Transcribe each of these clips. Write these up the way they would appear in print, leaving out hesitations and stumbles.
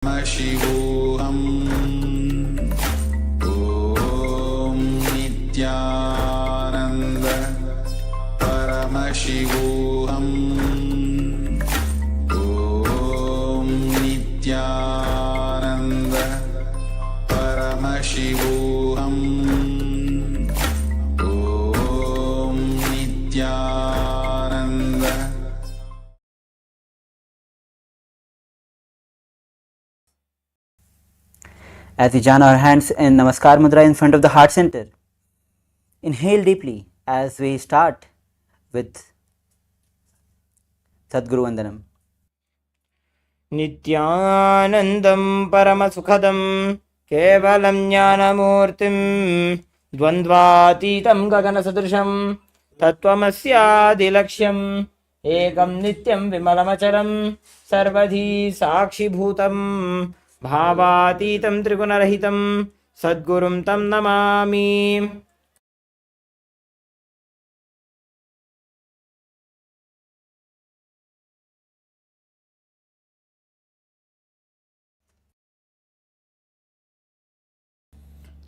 Paramashivoham Om Nithyananda Paramashivoham Om Nithyananda Paramashivoham Om Nithyananda. As we join our hands in Namaskar Mudra in front of the heart center, inhale deeply as we start with Sadguru Vandanam. Nithyanandam Paramasukhadam Kevalam Jnanamurtim Dvandvatitam Gaganasadrisham Tattvamasyaadilaksham Ekam Nityam Vimalamacharam Sarvadhi Sakshibhutam Bhavatitam Trigunarahitam Sadgurum Tam Namami.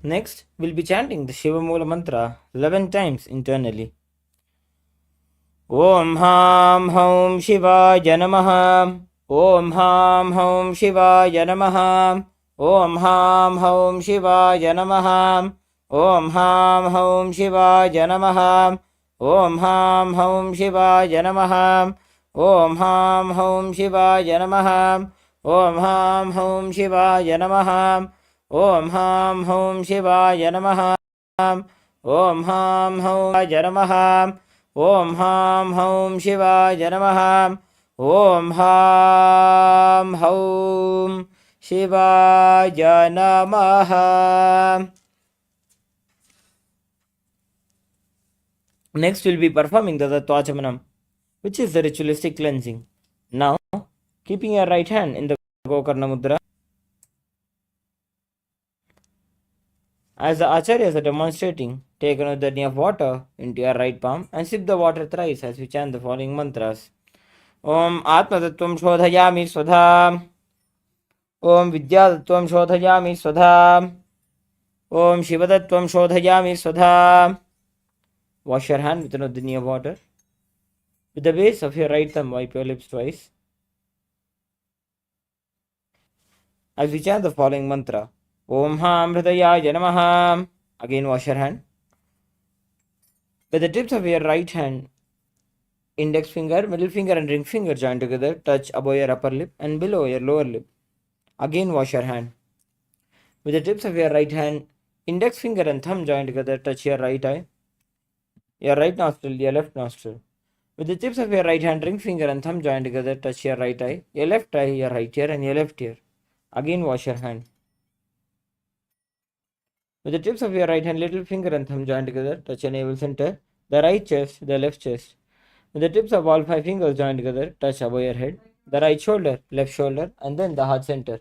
Next, we'll be chanting the Shiva Mula mantra 11 times internally. Om Ham Hum Shivaya Namaha. Om Ham Hum Shivaya Namaha. Om Ham Hum Shivaya Namaha. Om Ham Hum Shivaya Namaha. Om Ham Hum Shivaya Namaha. Om Ham Hum Shivaya Namaha. Om Ham Hum Shivaya Namaha. Om Ham Hum Shivaya Namaha. Om Ham Hum Shivaya Namaha. Om Ham Hum Shivaya Namaha. Om Ham Hum Shivaya Namaha. Next, we'll be performing the Tattvachamanam, which is the ritualistic cleansing. Now, keeping your right hand in the Gokarna Mudra, as the acharyas are demonstrating, take another knee of water into your right palm and sip the water thrice as we chant the following mantras. Om Atma Tattvam Shodhayami Swadha. Om Vidya Tattvam Shodhayami Swadha. Om Shiva Tattvam Shodhayami Swadha. Wash your hand with another knee of water. With the base of your right thumb, wipe your lips twice. As we chant the following mantra. Om Ham Hridayaya Namaha. Again wash your hand. With the tips of your right hand, index finger, middle finger and ring finger join together, touch above your upper lip and below your lower lip. Again wash your hand. With the tips of your right hand, index finger and thumb join together, touch your right eye, your right nostril, your left nostril. With the tips of your right hand, ring finger and thumb join together, touch your right eye, your left eye, your right ear and your left ear. Again wash your hand. With the tips of your right hand, little finger and thumb join together, touch your navel center, the right chest, the left chest. With the tips of all 5 fingers join together, touch above your head, the right shoulder, left shoulder, and then the heart center.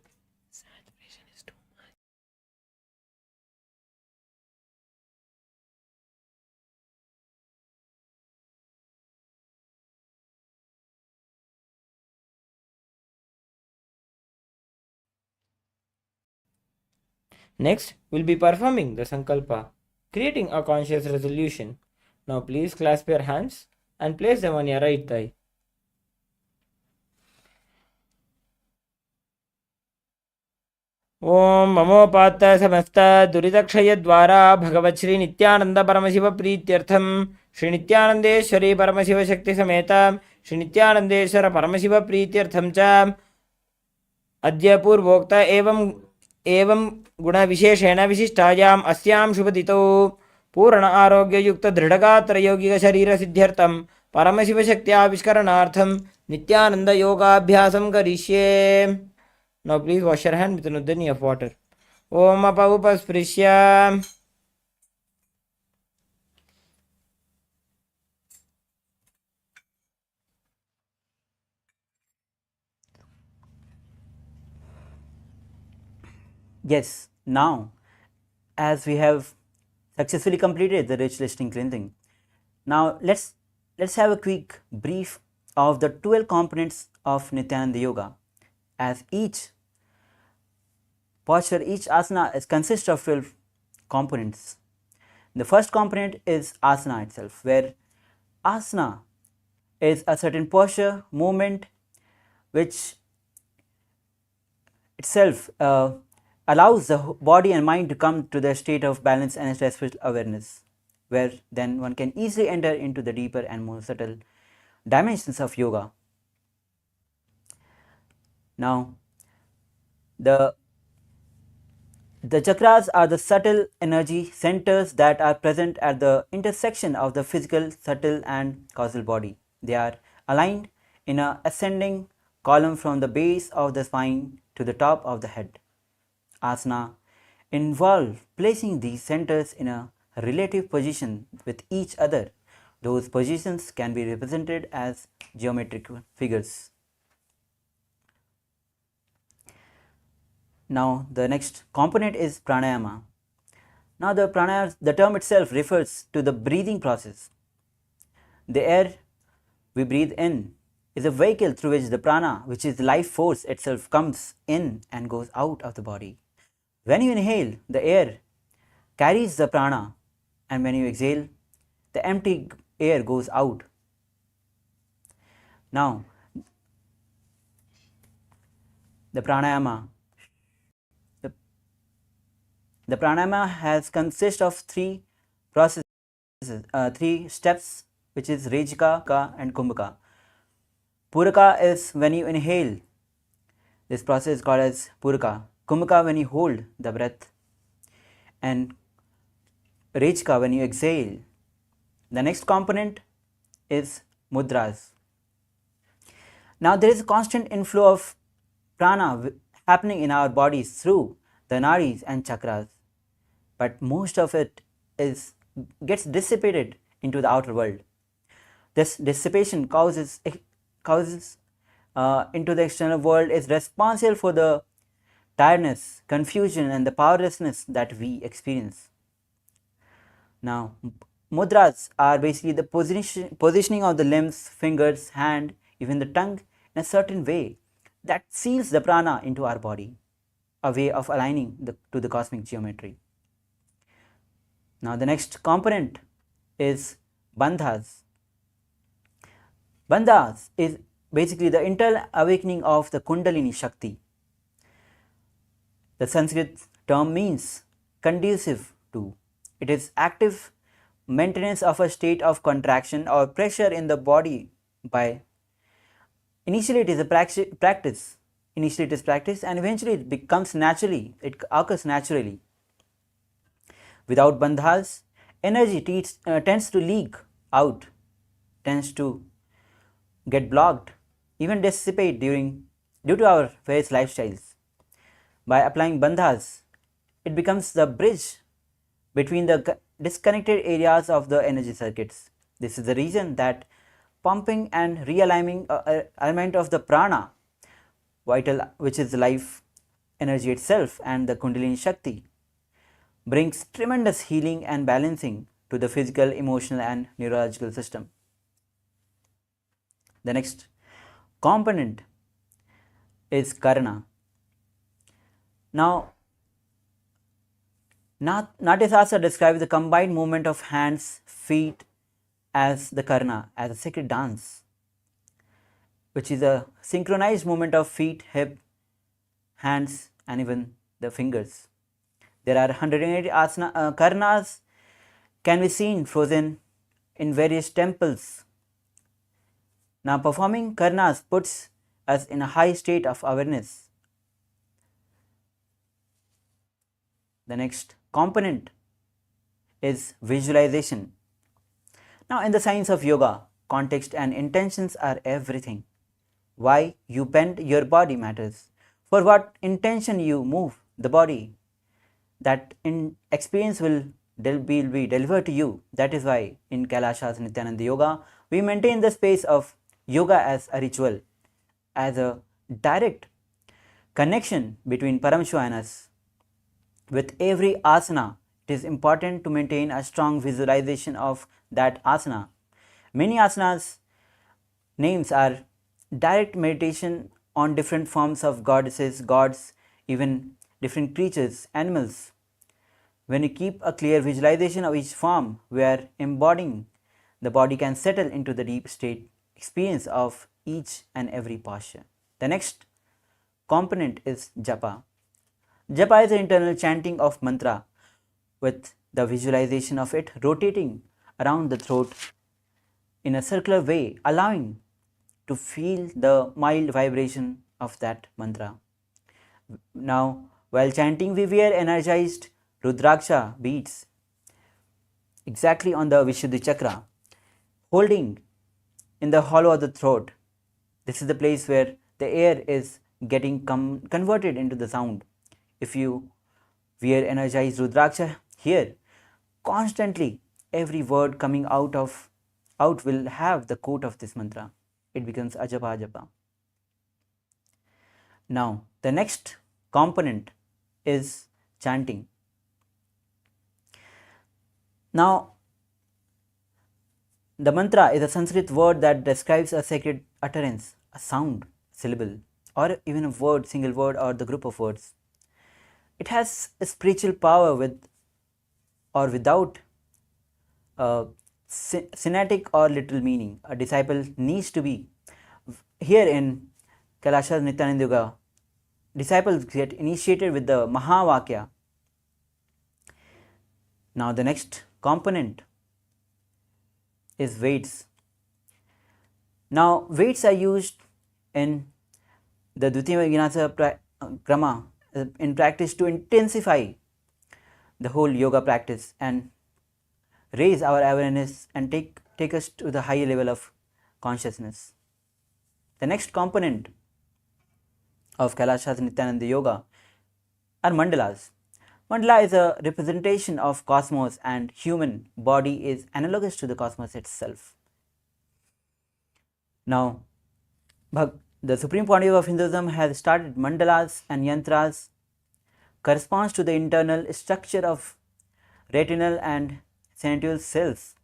Next, we'll be performing the Sankalpa, creating a conscious resolution. Now please clasp your hands and place them on your right thigh. Om Mamopatta Samasta Duridakshaya Dwara Bhagavat Shri Nithyananda Paramashiva Prityartham Shri Nithyanandeshwari Paramashiva Shakti Sameta Shri Nithyanandeshwara Paramashiva Prityartham Cha Adya Purvokta एवं गुण विशेषेण विशिष्टायाम् अस्यां शुभदितौ पूर्ण आरोग्य युक्त दृढ़गात्र यौगिक शरीर सिद्ध्यर्थं परमशिव शक्त्याविष्करणार्थं नित्यानंद योगाभ्यासं करिष्ये. Now please wash your hand with another knee of water. Om apaupasprisya. Yes, now as we have successfully completed the ritualistic cleansing, now let's have a quick brief of the 12 components of Nithyananda Yoga, as each posture, each asana consists of 12 components. The first component is asana itself, where asana is a certain posture, movement, which itself allows the body and mind to come to the state of balance and restful awareness, where then one can easily enter into the deeper and more subtle dimensions of yoga. Now, the chakras are the subtle energy centers that are present at the intersection of the physical, subtle and causal body. They are aligned in an ascending column from the base of the spine to the top of the head. Asana involve placing these centers in a relative position with each other. Those positions can be represented as geometric figures. Now, the next component is pranayama. Now, the term itself refers to the breathing process. The air we breathe in is a vehicle through which the prana, which is the life force itself, comes in and goes out of the body. When you inhale, the air carries the prana, and when you exhale, the empty air goes out. Now, the pranayama. The pranayama has consists of three processes, three steps, which is Rejika, Ka and Kumbhaka. Puraka is when you inhale. This process is called as Puraka. Kumbhaka when you hold the breath, and Rejika when you exhale. The next component is Mudras. Now there is a constant inflow of prana happening in our bodies through the nadis and chakras, but most of it gets dissipated into the outer world. This dissipation causes into the external world is responsible for the tiredness, confusion and the powerlessness that we experience. Now, mudras are basically the positioning of the limbs, fingers, hand, even the tongue in a certain way that seals the prana into our body, a way of aligning to the cosmic geometry. Now, the next component is bandhas. Bandhas is basically the internal awakening of the Kundalini Shakti. The Sanskrit term means conducive to. It is active maintenance of a state of contraction or pressure in the body by initially it is a practice. Initially it is practice and eventually it becomes naturally, it occurs naturally. Without bandhas, energy tends to leak out, tends to get blocked, even dissipate due to our various lifestyles. By applying bandhas, it becomes the bridge between the disconnected areas of the energy circuits. This is the reason that pumping and realigning alignment of the prana, vital, which is the life energy itself, and the Kundalini Shakti brings tremendous healing and balancing to the physical, emotional and neurological system. The next component is Karna. Now, Natyasastra describes the combined movement of hands, feet as the Karna, as a sacred dance, which is a synchronized movement of feet, hip, hands and even the fingers. There are 180 Karnas can be seen frozen in various temples. Now, performing Karnas puts us in a high state of awareness. The next component is visualization. Now, in the science of yoga, context and intentions are everything. Why you bend your body matters. For what intention you move the body, that experience will be delivered to you. That is why in KAILASA's Nithyananda Yoga, we maintain the space of yoga as a ritual, as a direct connection between Paramashiva and us. With every asana, it is important to maintain a strong visualization of that asana. Many asanas names are direct meditation on different forms of goddesses, gods, even different creatures, animals. When you keep a clear visualization of each form, we are embodying, the body can settle into the deep state experience of each and every posture. The next component is japa. Japa is the internal chanting of mantra with the visualization of it rotating around the throat in a circular way, allowing to feel the mild vibration of that mantra. Now, while chanting, we wear energized Rudraksha beads exactly on the Vishuddhi chakra, holding in the hollow of the throat. This is the place where the air is getting converted into the sound. If you wear energized Rudraksha here, constantly every word coming out will have the quote of this mantra. It becomes ajapa ajapa. Now, the next component is chanting. Now, the mantra is a Sanskrit word that describes a sacred utterance, a sound, syllable, or even a word, single word, or the group of words. It has a spiritual power with or without synatic or literal meaning. A disciple needs to be. Here in KAILASA Nithyananda Yoga, disciples get initiated with the Mahavakya. Now, the next component is weights. Now, weights are used in the Dvitiya Vinyasa Krama in practice to intensify the whole yoga practice and raise our awareness and take us to the higher level of consciousness. The next component of KAILASA Nithyananda Yoga are mandalas. Mandala is a representation of cosmos, and human body is analogous to the cosmos itself. Now, the Supreme Pontiff of Hinduism has started mandalas and yantras corresponds to the internal structure of retinal and sensual cells.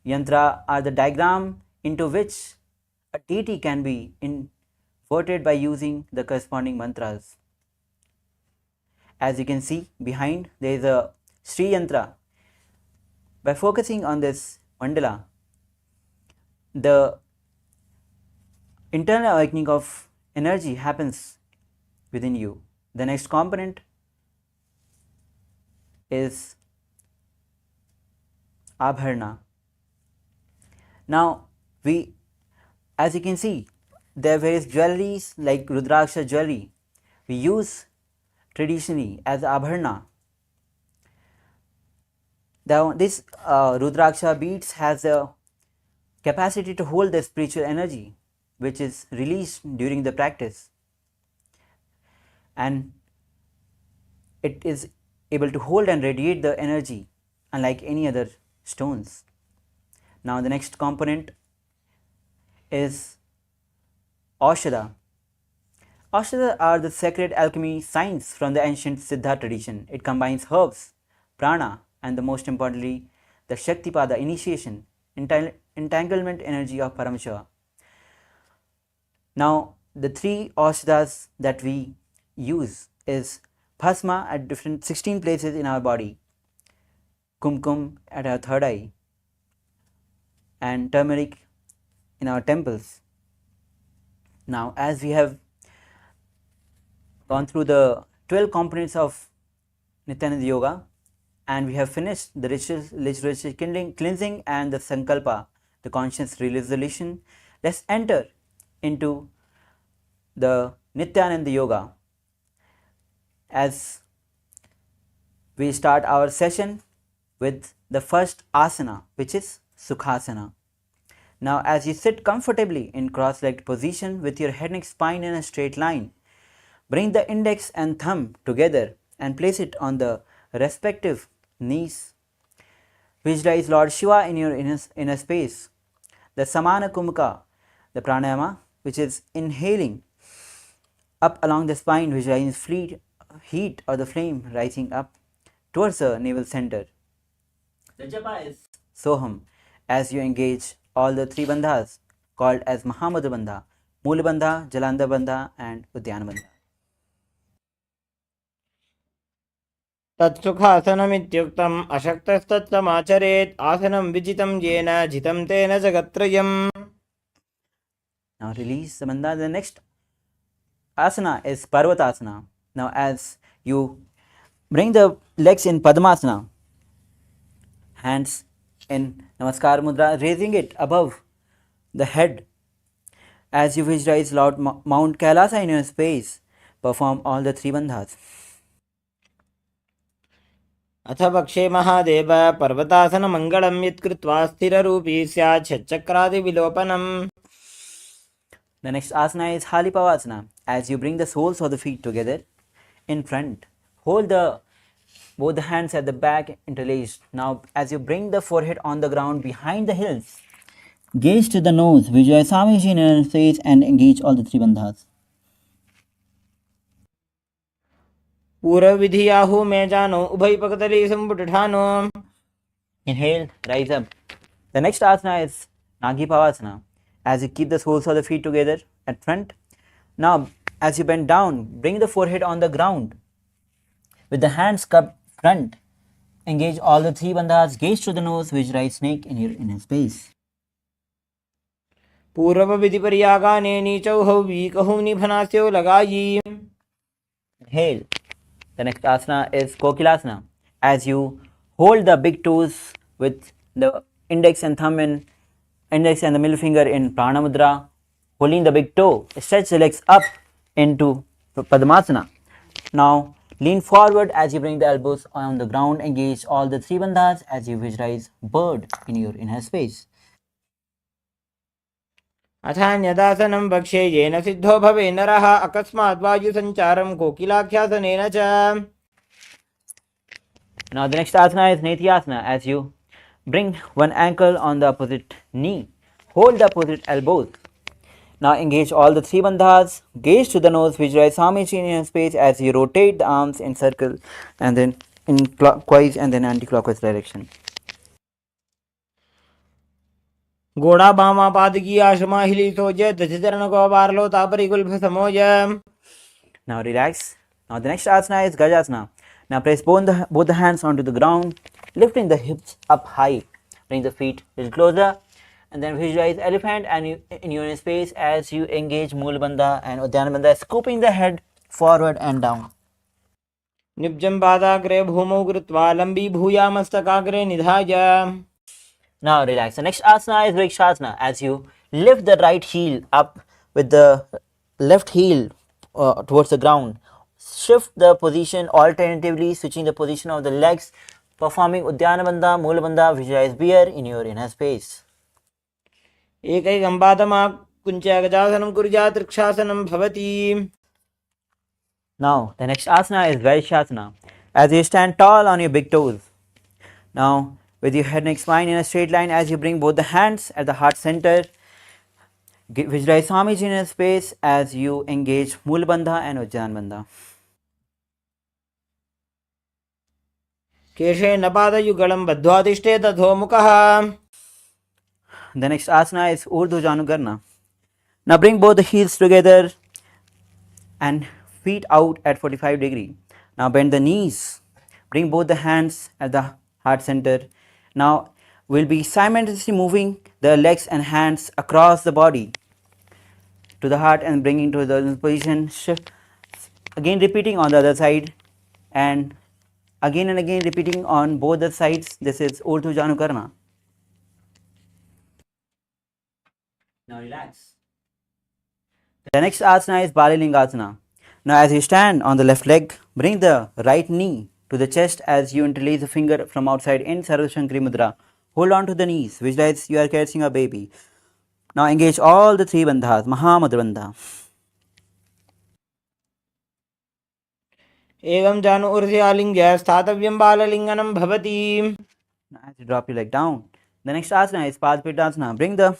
Yantra are the diagram into which a deity can be inverted by using the corresponding mantras. As you can see behind, there is a Sri Yantra. By focusing on this mandala, the internal awakening of energy happens within you. The next component is abharana. Now, as you can see, there are various jewelries like Rudraksha jewelry we use traditionally as abharana. This Rudraksha beads has a capacity to hold the spiritual energy which is released during the practice, and it is able to hold and radiate the energy unlike any other stones. Now, the next component is Aushadha. Aushadha are the sacred alchemy science from the ancient Siddha tradition. It combines herbs, prana, and the most importantly, the Shaktipada initiation, entanglement energy of Paramashiva. Now, the three Aushadhas that we use is Bhasma at different 16 places in our body, Kumkum at our third eye, and turmeric in our temples. Now, as we have gone through the 12 components of Nithyananda Yoga, and we have finished the ritual cleansing and the Sankalpa, the conscious resolution, let's enter into the Nithyananda Yoga as we start our session with the first asana, which is Sukhasana. Now, as you sit comfortably in cross-legged position with your head and spine in a straight line, bring the index and thumb together and place it on the respective knees. Visualize Lord Shiva in your inner space. The Samana Kumka, the pranayama, which is inhaling up along the spine, visualize heat or the flame rising up towards the navel center. The japa is Soham as you engage all the three bandhas called as Mahamudra Bandha, Mula Bandha, Jalandhar Bandha, and Udyana Bandha. तत्सुखासनमित्युक्तम् अशक्तस्तत्समाचरेत् आसनं विजितं येन जितं तेन जगत्त्रयम्. Now release the bandha. The next asana is Parvatasana. Now as you bring the legs in Padmasana, hands in Namaskar Mudra, raising it above the head. As you visualize Lord Mount Kailasa in your space, perform all the three bandhas. अथ पक्षे महादेव पर्वतासनमङ्गलं यत्कृत्वा स्थिररूपी स्यात् षट्चक्रादिविलोपनम्. The next asana is Halipavasana. As you bring the soles of the feet together in front, hold both the hands at the back interlaced. Now as you bring the forehead on the ground behind the heels, gaze to the nose, visualize Swamiji in your face and engage all the three bandhas. पूर्वविधियाहु मे जानो उभयपकतली सम्पुटठानो. Inhale, rise up. The next asana is Nagipavasana. As you keep the soles of the feet together at front. Now, as you bend down, bring the forehead on the ground. With the hands cupped front, engage all the three bandhas. Gaze to the nose, visualize snake in your inner space. पूर्वविधिपर्यागाने नीचौ वीकहु निभनास्यो लगायी. Inhale. The next asana is Kokilasana. As you hold the big toes with the index and thumb in index and the middle finger in Prana Mudra, holding the big toe, stretch the legs up into Padmasana. Now lean forward as you bring the elbows on the ground, engage all the three bandhas as you visualize bird in your inner space. अथान्यदासनं भक्ष्ये येन सिद्धो भवे नरः अकस्मात् वायुसञ्चारं कोकिलाख्यासनेन च. Now the next asana is Nithyananda. As you bring one ankle on the opposite knee, hold the opposite elbows. Now engage all the three bandhas, gaze to the nose, visualize Swamiji in your space as you rotate the arms in circle and then in clockwise and then anti-clockwise direction. घोड़ा बामा पादकी आशमाहिली सोज दशचरण को बारलो तापरिकुल्भ समोज. Now relax. Now the next asana is Gajasana. Now place both the hands onto the ground, lifting the hips up high. Bring the feet a little closer and then visualize elephant and in your space as you engage Mool Bandha and Uddiyana Bandha, scooping the head forward and down. निब्जं पादाग्रे भूमौ कृत्वा लम्बी भूयामस्तकाग्रे निधाय. Now relax. The next asana is Vrikshasana. As you lift the right heel up with the left heel towards the ground, shift the position alternatively, switching the position of the legs, performing Uddiyana Bandha, Moola Bandha, visualize bear in your inner space. एकैकं पादमाकुञ्च गजासनं कुर्यात् वृक्षासनं भवति. Now the next asana is Vaishasana. As you stand tall on your big toes. Now with your head, neck, spine in a straight line, as you bring both the hands at the heart center, visualize Swamiji in a space as you engage Mool Bandha and Ujjayan Bandha. केशेन पादयुगलं बद्ध्वातिष्ठे तथोमुखः. The next asana is Urdhva Janukarna. Now bring both the heels together and feet out at 45 degree. Now bend the knees. Bring both the hands at the heart center. Now we'll be simultaneously moving the legs and hands across the body to the heart and bringing to the position. Shift. Again repeating on the other side and again repeating on both the sides. This is Urdhva Janukarna. Now relax. The next asana is Balilingasana. Now as you stand on the left leg, bring the right knee to the chest as you interlace the finger from outside in Sarvashankari Mudra. Hold on to the knees. Visualize you are carrying a baby. Now engage all the three bandhas. Mahamudra Bandha. एवं जानु ऊर्ध्यालिङ्ग्य स्थातव्यं बाललिङ्गनं भवति. As you drop your leg down. The next asana is Padpitasana. Bring the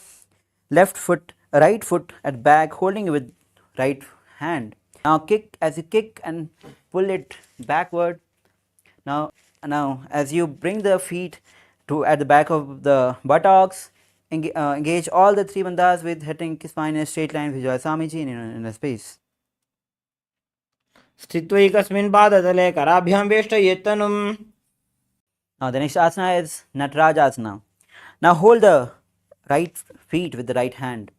right foot at back, holding it with right hand. Now kick as you kick and pull it backward. Now as you bring the feet to at the back of the buttocks, engage all the three bandhas with head and spine in a straight line. Visualize Swamiji in a space. स्थित्वैकस्मिन् पादतले कराभ्यां वेष्टयेत्तनुम्. Now the next asana is Natarajasana. Now hold the right feet with the right hand.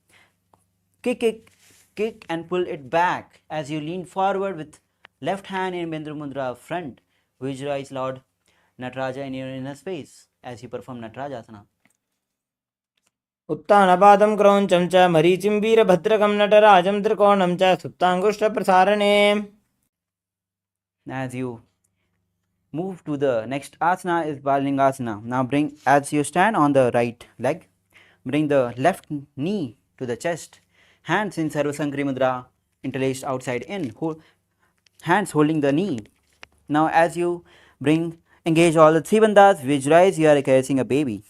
Kick and pull it back as you lean forward with left hand in Bindra Mudra front. Visualize Lord Nataraja in your inner space as you perform Natarajasana. उत्तानपादं क्रौञ्चं च मरीचिं वीरभद्रकं नटराजं त्रिकोणं च सुप्ताङ्गुष्ठप्रसारणे. As you move to the next asana is Balingasana. Now bring, as you stand on the right leg, bring the left knee to the chest, hands in Sarvasankri Mudra, interlaced outside in, hands holding the knee. Now as you engage all the three bandhas, visualize you are caressing a baby.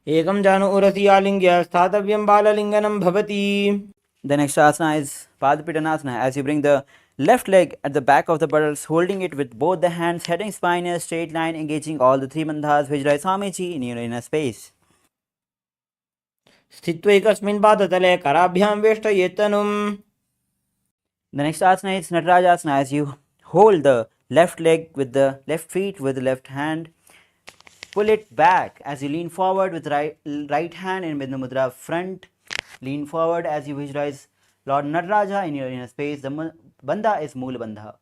एकं जानु उरसि आलिङ्ग्य स्थातव्यं बाललिङ्गनं भवति. The next asana is Padapitanasana. As you bring the left leg at the back of the buttocks, holding it with both the hands, head and spine in a straight line, engaging all the three bandhas, visualize Swamiji in your inner space. स्थित्वैकस्मिन् पादतले कराभ्यां वेष्टयेत्तनुम्. The next asana is Natarajasana. As you hold the left leg with the left feet with the left hand, pull it back as you lean forward with right hand in Bindra Mudra front. Lean forward as you visualize Lord Nataraja in your inner space. The bandha is Moola Bandha.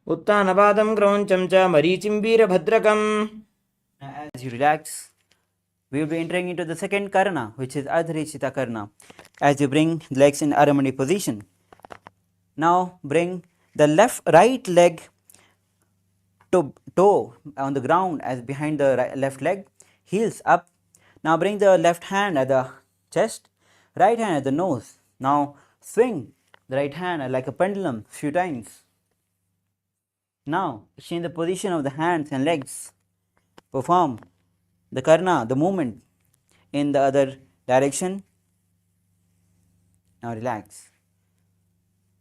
उत्तानपादं क्रौञ्चं च मरीचिं वीरभद्रकम्. As you relax, we will be entering into the second karana, which is Ardharishita karana. As you bring legs in Aramani position. Now bring the right leg toe on the ground as behind the left leg, heels up. Now bring the left hand at the chest, right hand at the nose. Now swing the right hand like a pendulum few times. Now change the position of the hands and legs. Perform the karna, the movement in the other direction. Now relax.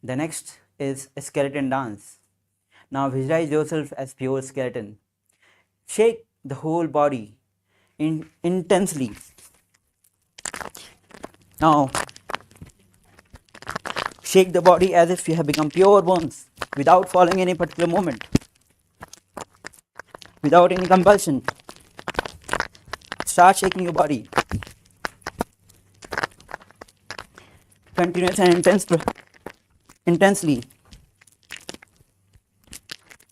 The next is a skeleton dance. Now visualize yourself as pure skeleton. Shake the whole body intensely. Now shake the body as if you have become pure bones without following any particular movement, without any compulsion. Start shaking your body. Continuous and intensely.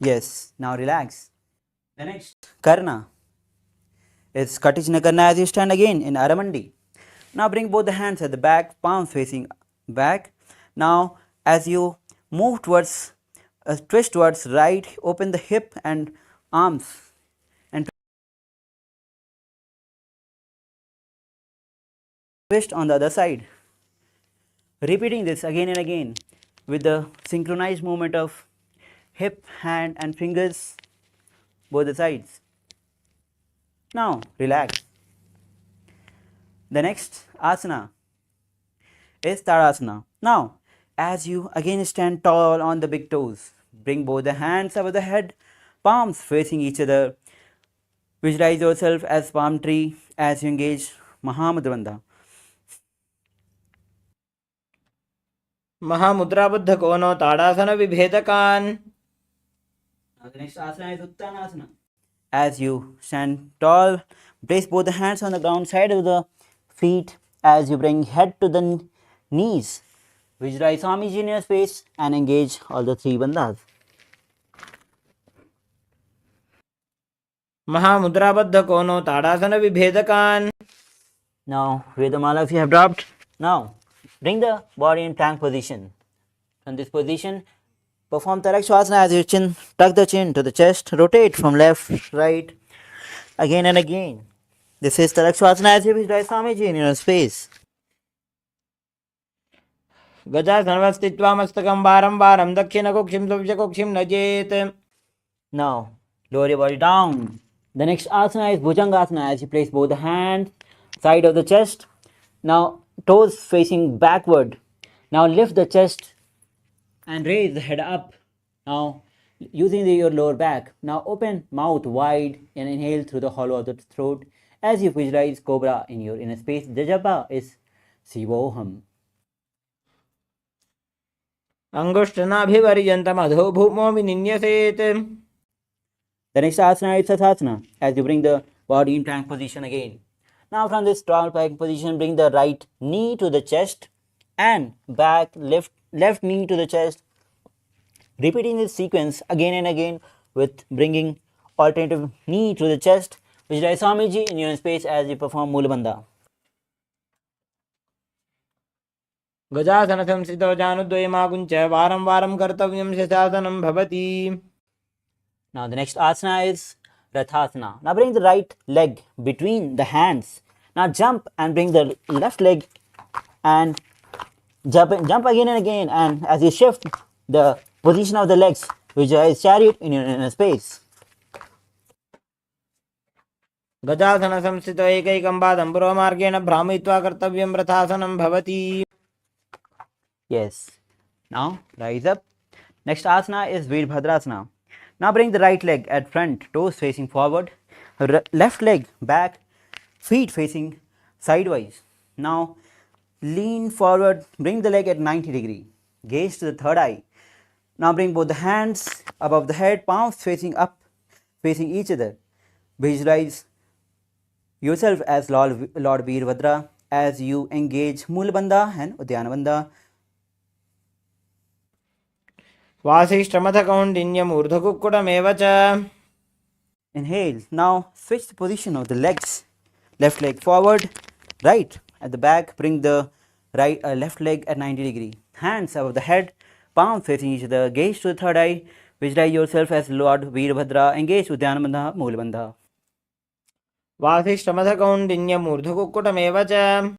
Yes, now relax. The next karna is Katicina karna as you stand again in Aramandi. Now bring both the hands at the back, palms facing back. Now as you move towards, twist towards right, open the hip and arms and twist on the other side. Repeating this again and again with the synchronized movement of hip, hand and fingers both the sides. Now relax. The next asana is Tadasana. Now as you again stand tall on the big toes, bring both the hands above the head, palms facing each other. Visualize yourself as palm tree as you engage Mahamudra Bandha. महामुद्राबद्धकोनो ताडासनविभेदकान्. Now the next asana is Uttanasana. As you stand tall, place both the hands on the ground side of the feet as you bring head to the knees. Visualize Swamiji in your space and engage all the three bandhas. महामुद्राबद्धकोनो ताडासनविभेदकान्. Now Vedamala if you have dropped. Now bring the body in plank position. From this position, perform Tarakshasana as your chin, tuck the chin to the chest, rotate from left, right, again and again. This is Tarakshasana as you visualize Swamiji in your space. गजासनवस्थित्वा मस्तकं वारं वारं दक्षिणकुक्षिं सव्यकुक्षिं नजेत्. Now lower your body down. The next asana is Bhujangasana as you place both the hands side of the chest. Now toes facing backward. Now lift the chest and raise the head up. Now using your lower back. Now open mouth wide and inhale through the hollow of the throat as you visualize cobra in your inner space. The japa is Sivoham. अंगुष्ठनाभिपर्यन्तम् अधो भूमौ विनिन्यसेत्. The next asana is Sadasana, as you bring the body in plank position again. Now from this tall plank position, bring the right knee to the chest and back, left knee to the chest. Repeating this sequence again and again with bringing alternative knee to the chest, visualize Swamiji in your space as you perform Mulabandha. गजासनसंस्थितौ जानुद्वयमाकुञ्च वारं वारं कर्तव्यं शशासनं भवति. Now the next asana is Rathasana. Now bring the right leg between the hands. Now jump and bring the left leg and jump again and again, and as you shift the position of the legs, visualize chariot in your inner space. गजासनसंस्थितौ एकैकं पादं पुरोमार्गेण भ्रामयित्वा कर्तव्यं रथासनं भवति. Yes. Now rise up. Next asana is Veerbhadrasana. Now bring the right leg at front, toes facing forward, left leg back, feet facing sidewise. Now lean forward, bring the leg at 90 degree, gaze to the third eye. Now bring both the hands above the head, palms facing up, facing each other. Visualize yourself as Lord Veerbhadra as you engage Mulabandha and Udyanabandha. वासिष्ठमथ कौण्डिन्यम् ऊर्ध्वकुक्कुटमेव च. Inhale. Now switch the position of the legs. Left leg forward, right at the back. Bring the left leg at 90 degree. Hands above the head, palms facing each other. Gaze to the third eye. Visualize yourself as Lord Veerbhadra. Engage Udyanabandha, Mulabandha. वासिष्ठमथ कौण्डिन्यम् ऊर्ध्वकुक्कुटमेव च.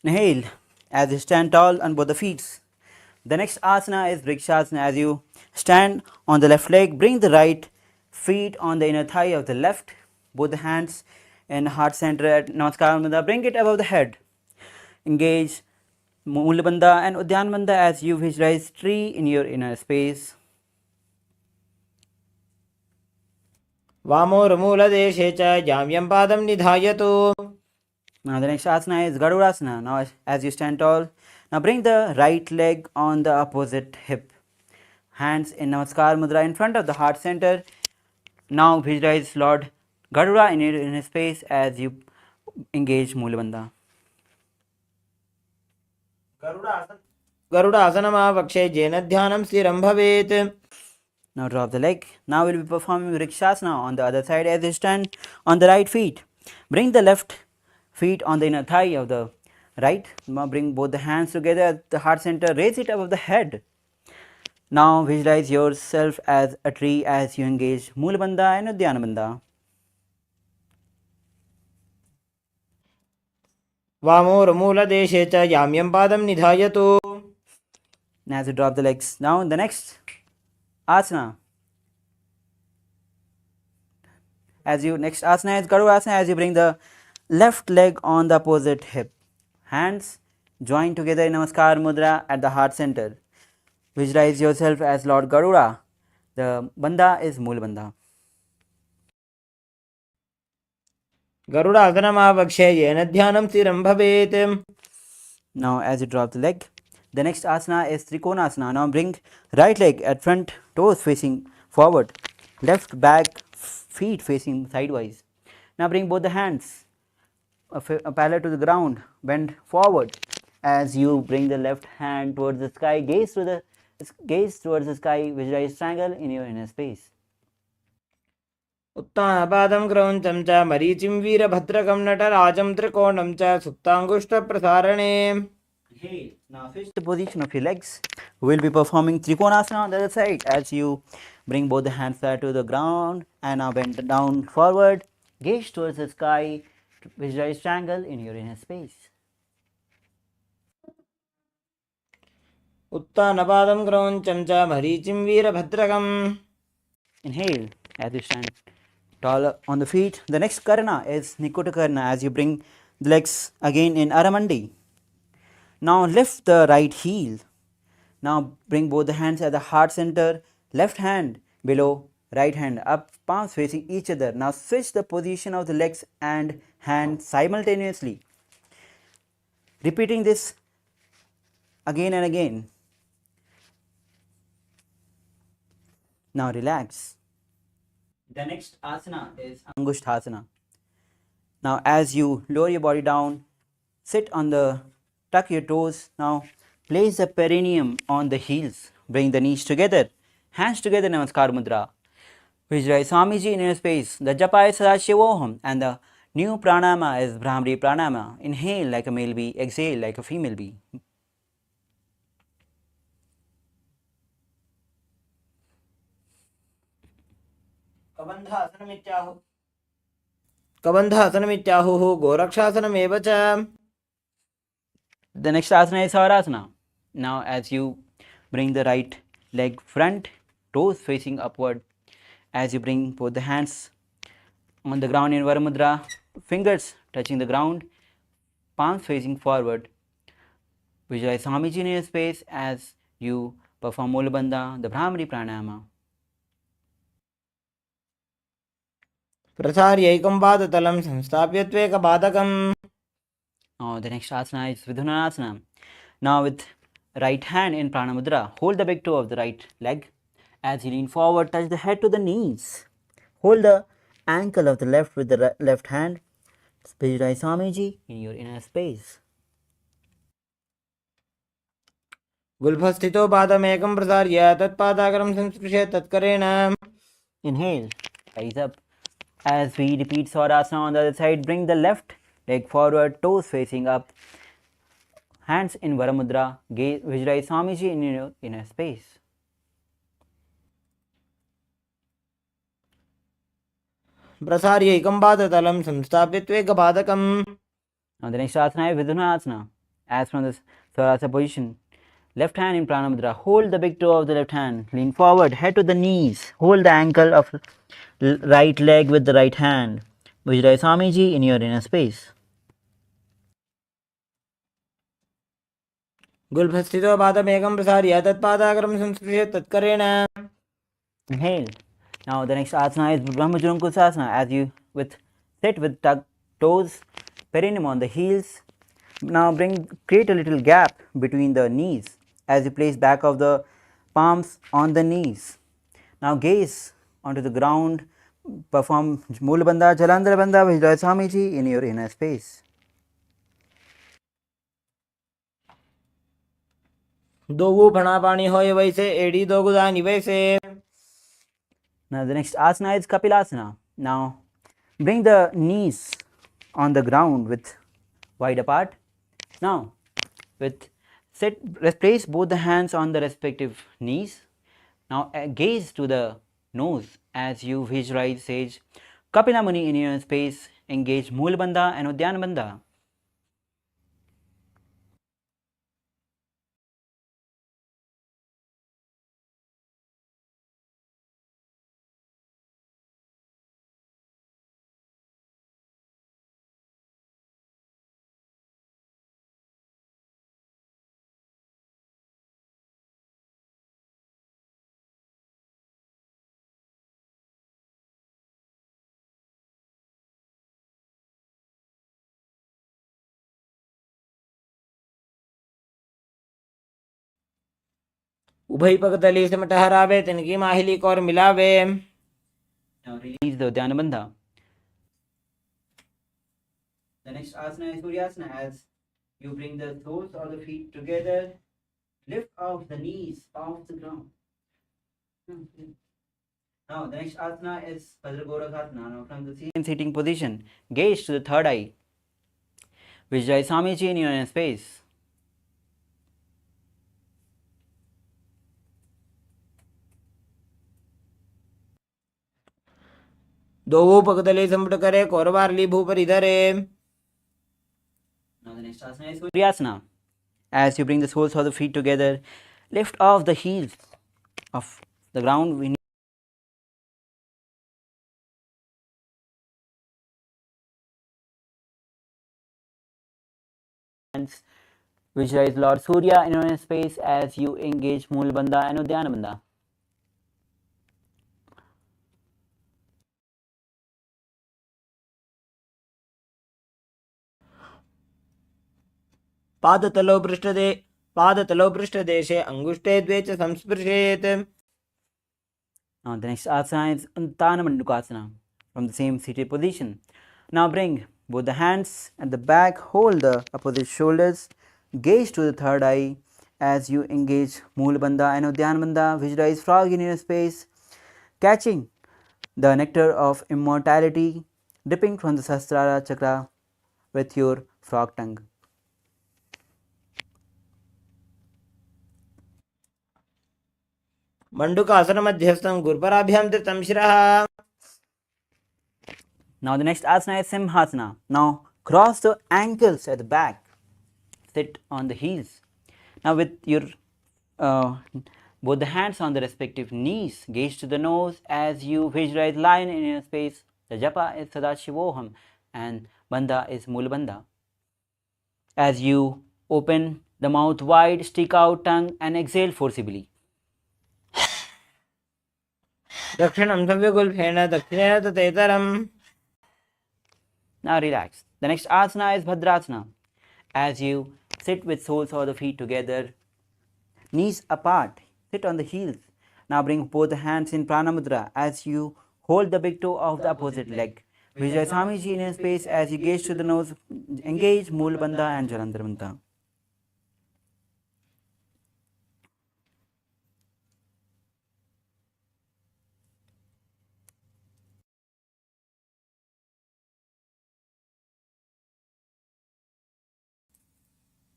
Inhale as you stand tall on both the feet. The next asana is Vrikshasana. As you stand on the left leg, bring the right feet on the inner thigh of the left, both the hands in heart center at Namaskar Bandha. Bring it above the head. Engage Mulabandha and Udyanabandha as you visualize tree in your inner space. वामोर्मूलदेशे च जाम्यं पादं निधायतु. Now the next asana is Garudasana. Now as you stand tall, now bring the right leg on the opposite hip. Hands in Namaskar Mudra in front of the heart center. Now visualize Lord Garuda in his space as you engage Mulabandha. गरुडासनमावक्षे येन ध्यानं स्थिरं भवेत्. Now drop the leg. Now we will be performing Vrikshasana on the other side as you stand on the right feet. Bring the left feet on the inner thigh of the right. Now bring both the hands together at the heart center. Raise it above the head. Now visualize yourself as a tree as you engage Mulabandha and Udyanabandha. वामोर्मूलदेशे च जाम्यं पादं निधायतु. And as you drop the legs. Now the next asana. Next asana is Garudasana as you bring the left leg on the opposite hip. Hands joined together in Namaskar Mudra at the heart center. Visualize yourself as Lord Garuda. The bandha is Mulabandha. गरुडासनमावक्षे येन ध्यानं स्थिरं भवेत्. Now as you drop the leg, the next asana is Trikonasana. Now bring right leg at front, toes facing forward, left back, feet facing sidewise. Now bring both the hands parallel to the ground, bend forward as you bring the left hand towards the sky, gaze towards the sky, visualize triangle in your inner space. उत्तानपादं क्रौञ्चं च मरीचिं वीरभद्रकं नटराजं त्रिकोणं च सुप्ताङ्गुष्ठप्रसारणे. Now switch the position of your legs. We will be performing Trikonasana on the other side as you bring both the hands flat to the ground and now bend down forward, gaze towards the sky, visualize triangle in your inner space. उत्तानपादं क्रौञ्चं च मरीचिं वीरभद्रकम्. Inhale as you stand tall on the feet. The next karana is Nikuta Karana as you bring the legs again in Aramandi. Now lift the right heel. Now bring both the hands at the heart center, left hand below, right hand up, palms facing each other. Now switch the position of the legs and hands simultaneously. Repeating this again and again. Now relax. The next asana is Angushthasana. Now as you lower your body down, sit on the, tuck your toes. Now place the perineum on the heels. Bring the knees together. Hands together, Namaskar Mudra. Visualize Swamiji in your space. The japa is Sadashivoham and the new pranama is Brahmari pranama. Inhale like a male bee, exhale like a female bee. कबन्धासनमित्याहुः गोरक्षासनमेव च. The next asana is Savarasana. Now as you bring the right leg front, toes facing upward, as you bring both the hands on the ground in Varamudra, fingers touching the ground, palms facing forward. Visualize Swamiji in your space as you perform Mulabandha, the Brahmari Pranayama. प्रसार्यैकं पादतलं संस्थाप्य त्वेकपादकम्. Now the next asana is Vidhunasana. Now with right hand in Pranamudra, hold the big toe of the right leg. As you lean forward, touch the head to the knees. Hold the ankle of the left with the left hand. Visualize Swamiji in your inner space. गुल्फस्थितो पादमेकं प्रसार्य तत्पादाग्रं संस्पृशेत् तत्करेण. Inhale, rise up. As we repeat Swarasana on the other side, bring the left leg forward, toes facing up, hands in Varamudra, gaze, visualize Swamiji in your inner space. प्रसार्यैकं पादतलं संस्थाप्य त्वेकपादकम्. Now the next asana is Vidhunasana. As from this Swarasana position, left hand in Pranamudra, hold the big toe of the left hand, lean forward, head to the knees, hold the ankle of right leg with the right hand. Visualize Swamiji in your inner space. गुल्फस्थितो पादमेकं प्रसार्य तत्पादाग्रं संस्पृशेत् तत्करेण. Inhale. Now the next asana is Brahmajuramkusasana. As you sit with tucked toes, perineum on the heels. Now create a little gap between the knees as you place back of the palms on the knees. Now gaze onto the ground, perform Mulabandha, Jalandhara Bandha, visualize Swamiji in your inner space. Dogu फणापाणी होय वैसे एड़ी दोगुदानी वैसे. Now the next asana is Kapilasana. Now bring the knees on the ground with wide apart. Now place both the hands on the respective knees. Now gaze to the nose as you visualize sage Kapila Muni in your space. Engage Mulabandha and Udyana Bandha. उभयपकतली सिमट हरावे तिनकी माहिली कौर मिलावे. Now release the Udyana Bandha. The next asana is Suryasana. As you bring the soles of the feet together, lift off the knees off the ground. Now the next asana is Vajragorakhasana. Now from the sitting position, gaze to the third eye. Visualize Swamiji in your inner space. Dogu पकतली सिमट करे कौरवारली भूपर इधरे. Now the next asana is Suryasana. As you bring the soles of the feet together, lift off the heels of the ground. Visualize Lord Surya in your space as you engage Mool Bandha and Udyana Bandha. पादतलौ पृष्ठदेशे अंगुष्टे द्वे च संस्पृशेत्. Now the next asana is Uttana Mandukasana from the same seated position. Now bring both the hands at the back, hold the opposite shoulders, gaze to the third eye as you engage Moola Bandha and Uddiyana Bandha. Visualize frog in your space, catching the nectar of immortality, dipping from the Sahasrara chakra with your frog tongue. मण्डूकासनमध्यस्थं गुरुपराभ्यां धृतं शिरः. Now the next asana is Simhasana. Now cross the ankles at the back, sit on the heels. Now with your both the hands on the respective knees, gaze to the nose as you visualize lion in your space. The japa is Sadashivoham and bandha is Mulabandha. As you open the mouth wide, stick out tongue and exhale forcibly. दक्षिणं सव्यगुल्फेन दक्षिणेन तथेतरम्. Now relax. The next asana is Bhadrasana. As you sit with soles of the feet together, knees apart, sit on the heels. Now bring both the hands in Prana Mudra as you hold the big toe of the opposite leg. Visualize Swamiji in your space as you gaze to the nose, engage Moola Bandha and Jalandhar Bandha.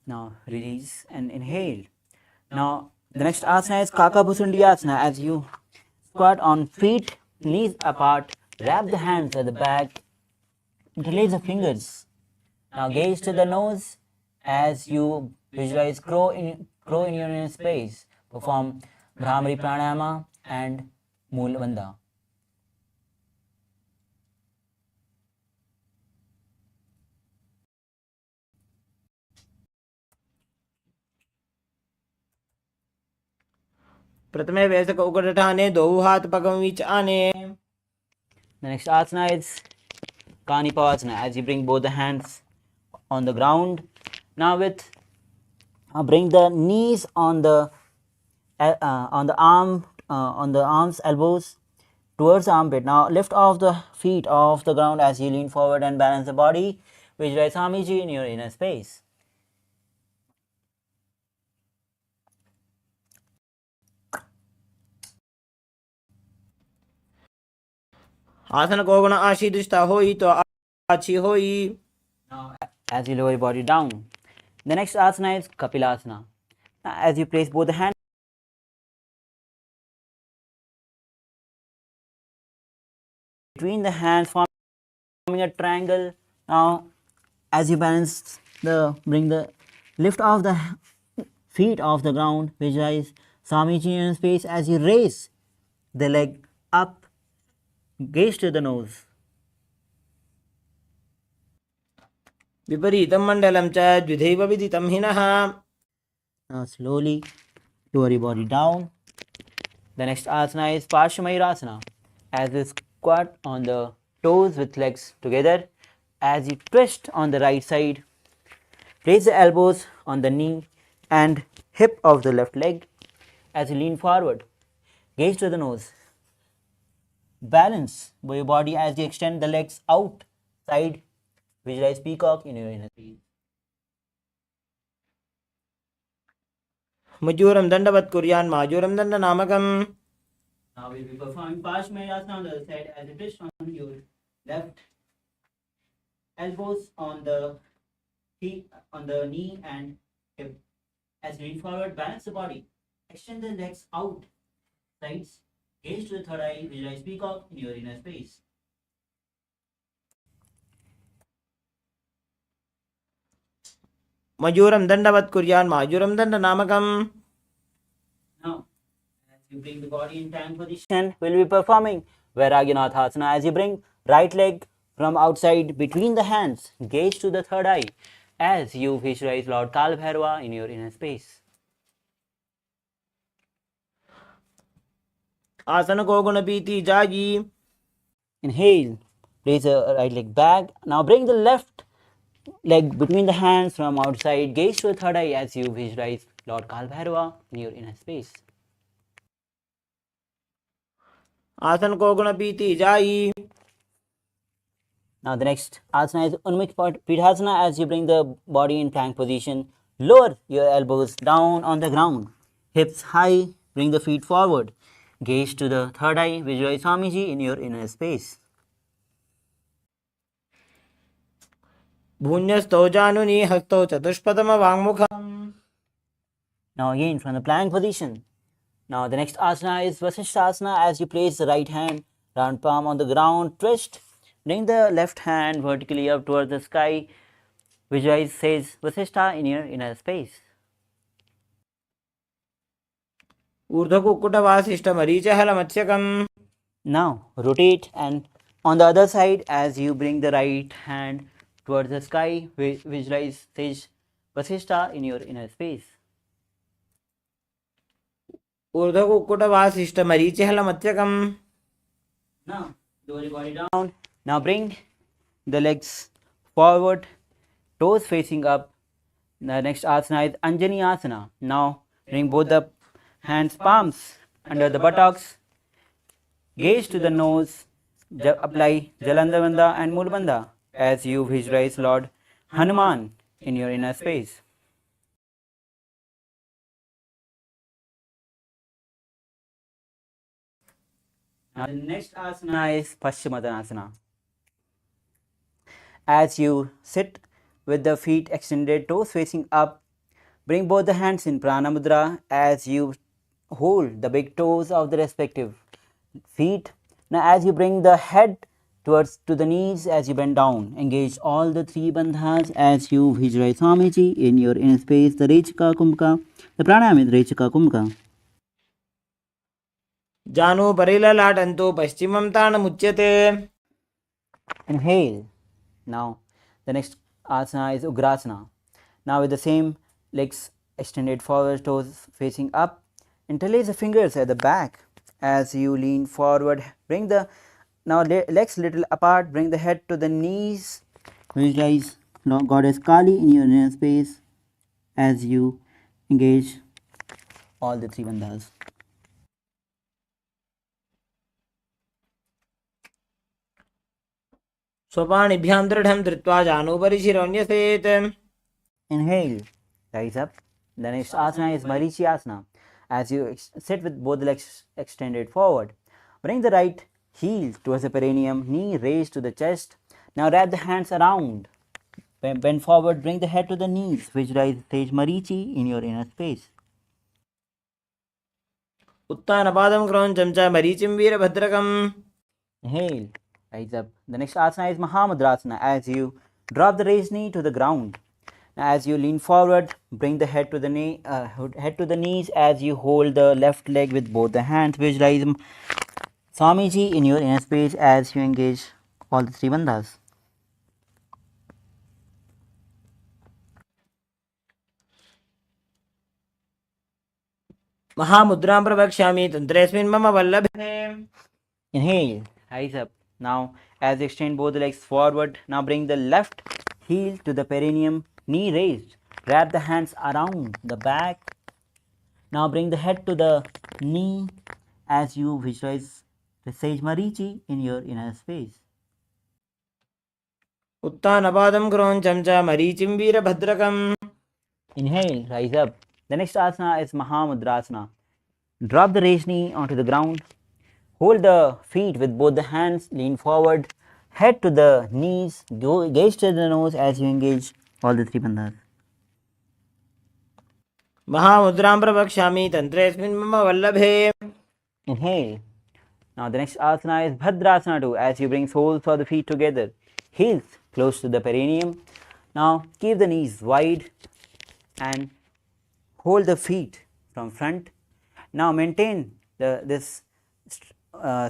Now release and inhale. Now the next asana is Kaka Bhusundi Asana. As you squat on feet, knees apart, wrap the hands at the back, interlace the fingers. Now gaze to the nose as you visualize crow in your inner space. Perform Brahmari Pranayama and Moola Bandha. प्रथमे वैसक उकटठाने दो हाथ पगम बीच आने. The next asana is Kanipavasana. As you bring both the hands on the ground. Now bring the knees on the arms, elbows towards the armpit. Now lift off the feet off the ground as you lean forward and balance the body. Visualize Swamiji in your inner space. आसन को गुण आशीर्दिष्टा होई तो आची होई. Now as you lower your body down. The next asana is Kapilasana. Now as you place both the hands between the hands, forming a triangle. Now as you balance bring the lift off the feet off the ground, visualize Swamiji in your space as you raise the leg up, gaze to the nose. विपरीतं मण्डलं च द्विधैव विदितं हिनः. Now slowly lower your body down. The next asana is Parshvamayurasana. As you squat on the toes with legs together, as you twist on the right side, place the elbows on the knee and hip of the left leg. As you lean forward, gaze to the nose. Balance your body as you extend the legs outside. Visualize peacock in your inner space. मजूरं दण्डवत् कुर्यान् माजूरं दण्डनामकम्. Now we'll be performing Parshvamayurasana on the other side as you twist on your left elbows on the knee and hip. As you lean forward, balance the body. Extend the legs out, sides, gaze to the third eye, visualize peacock in your inner space. मजूरं दण्डवत् कुर्यान् माजूरं दण्डनामकम्. Now, as you bring the body in time position, we'll be performing Vairagyanatha. As you bring right leg from outside between the hands, gaze to the third eye as you visualize Lord Kalbhairava in your inner space. आसन को गुण पीति जागी. Inhale, place the right leg back. Now bring the left leg between the hands from outside, gaze to the third eye as you visualize Lord Kalbhairava in your inner space. आसन को गुण पीति जाई. Now the next asana is Unmukha Pidhasana. As you bring the body in plank position, lower your elbows down on the ground, hips high, bring the feet forward, gaze to the third eye, visualize Swamiji in your inner space. भून्यस्थौ जानुनि हस्तौ चतुष्पदम वाङ्मुखम्. Now again from the plank position. Now the next asana is Vasishthasana. As you place the right hand, round palm on the ground, twist, bring the left hand vertically up towards the sky, visualize says Vasishtha in your inner space. ऊर्ध्वकुक्कुटवासिष्ठमरीचहलमत्स्यकम्. Now rotate and on the other side, as you bring the right hand towards the sky, visualize sage Vasishtha in your inner space. ऊर्ध्वकुक्कुटवासिष्ठमरीचहलमत्स्यकम्. Now lower your body down. Now bring the legs forward, toes facing up. The next asana is Anjani Asana. Now bring both the hands, palms under the buttocks. Gaze to the nose. Apply Jalandhavandha and Mulbandha as you visualize Lord Hanuman in your inner space. Now the next asana is Paschimottanasana. As you sit with the feet extended, toes facing up, bring both the hands in Prana Mudra as you hold the big toes of the respective feet. Now as you bring the head towards to the knees, as you bend down, engage all the three bandhas as you visualize Swamiji in your inner space, the Rechika Kumbhaka. The pranayam is Rechika Kumbhaka. जानु परिललाटन्तु पश्चिमं ताणमुच्यते. Inhale. Now the next asana is Ugrasana. Now with the same legs extended forward, toes facing up, interlace the fingers at the back as you lean forward. Bring the now legs little apart, bring the head to the knees. Visualize Goddess Kali in your inner space as you engage all the three bandhas. स्वपाणिभ्यां दृढं धृत्वा जानुभरि शिरोऽन्यसेत्. Inhale, rise up. The next asana is Marichi Asana. As you sit with both the legs extended forward, bring the right heel towards the perineum, knee raised to the chest. Now wrap the hands around. Bend forward, bring the head to the knees. Visualize stage Marichi in your inner space. उत्तानपादं क्रौञ्चं च मरीचिं वीरभद्रकम्. Inhale, rise up. The next asana is Mahamudrasana. As you drop the raised knee to the ground. Now as you lean forward, bring the head to the knees as you hold the left leg with both the hands. Visualize Swamiji in your inner space as you engage all the three bandhas. महामुद्रां प्रवक्ष्यामि तन्त्रेऽस्मिन् मम वल्लभे. Inhale, rise up. Now as you extend both the legs forward, now bring the left heel to the perineum, knee raised. Wrap the hands around the back. Now bring the head to the knee as you visualize the sage Marichi in your inner space. उत्तानपादं क्रौञ्चं च मरीचिं वीरभद्रकम्. Inhale, rise up. The next asana is Mahamudrasana. Drop the raised knee onto the ground. Hold the feet with both the hands, lean forward, head to the knees, gaze to the nose as you engage all the three bandhas. महामुद्रां प्रवक्ष्यामि तन्त्रेऽस्मिन् मम वल्लभे. Inhale. Now the next asana is Bhadrasana too, as you bring soles of the feet together, heels close to the perineum. Now keep the knees wide and hold the feet from front. Now maintain this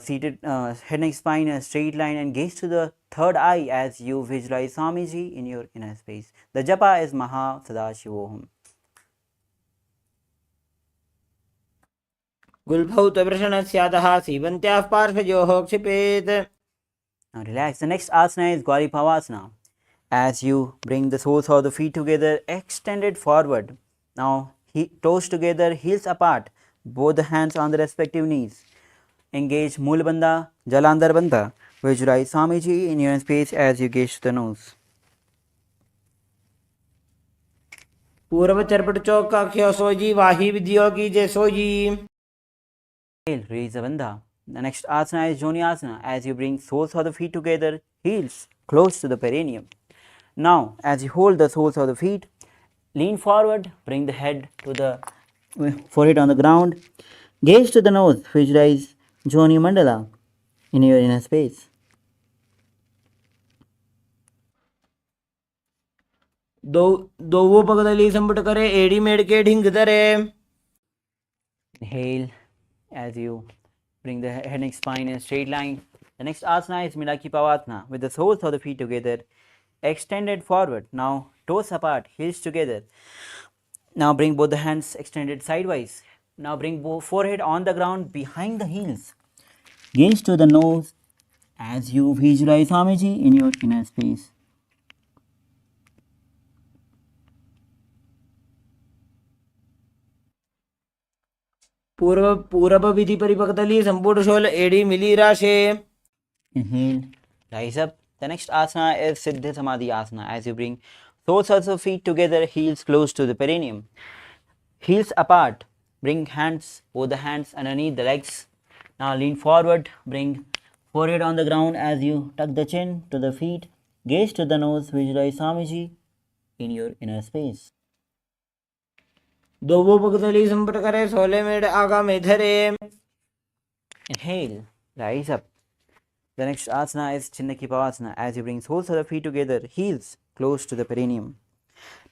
seated head neck spine in a straight line and gaze to the third eye as you visualize Swamiji in your inner space. The japa is Maha Sadashivoham. गुल्फौ त्ववृषणस्यातः सीवन्त्याः पार्श्वयोः क्षिपेत्. Now relax. The next asana is Gauri Pavasana. As you bring the soles of the feet together, extended forward. Now toes together, heels apart, both the hands on the respective knees. engage Mulabandha, Jalandhar Bandha. Visualize Swamiji in your space as you gaze to the nose. पूर्व चरपट चौका ख्यो सोजी वाही विधियों की जय sooji. Inhale, release the bandha. The next asana is Joni Asana. As you bring soles of the feet together, heels close to the perineum. Now, as you hold the soles of the feet, lean forward, bring the head to the forehead on the ground, gaze to the nose, visualize Joni Mandala in your inner space. दोवो पगदली संपट करे एड़ी मेड़ के ढिंग धरे. Inhale as you bring the head and spine in a straight line. The next asana is Milaki Pavasana with the soles of the feet together, extended forward. Now toes apart, heels together. Now bring both the hands extended sidewise. Now bring both forehead on the ground behind the heels. Gaze to the nose as you visualize Swamiji in your inner space. पूर्व विधि परिपक्तली संपूर्ण शोल एड़ी मिली राशे. Inhale, rise up. The next asana is Siddha Samadhi Asana. As you bring soles of the feet together, heels close to the perineum. Heels apart. Bring hands, both the hands underneath the legs. Now lean forward. Bring forehead on the ground as you tuck the chin to the feet. Gaze to the nose. Visualize Swamiji in your inner space. दोवो पगदली संपट करे सोले मेड़ आगा में धरे. Inhale, rise up. The next asana is Chinnaki Pavasana. As you bring soles of the feet together, heels close to the perineum.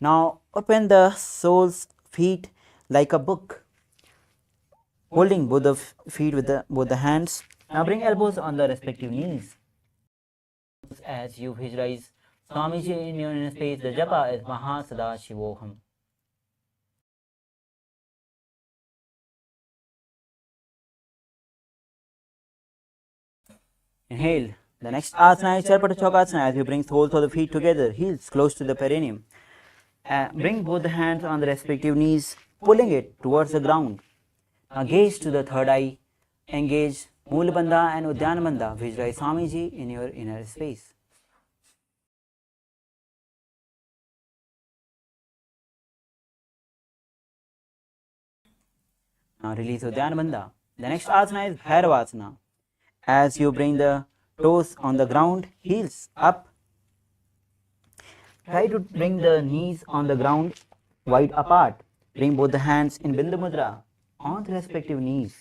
Now open the soles feet like a book, holding both the feet with both the hands. Now bring elbows on the respective knees. As you visualize Swamiji in your inner space, the japa is Maha Sadashivoham. Inhale. The next asana is Charpata Chokasana. As you bring soles of the feet together, heels close to the perineum. Bring both the hands on the respective knees, pulling it towards the ground. Now gaze to the third eye. Engage Mulabandha and Udyanabandha. Visualize Swamiji in your inner space. Now release Udyanabandha. The next asana is Bhairavasana. As you bring the toes on the ground, heels up. Try to bring the knees on the ground wide apart. Bring both the hands in Bindu Mudra on the respective knees.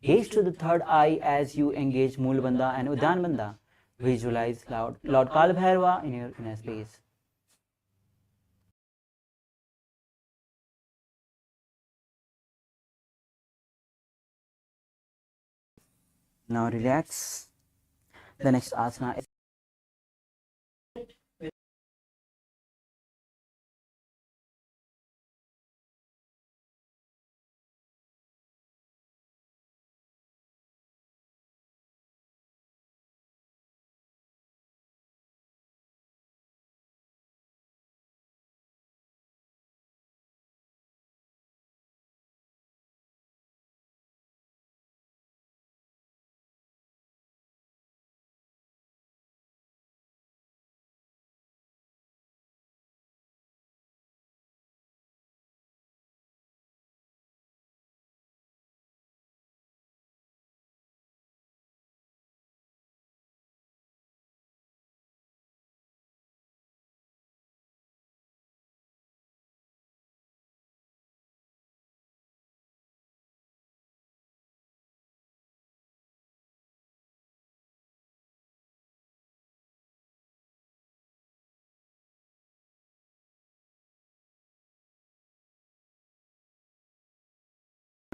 Gaze to the third eye as you engage Mulabandha and Udyanabandha. Visualize Lord Kalabhairava in your inner space. Now relax. The next asana is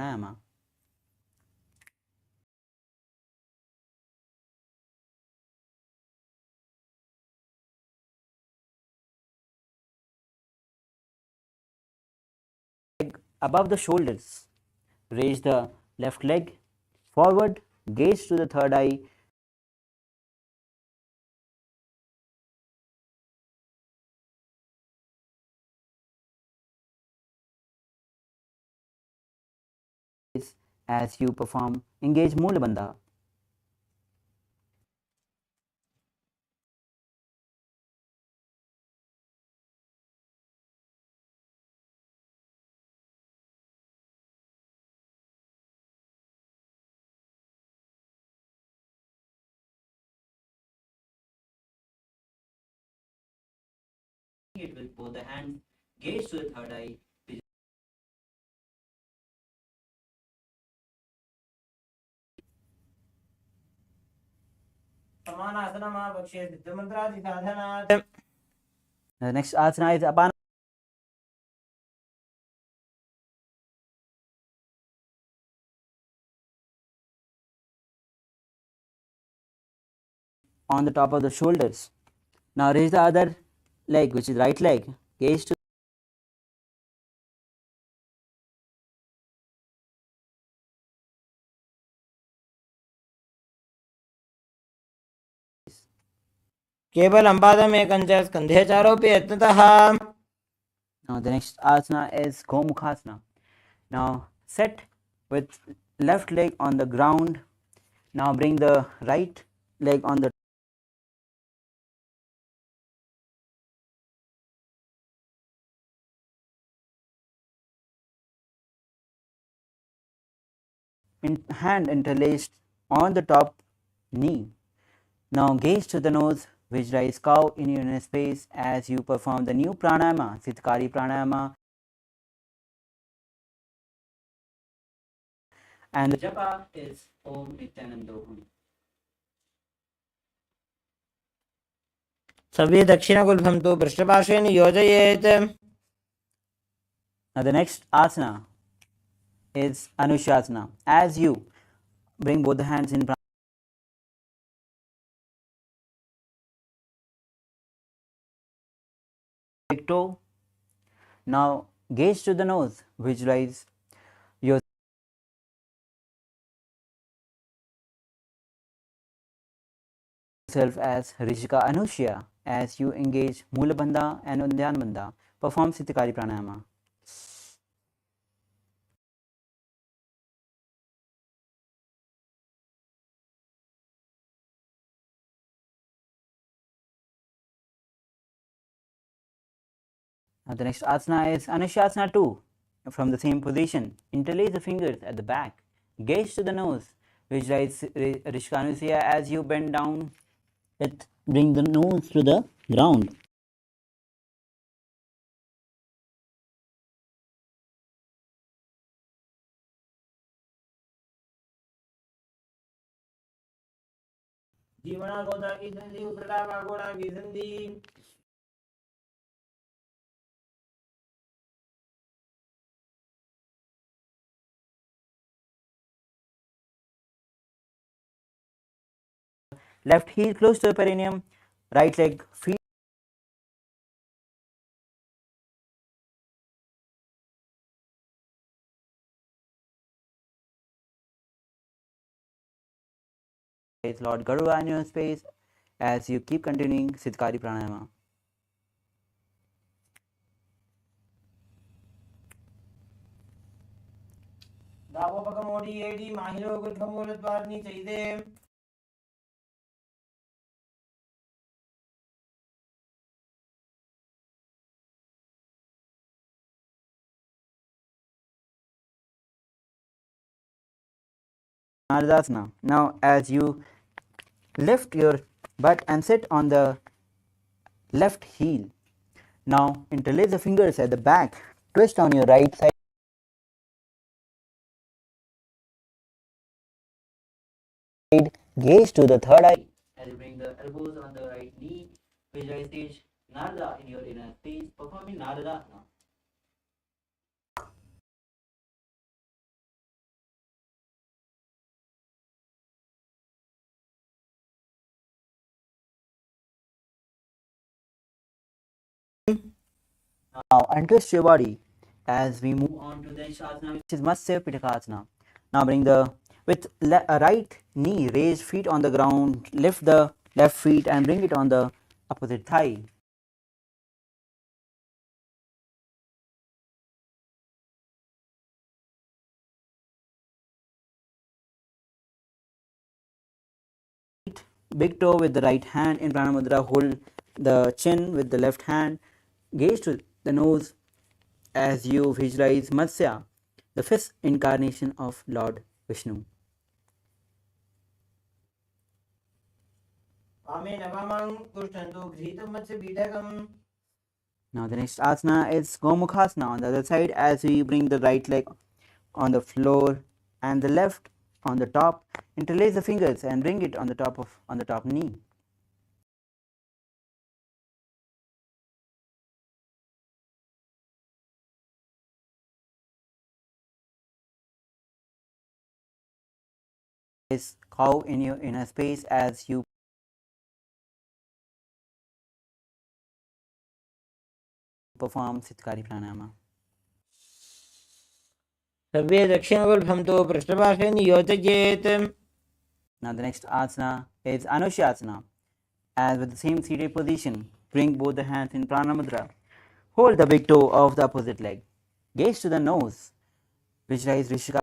pranayama. Above the shoulders. Raise the left leg forward, gaze to the third eye. as you perform engage Moola Bandha. It with both the hands, gaze to the third eye. The next asana is Apana. On the top of the shoulders. Now raise the other leg, which is right leg. Gaze to केवलं पादमेकं च स्कन्धे चारोपि यत्नतः. Now the next asana is Gomukhasana. Now sit with left leg on the ground. Now bring the right leg on the hand interlaced on the top knee. Now gaze to the nose, visualize cow in your inner space as you perform the new pranayama, Sitkari pranayama. And the japa is Om Nithyananda. सवे दक्षिणगुल्भं तु पृष्ठपार्श्वेन योजयेत्. Now the next asana is Anushasana. As you bring both the hands in big toe. Now gaze to the nose, visualize yourself as Rishika Anushya as you engage Moola Bandha and Udyan Bandha. Perform Sitikari Pranayama. Now the next asana is Anushasana 2. From the same position, interlace the fingers at the back. Gaze to the nose. Visualize Rishika Anushya as you bend down. Bring the nose to the ground. जीवना गोदा की संधि उपरला गोड़ा की संधि. Left heel close to the perineum, right leg feet Lord Garuda in your space as you keep continuing Sitkari Pranayama. दावोपकमोडी एडी माहिरो गुल्फमूलद्वारनी चैदे. Naradasana. Now as you lift your butt and sit on the left heel. Now interlace the fingers at the back. Twist on your right side. Gaze to the third eye. As you bring the elbows on the right knee, visualize stage Narada in your inner space, performing Naradasana. Now untwist your body as we move on to the next asana, which is Matsya Pitakasana. Now bring the with right knee, raise feet on the ground, lift the left feet and bring it on the opposite thigh. big toe with the right hand in Pranamudra. Hold the chin with the left hand. Gaze to the nose as you visualize Matsya, the fifth incarnation of Lord Vishnu. Now the next asana is Gomukhasana on the other side, as we bring the right leg on the floor and the left on the top. Interlace the fingers and bring it on the top knee. Is cow in your inner space as you perform Sitkari Pranayama. सर्वे दक्षिणगुल्फं पृष्ठपार्श्वे नियोजयेत्. Now the next asana is Anushasana. As with the same seated position, bring both the hands in Pranamudra. Hold the big toe of the opposite leg. Gaze to the nose. Visualize Rishika.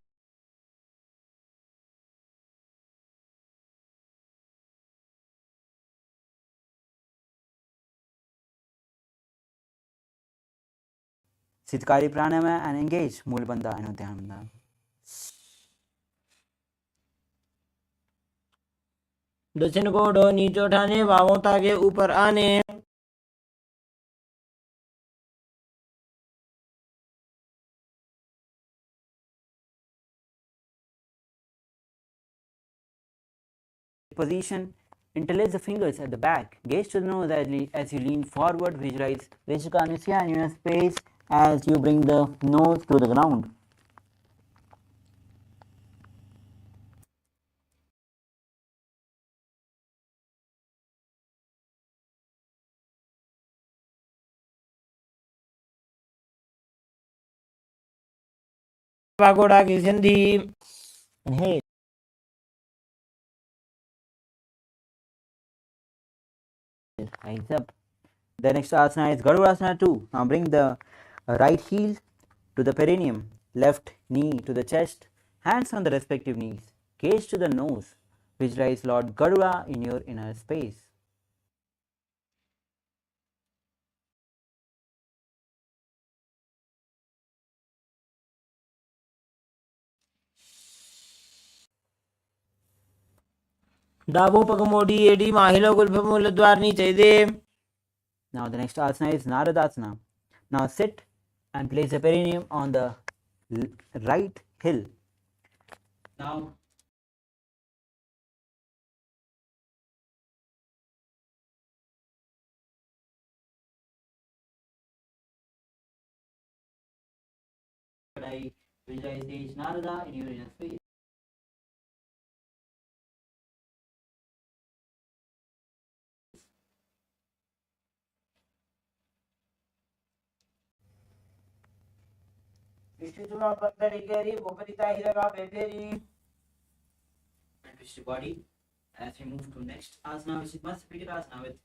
Sitkari Pranayama and engage Mulbandha and Nithyananda. दक्षिण को उठो, नीचे उठाने, बाहों ताके ऊपर आने. Position. Interlace the fingers at the back. Gaze to the nose as you lean forward. Visualize Rishika in your space as you bring the nose to the ground. पागोड़ा की संधि. Inhale. Rise up. The next asana is Garudasana 2. Now bring the right heel to the perineum, left knee to the chest, hands on the respective knees. Gaze to the nose. Visualize Lord Garuda in your inner space. डाबो पगमोडी एडी माहिलो गुल्फमूल द्वार नीचे दे. Now the next asana is Naradasana. Now sit and place the perineum on the right heel. Now visualize Narada in your inner space. And twist your body as we move to next asana, which is Matsya with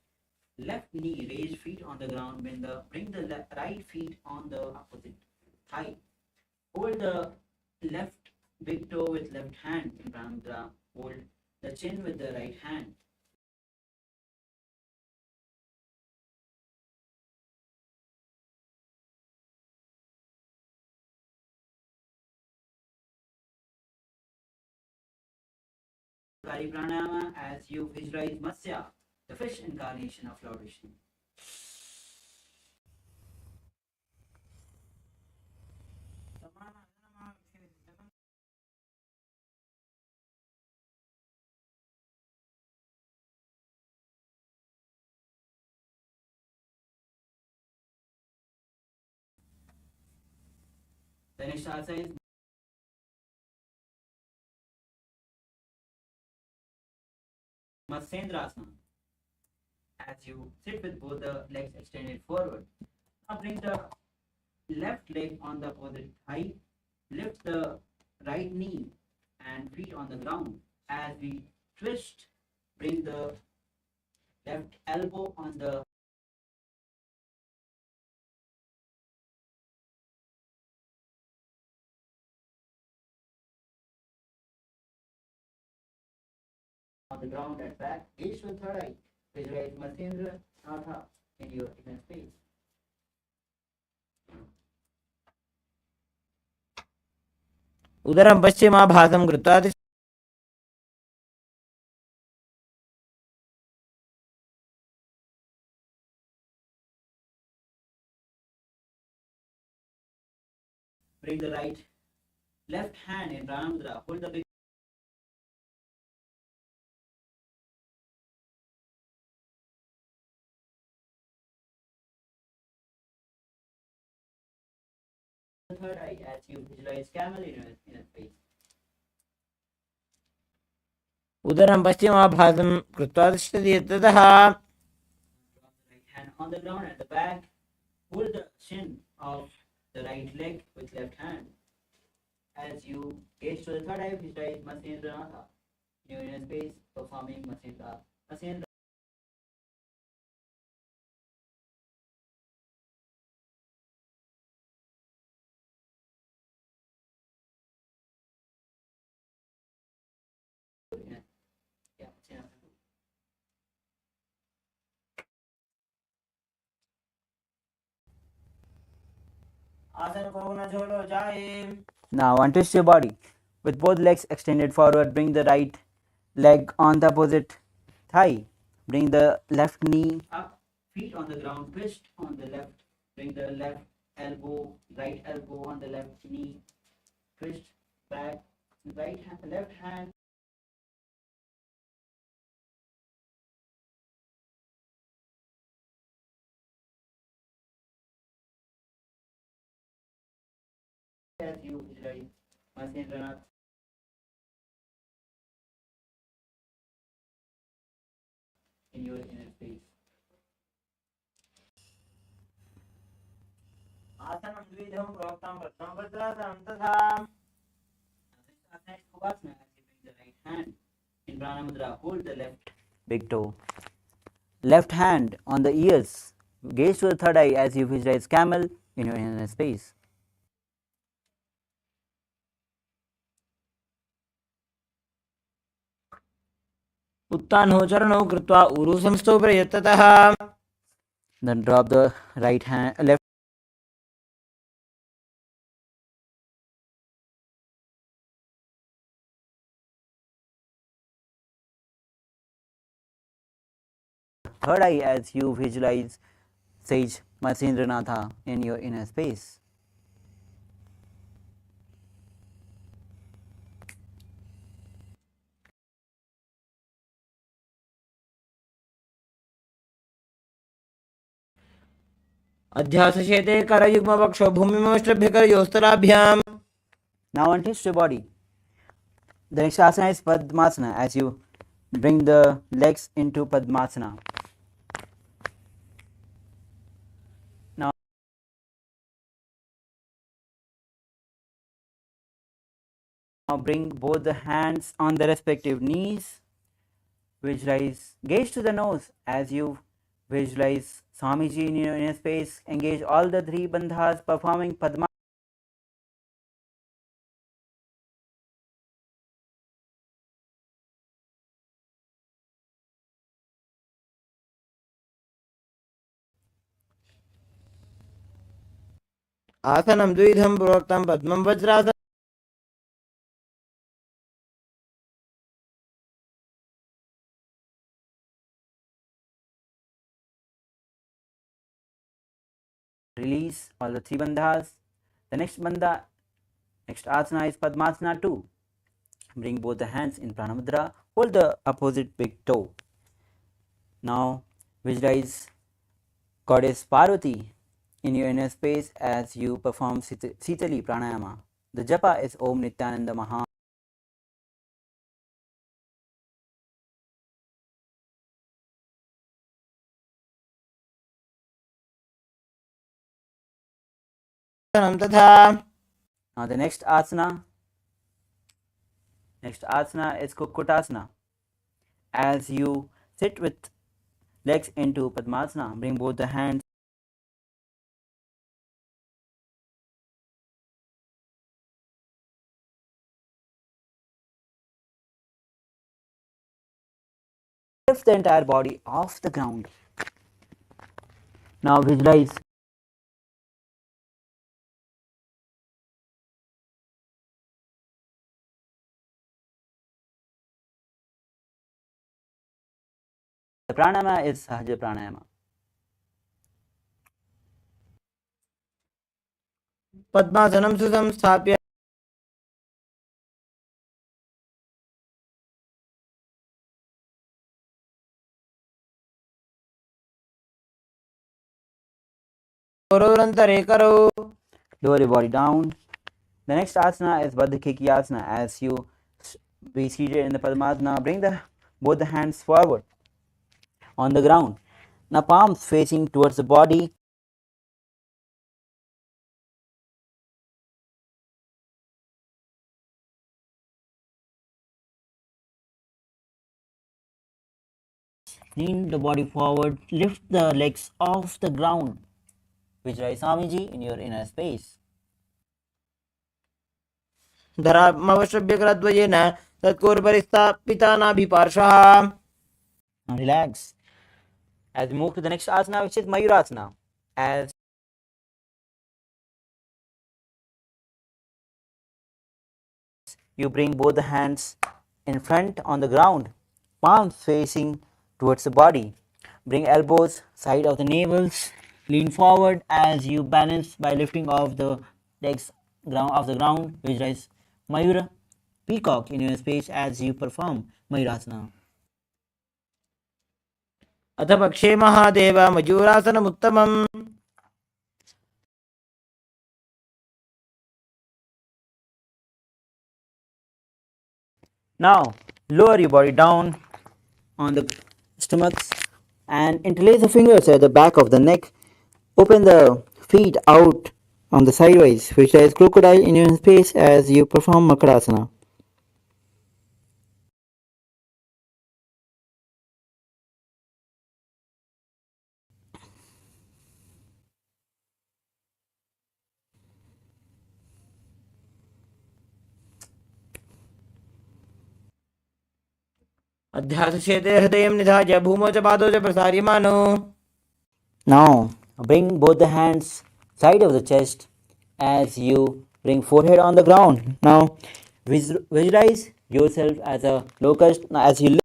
left knee raised, feet on the ground. Bring the right feet on the opposite thigh. Hold the left big toe with left hand in Pranamudra. Hold the chin with the right hand. Kari Pranayama as you visualize Matsya, the fish incarnation of Lord Vishnu. The next asana is Matsyendrasana. As you sit with both the legs extended forward. Now bring the left leg on the opposite thigh. Lift the right knee and feet on the ground. As we twist, bring the left elbow on the the ground at back, gaze to the third eye. Visualize Matsendra Natha in your inner space. उदरं पश्चिमाभासं कृत्वा Bring the right left hand in Pranamudra. Hold the big third eye as you visualize camel in your face. उदरं पश्चिमाभासं कृत्वा तिष्ठति ततः Right hand on the ground at the back. Hold the shin of the right leg with left hand. As you gaze to the third eye, visualize Matsendra Natha in your inner space, performing Matsendra. Now untwist your body. With both legs extended forward, bring the right leg on the opposite thigh. Bring the left knee up, feet on the ground, twist on the left. Bring the left elbow, right elbow on the left knee, twist back, left hand. As you visualize Matsendra in your inner space. आसनं द्विविधं प्रोक्तं प्रथमं वज्रासनं तथा As you bring the right hand in Pranamudra, hold the left big toe. Left hand on the ears. Gaze to the third eye as you visualize camel in your inner space. उत्तानौ चरणौ कृत्वा ऊरु संस्थौ प्रयत्ततः Then drop the right hand, left. Third eye as you visualize Sage Matsendranatha in your inner space. अध्यासशेते करयुग्मवक्षो भूमिमोष्टभ्यकरयोस्तराभ्याम्. Now untwist your body. The next asana is Padmasana as you bring the legs into Padmasana. Now bring both the hands on the respective knees. Visualize, gaze to the nose as you visualize Swamiji in your inner space. Engage all the three bandhas, performing Padma. आसनं द्विविधं प्रोक्तं पद्मं वज्रासनं Release all the three bandhas. The next asana is Padmasana 2. Bring both the hands in Pranamudra. Hold the opposite big toe. Now visualize Goddess Parvati in your inner space as you perform Sitali Pranayama. The japa is Om Nithyananda Maha. तथा. Now the next asana is Kukutasana. As you sit with legs into Padmasana, bring both the hands lift the entire body off the ground. Now visualize the pranayama is Sahaja Pranayama. पद्मासनं सुसंस्थाप्य करो Lower your body down. The next asana is Baddha Asana. As you be seated in the Padmasana, bring both the hands forward on the ground. Now palms facing towards the body. Lean the body forward, lift the legs off the ground. Visualize Swamiji in your inner space. धरामवश्यभ्यकरद्वयेन तत्कोर्परिस्थापितानाभिपार्श्वः. Now relax. As we move to the next asana, which is Mayurasana. As you bring both the hands in front on the ground, palms facing towards the body. Bring elbows side of the navels. Lean forward as you balance by lifting off the legs off the ground. Visualize Mayura, peacock in your space as you perform Mayurasana. अथ पक्षे Mahadev मयूरासनमुत्तमम्. Now lower your body down on the stomachs and interlace the fingers at the back of the neck. Open the feet out on the sideways. Visualize crocodile in your space as you perform Makarasana. अध्यासचेते हृदयं निधाय भूमौ च पादौ च प्रसार्यमानो. Now bring both the hands side of the chest as you bring forehead on the ground. Now visualize yourself as a locust. Now as you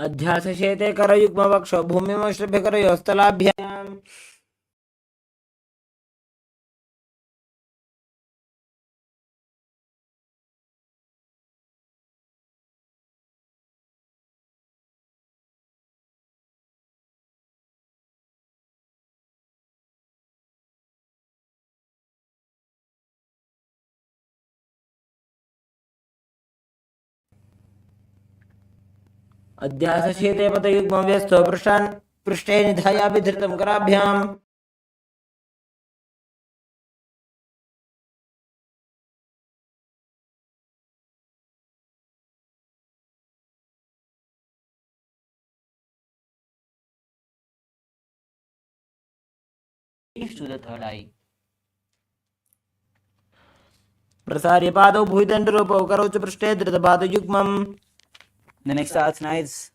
अध्यासचेते करयुग्मवक्षौ भूमिमश्रभ्यकरयोस्तलाभ्याम्. अध्यासचेते पतयुग्मव्यस्थो पृष्ठान् पृष्ठे निधायापि धृतं कराभ्याम्. to the third eye. प्रसार्य पादौ भुजदण्डरूपौ करौ च पृष्ठे धृतपादयुग्मम्. The next asana is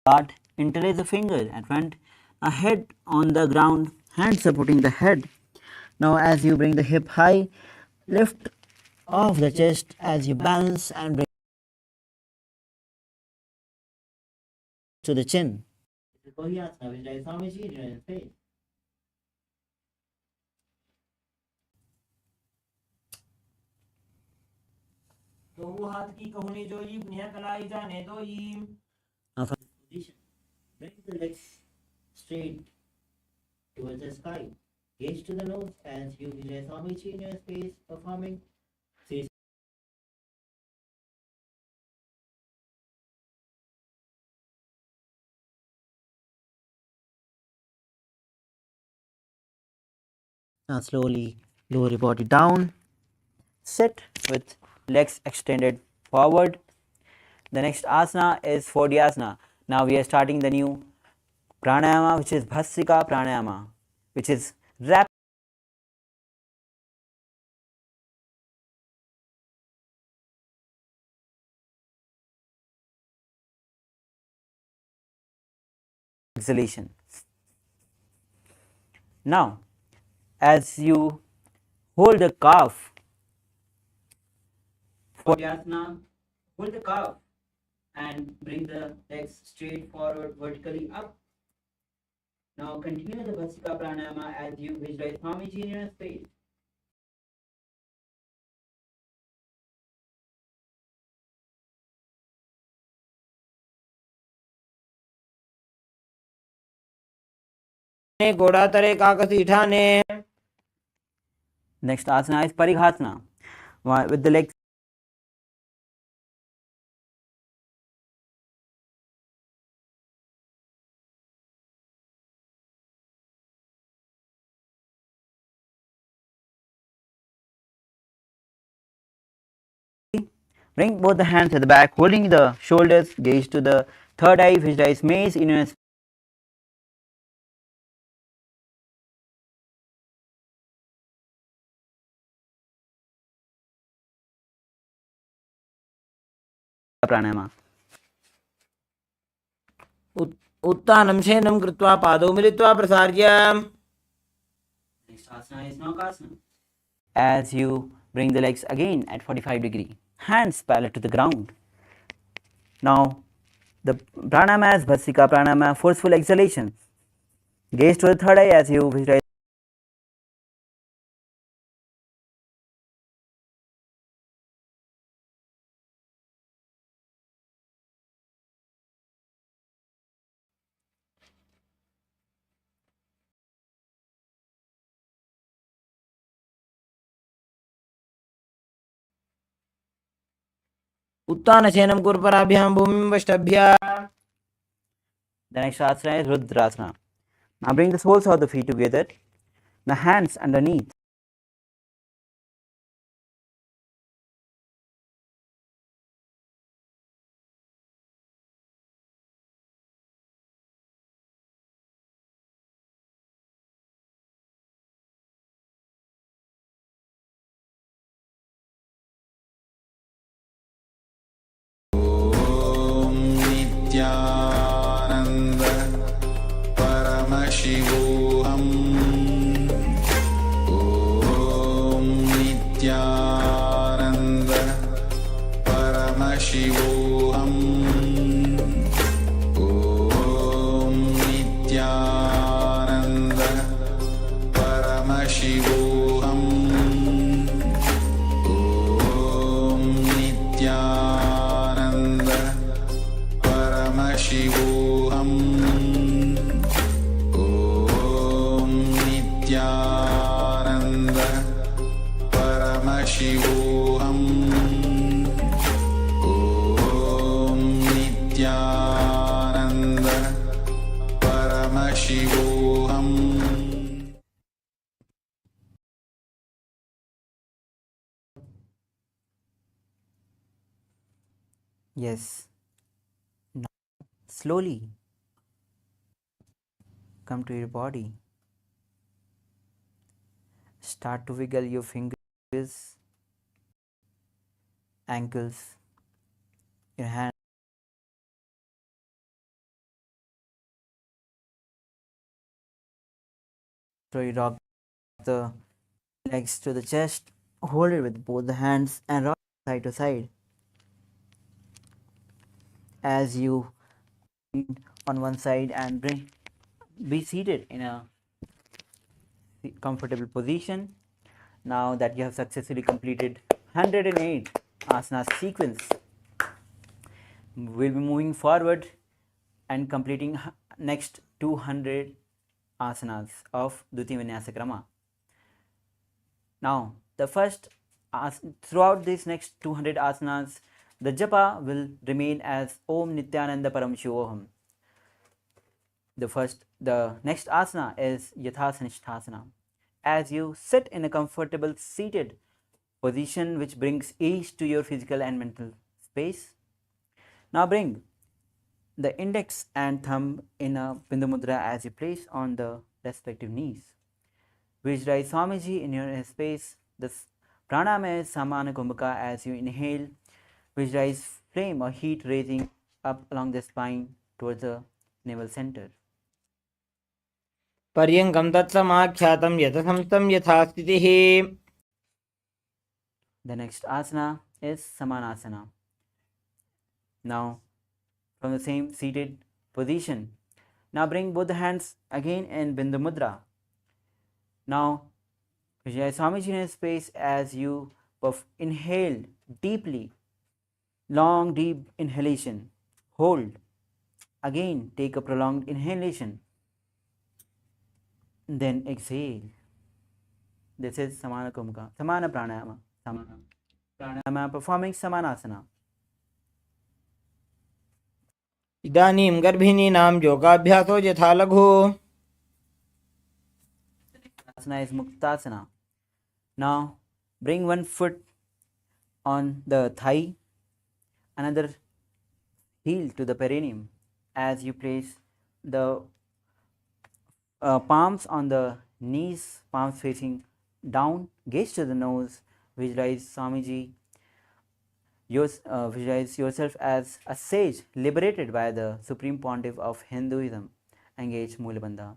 Start. Interlace the fingers at front, a head on the ground, hands supporting the head. Now as you bring the hip high, lift off the chest as you balance and bring to the chin. दो हाथ की कहुनी जोई पुण्य कलाई जाने दोई. position. Bring the legs straight towards the sky. Gaze to the nose as you visualize Swamiji in your space performing. Say now slowly lower your body down. Sit with legs extended forward. The next asana is Fordhyasana. Now we are starting the new pranayama, which is Bhastrika pranayama, which is rapid exhalation. Now, as you hold the calf, Fordhyasana, hold the calf and bring the legs straight forward vertically up. Now continue the Bhastrika pranayama as you visualize Swamiji in your space. घोड़ातरे काकसीठाने. Next asana is Parighasana. With the legs bring both the hands at the back, holding the shoulders, gaze to the third eye, visualize maze in your pranayama. उत्तानं शयनं कृत्वा पादौ मिलित्वा प्रसार्य. Next asana is Naukasana. As you bring the legs again at 45 degree, hands parallel to the ground. Now the pranayama is Bhastrika pranayama, forceful exhalation. Gaze to the third eye as you visualize उत्तानशयनं कुर्पराभ्यां भूमिं वष्टभ्य. the next asana is Rudrasana. Now bring the soles of the feet together, the hands underneath. ॐ नित्यानन्द परमशिवोऽहम् ॐ नित्यानन्द परमशिवोऽहम् ॐ नित्यानन्द परमशिवोऽहम् ॐ नित्यानन्द परमशिवोऽहम् ॐ नित्यानन्द परमशिवोऽहम् ॐ नित्यानन्द परमशिवोऽहम्. Yes. Now slowly come to your body. Start to wiggle your fingers, ankles, your hands. So you rock the legs to the chest, hold it with both the hands and rock side to side. As you on one side and be seated in a comfortable position. Now that you have successfully completed 108 asana sequence, we'll be moving forward and completing next 200 asanas of Dviti Vinyasa Krama. Now, the first throughout these next 200 asanas, the japa will remain as Om Nithyananda Paramashivoham. The next asana is Yathasanishthasana. As you sit in a comfortable seated position which brings ease to your physical and mental space. Now bring the index and thumb in a Bindu Mudra as you place on the respective knees. Visualize Swamiji in your space. This pranayama is Samana Kumbhaka. As you inhale, visualize flame or heat raising up along the spine towards the navel center. पर्यङ्कं तत्समाख्यातं यथसंस्थं यथा स्थितिः. The next asana is Samanasana. Now, from the same seated position, now bring both the hands again in Bindu Mudra. Now, visualize Swamiji in space as you inhale deeply, long deep inhalation, hold, again take a prolonged inhalation, then exhale. This is Samana Kumbhaka, Samana Pranayama, Samana Pranayama performing Samanasana. इदानीं गर्भिणीनां योगाभ्यासो यथा लघु. Asana is Muktasana. Now bring one foot on the thigh, another heel to the perineum as you place the palms on the knees, palms facing down, gaze to the nose, visualize Swamiji. Visualize yourself as a sage liberated by the Supreme Pontiff of Hinduism. Engage Mulabandha.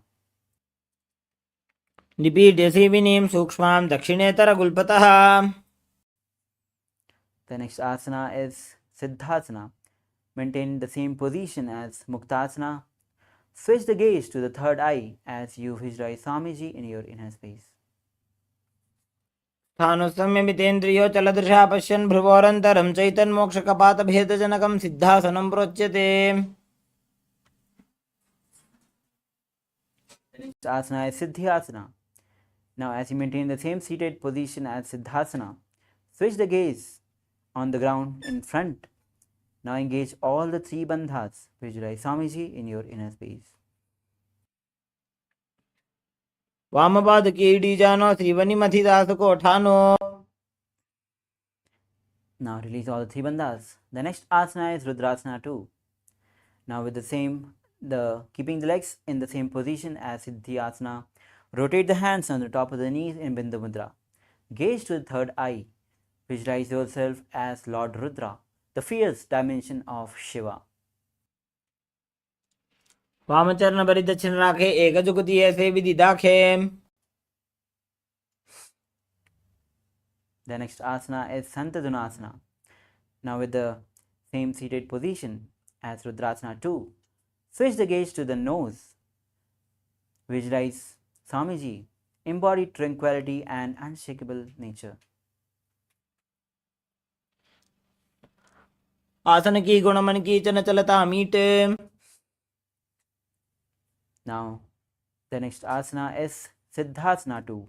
निपीड्य सेविनीं सूक्ष्मां दक्षिणेतरगुल्पतः. The next asana is Siddhasana. Maintain the same position as Muktasana. Switch the gaze to the third eye as you visualize Swamiji in your inner space. स्थानुसंयमितेन्द्रियो चलदृशा पश्यन् भ्रुवोरन्तरं चैतन्मोक्षकपातभेदजनकं सिद्धासनं प्रोच्यते. The next asana is Siddhyasana. Now, as you maintain the same seated position as Siddhasana, switch the gaze on the ground in front. Now engage all the three bandhas. Visualize Swamiji in your inner space. वामपादकीडीजानो श्रीवनिमथिदासकोठानो. Now release all the three bandhas. The next asana is Rudrasana 2. Now with keeping the legs in the same position as Siddhyasana, rotate the hands on the top of the knees in Bindu Mudra. Gaze to the third eye. Visualize yourself as Lord Rudra, the fierce dimension of Shiva. वामचरण परिदक्षिण राखे एकजुगति ऐसे विधि दाखे. The next asana is Santadunasana. Now with the same seated position as Rudrasana 2, switch the gaze to the nose. Visualize Swamiji, embodied tranquility and unshakable nature. आसन की गुणमन की चंचलता मीटे. Now, the next asana is Siddhasana 2.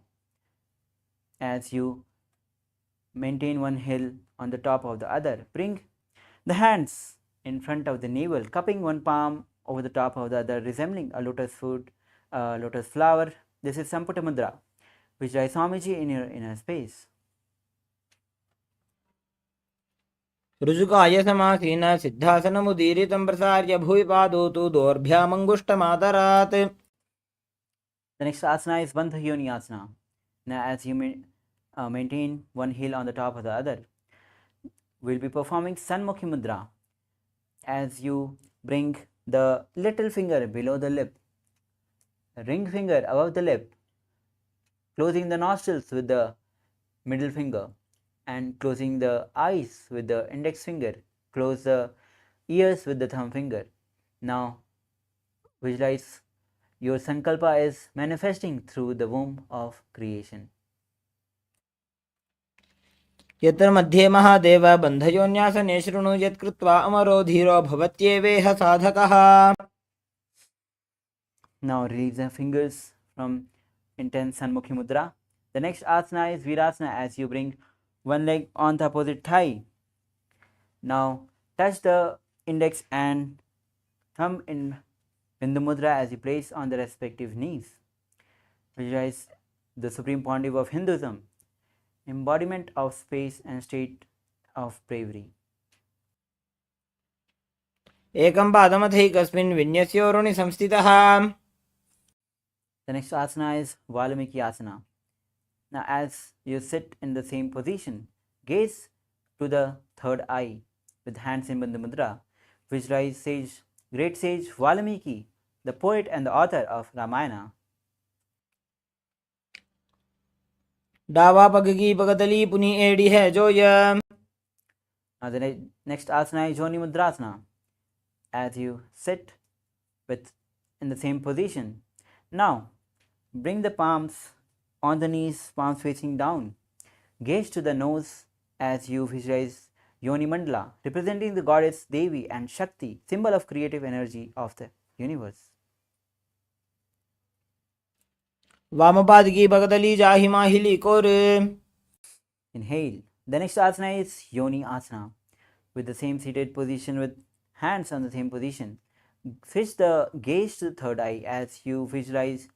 As you maintain one heel on the top of the other, bring the hands in front of the navel, cupping one palm over the top of the other, resembling a lotus flower. This is Samputa Mudra. Visualize Swamiji in your inner space. ऋजुकाय समासीन सिद्धासनमुदीरितं प्रसार्य भुवि पादौ तु दोर्भ्यामङ्गुष्ठमादरात्. The next asana is Bandha Yoni Asana. Now, as you maintain one heel on the top of the other, we'll be performing Sanmukhi Mudra. As you bring the little finger below the lip, ring finger above the lip, closing the nostrils with the middle finger, and closing the eyes with the index finger, close the ears with the thumb finger. Now visualize your sankalpa is manifesting through the womb of creation. यत्र मध्ये महादेव बन्धयोन्यासने शृणु यत्कृत्वा अमरो धीरो भवत्येवेह साधकः. Now release the fingers from intense Sanmukhi Mudra. The next asana is Virasana, as you bring one leg on the opposite thigh. Now touch the index and thumb in Bindu Mudra as you place on the respective knees. Visualize the Supreme Pontiff of Hinduism, embodiment of space and state of bravery. एकं पादमथैकस्मिन् विन्यस्योरुणि संस्थितः. The next asana is Valmiki Asana. Now as you sit in the same position, gaze to the third eye with hands in Bindu Mudra. Visualize great sage Valmiki, the poet and the author of Ramayana. डावा पग की पगतली पुनी एड़ी है जोय. Now the next asana is Yoni Mudrasana. As you sit in the same position. Now bring the palms on the knees, palms facing down. Gaze to the nose as you visualize Yoni Mandala, representing the goddess Devi and Shakti, symbol of creative energy of the universe. वामपाद की पगतली जाहि माहिली core. Inhale. The next asana is Yoni Asana, with the same seated position with hands on the same position. Switch the gaze to the third eye as you visualize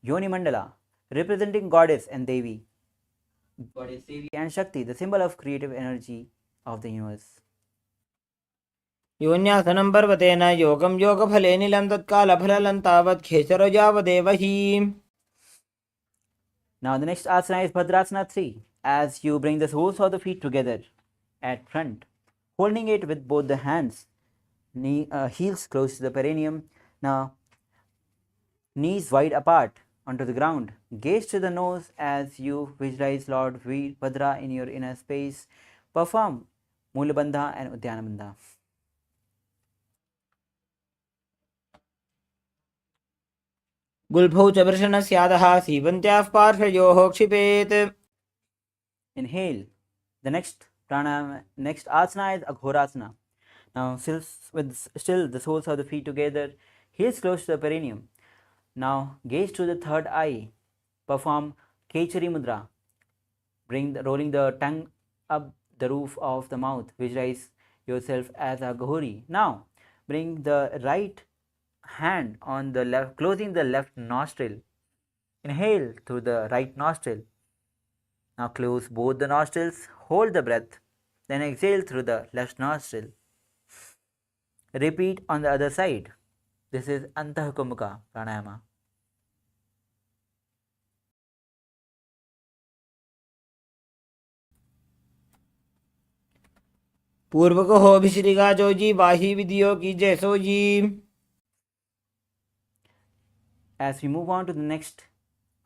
Yoni Mandala, representing goddess and Devi. Goddess Devi and Shakti, the symbol of creative energy of the universe. योन्यासनं पर्वतेन योगं योगफले नीलं तत्कालफलं तावत् खेचरजावदेव हि. Now the next asana is Bhadrasana 3, as you bring the soles of the feet together at front, holding it with both the hands, heels close to the perineum. Now knees wide apart onto the ground. Gaze to the nose as you visualize Lord Veerbhadra in your inner space. Perform Mulabandha and Udyanabandha. गुल्फौ च वृषणस्यादः सीवन्त्याः पार्श्वयोः क्षिपेत्. Inhale. The next asana is Aghorasana. Now still the soles of the feet together, heels close to the perineum. Now gaze to the third eye. Perform Kechari Mudra. Rolling the tongue up the roof of the mouth. Visualize yourself as a Ghori. Now bring the right hand on the left, closing the left nostril. Inhale through the right nostril. Now close both the nostrils, hold the breath, then exhale through the left nostril. Repeat on the other side. This is Antahkumukha Pranayama. पूर्व को हो भिश्रिका जोजी बाही विधियों की जैसो जी. As we move on to the next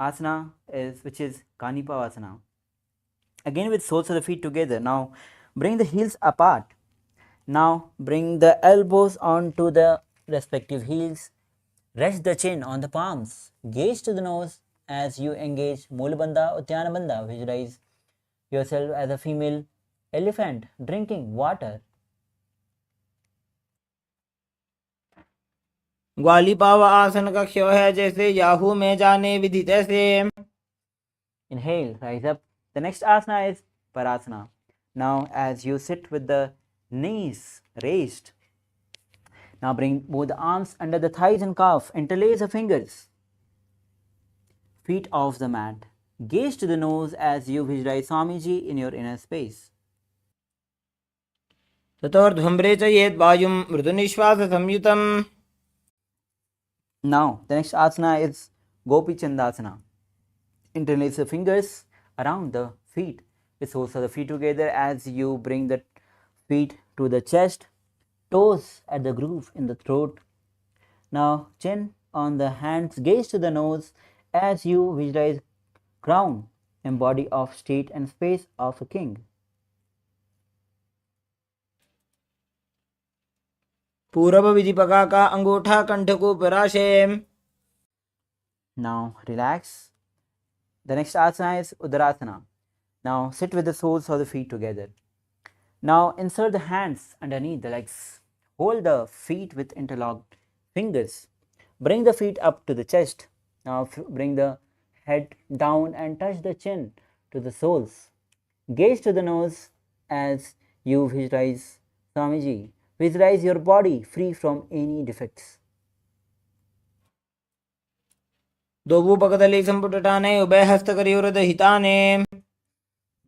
asana, which is Kanipavasana. Again with soles of the feet together. Now bring the heels apart. Now bring the elbows onto the respective heels. Rest the chin on the palms. Gaze to the nose as you engage Mulabandha, Udyanabandha. Visualize yourself as a female elephant drinking water. ग्वाली पाव आसन कक्ष्यो है जैसे Yahoo में जाने विधि तैसे. Inhale, rise up. The next asana is Parasana. Now as you sit with the knees raised, now bring both the arms under the thighs and calf. Interlace the fingers. Feet off the mat. Gaze to the nose as you visualize Swamiji in your inner space. ततोर्ध्वम्रे च येत् वायुं मृदुनिश्वास संयुतम्. Now the next asana is Gopi Chandasana. Interlace the fingers around the feet with soles of the feet together as you bring the feet to the chest, toes at the groove in the throat. Now chin on the hands, gaze to the nose as you visualize crown, embody of state and space of a king. पूर्व विधिपका का अंगूठा कंठ को पराशे. Now relax. The next asana is Udarasana. Now sit with the soles of the feet together. Now insert the hands underneath the legs. Hold the feet with interlocked fingers. Bring the feet up to the chest. Now bring the head down and touch the chin to the soles. Gaze to the nose as you visualize Swamiji. Visualize your body free from any defects. दोबूपकदली संपुटटाने उभय हस्तकरियुरद हिताने.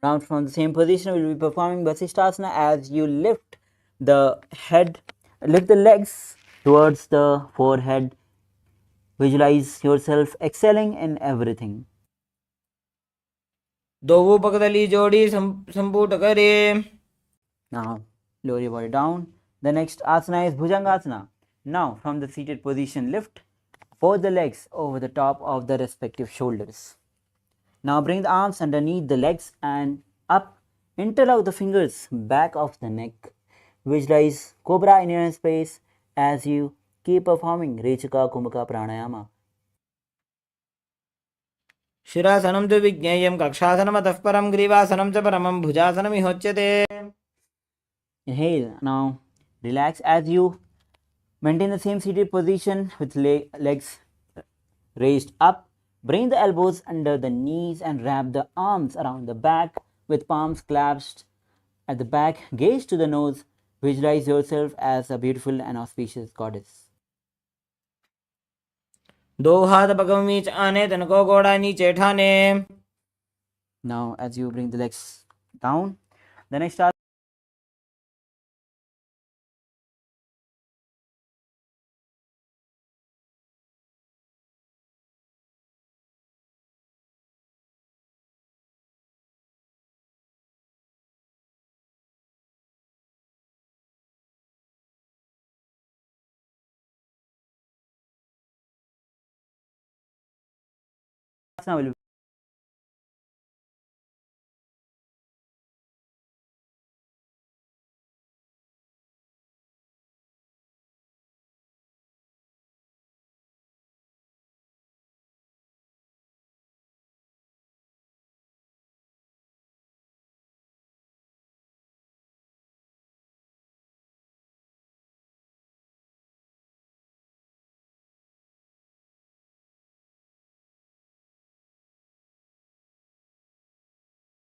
Now from the same position we will be performing Vasishthasana as you lift the legs towards the forehead. Visualize yourself excelling in everything. दोबूपकदली जोड़ी संपुट करे. Now lower your body down. The next asana is Bhujangasana. Now from the seated position lift both the legs over the top of the respective shoulders. Now bring the arms underneath the legs and up. Interlock the fingers back of the neck. Visualize cobra in your space as you keep performing Rechaka Kumbhaka Pranayama. शिरासनं तु विज्ञेयं कक्षासनमतः परं ग्रीवासनं च परमं भुजासनमिहोच्यते. Inhale. Now relax as you maintain the same seated position with legs raised up. Bring the elbows under the knees and wrap the arms around the back with palms clasped at the back. Gaze to the nose. Visualize yourself as a beautiful and auspicious goddess. दो हाथ पगों बीच आने तनको गोड़ा नीचे ठाने. Now as you bring the legs down, the next asana will be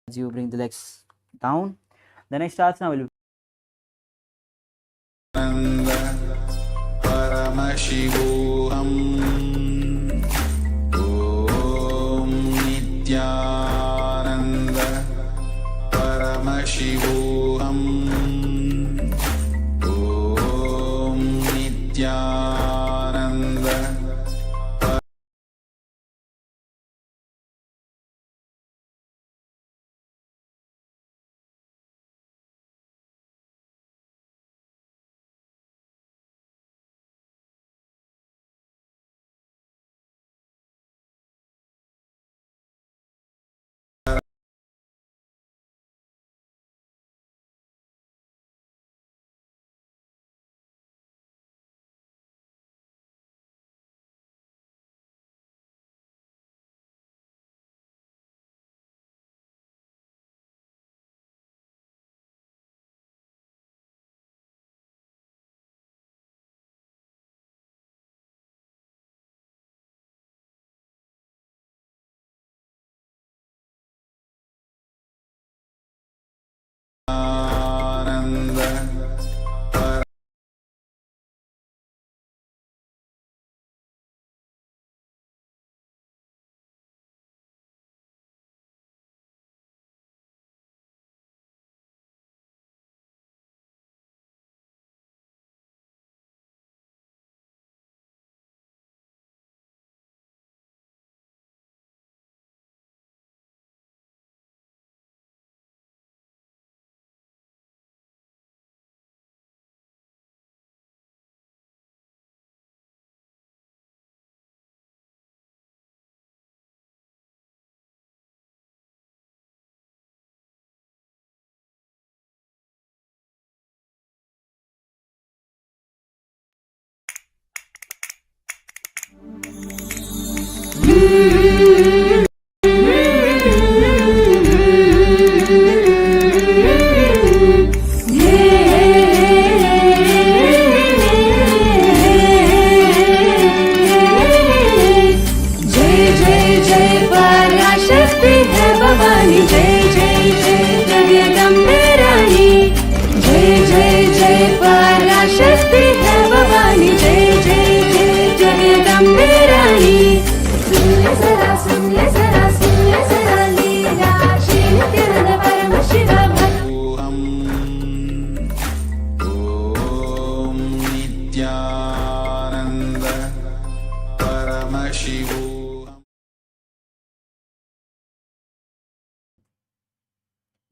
as you bring the legs down. The next asana will be Paramashivoham Om Nithyananda Paramashivoham Om Nithyananda.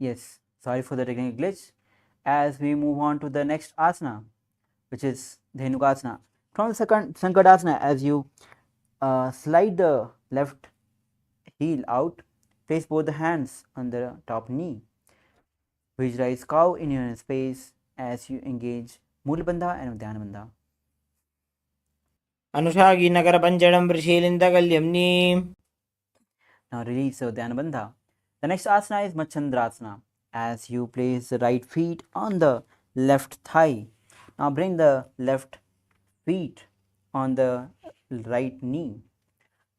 Yes, sorry for the technical glitch. As we move on to the next asana, which is Dhenukasana. From the second Sankadasana, as you slide the left heel out, place both the hands on the top knee. Visualize cow in your space as you engage Mulabandha and Udyanabandha. Anushagi Nagara Panchadam Prishilindagalyamni. Now release the Udyanabandha. The next asana is Machandrasana. As you place the right feet on the left thigh. Now bring the left feet on the right knee.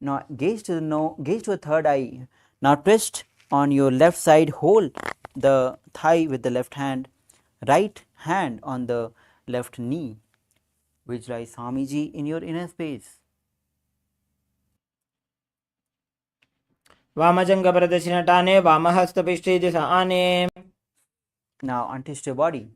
Now gaze to the third eye. Now twist on your left side, hold the thigh with the left hand, right hand on the left knee. Visualize Swamiji in your inner space. Vamajanga Pradashinatane Vamahastapishti Disane. Now untwist your body.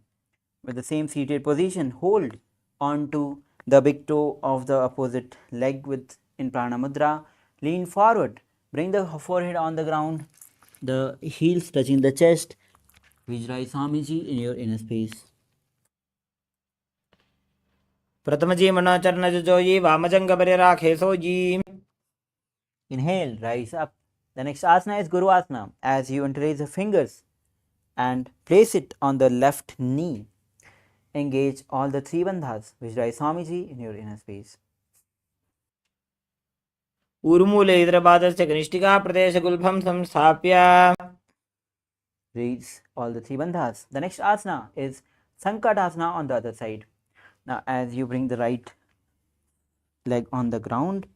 With the same seated position, hold onto the big toe of the opposite leg with in Prana Mudra. Lean forward. Bring the forehead on the ground. The heels touching the chest. Visualize Swamiji in your inner space. Pratamaji Manacharna Joji Vamajanga Parirake Soji. Inhale, rise up. The next asana is Guru Asana. As you interlace the fingers and place it on the left knee, engage all the three bandhas. Visualize Swamiji in your inner space. Urmule Idrabadasya Kanishtika Pradeshagulbham Samsthapya. Release all the three bandhas. The next asana is Sankadasana on the other side. Now, as you bring the right leg on the ground,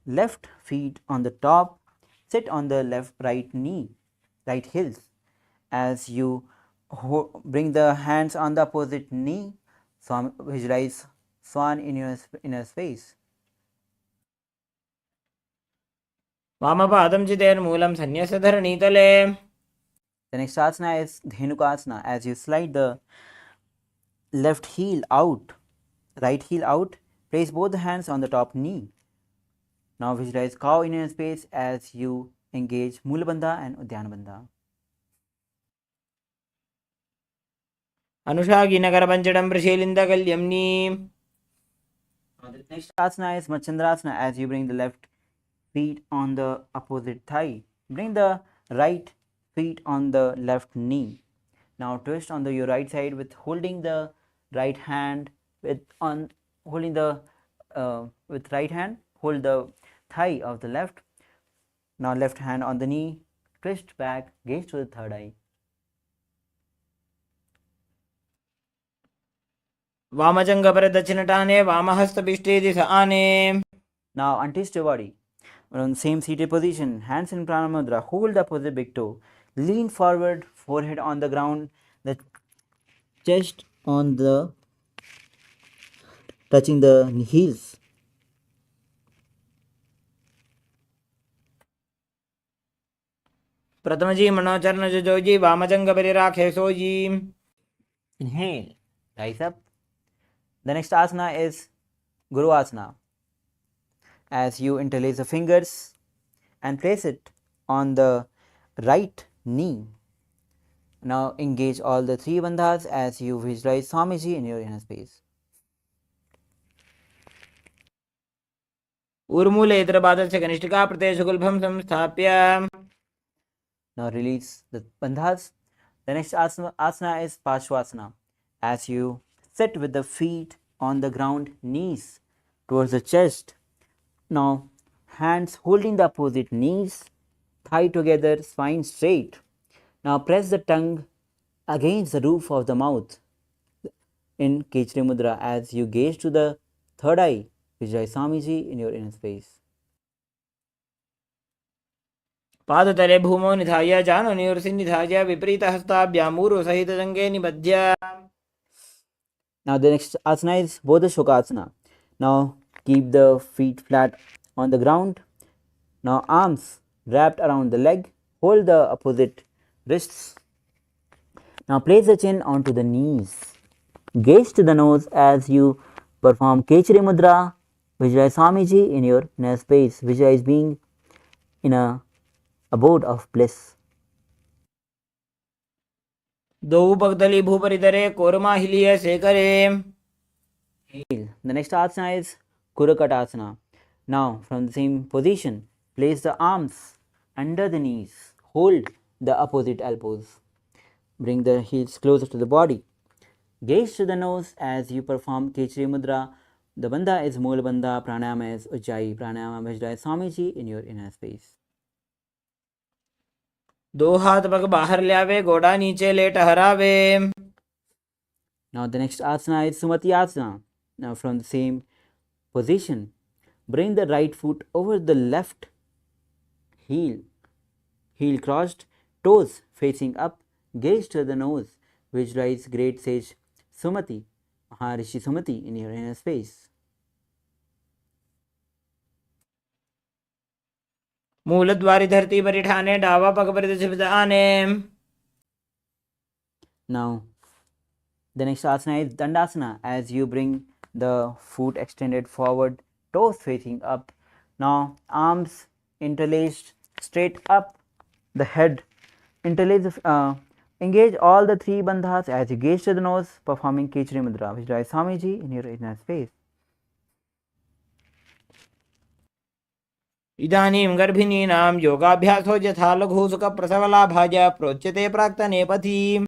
left feet on the top, sit on the left right knee, right heels. As you bring the hands on the opposite knee, visualize swan in your inner space. Vamapadam Jiter Moolam Sanyasadhara Nitale. The next asana is Dhenukasana. As you slide the left heel out, right heel out, place both the hands on the top knee. Now visualize cow in your space as you engage Mulabandha and Udyanabandha. Anushagi Nagara Panchadam Prishilindagalyamni. The next asana is Machandrasana. As you bring the left feet on the opposite thigh, bring the right feet on the left knee. Now twist on your right side with holding the right hand with right hand, hold the thigh of the left. Now left hand on the knee, twist back, gaze to the third eye. Vamajanga Paradachinatane Vamahastapishti Disane. Now untwist your body. On the same seated position, hands in Prana Mudra, hold the opposite big toe, lean forward, forehead on the ground, the chest on the touching the heels. Pratamaji Manacharna Joji Vamajanga Parirake Soji. Inhale, rise up. The next asana is Guru Asana. As you interlace the fingers and place it on the right knee. Now engage all the three bandhas as you visualize Swamiji in your inner space. Urmule Idrabadasya Kanishtika Pradeshagulbham Samsthapya. Now release the bandhas. The next asana is Parshvasana. As you sit with the feet on the ground, knees towards the chest. Now hands holding the opposite knees, thigh together, spine straight. Now press the tongue against the roof of the mouth in Kechari Mudra as you gaze to the third eye. Visualize Swamiji in your inner space. Padatare Bhumo Nithaya Jano Nirsinithaya Viprita Hastabhyamuru Sahita Jange Nibadhya. Now the next asana is Bodha Shokasana. Now keep the feet flat on the ground. Now arms wrapped around the leg. Hold the opposite wrists. Now place the chin onto the knees. Gaze to the nose as you perform Kechari Mudra. Visualize Swamiji in your inner space. Visualize being in a abode of bliss. द्वौ भक्तली भूपरितरे कोरमाहिलीय शेखरे. The next asana is Kurakatasana. Now, from the same position, place the arms under the knees. Hold the opposite elbows. Bring the heels closer to the body. Gaze to the nose as you perform Kechari Mudra. The bandha is Mool Bandha, Pranayama is Ujjayi, Pranayama Vajraya Swamiji in your inner space. दो हाथ पग बाहर ल्यावे, गोड़ा नीचे late हरावे. Now the next asana is Sumati Asana. Now from the same position, bring the right foot over the left heel, heel crossed, toes facing up, gaze to the nose, visualize great sage Sumati, Maharishi Sumati in your inner space. मूलद्वारी धरती पर ठाने, डावा पग पर आने. Now the next asana is Dandasana as you bring the foot extended forward, toes facing up. Now arms interlaced straight up, the head interlace. Engage all the three bandhas as you gaze to the nose, performing Kechari Mudra, which is Swamiji in your inner space. इदानीं गर्भिणीनां योगाभ्यासो यथा लघुसुख प्रसवलाभाय प्रोच्यते प्राक्तनेपथि.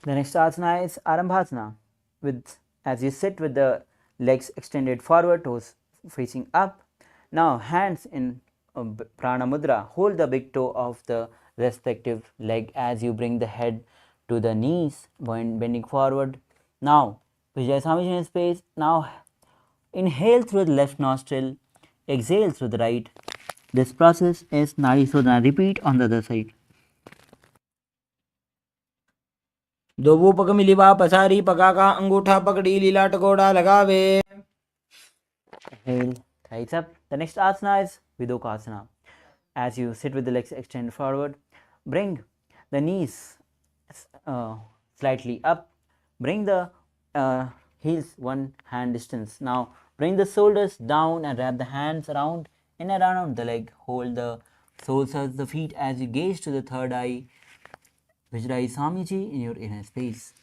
The next asana is Arambhasana, with as you sit with the legs extended forward, toes facing up. Now hands in Prana Mudra, hold the big toe of the respective leg as you bring the head to the knees, bending forward. Now Vijay Swamiji in space. Now inhale through the left nostril, exhale through the right. This process is Nadi Sodhana. Repeat on the other side. दो पग मिलिवा पसारी, पगा का अंगूठा पकड़ी, लीला टकोड़ा लगावे. Inhale, thighs up. The next asana is Vidokasana. As you sit with the legs extended forward, bring the knees slightly up. Bring the heels one hand distance. Now bring the shoulders down and wrap the hands around and around the leg. Hold the soles of the feet as you gaze to the third eye. Visualize Swamiji in your inner space.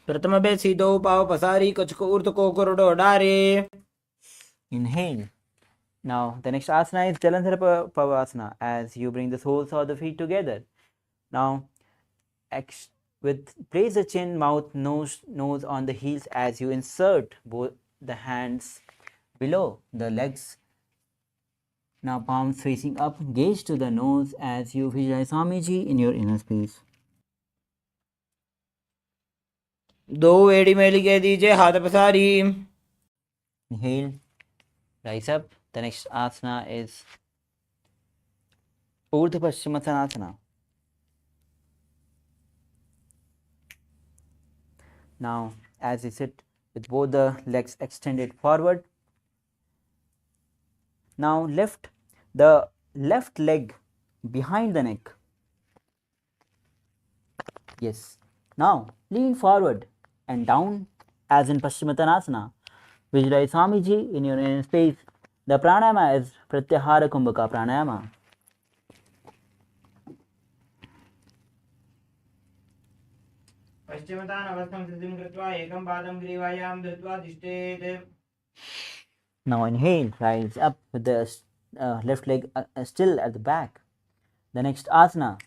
प्रथम बेसी दो पाव पसारी, कछ को ऊर्ध को कोरडो डारे. Inhale. Now the next asana is Jalandhara Pavasana as you bring the soles of the feet together. Now place the chin, mouth, nose on the heels as you insert both the hands below the legs. Now palms facing up, gaze to the nose as you visualize Swamiji in your inner space. दो एड़ी मेली के दीजिए, हाथ पसारी. Inhale, rise up. The next asana is Urdhva Paschimottanasana. Now as you sit with both the legs extended forward, now lift the left leg behind the neck. Yes. Now lean forward and down as in Paschimottanasana. Visualize Swamiji in your inner space. The pranayama is Pratyahara Kumbhaka pranayama. पश्चिमतान् अवस्थं स्थितिं कृत्वा एकं पादं ग्रीवायां धृत्वा तिष्ठेत्. Now inhale, rise up with the left leg still at the back. The next asana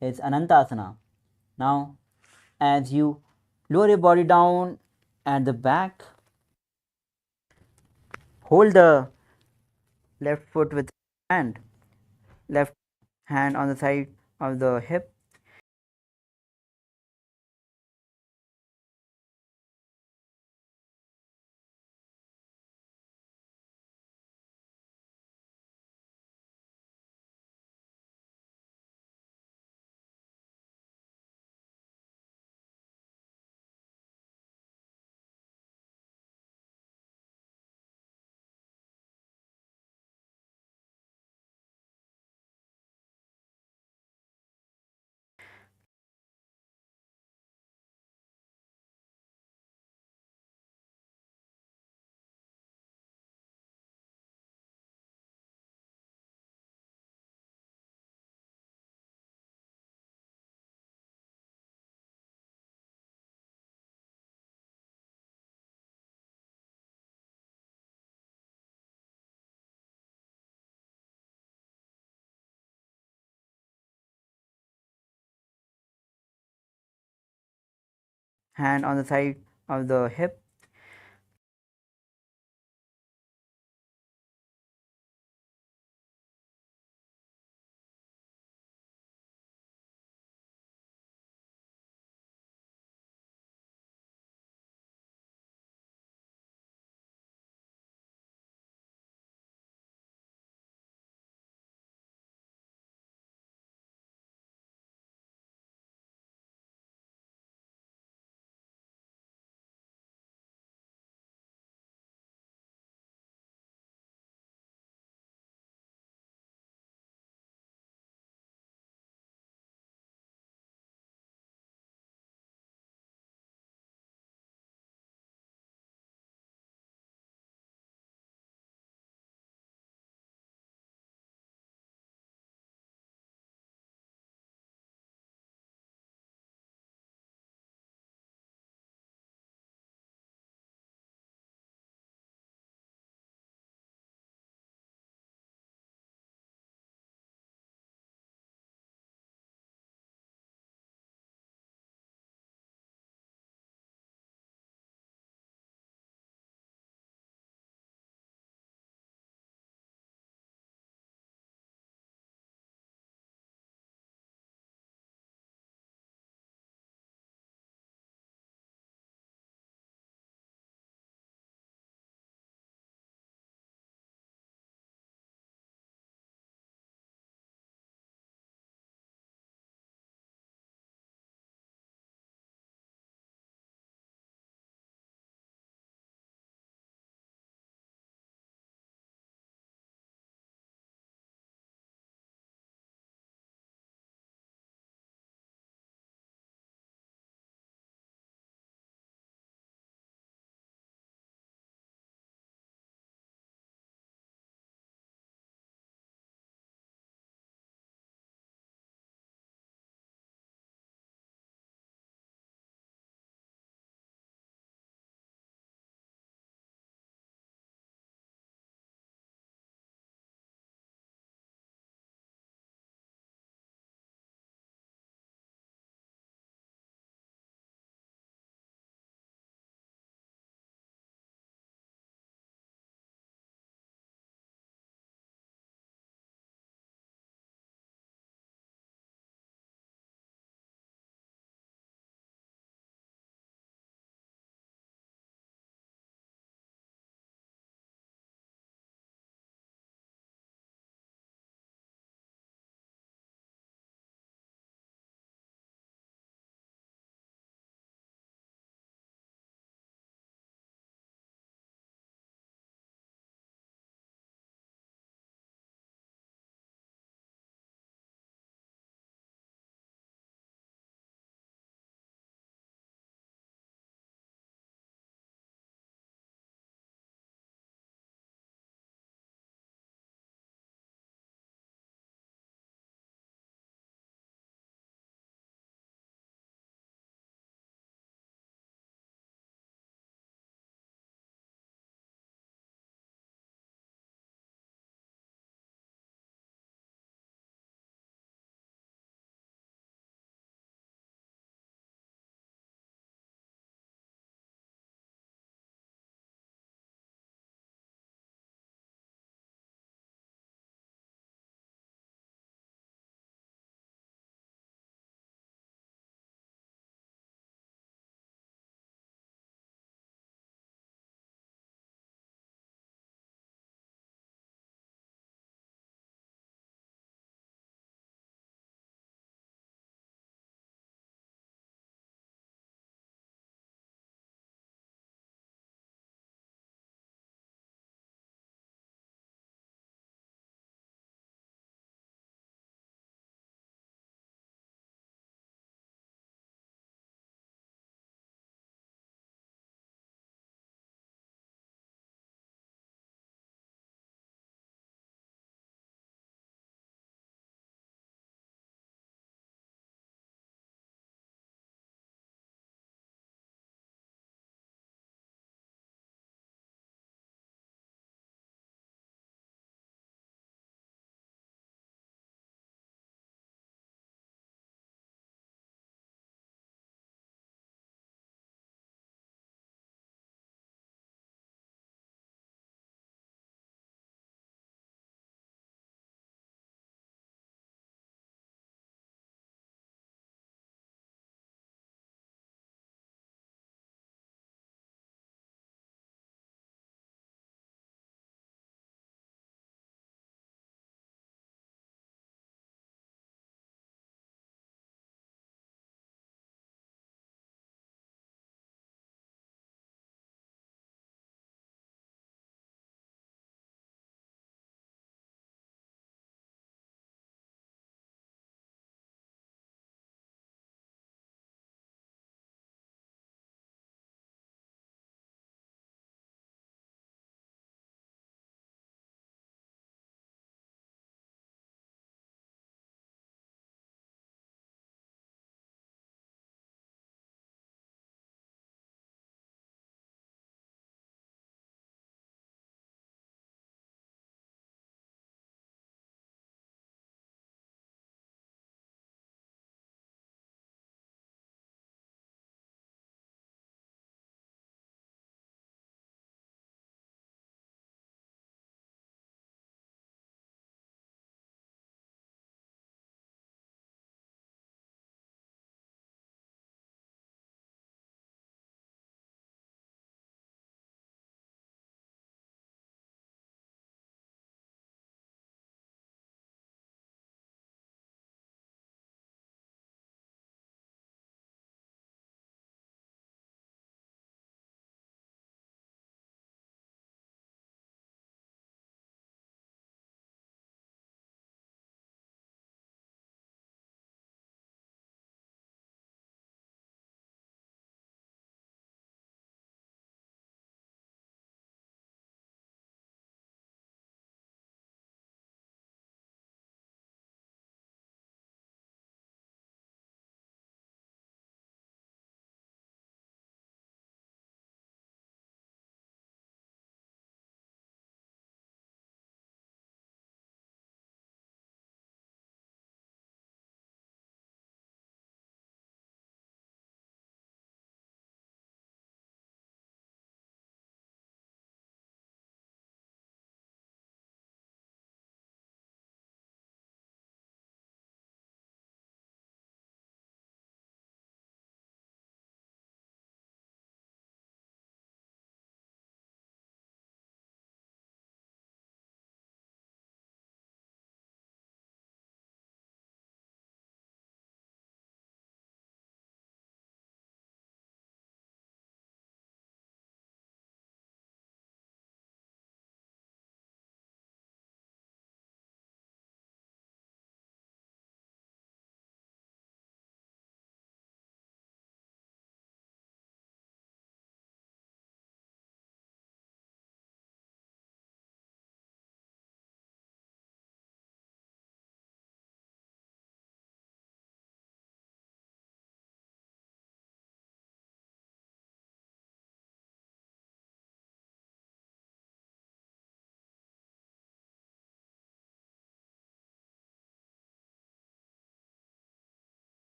is Anantasana. Now as you lower your body down at the back, hold the left foot with left hand on the side of the hip. hand on the side of the hip.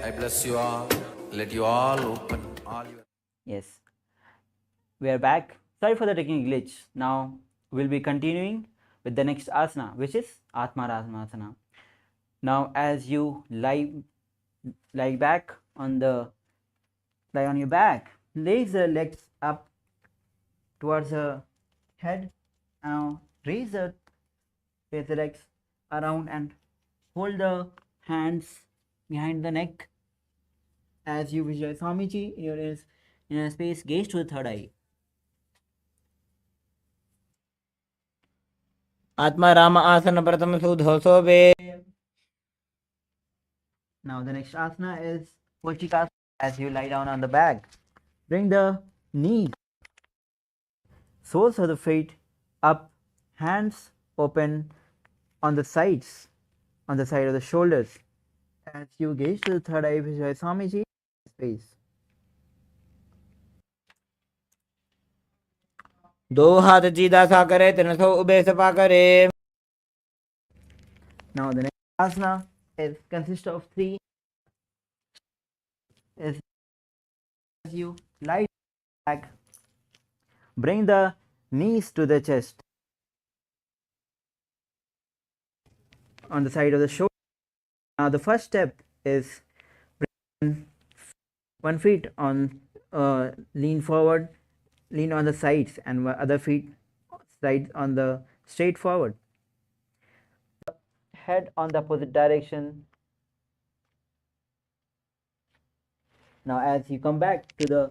I bless you all. Let you all open all your. Yes, we are back. Sorry for the technical glitch. Now we'll be continuing with the next asana, which is Atmarasana. Now, as you lie back on your back, raise the legs up towards the head. Now raise the legs around and hold the hands behind the neck as you visualize Swamiji in a space. Gaze to the third eye. आत्मा राम आसन प्रथम सुधोसो वे. Now the next asana is Pochikasana. As you lie down on the back, bring the knees, soles of the feet up, hands open on the sides, on the side of the shoulders. As you gaze to the third eye, visualize Swamiji space. दो हाथ सीधा सा करे, तिनसो ube Sapa करे. Now the next asana consists of three. As you lie back, bring the knees to the chest on the side of the shoulder. Now the first step is bring one foot on lean forward, lean on the sides, and other feet sides on the straight forward. Head on the opposite direction. Now as you come back to the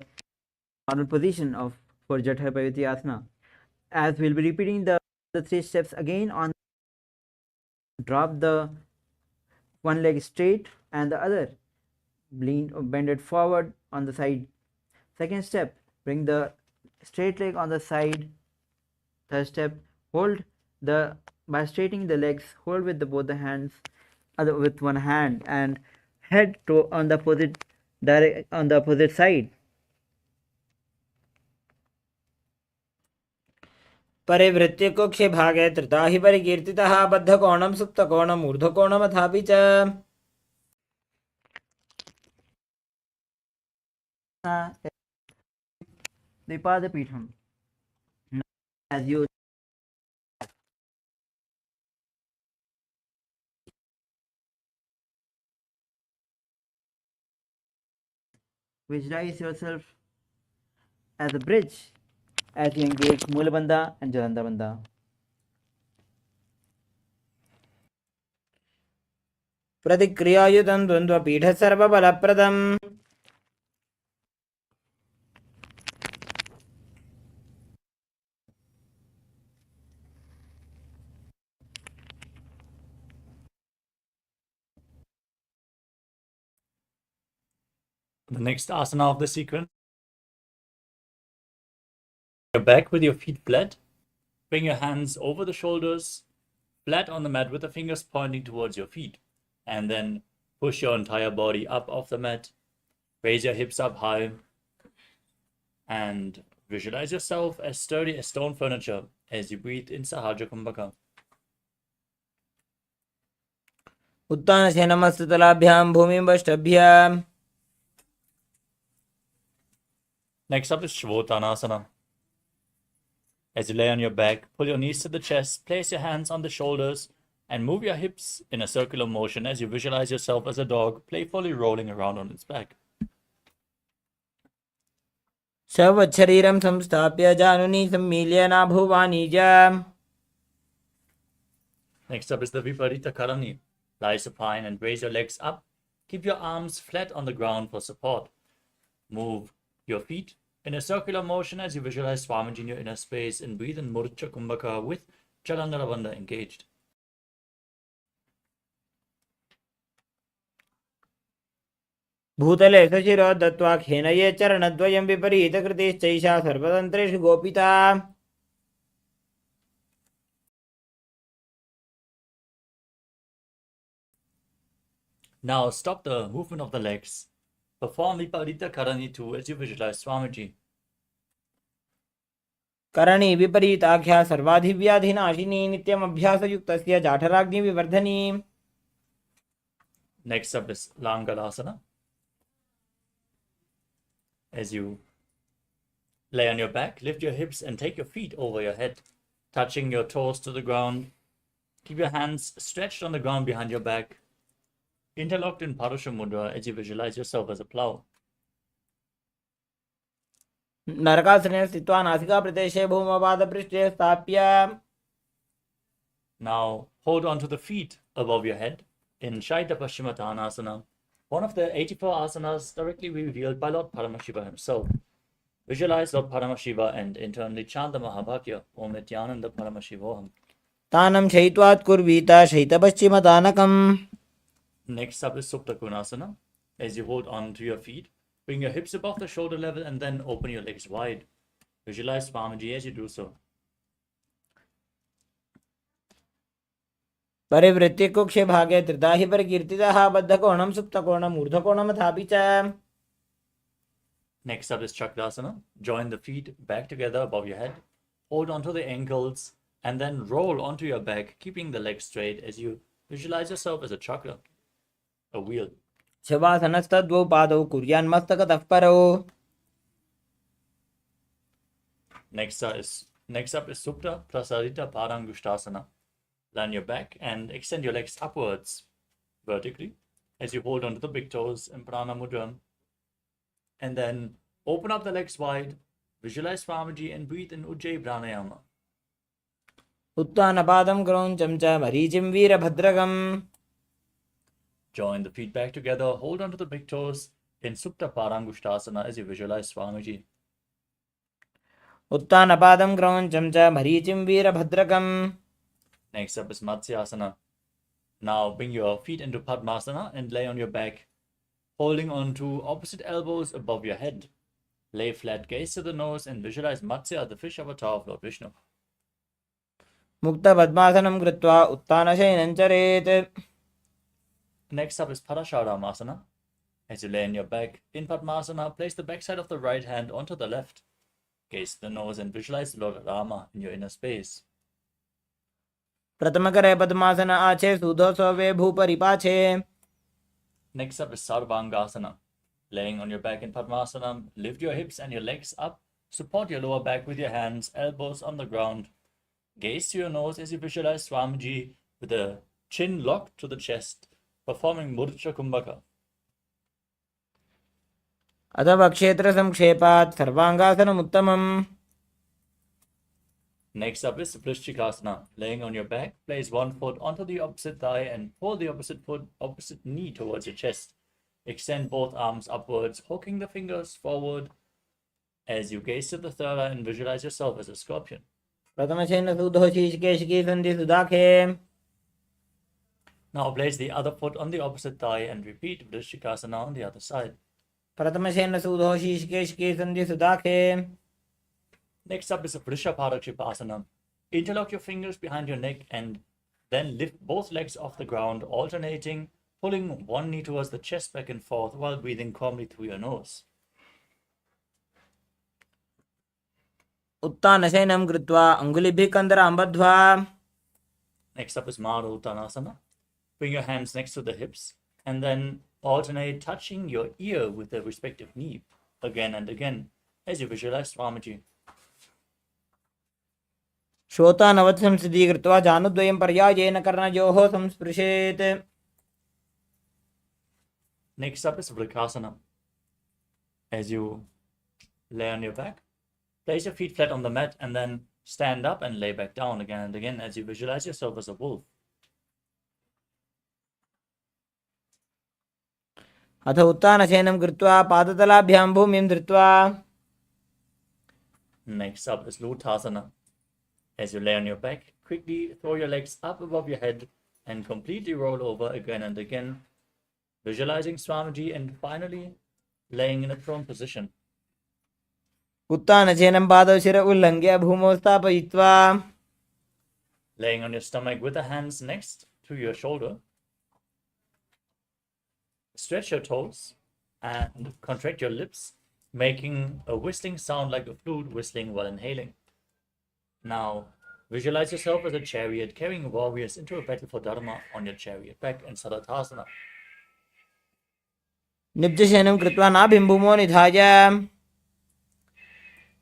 normal position of for Jatha Payati Asana, as we'll be repeating the three steps again. On drop the one leg straight and the other bend it forward on the side. Second step, bring the straight leg on the side. Third step, hold by straightening the legs, hold with both the hands, with one hand, and head to on the opposite side. परिवृत्य कुक्षे भागे त्रिता हि परिकीर्तितः बद्धकोणं सुप्तकोणम् ऊर्ध्वकोणमथापि च. Dipadapitham. As you visualize yourself as a bridge as you engage Mulabandha and Jalandhar Bandha. प्रतिक्रियायुतं द्वन्द्वपीठ सर्वबलप्रदम्. The next asana of the sequence. Your back with your feet flat. Bring your hands over the shoulders, flat on the mat with the fingers pointing towards your feet. And then push your entire body up off the mat. Raise your hips up high. And visualize yourself as sturdy as stone furniture as you breathe in Sahaja Kumbhaka. उत्तानशयनमस्ततलाभ्यां भूमिं वष्टभ्याम्. Next up is Shvotanasana. As you lay on your back, pull your knees to the chest, place your hands on the shoulders, and move your hips in a circular motion as you visualize yourself as a dog playfully rolling around on its back. सवच्छरीरं संस्थाप्य जानुनी सम्मील्य नाभुवानी च. Next up is the Viparita Karani. Lie supine and raise your legs up. Keep your arms flat on the ground for support. Move your feet in a circular motion as you visualize Swamiji in your inner space and breathe in Murcha Kumbhaka with Jalandhara Bandha engaged. भूतले सशिरो दत्त्वा खेनये चरणद्वयं विपरीतकृतिश्चैषा सर्वतन्त्रेषु गोपिता. Now stop the movement of the legs. Perform Viparita Karani 2 as you visualize Swamiji. करणी विपरीताख्या सर्वाधिव्याधिनाशिनी नित्यम अभ्यासयुक्तस्य जाठराग्नि विवर्धनी. Next up is Langalasana. As you lay on your back, lift your hips and take your feet over your head, touching your toes to the ground. Keep your hands stretched on the ground behind your back, interlocked in Parusha Mudra as you visualize yourself as a plow. नरकासने स्थित्वा नासिकाप्रदेशे भूमपादपृष्ठे स्थाप्य. Now hold on to the feet above your head in Shaita Paschimottanasana, one of the 84 asanas directly revealed by Lord Paramashiva himself. Visualize Lord Paramashiva and internally chant the Mahabhagya, Om Nithyananda Paramashivoham. तानं शयित्वात् कुर्वीत शयितपश्चिमदानकम्. Next up is Supta Konasana. As you hold on to your feet, bring your hips above the shoulder level and then open your legs wide. Visualize Swamiji as you do so. परिवृत्ति कुक्षे भागे त्रिधा हि परिकीर्तितः बद्धकोणं सुप्तकोणम् ऊर्ध्वकोणमथापि च. Next up is Chakradasana. Join the feet back together above your head. Hold onto the ankles and then roll onto your back, keeping the legs straight as you visualize yourself as a chakra, a wheel. शवासनस्तद्वौ पादौ कुर्यान्मस्तकतः परौ. Next up is Supta Prasarita Padangushtasana. Lie on your back and extend your legs upwards vertically as you hold onto the big toes in Prana Mudra. And then open up the legs wide, visualize Swamiji and breathe in Ujjayi Pranayama. उत्तानपादं क्रौञ्चं च मरीचिं वीरभद्रकम्. Join the feet back together, hold onto the big toes in Supta Padangushtasana as you visualize Swamiji. उत्तानपादं क्रौञ्चं च मरीचिं वीरभद्रकम्. Next up is Matsyasana. Now bring your feet into Padmasana and lay on your back, holding on to opposite elbows above your head. Lay flat, gaze to the nose and visualize Matsya, the fish avatar of Lord Vishnu. मुक्तपद्मासनं कृत्वा उत्तानशयनं चरेत्. Next up is Parasharamasana. As you lay on your back in Padmasana, place the backside of the right hand onto the left. Gaze to the nose and visualize Lord Rama in your inner space. प्रथमकरे पद्मासन आचे सुधोसवे भूपरिपाचे. Next up is Sarvangasana. Laying on your back in Padmasana, lift your hips and your legs up. Support your lower back with your hands, elbows on the ground. Gaze to your nose as you visualize Swamiji with the chin locked to the chest, performing Murcha Kumbhaka. अथवा क्षेत्र संक्षेपात् सर्वांगासनमुत्तमम्. Next up is Vrishchikasana. Laying on your back, place one foot onto the opposite thigh and pull the opposite knee towards your chest. Extend both arms upwards, hooking the fingers forward as you gaze to the third eye and visualize yourself as a scorpion. प्रथमशेन सुधोषीकेशिकी सन्धि सुदाखे. Now place the other foot on the opposite thigh and repeat Vrishchikasana on the other side. प्रथमशेन सुधोषीकेशिकी सन्धि सुदाखे. Next up is a Vrishabharakshipasana. Interlock your fingers behind your neck and then lift both legs off the ground, alternating, pulling one knee towards the chest back and forth while breathing calmly through your nose. उत्तानशयनं कृत्वा अङ्गुलिभिः कन्दरां बद्ध्वा. Next up is Maruttanasana. Bring your hands next to the hips and then alternate touching your ear with the respective knee again and again as you visualize Swamiji. श्रोतानवत् संस्थितिः कृत्वा जानुद्वयं पर्यायेन कर्णयोः संस्पृशेत्. Next up is Vrikasana. As you lay on your back, place your feet flat on the mat and then stand up and lay back down again and again as you visualize yourself as a wolf. अथ उत्तानशयनं कृत्वा पादतलाभ्यां भूमिं धृत्वा. Next up is Lutasana. As you lay on your back, quickly throw your legs up above your head and completely roll over again and again, visualizing Swamiji and finally laying in a prone position. उत्तानशयनं पादौ शिर उल्लङ्घ्य भूमौ स्थापयित्वा. Laying on your stomach with the hands next to your shoulder. Stretch your toes and contract your lips, making a whistling sound like a flute whistling while inhaling. Now, visualize yourself as a chariot carrying warriors into a battle for Dharma on your chariot back in Sadatasana. निब्जशयनं कृत्वा नाभिं भूमौ निधाय.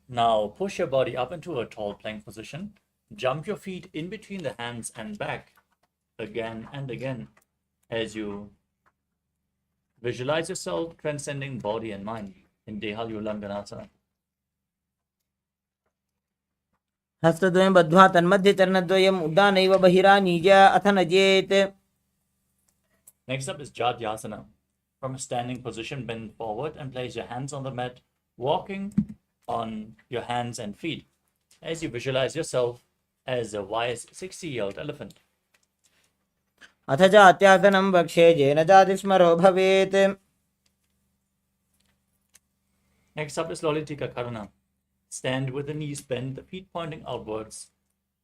Now push your body up into a tall plank position. Jump your feet in between the hands and back again and again as you visualize yourself transcending body and mind in Deha Ulanganasana. हस्तद्वयं बद्ध्वा तन्मध्ये चरणद्वयम् उड्डानैव बहिरानीय अथ नजेत्. Next up is Jadyasana. From a standing position, bend forward and place your hands on the mat, walking on your hands and feet as you visualize yourself as a wise 60-year-old elephant. अथ च अत्यासनं वक्ष्ये येन जातिस्मरो भवेत्. Next up is Lolitika Karana. Stand with the knees bent, the feet pointing outwards,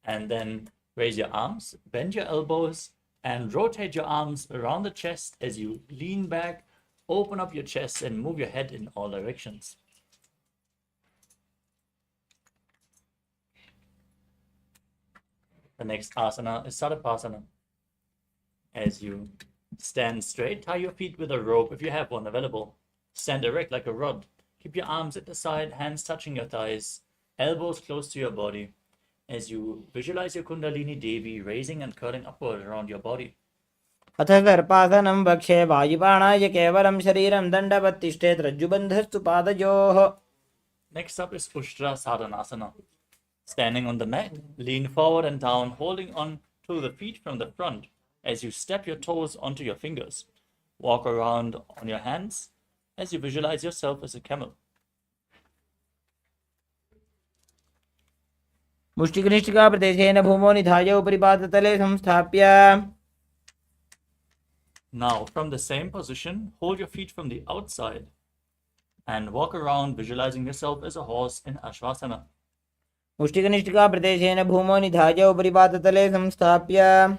and then raise your arms, bend your elbows, and rotate your arms around the chest as you lean back, open up your chest, and move your head in all directions. The next asana is Sadapasana. As you stand straight, tie your feet with a rope if you have one available. Stand erect like a rod. Keep your arms at the side, hands touching your thighs, elbows close to your body, as you visualize your Kundalini Devi raising and curling upward around your body. अथ सर्पासनं वक्ष्ये वायुपाणाय केवलं शरीरं दण्डवत् तिष्ठेत् रज्जुबन्धस्तु पादयोः. Next up is Ushtra Sadhanasana. Standing on the mat, lean forward and down, holding on to the feet from the front as you step your toes onto your fingers. Walk around on your hands as you visualize yourself as a camel. मुष्टिकनिष्ठिकाप्रदेशेन भूमौ निधाय उपरि पादतले संस्थाप्य. Now, from the same position, hold your feet from the outside and walk around visualizing yourself as a horse in Ashvasana. मुष्टिकनिष्ठिकाप्रदेशेन भूमौ निधाय उपरि पादतले संस्थाप्य.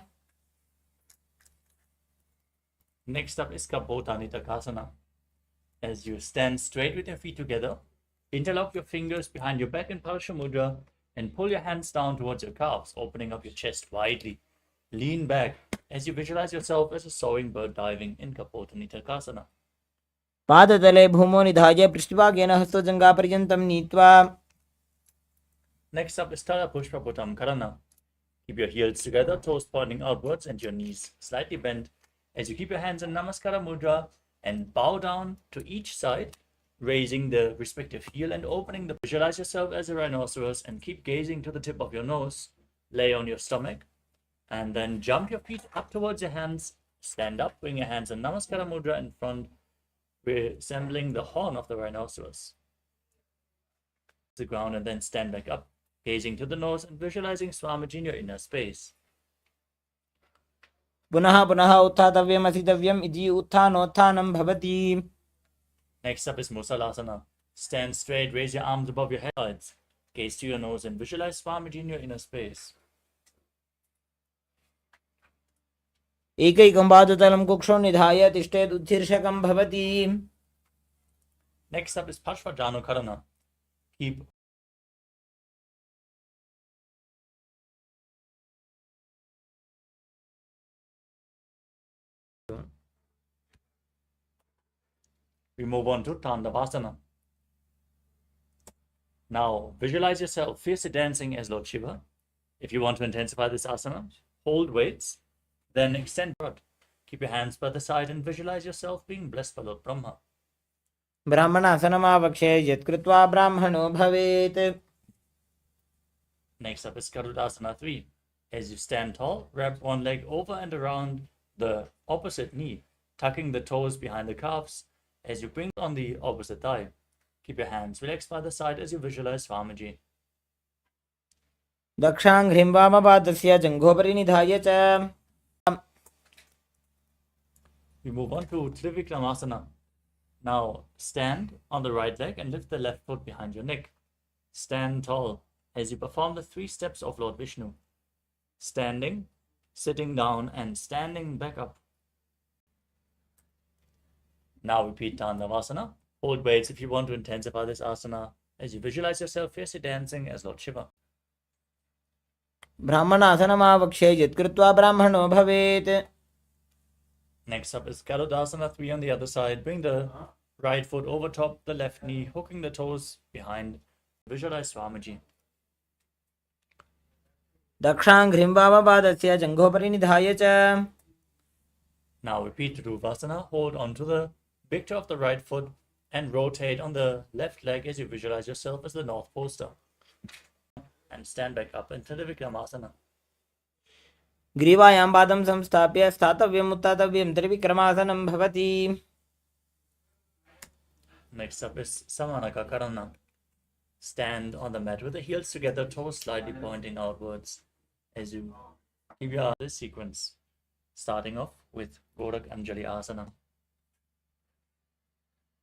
Next up is Kapotanitakasana. As you stand straight with your feet together, interlock your fingers behind your back in Parashamudra and pull your hands down towards your calves, opening up your chest widely. Lean back as you visualize yourself as a soaring bird diving in Kapotanitakasana. पादतले भूमौ निधाय पृष्ठभागेन हस्तजङ्घापर्यन्तं नीत्वा. Next up is Tara Pushpa Bhutam Karana. Keep your heels together, toes pointing outwards and your knees slightly bent as you keep your hands in Namaskara Mudra and bow down to each side, raising the respective heel and opening the. Visualize yourself as a rhinoceros and keep gazing to the tip of your nose. Lay on your stomach and then jump your feet up towards your hands. Stand up, bring your hands in Namaskara Mudra in front, resembling the horn of the rhinoceros. The ground and then stand back up, gazing to the nose and visualizing Swamiji in your inner space. पुनः पुनः उत्थातव्यम् असितव्यम् इति उत्थानोत्थानं भवति. Next up is Musalasana. Stand straight, raise your arms above your heads, gaze to your nose and visualize Swamiji in your inner space. एकैकं पादतलं कुक्षौ निधाय तिष्ठेत् उत्शीर्षकं भवति. Next up is Pashvajanu Karana. Keep We move on to Tandavasana. Now, visualize yourself fiercely dancing as Lord Shiva. If you want to intensify this asana, hold weights, then extend out. Keep your hands by the side and visualize yourself being blessed by Lord Brahma. ब्राह्मणासनमावक्ष्ये यत्कृत्वा ब्राह्मणो भवेत्. Next up is Garudasana 3. As you stand tall, wrap one leg over and around the opposite knee, tucking the toes behind the calves as you bring on the opposite thigh. Keep your hands relaxed by the side as you visualize Swamiji. दक्षाङ्घ्रिं वामपादस्य जङ्घोपरि निधाय च. We move on to Trivikramasana. Now stand on the right leg and lift the left foot behind your neck. Stand tall as you perform the 3 steps of Lord Vishnu. Standing, sitting down, and standing back up. Now repeat Tandavasana. Hold weights if you want to intensify this asana as you visualize yourself fiercely dancing as Lord Shiva. ब्राह्मणासनमावक्ष्ये यत्कृत्वा ब्राह्मणो भवेत्. Next up is Garudasana 3 on the other side. Bring the right foot over top the left knee, hooking the toes behind. Visualize Swamiji. दक्षाङ्घ्रिं वामपादस्य जङ्घोपरि निधाय च Now repeat the Ruvasana. Hold on to the victor of the right foot and rotate on the left leg as you visualize yourself as the North Pole star. And stand back up into the Vikramasana. ग्रीवायां पादं संस्थाप्य स्थातव्यम् उत्थातव्यं त्रिविक्रमासनं भवति. Next up is Samanaka Karana. Stand on the mat with the heels together, toes slightly pointing outwards as you keep your this sequence. Starting off with Gorak Anjali Asana.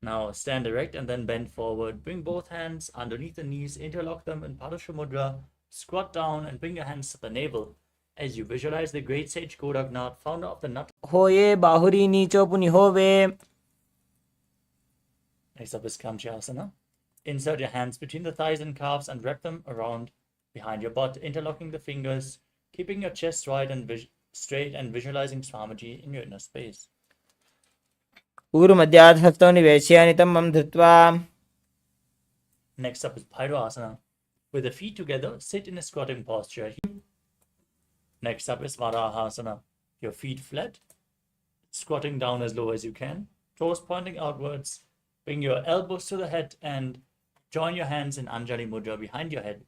Now stand erect and then bend forward. Bring both hands underneath the knees, interlock them in Padusha Mudra. Squat down and bring your hands to the navel as you visualize the great sage Goraknath, founder of the Nat. होये बाहुरी नीचो पुनिहोवे. Next up is Kamchasana. Insert your hands between the thighs and calves and wrap them around behind your butt, interlocking the fingers, keeping your chest straight and visualizing Swamiji in your inner space. ऊरुमध्यात् हस्तौ निवेश्य नितम्बं धृत्वा. Next up is Bhairasana. With the feet together, sit in a squatting posture. Next up is Varahasana. Your feet flat, squatting down as low as you can, toes pointing outwards. Bring your elbows to the head and join your hands in Anjali Mudra behind your head.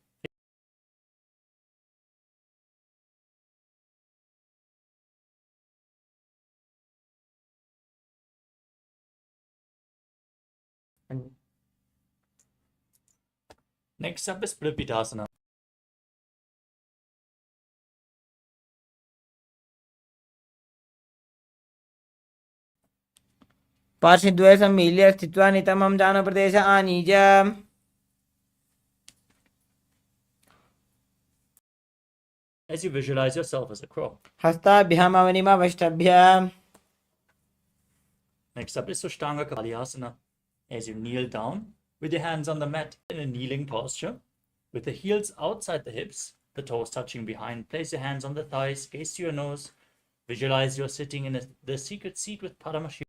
Next up is Prapitasana. पार्श्वद्वये सम्मील्य स्थित्वा नितमं जानप्रदेश आनीय. As you visualize yourself as a crow. हस्ताभ्याम् अवनिमवष्टभ्य. Next up is Sushtanga Kalyasana. As you kneel down with your hands on the mat in a kneeling posture, with the heels outside the hips, the toes touching behind, place your hands on the thighs, gaze to your nose, visualize you're sitting in the secret seat with Paramashivoham.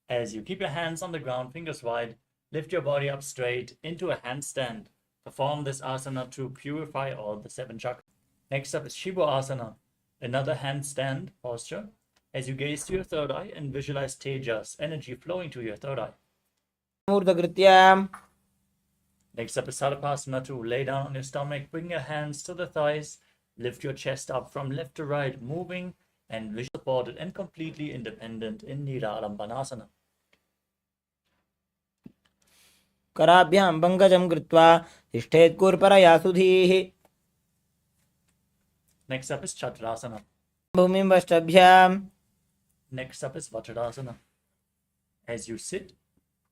As you keep your hands on the ground, fingers wide, lift your body up straight into a handstand. Perform this asana to purify all the 7 chakras. Next up is Shiva Asana, another handstand posture, as you gaze to your third eye and visualize Tejas, energy flowing to your third eye. Next up is Sarapasana, to lay down on your stomach, bring your hands to the thighs, lift your chest up from left to right, moving and visually supported and completely independent in Niralambanasana. कराभ्यां पङ्कजं कृत्वा तिष्ठेत् कूर्परया सुधीः. Next up is Chaturasana. भूमिं वष्टभ्य. Next up is Vajradasana. As you sit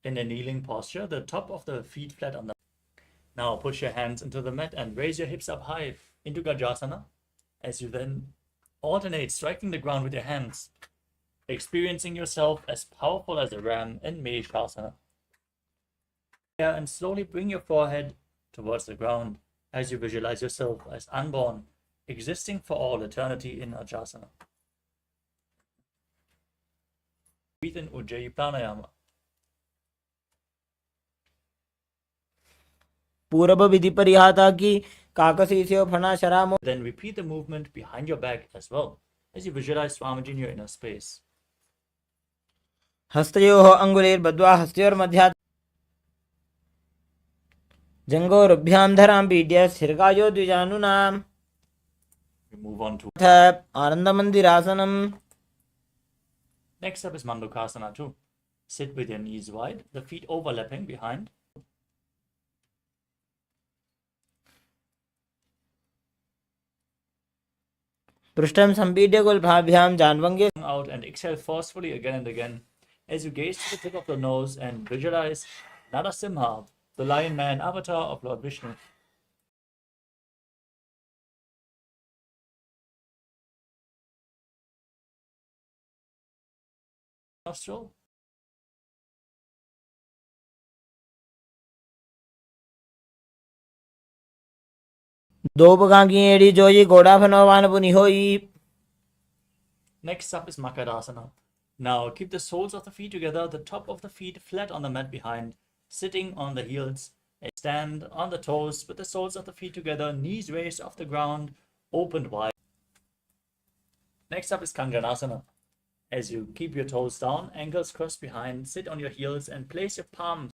in a kneeling posture, the top of the feet flat on the. Now push your hands into the mat and raise your hips up high into Gajasana. As you then alternate striking the ground with your hands, experiencing yourself as powerful as a ram in Meshasana. And slowly bring your forehead towards the ground as you visualize yourself as unborn, existing for all eternity in Ajasana. Breathe in Ujjayi Pranayama. पूर्व विधि परिहाता की काकसीस्यो फणा शरामो. Then repeat the movement behind your back as well as you visualize Swamiji in your inner space. हस्तयोः अङ्गुलीर्बद्ध्वा हस्तयोर्मध्यात् जङ्घोरुभ्यां धरां पीड्य स्थिरकायो द्विजानुनाम्. We move on to. आनन्दमन्दिरासनम्. Next up is Mandukasana too. Sit with your knees wide, the feet overlapping behind. पृष्ठं सम्पीड्य गुल्फाभ्यां जान्वङ्गे. Out and exhale forcefully again and again as you gaze to the tip of the nose and visualize Narasimha, the lion man avatar of Lord Vishnu. Nostril. दोपगांगी एड़ी जोई घोड़ा फनोवान पुनि होई. Next up is Makarasana. Now keep the soles of the feet together, the top of the feet flat on the mat behind, sitting on the heels Stand on the toes with the soles of the feet together, knees raised off the ground, opened wide. Next up is Kanganasana. As you keep your toes down, ankles crossed behind, sit on your heels and place your palms.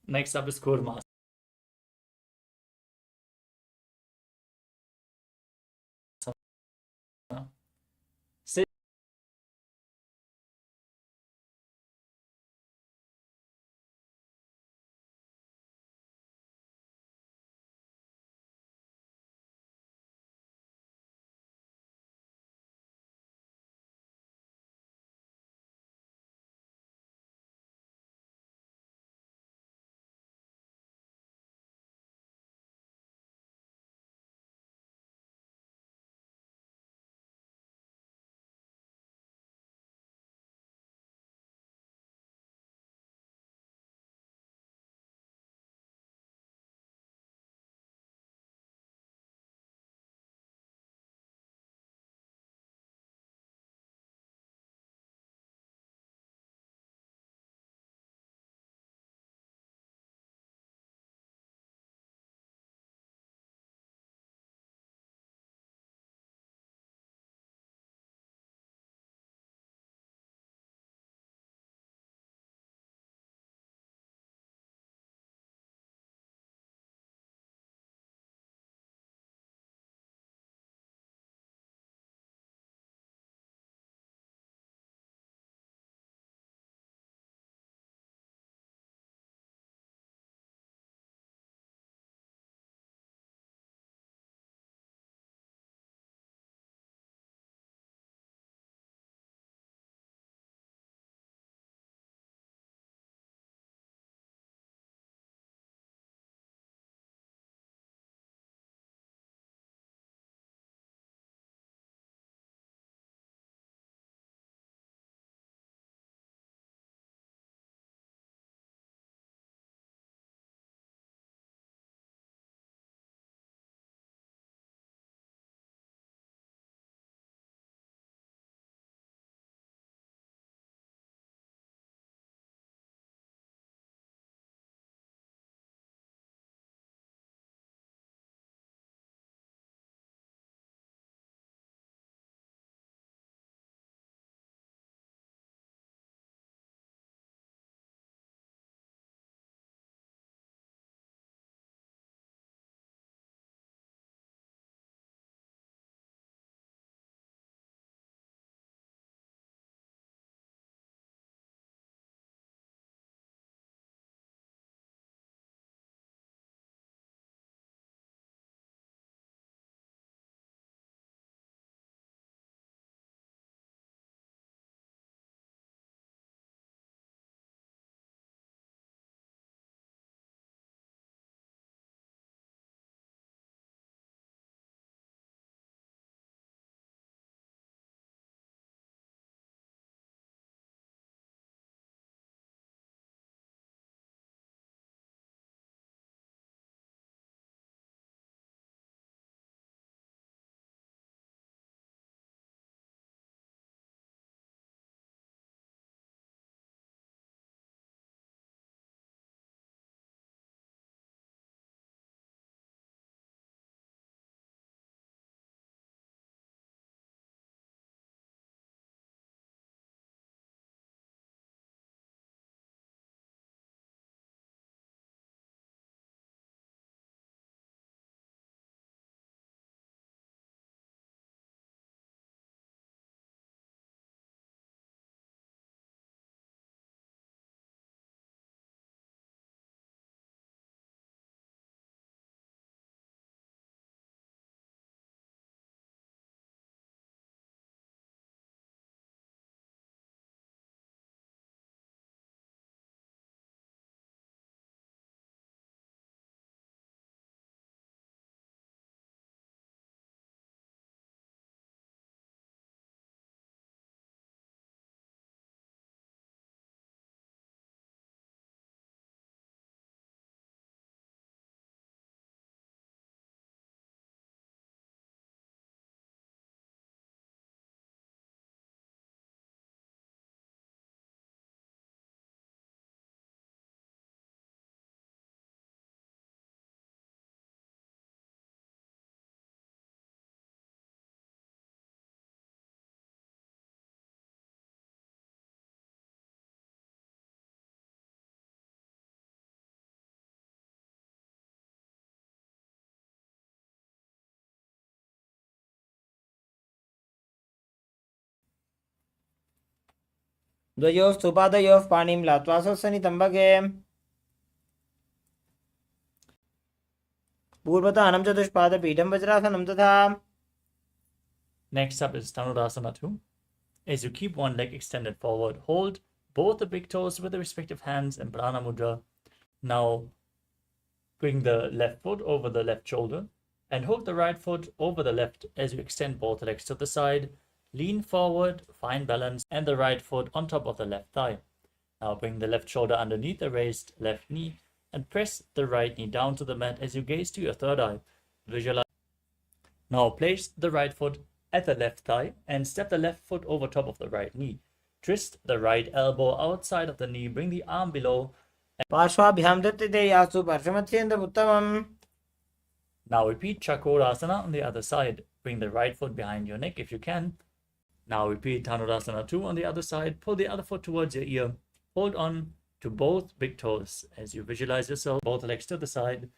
Next up is Kurmasana. Sit द्वयोः सुपादयोः पाणिं लात्वा स्वसनितम्बके पूर्वतानं चतुष्पादपीठं वज्रासनं तथा. Next up is Dhanurasana 2. As you keep one leg extended forward, hold both the big toes with the respective hands in Prana Mudra. Now bring the left foot over the left shoulder and hook the right foot over the left as you extend both legs to the side. Lean forward, find balance, and the right foot on top of the left thigh. Now bring the left shoulder underneath the raised left knee and press the right knee down to the mat as you gaze to your third eye. Visualize. Now place the right foot at the left thigh and step the left foot over top of the right knee. Twist the right elbow outside of the knee, bring the arm below. पार्श्वाभ्यां दत्ते यासु पार्श्वमध्येन्द्रमुत्तमम्. Now repeat Chakrasana on the other side. Bring the right foot behind your neck if you can. Now repeat Dhanurasana 2 on the other side. Pull the other foot towards your ear. Hold on to both big toes as you visualize yourself, both legs to the side,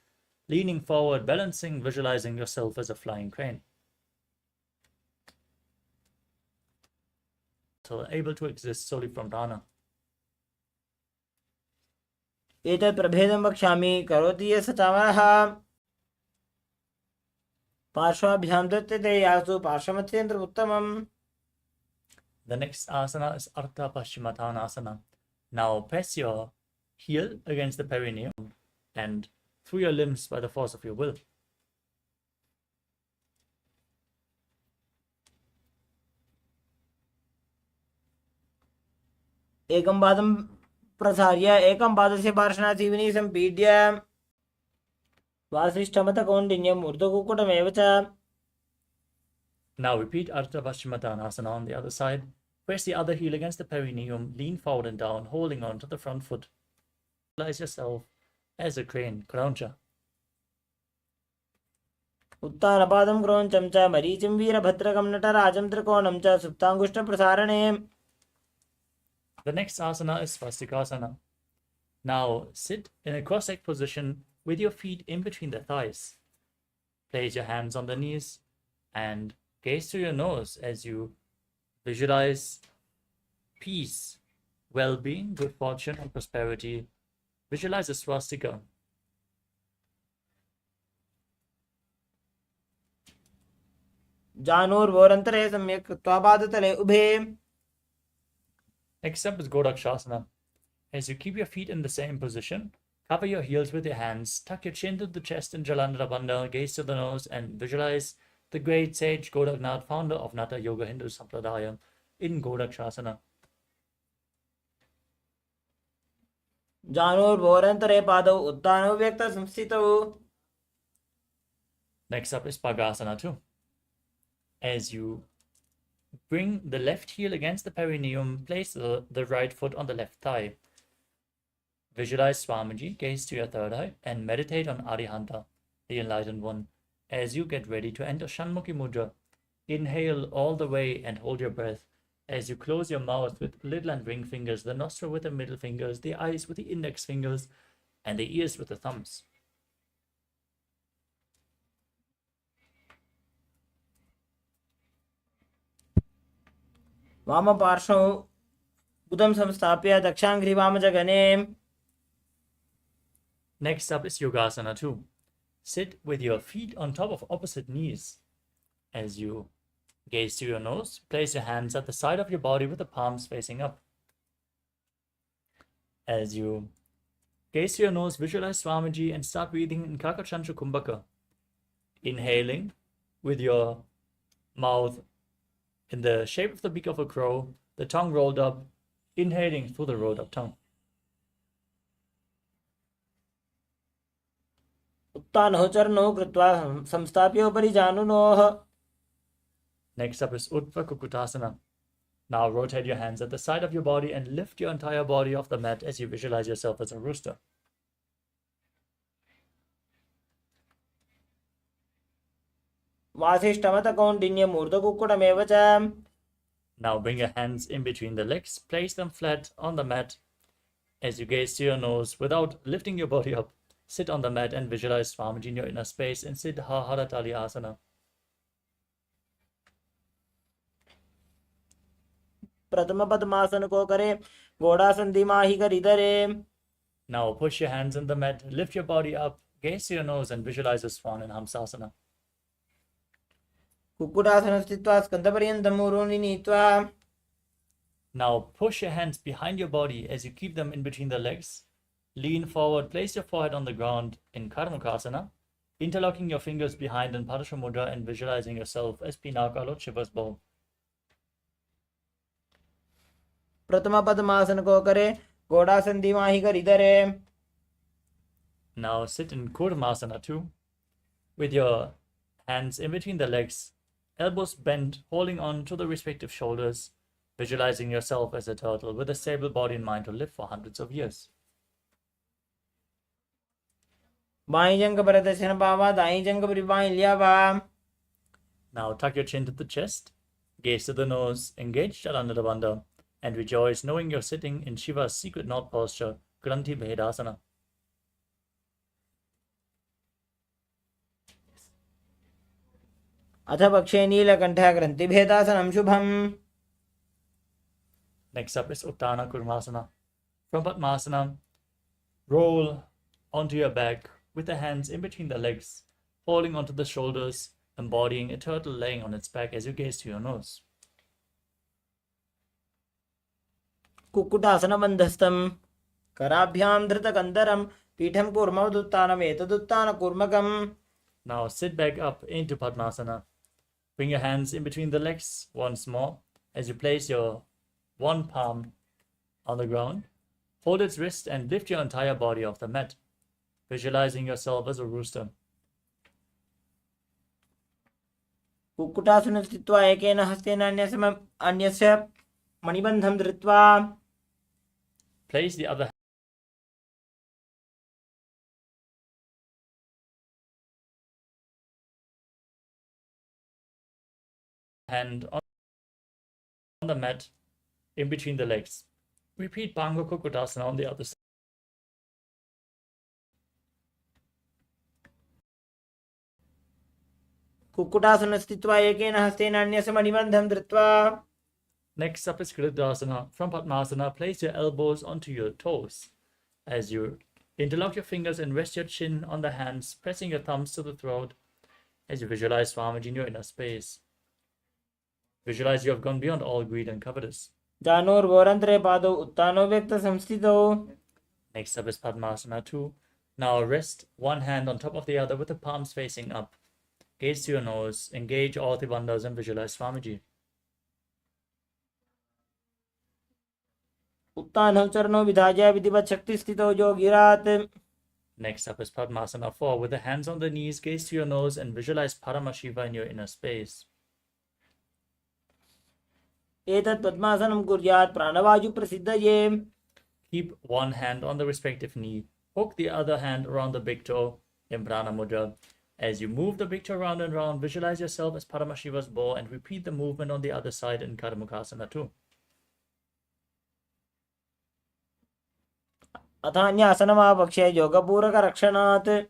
leaning forward, balancing, visualizing yourself as a flying crane. So able to exist solely from Dana. एतत् प्रभेदं वक्ष्यामि करोति यः स चामरः. पार्श्वाभ्यां दत्ते यासु पार्श्वमध्येन्द्रमुत्तमम्. The next asana is Ardha Paschimottanasana. Now press your heel against the perineum and through your limbs by the force of your will. एकं पादं प्रसार्य एकं पादस्य पार्श्वनासीविनी सम्पीड्य वासिष्ठमतकौण्डिन्यम् ऊर्ध्वकुक्कुटमेव च. Now repeat Ardha Paschimottanasana on the other side. Press the other heel against the perineum, lean forward and down, holding on to the front foot. Visualize yourself as a crane, Krauncha. उत्तानपादं क्रोञ्चं च मरीचिं वीरभद्रकं नटराजं त्रिकोणं च सुप्ताङ्गुष्ठप्रसारणे. The next asana is Svastikasana. Now sit in a cross-legged position with your feet in between the thighs. Place your hands on the knees and gaze through your nose as you visualize peace, well-being, good fortune, and prosperity. Visualize a swastika. जानूर्वोरन्तरे सम्यक् कृत्वा पादतले उभे. Next up is Godakshasana. As you keep your feet in the same position, cover your heels with your hands, tuck your chin to the chest in Jalandhara Bandha, gaze to the nose, and visualize the great sage Godaknath, founder of Natha Yoga Hindu Sampradaya, in Godakshasana. जानूर्वोरन्तरे पादौ उत्तानौ व्यक्तसंस्थितौ. Next up is Bhagasana 2. As you bring the left heel against the perineum, place the right foot on the left thigh. Visualize Swamiji, gaze to your third eye, and meditate on Arihanta, the enlightened one, as you get ready to enter Shanmukhi Mudra. Inhale all the way and hold your breath as you close your mouth with little and ring fingers, the nostril with the middle fingers, the eyes with the index fingers, and the ears with the thumbs. वामपार्श्वौ बुधं संस्थाप्य दक्षाङ्घ्रिवामजगने. Next up is Yogasana 2. Sit with your feet on top of opposite knees. As you gaze to your nose, place your hands at the side of your body with the palms facing up. As you gaze to your nose, visualize Swamiji and start breathing in Kakachantra Kumbhaka. Inhaling with your mouth in the shape of the beak of a crow, the tongue rolled up, inhaling through the rolled up tongue. उत्तानौ चरणौ कृत्वा संस्थाप्य उपरि जानुनोः. Next up is Uddhva Kukutasana. Now rotate your hands at the side of your body and lift your entire body off the mat as you visualize yourself as a rooster. वासिष्ठमतकौण्डिन्यम् ऊर्ध्वकुक्कुटमेव च. Now bring your hands in between the legs, place them flat on the mat as you gaze to your nose without lifting your body up. Sit on the mat and visualize Swamiji in your inner space and sit Haharatali Asana. प्रथम पद्मासन को करे घोड़ासन दिमाही कर इधरे. Now push your hands on the mat, lift your body up, gaze to your nose and visualize a swan in Hamsasana. Kukkutasana स्थित्वा स्कंदपर्यन्तं ऊरुनि नीत्वा. Now push your hands behind your body as you keep them in between the legs. Lean forward, place your forehead on the ground in Karmukasana, interlocking your fingers behind in Padasha Mudra and visualizing yourself as Pinaka, Lord Shiva's bow. प्रथम पद्मासन को करे घोड़ासन दिमाही कर इधरे. Now sit in Kurmasana too, with your hands in between the legs, elbows bent, holding on to the respective shoulders, visualizing yourself as a turtle with a stable body and mind to live for hundreds of years. By जंग पर दर्शन पावा दाई जंग पर by लिया बा. Now tuck your chin to the chest, gaze to the nose, engage Chalananda Bandha, and rejoice knowing you're sitting in Shiva's secret knot posture, Granthi Bhedasana. अथ पक्षे नीलकंठ ग्रंथि भेदासनं Shubham. Next up is Uttana Kurmasana. From Padmasana, roll onto your back with the hands in between the legs, holding onto the shoulders, embodying a turtle laying on its back as you gaze to your nose. Kukkutasana बंधस्थम कराभ्याम धृतकंदरम Peetham कूर्मोदुत्तानम एतदुत्तान कूर्मकम. Now sit back up into Padmasana. Bring your hands in between the legs once more as you place your one palm on the ground. Hold its wrist and lift your entire body off the mat, visualizing yourself as a rooster. Kukkutasana स्थित्वा एकेन हस्तेन अन्यस्य मणिबन्धं धृत्वा. Place the other hand on the mat in between the legs. Repeat Bhango Kukutasana on the other side. Kukkutasana स्थित्वा एकेन हस्तेन अन्यस्य मणिबन्धं धृत्वा. Next up is Kritasana. From Padmasana, place your elbows onto your toes as you interlock your fingers and rest your chin on the hands, pressing your thumbs to the throat as you visualize Swamiji in your inner space. Visualize you have gone beyond all greed and covetous. जानोर्वोरन्त्रे पादौ उत्तानो व्यक्त संस्थितौ. Next up is Padmasana 2. Now rest one hand on top of the other with the palms facing up. Gaze to your nose, engage all the bandhas and visualize Swamiji. उत्तानौ चरणौ विधाय विधिवत् शक्ति स्थितौ योगिरात्. Next up is Padmasana 4. With the hands on the knees, gaze to your nose and visualize Paramashiva in your inner space. एतत् पद्मासनं कुर्यात् प्राणवायु प्रसिद्धये. Keep one hand on the respective knee. Hook the other hand around the big toe in Prana Mudra. As you move the big toe round and round, visualize yourself as Paramashiva's bow and repeat the movement on the other side in Karmukasana 2. अथान्यासनमापक्षे योगपूरकरक्षणात्.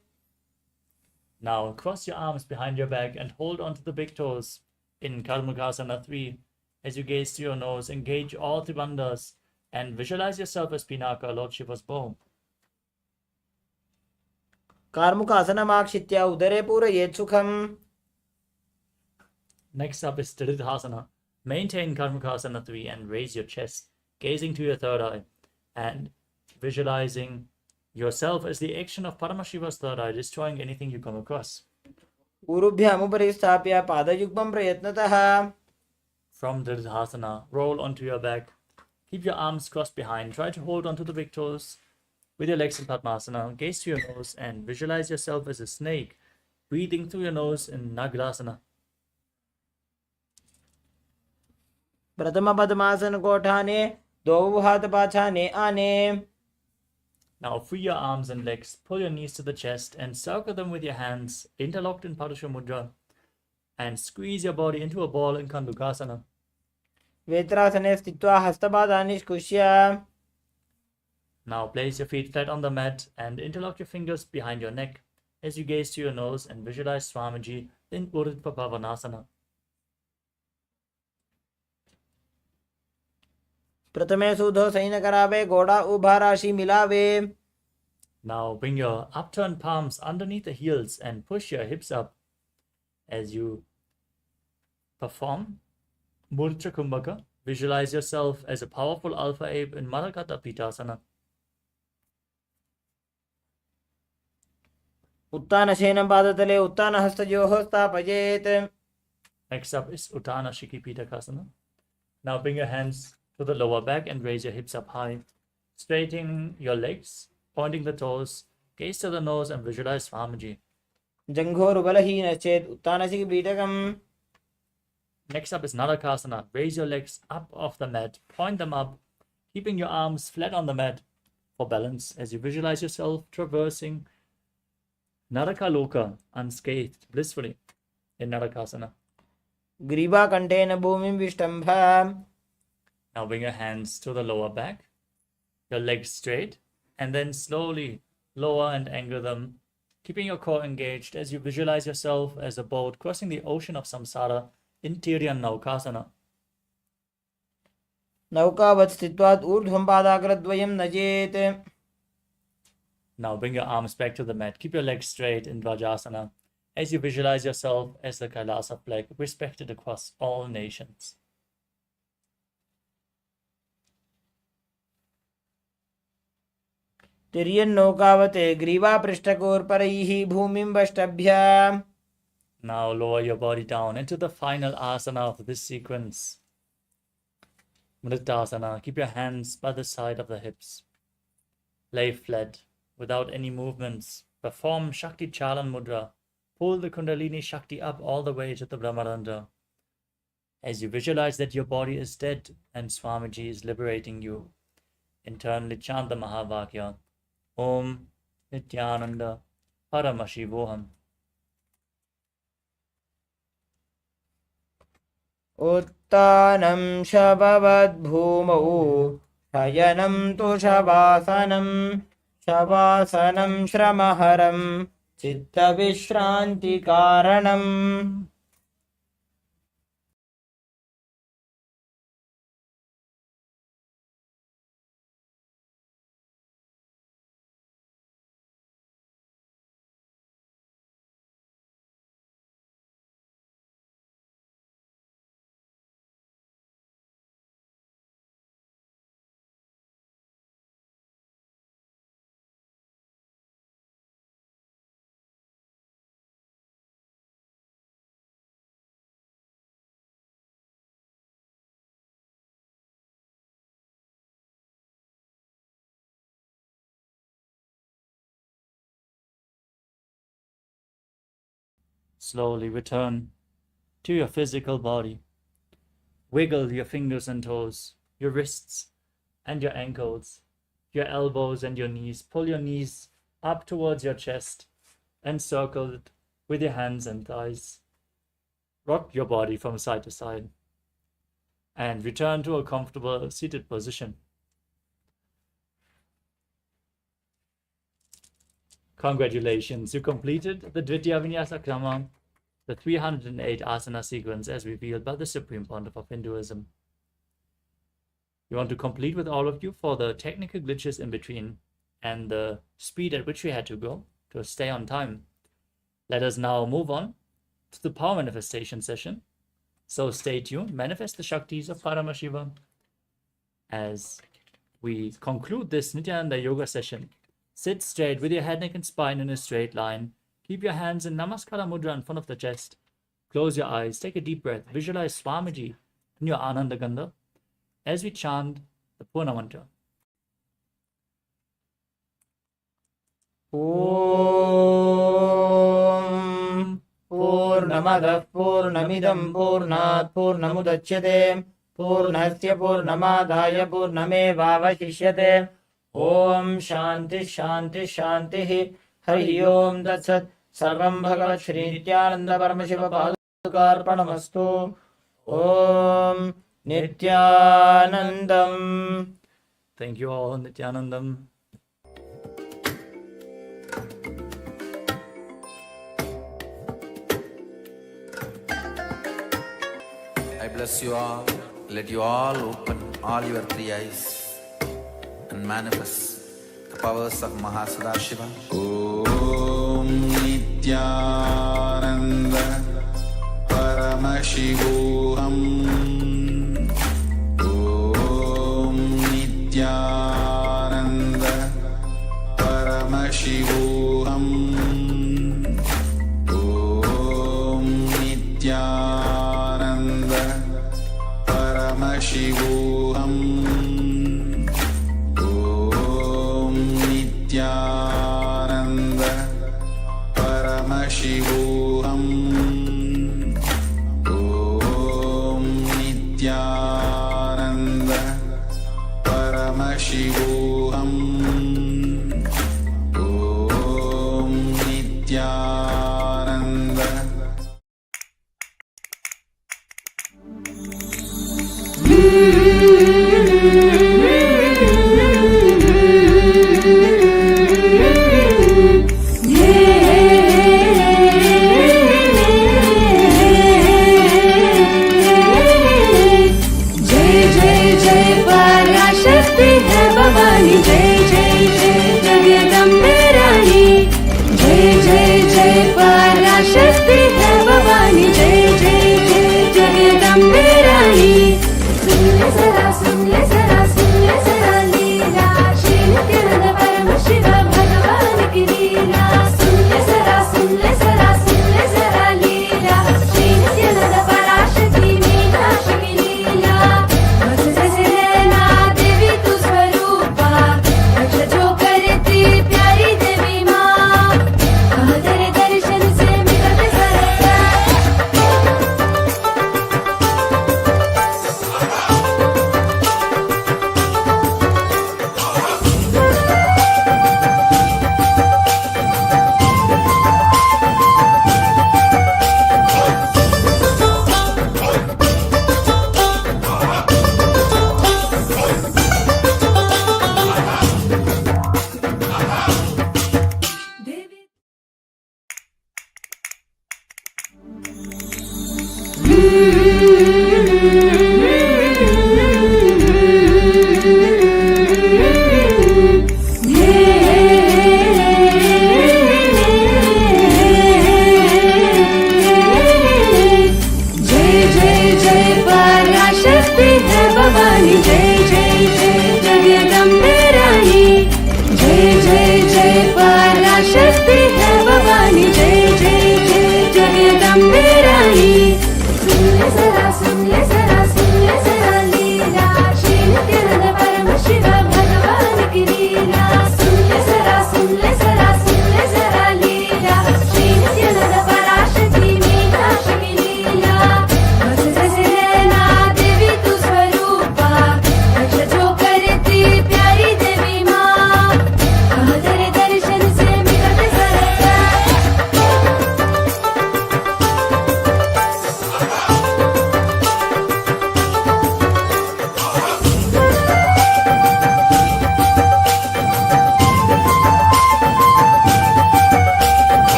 Now cross your arms behind your back and hold onto the big toes in Karmukasana 3. As you gaze to your nose, engage all the bandhas and visualize yourself as Pinaka, Lord Shiva's bow. कार्मुकासनमाक्षित्य उदरे पूरयेत् सुखम्. Next up is Sthiridhasana. Maintain Karmukasana 3 and raise your chest, gazing to your third eye and visualizing yourself as the action of Paramashiva's third eye, destroying anything you come across. उरुभ्यामुपरि स्थाप्य पादयुग्मं प्रयत्नतः. From Sthiridhasana, roll onto your back. Keep your arms crossed behind. Try to hold onto the big toes with your legs in Padmasana. Gaze to your nose and visualize yourself as a snake, breathing through your nose in Nagrasana. प्रथम पद्मासन कोठाने दो हाथ पाछाने आने. Now free your arms and legs, pull your knees to the chest and circle them with your hands interlocked in Padasha Mudra and squeeze your body into a ball in Kandukasana. वेत्रासने स्थित्वा हस्तपादानि निष्कुष्य. Now place your feet flat on the mat and interlock your fingers behind your neck as you gaze to your nose and visualize Swamiji in Urdhva Pavanasana. प्रथमे सूधो San करावे घोड़ा उभा राशि मिलावे. Now bring your upturned palms underneath the heels and push your hips up as you perform Murcha Kumbhaka. Visualize yourself as a powerful alpha ape in Marakata Pitasana. उत्तानशयनं पादतले उत्तानहस्तयोः स्थापयेत्. Next up is Uttana Shikipita. Now bring your hands to the lower back and raise your hips up high. Straighten your legs, pointing the toes, gaze to the nose and visualize Swamiji. जङ्घोरुबलहीनश्चेत् उत्तानशिखिपीठकम्. Next up is Narakasana. Raise your legs up off the mat, point them up, keeping your arms flat on the mat for balance as you visualize yourself traversing Narakaloka unscathed, blissfully in Narakasana. ग्रीवाकण्ठेन भूमिं विष्टम्भ. Now bring your hands to the lower back, your legs straight, and then slowly lower and angle them, keeping your core engaged as you visualize yourself as a boat crossing the ocean of samsara in Tiryan-Naukasana. नौकावत् स्थित्वात् ऊर्ध्वं पादाग्रद्वयं नजेत्. Now bring your arms back to the mat. Keep your legs straight in Vajrasana as you visualize yourself as the Kailasa flag, respected across all nations. तिर्यन्नौकावते ग्रीवापृष्ठकोर्परैः भूमिं वष्टभ्य. Now lower your body down into the final asana of this sequence. Mritasana. Keep your hands by the side of the hips. Lay flat without any movements. Perform Shakti Chalan Mudra. Pull the Kundalini Shakti up all the way to the Brahmarandha. As you visualize that your body is dead and Swamiji is liberating you, internally chant the Mahavakya. Om Nithyananda Paramashivoham. उत्तानं शववद्भूमौ शयनं तु शवासनं. शवासनं श्रमहरं चित्तविश्रान्तिकारणम्. Slowly return to your physical body. Wiggle your fingers and toes, your wrists and your ankles, your elbows and your knees. Pull your knees up towards your chest and circle it with your hands and thighs. Rock your body from side to side and return to a comfortable seated position. Congratulations, you completed the Dvitiya Vinyasa Krama, the 308 asana sequence as revealed by the Supreme Pontiff of Hinduism. We want to complete with all of you for the technical glitches in between and the speed at which we had to go to stay on time. Let us now move on to the power manifestation session. So stay tuned, manifest the Shaktis of Paramashivam as we conclude this Nithyananda yoga session. Sit straight with your head, neck and spine in a straight line. Keep your hands in Namaskara Mudra in front of the chest. Close your eyes, take a deep breath. Visualize Swamiji in your Ananda Gandha as we chant the Purna Mantra. Om Purnamadah Purnamidam Purnat Purnamudachyate Purnasya Purnamadaya Purnamevavashishyate. Om Shanti Shanti Shanti. Hari Om Tat Sarvam Bhagavat Shri Nithyananda Paramashiva Padukarpanamastu. Om Nithyanandam. Thank you all, Nithyanandam. I bless you all. let you all open all your three eyes and manifest the powers of Sadashiva. Om Nithyananda Paramashivoham. Om Nithyananda Paramashivoham. Om Nithyananda Paramashivoham. Om Nithyananda Paramashivoham. Om Nithyananda Paramashivoham. Om Nithyananda. जय जय जय पराशक्ति है भवानी, जय जय जय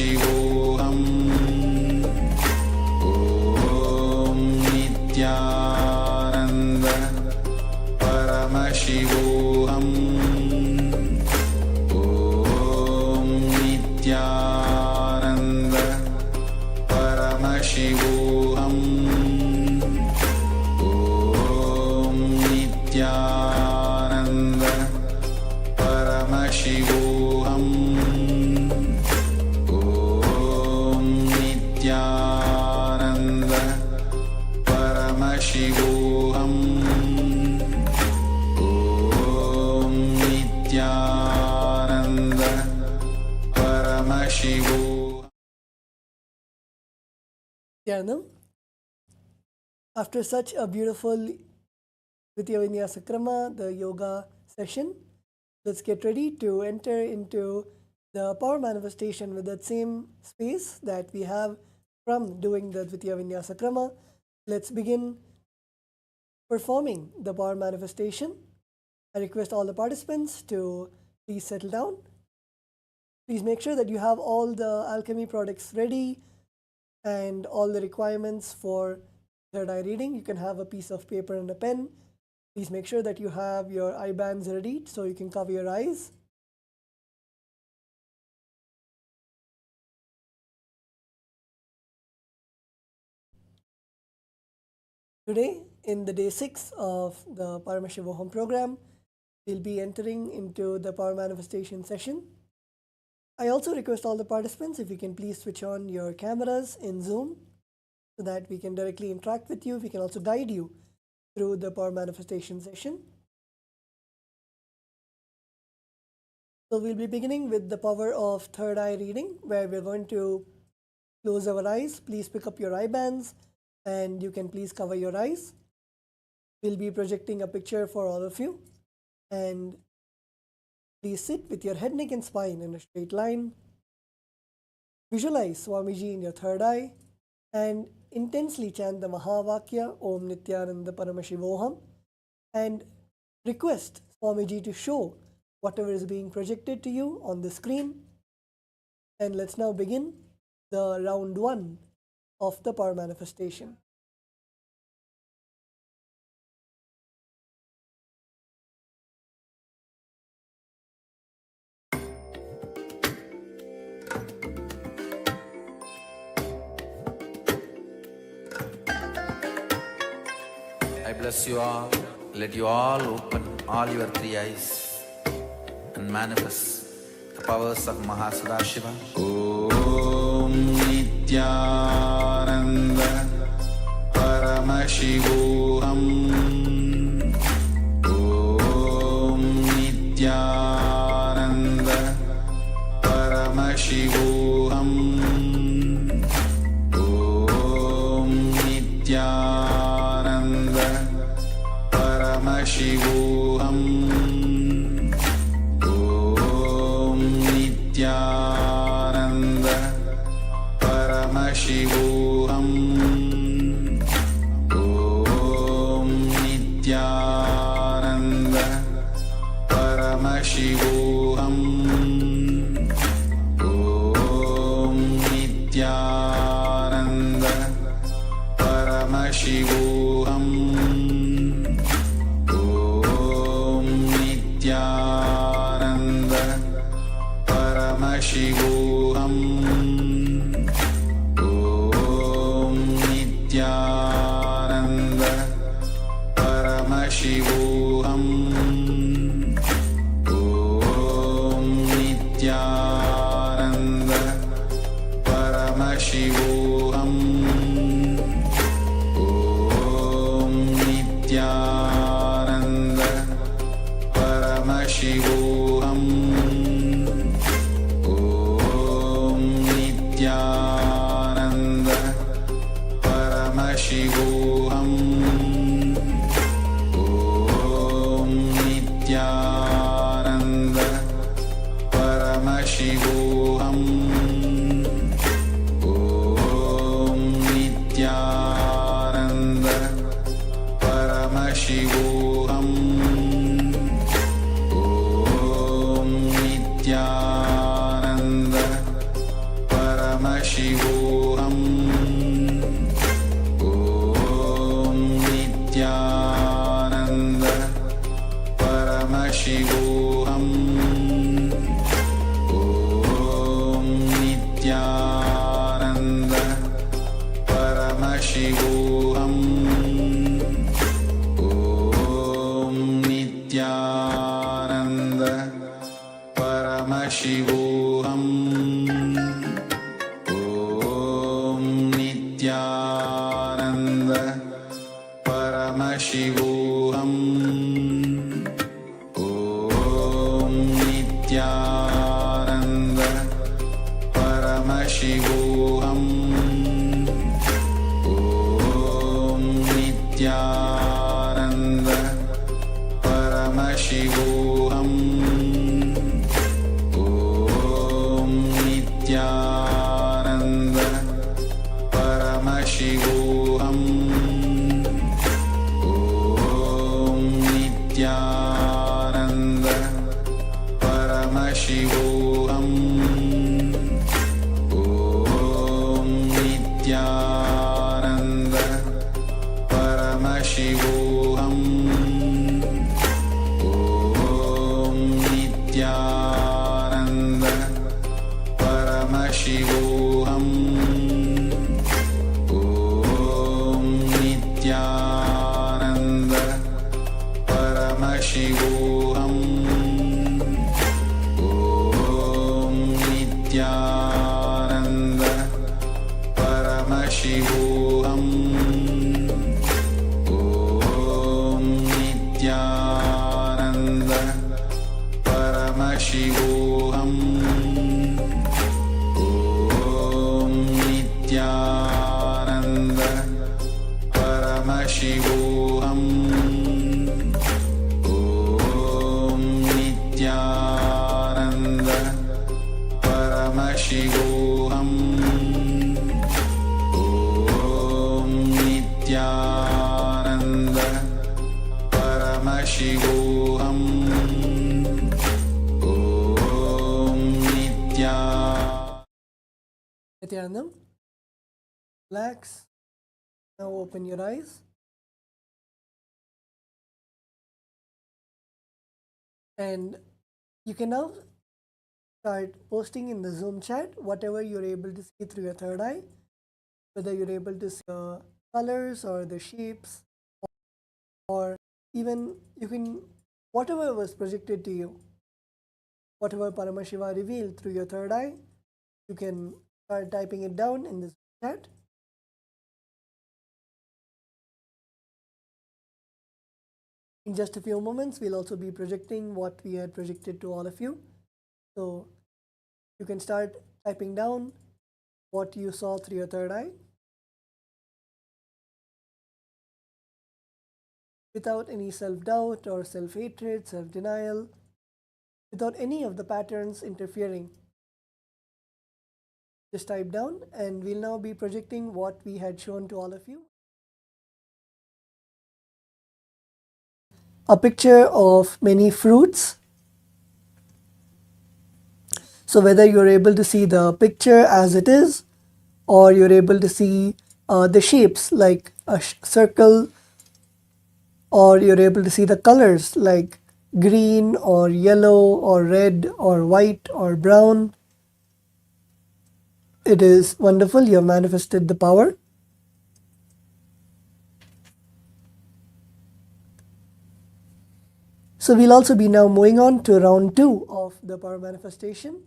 Paramashivoham. Om Nithyananda Paramashivoham. Om Nithyananda Paramashivoham. Om Nithyananda Paramashivoham. Om Nithyananda Paramashivoham. Om Nithyananda Paramashivoham. Dhyanam. After such a beautiful Dvitiya Vinyasa Krama, the yoga session, let's get ready to enter into the power manifestation with that same space that we have from doing the Dvitiya Vinyasa Krama. Let's begin performing the power manifestation. I request all the participants to please settle down. Please make sure that you have all the alchemy products ready and all the requirements for third eye reading. You can have a piece of paper and a pen. Please make sure that you have your eye bands ready so you can cover your eyes. Today, in the day 6 of the Paramashivoham program, we'll be entering into the power manifestation session. I also request all the participants, if you can please switch on your cameras in Zoom so that we can directly interact with you. We can also guide you through the power manifestation session. So we'll be beginning with the power of third eye reading, where we're going to close our eyes. Please pick up your eye bands and you can please cover your eyes. We'll be projecting a picture for all of you, and please sit with your head, neck and spine in a straight line. Visualize Swamiji in your third eye and intensely chant the Mahavakya Om Nithyananda Paramashivoham and request Swamiji to show whatever is being projected to you on the screen. And let's now begin the round 1 of the power manifestation. I bless you all. Let you all open all your 3 eyes and manifest the powers of Sadashiva. Om Nithyananda Paramashivoham. Om Nithyananda Paramashivoham. Om Nithyananda Paramashivoham. Om Nithyananda Paramashivoham. Om Nithyananda Paramashivoham. Om Nithyananda Paramashivoham. Om Nithyananda Paramashivoham. Om Nithyananda Paramashivoham. Om Nithyananda Paramashivoham. Om Nithyananda Paramashivoham. Om Nithyananda Paramashivoham. Om Nithyananda Paramashivoham. Om Nithyananda Paramashivoham. Om Nithyananda Paramashivoham Om Nithyananda Paramashivoham Om Nithyananda Paramashivoham Om Nithyananda Paramashivoham Om Nithyananda Paramashivoham Om Nithyananda Paramashivoham Om Nithyananda Paramashivoham Om Nithyananda Paramashivoham Om Nithyananda Paramashivoham Om Nithyananda Paramashivoham Om Nithyananda Paramashivoham Om Nithyananda Paramashivoham Om Nithyananda Paramashivoham Om Nithyananda Paramashivoham Om Nithyananda Paramashivoham Om Nithyananda Paramashivoham Om Nithyananda Paramashivoham Om Nithyanandam, relax. Now open your eyes. And you can now start posting in the Zoom chat whatever you're able to see through your third eye, whether you're able to see the colors or the shapes, or even you can, whatever was projected to you, whatever Paramashiva revealed through your third eye, you can start typing it down in this chat. In just a few moments, we'll also be projecting what we had projected to all of you. So you can start typing down what you saw through your third eye without any self-doubt or self-hatred, self-denial, without any of the patterns interfering. Just type down, and we'll now be projecting what we had shown to all of you. A picture of many fruits. So whether you're able to see the picture as it is, or you're able to see the shapes like a circle, or you're able to see the colors like green or yellow or red or white or brown. It is wonderful. You have manifested the power. So we'll also be now moving on to round 2 of the power manifestation.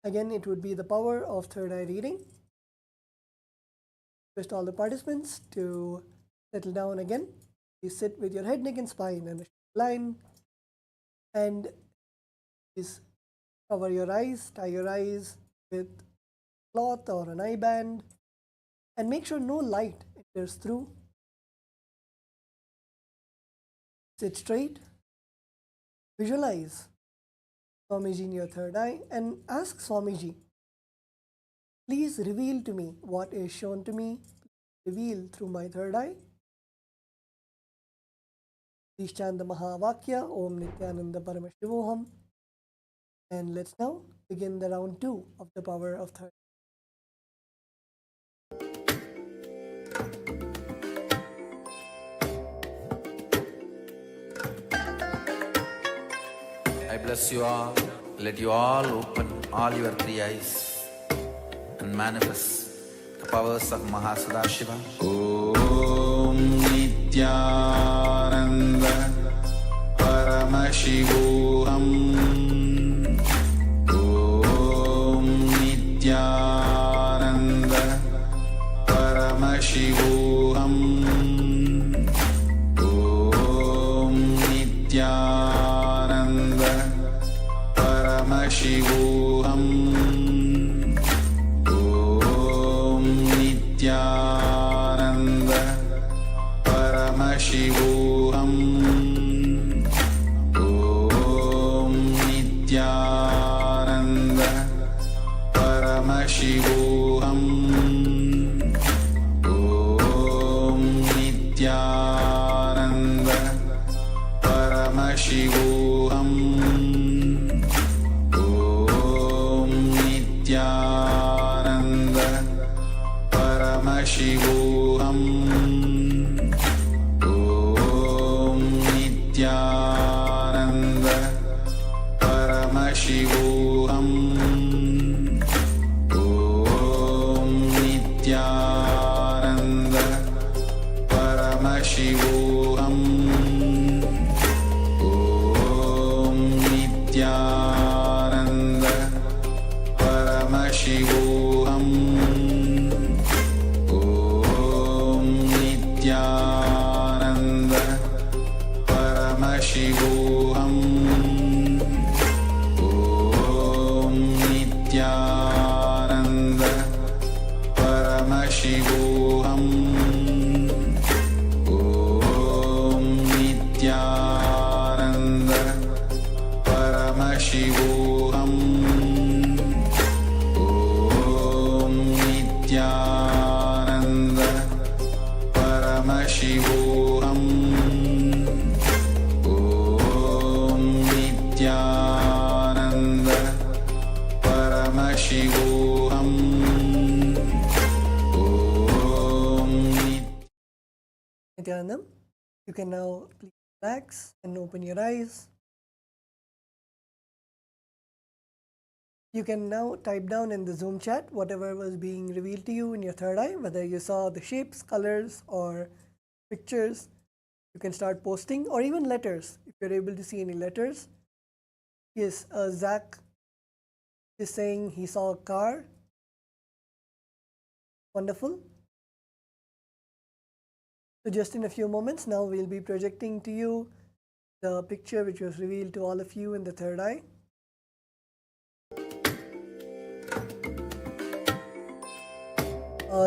Again, it would be the power of third eye reading. Request all the participants to settle down again. You sit with your head, neck and spine in a line, and please cover your eyes, tie your eyes with cloth or an eye band, and make sure no light enters through. Sit straight, visualize Swamiji in your third eye and ask Swamiji, please reveal to me what is shown to me, reveal through my third eye. Please chant the Mahavakya, Om Nithyananda Paramashivoham. And let's now begin the round 2 of the power of third eye. I bless you all. Let you all open all your three eyes and manifest the powers of Sadashiva. Om Nithyananda Paramashivoham. Om Nithyananda Paramashivoham. Om Nithyananda Paramashivoham. Om Nithyananda Paramashivoham. Om Nithyananda Paramashivoham. Om Nithyananda Paramashivoham. Om Nithyananda Paramashivoham. Om Nithyananda Paramashivoham. Om Nithyananda Paramashivoham. Om Nithyananda Paramashivoham. Om Nithyananda Paramashivoham. Om Nithyananda Paramashivoham. Om Nithyananda Paramashivoham. Om Nithyananda Paramashivoham. Om Nithyananda Paramashivoham. Om Nithyanandam, you can now please relax and open your eyes. You can now type down in the Zoom chat whatever was being revealed to you in your third eye, whether you saw the shapes, colors, or pictures. You can start posting, or even letters if you're able to see any letters. Yes, Zach is saying he saw a car. Wonderful. So just in a few moments now we'll be projecting to you the picture which was revealed to all of you in the third eye.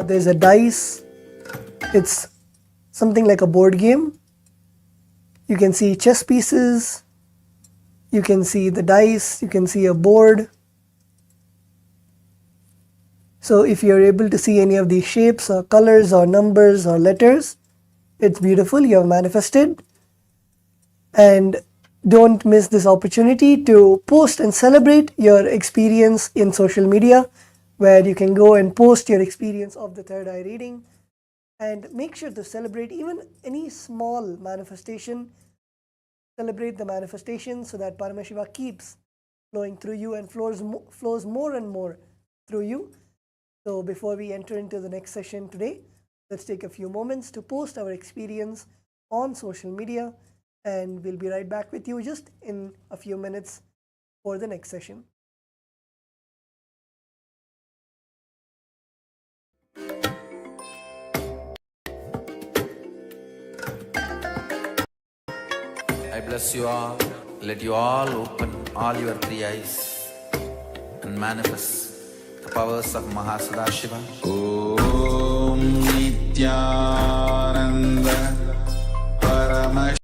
There's a dice. It's something like a board game. You can see chess pieces. You can see the dice. You can see a board. So if you're able to see any of these shapes or colors or numbers or letters, it's beautiful. You have manifested. And don't miss this opportunity to post and celebrate your experience in social media, where you can go and post your experience of the third eye reading, and make sure to celebrate even any small manifestation. Celebrate the manifestation so that Paramashiva keeps flowing through you and flows more and more through you. So before we enter into the next session today, let's take a few moments to post our experience on social media, and we'll be right back with you just in a few minutes for the next session. I bless you all. Let you all open all your three eyes and manifest the powers of Sadashiva. Om Nithyananda Paramashivoham.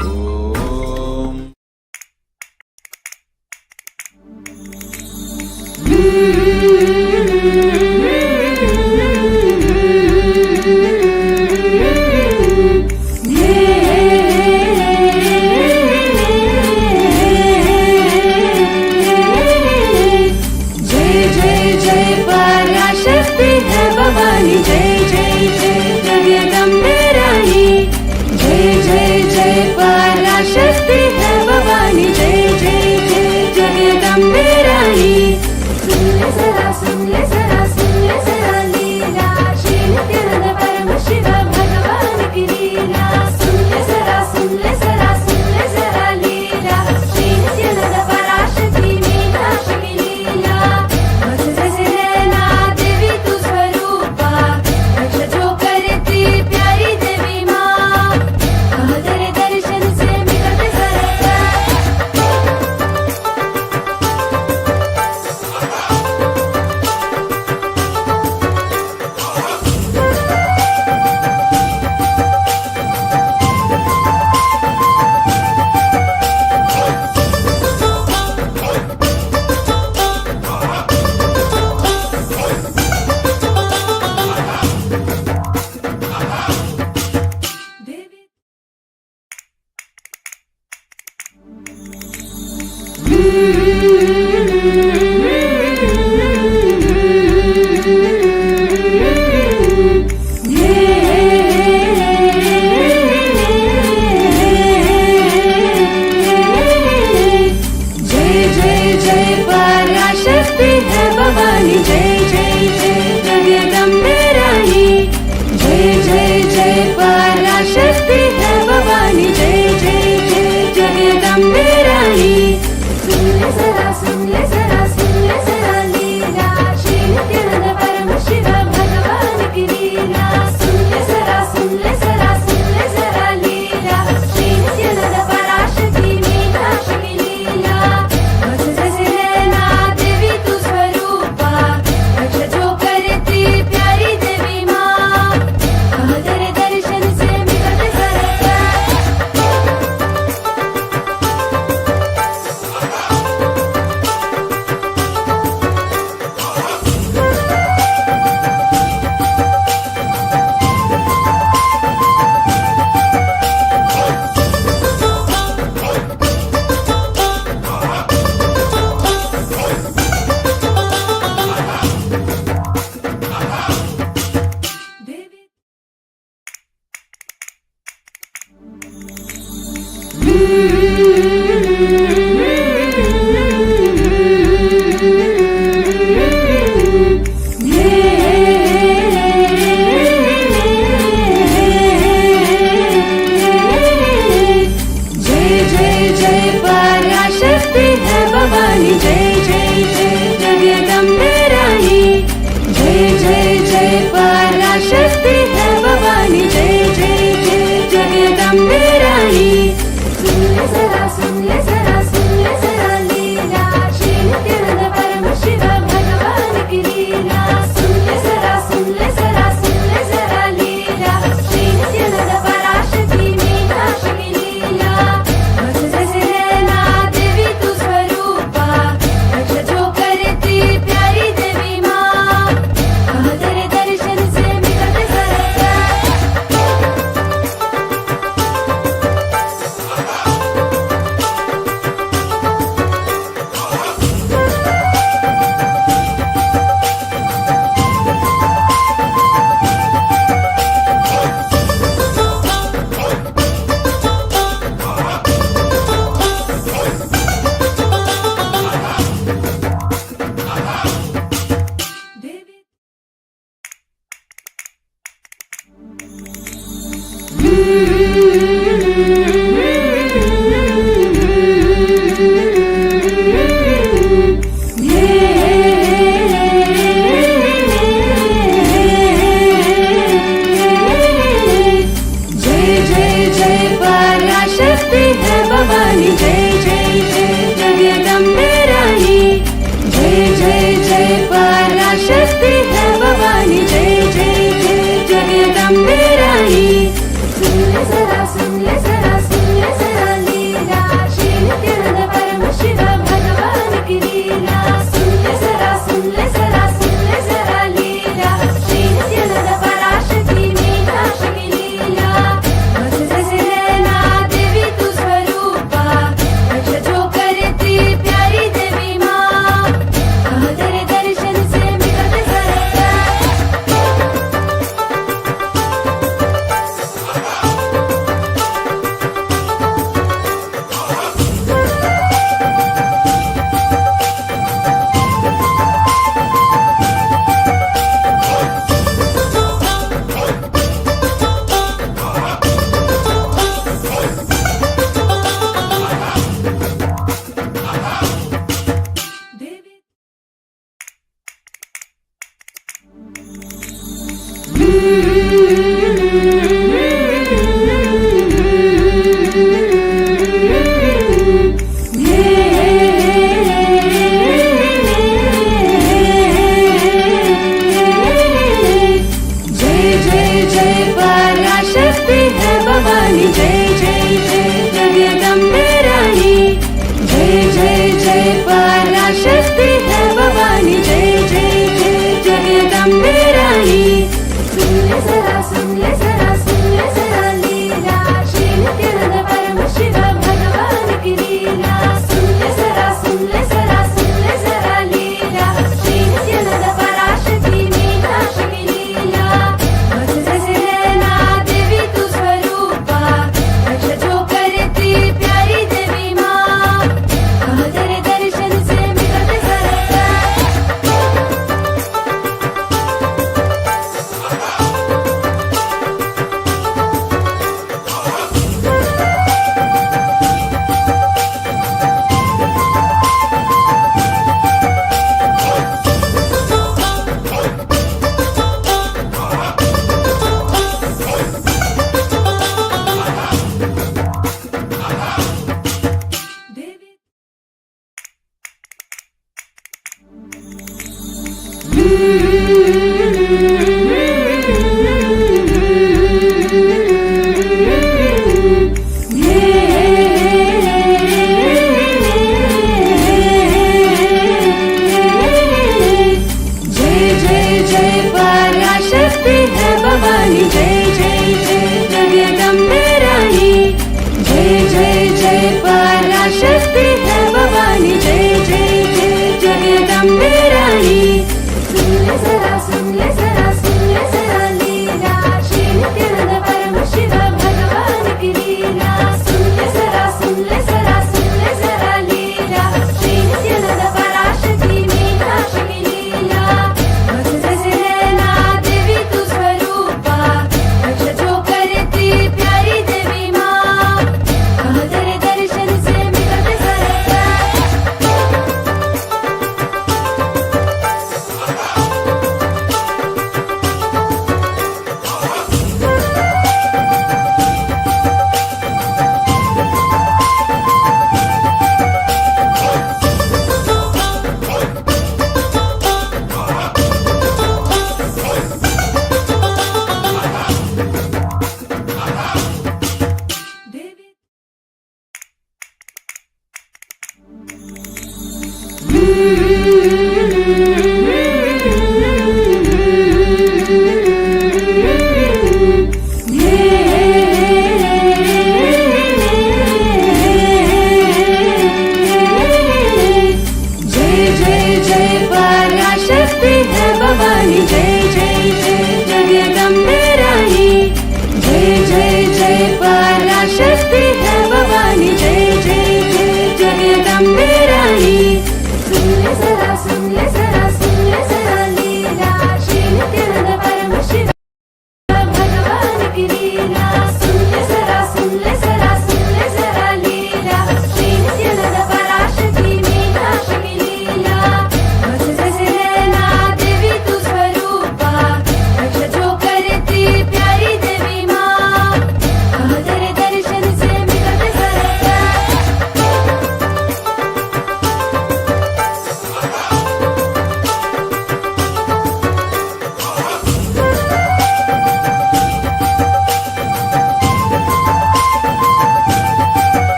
Om जय जय जय पराशक्ति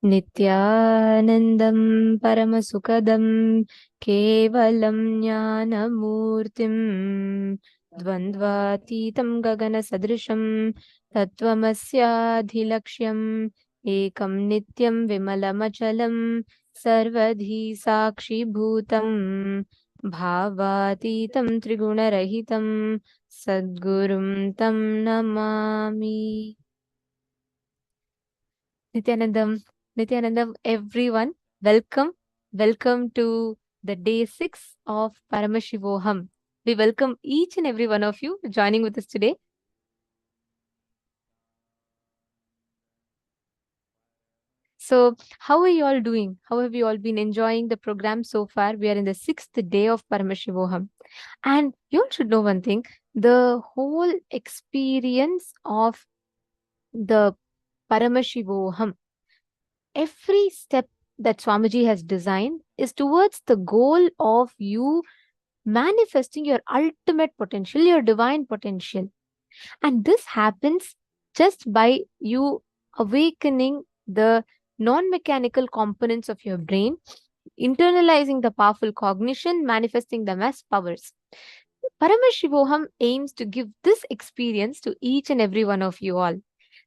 नित्यानन्दं परमसुखदं केवलं ज्ञानमूर्तिं द्वन्द्वातीतं गगनसदृशं तत्त्वमस्याधिलक्ष्यम् एकं नित्यं विमलमचलं सर्वधी साक्षिभूतं भावातीतं त्रिगुणरहितं सद्गुरुं तं Namami. Nithyanandam, everyone, welcome to the day 6 of Paramashivoham. We welcome each and every one of you joining with us today. So, how are you all doing? How have you all been enjoying the program so far? We are in the 6th day of Paramashivoham. And you all should know one thing, the whole experience of the Paramashivoham, every step that Swamiji has designed is towards the goal of you manifesting your ultimate potential, your divine potential. And this happens just by you awakening the non-mechanical components of your brain, internalizing the powerful cognition, manifesting them as powers. Paramashivoham aims to give this experience to each and every one of you all.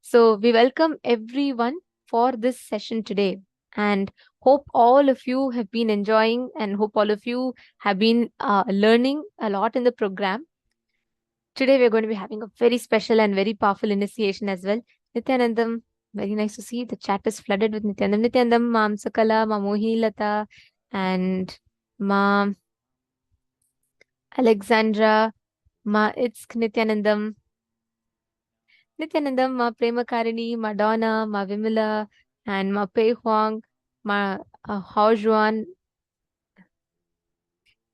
So we welcome everyone for this session today, and hope all of you have been enjoying and hope all of you have been learning a lot in the program. Today we're going to be having a very special and very powerful initiation as well. Nithyanandam, very nice to see the chat is flooded with Nithyanandam. Nithyanandam, Mam Sakala, Ma Mohi Lata, and Ma Alexandra, Ma Itsk Nithyanandam. Nithyanandam, Ma Premakarini, Ma Donna, Ma Vimala, and Ma Pei Huang, Ma Hao Juan,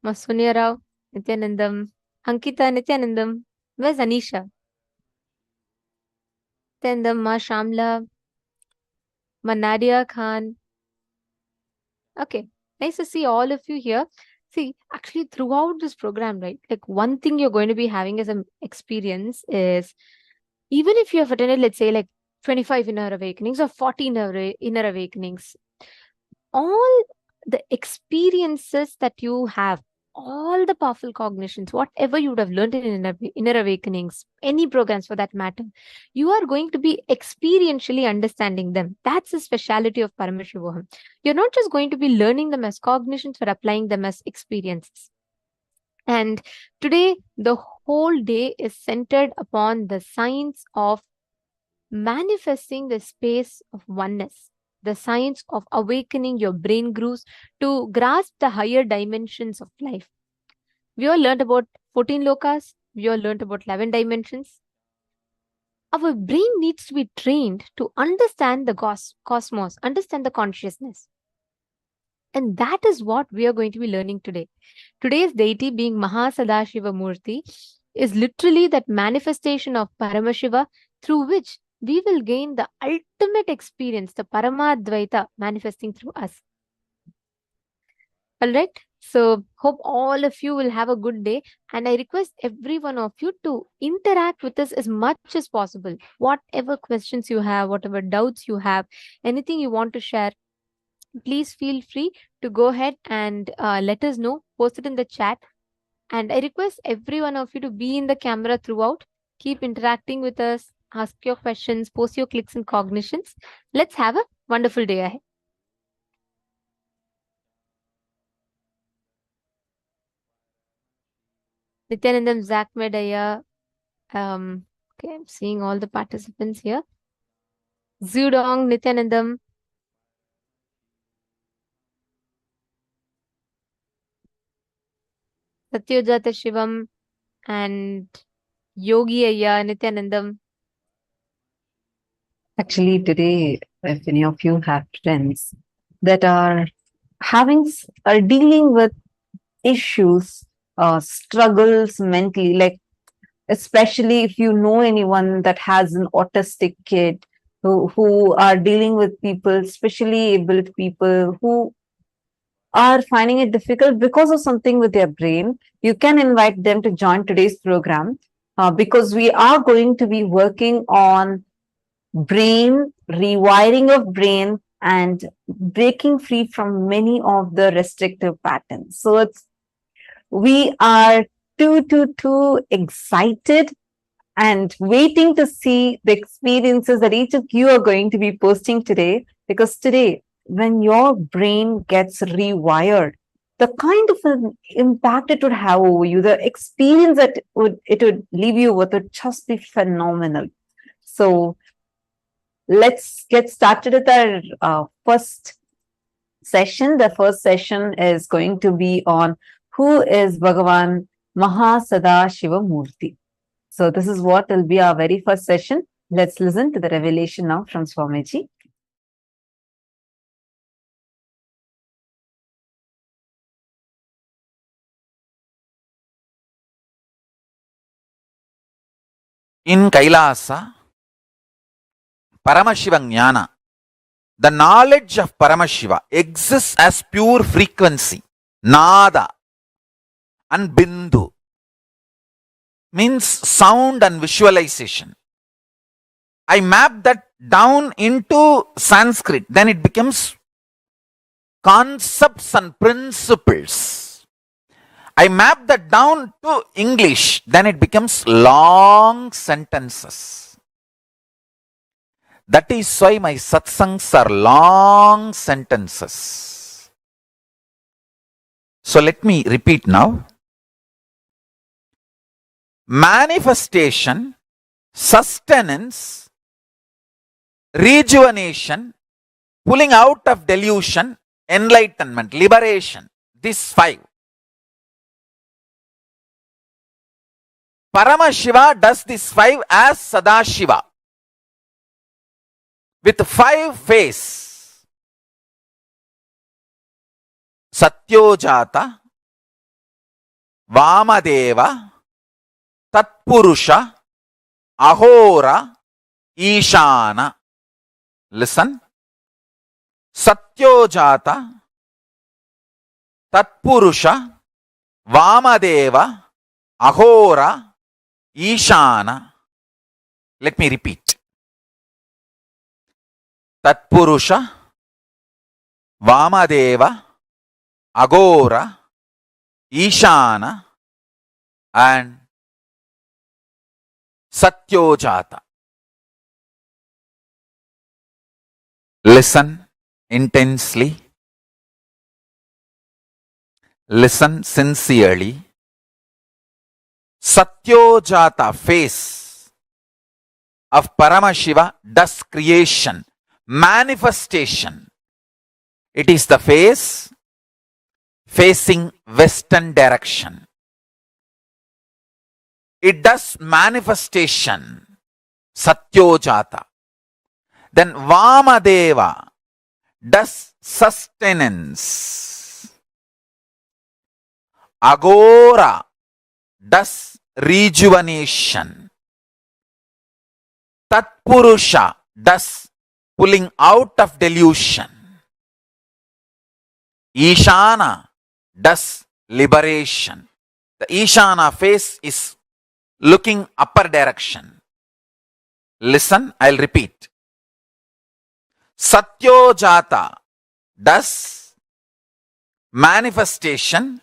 Ma Sonia Rao, Nithyanandam, Ankita Nithyanandam. Where's Anisha? Nithyanandam, Ma Shamla, Ma Nadia Khan. Okay, nice to see all of you here. See, actually throughout this program, right, like one thing you're going to be having as an experience is, even if you have attended, let's say like 25 inner awakenings or 40 inner awakenings, all the experiences that you have, all the powerful cognitions, whatever you would have learned in inner awakenings, any programs for that matter, you are going to be experientially understanding them. That's the speciality of Paramashivoham. You're not just going to be learning them as cognitions, but applying them as experiences. And today, the whole day is centered upon the science of manifesting the space of oneness, the science of awakening your brain grooves to grasp the higher dimensions of life. We all learned about 14 lokas, we all learned about 11 dimensions. Our brain needs to be trained to understand the cosmos, understand the consciousness. And that is what we are going to be learning today. Today's deity, being Sadashiva Murti, is literally that manifestation of Paramashiva through which we will gain the ultimate experience, the Paramadvaita manifesting through us. All right. So hope all of you will have a good day. And I request every one of you to interact with us as much as possible. Whatever questions you have, whatever doubts you have, anything you want to share, please feel free to go ahead and let us know. Post it in the chat. And I request every one of you to be in the camera throughout. Keep interacting with us. Ask your questions. Post your clicks and cognitions. Let's have a wonderful day ahead. Nithyanandam, Zach Medaya. Okay, I'm seeing all the participants here. Zudong, Nithyanandam. Satyojata Shivam and Yogi Ayya, Nithyanandam. Actually, today, if any of you have friends that are are dealing with issues, struggles mentally, like especially if you know anyone that has an autistic kid who are dealing with people, especially able people who are finding it difficult because of something with their brain, you can invite them to join today's program because we are going to be working on brain, rewiring of brain and breaking free from many of the restrictive patterns. So we are too excited and waiting to see the experiences that each of you are going to be posting today, because today, when your brain gets rewired, the kind of an impact it would have over you, the experience that it would leave you with would just be phenomenal. So let's get started with our first session. The first session is going to be on who is Bhagavān Sadashiva Murti. So this is what will be our very first session. Let's listen to the revelation now from Swamiji. In KAILASA, Paramashiva Jnana, the knowledge of Paramashiva exists as pure frequency, Nada and Bindu, means sound and visualization. I map that down into Sanskrit, then it becomes concepts and principles. I map that down to English, then it becomes long sentences. That is why my satsangs are long sentences. So let me repeat now. Manifestation, sustenance, rejuvenation, pulling out of delusion, enlightenment, liberation. These 5. Paramashiva does these 5 as Sadashiva, with 5 faces. Satyojata, Vamadeva, Tatpurusha, Ahora, Ishana. Listen. Satyojata, Tatpurusha, Vamadeva, Ahora, Ishana. Let me repeat. Tatpurusha, Vamadeva, Agora, Ishana, and Satyojata. Listen intensely. Listen sincerely. Satyojata face of Paramashiva does creation, manifestation. It is the face facing western direction. It does manifestation, Satyojata. Then Vamadeva does sustenance. Agora does rejuvenation. Tatpurusha does pulling out of delusion. Ishana does liberation. The Ishana face is looking upper direction. Listen, I'll repeat. Satyojata does manifestation.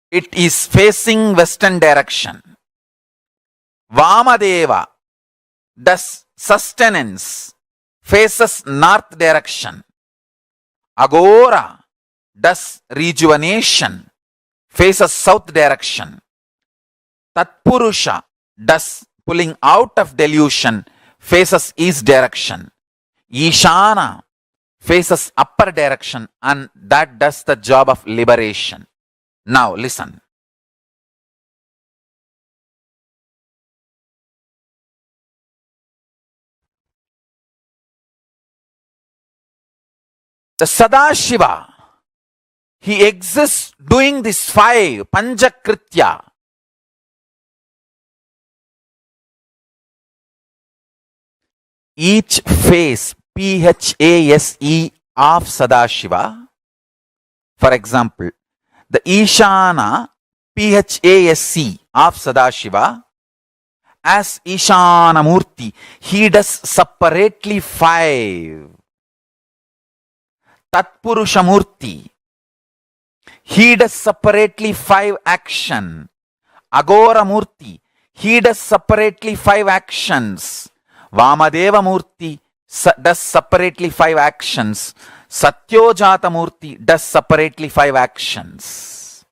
It is facing western direction. Vamadeva does sustenance, faces north direction. Agora does rejuvenation, faces south direction. Tatpurusha does pulling out of delusion, faces east direction. Ishana faces upper direction, and that does the job of liberation. Now listen. The Sadashiva, he exists doing these 5 Panchakritya. Each phase, PHASE of Sadashiva, for example, the Ishana, PHASC of Sadashiva, as Ishana Murti, he does separately 5. Tatpurushamurti. He does separately 5 action. Agora Murti. He does separately 5 actions. Vamadeva Murti does separately 5 actions. Satyojata Murti does separately 5 actions.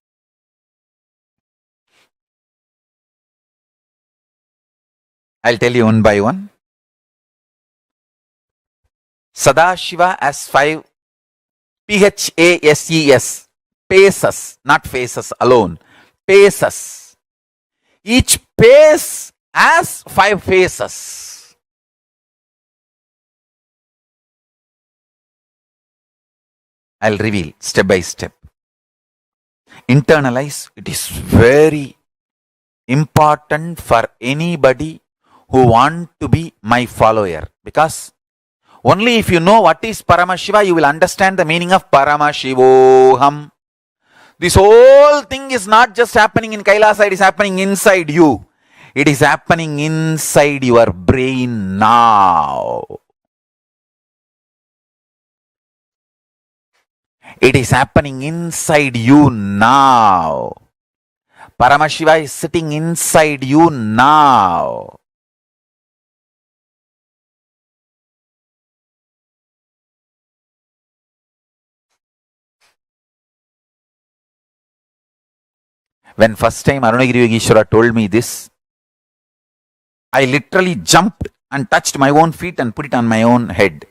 I'll tell you one by one. Sadashiva has 5 PHASES, paces, not faces alone, paces. Each pace has 5 faces. I'll reveal step by step. Internalize, it is very important for anybody who want to be my follower, because only if you know what is Paramashiva, you will understand the meaning of Paramashivoham. This whole thing is not just happening in KAILASA, it is happening inside you. It is happening inside your brain now. It is happening inside you now. Paramashiva is sitting inside you now. When first time Arunagiri Yogeshwara told me this, I literally jumped and touched my own feet and put it on my own head.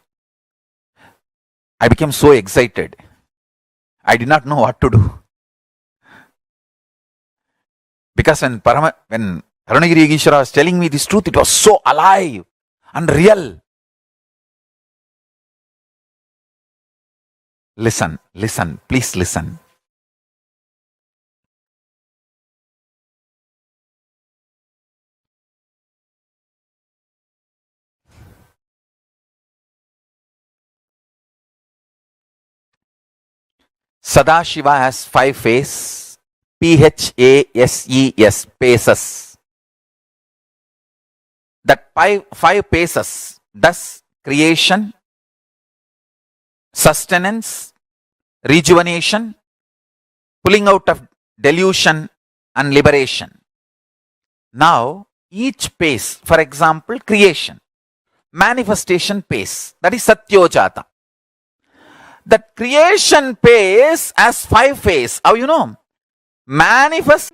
I became so excited. I did not know what to do. Because when Arunagiri Yogeshwara was telling me this truth, it was so alive and real. Listen, please listen. Sadashiva has 5 faces, PHASES, paces. That 5 paces does creation, sustenance, rejuvenation, pulling out of delusion and liberation. Now, each pace, for example, creation, manifestation pace, that is Satyojata. That creation pace has 5 phases. How you know? Manifest.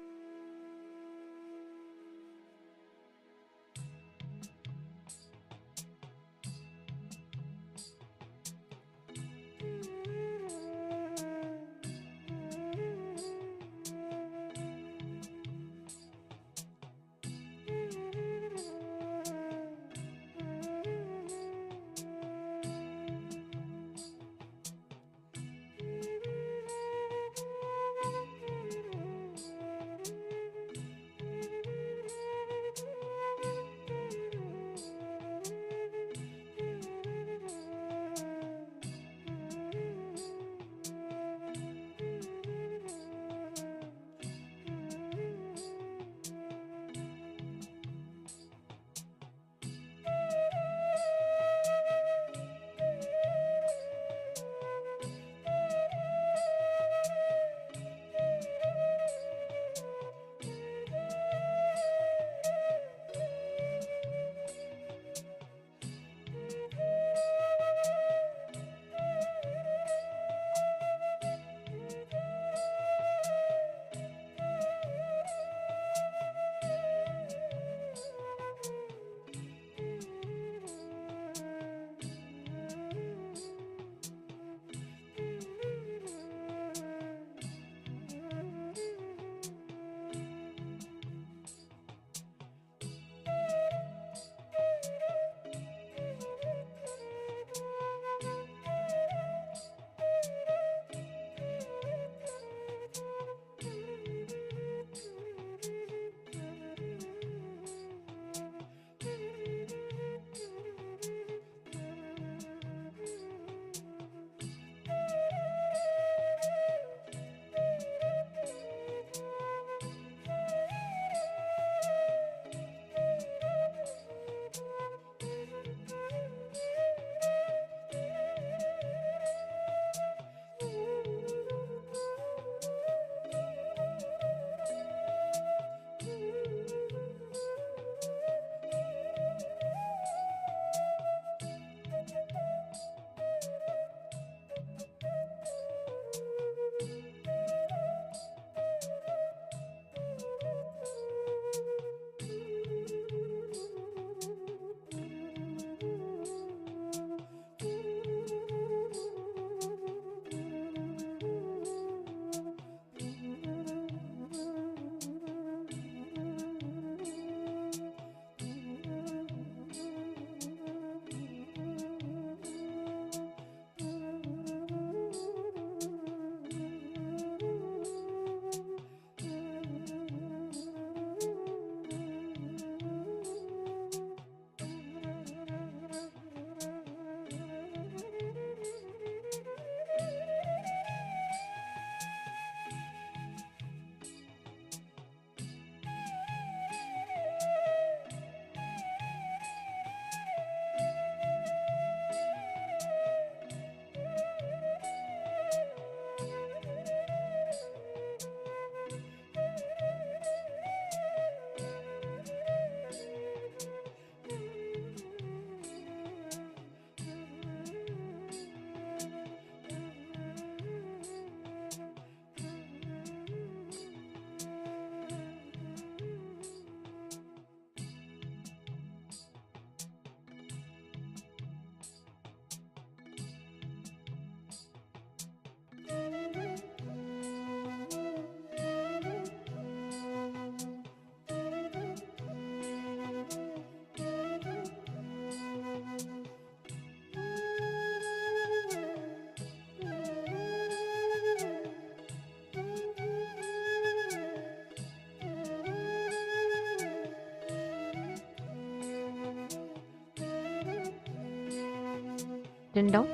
written down?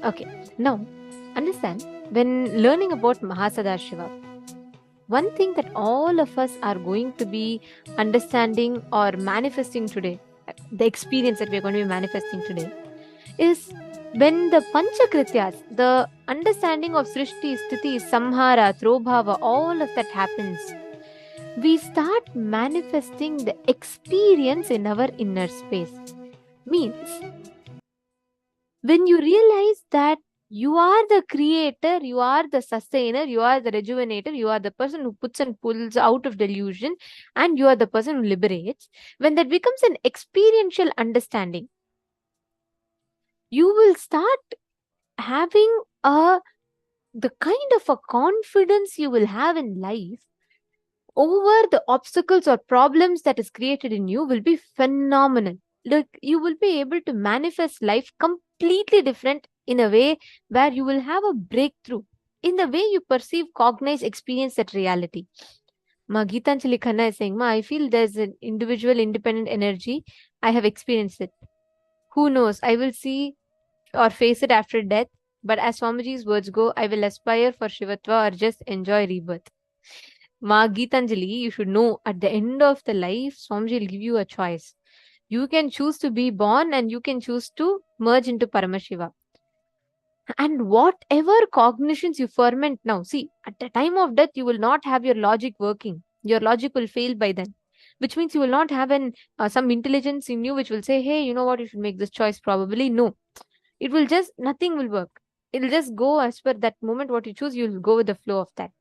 Okay, now understand, when learning about Mahasadashiva, one thing that all of us are going to be understanding or manifesting today, the experience that we're going to be manifesting today, is when the Panchakrityas, the understanding of Srishti, Sthiti, Samhara, Throbhava, all of that happens, we start manifesting the experience in our inner space. Means, when you realize that you are the creator, you are the sustainer, you are the rejuvenator, you are the person who puts and pulls out of delusion, and you are the person who liberates, when that becomes an experiential understanding, you will start having the kind of a confidence you will have in life over the obstacles or problems that is created in you will be phenomenal. Like, you will be able to manifest life completely different in a way where you will have a breakthrough in the way you perceive, cognize, experience that reality. Ma Geetanjali Khanna is saying, Ma, I feel there's an individual independent energy. I have experienced it. Who knows? I will see or face it after death. But as Swamiji's words go, I will aspire for Shivatva or just enjoy rebirth. Ma Geetanjali, you should know, at the end of the life, Swamiji will give you a choice. You can choose to be born and you can choose to merge into Paramashiva. And whatever cognitions you ferment now, see, at the time of death, you will not have your logic working. Your logic will fail by then, which means you will not have some intelligence in you which will say, hey, you know what, you should make this choice probably. No, it will just, nothing will work. It will just go as per that moment, what you choose, you will go with the flow of that.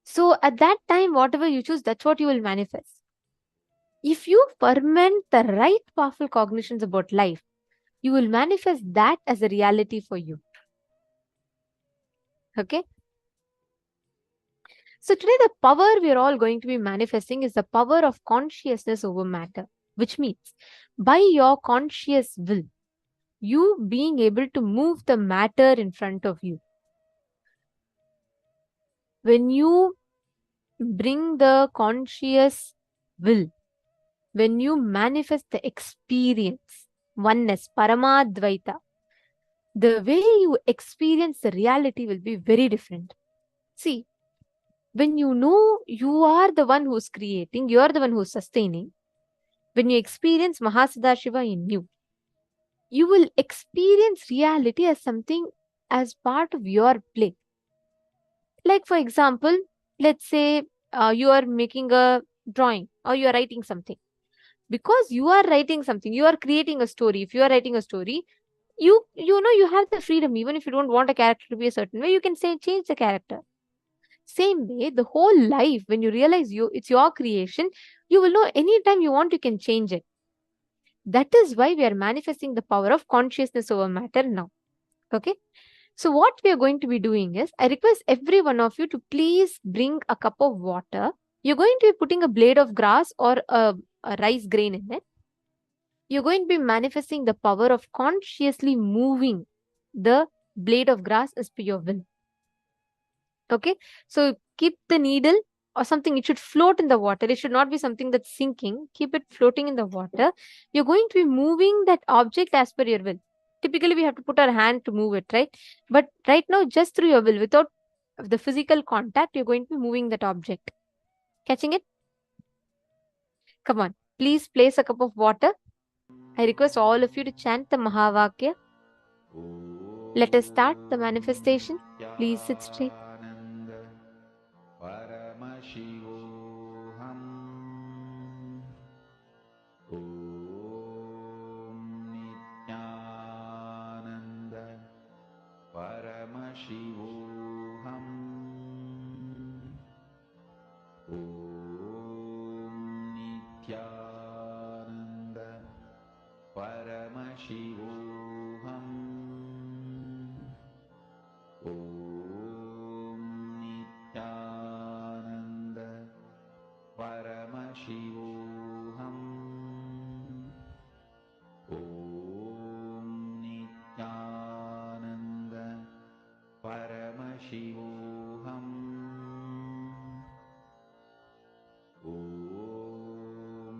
So at that time, whatever you choose, that's what you will manifest. If you ferment the right powerful cognitions about life, you will manifest that as a reality for you. Okay? So today the power we are all going to be manifesting is the power of consciousness over matter, which means by your conscious will, you being able to move the matter in front of you. When you bring the conscious will, when you manifest the experience, oneness, Paramadvaita, the way you experience the reality will be very different. See, when you know you are the one who's creating, you are the one who's sustaining, when you experience Mahasadashiva in you, you will experience reality as something as part of your play. Like, for example, let's say you are making a drawing or you are writing something. Because you are writing something, you are creating a story. If you are writing a story, you know you have the freedom. Even if you don't want a character to be a certain way, you can say change the character. Same way, the whole life, when you realize it's your creation, you will know anytime you want, you can change it. That is why we are manifesting the power of consciousness over matter now. Okay. So what we are going to be doing is, I request every one of you to please bring a cup of water. You're going to be putting a blade of grass or a rice grain in it. You're going to be manifesting the power of consciously moving the blade of grass as per your will. Okay. So keep the needle or something, it should float in the water. It should not be something that's sinking. Keep it floating in the water. You're going to be moving that object as per your will. Typically, we have to put our hand to move it, right? But right now, just through your will, without the physical contact, you're going to be moving that object. Catching it? Come on. Please place a cup of water. I request all of you to chant the Mahavakya. Let us start the manifestation. Please sit straight. Paramashivoham. Om Nithyananda Paramashivoham. Om Nithyananda Paramashivoham. Om Nithyananda Paramashivoham. Om Nithyananda Paramashivoham. Om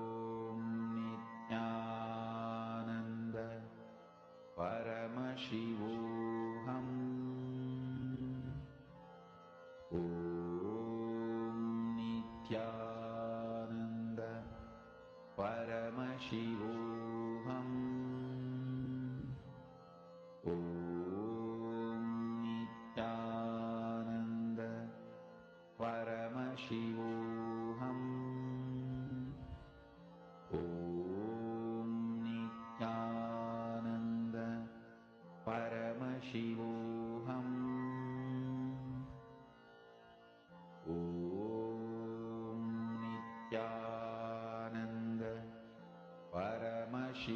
Om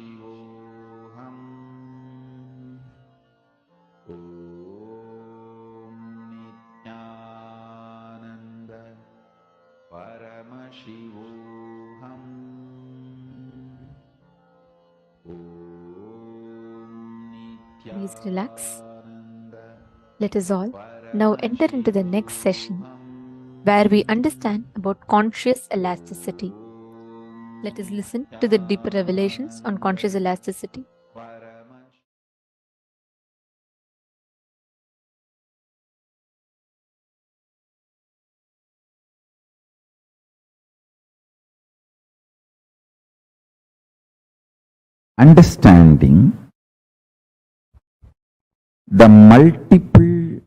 Nithyananda Paramashivoham Please relax. Let us all now enter into the next session where we understand about conscious elasticity. Let us listen to the deeper revelations on conscious elasticity. Understanding the multiple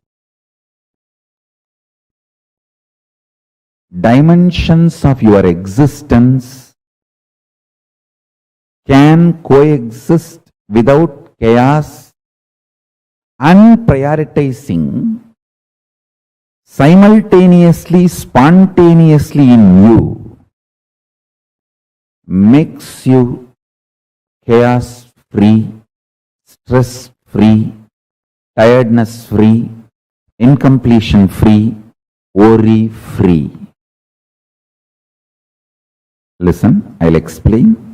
dimensions of your existence can coexist without chaos and prioritizing simultaneously, spontaneously in you makes you chaos free, stress free, tiredness free, incompletion free, worry free. Listen, I'll explain.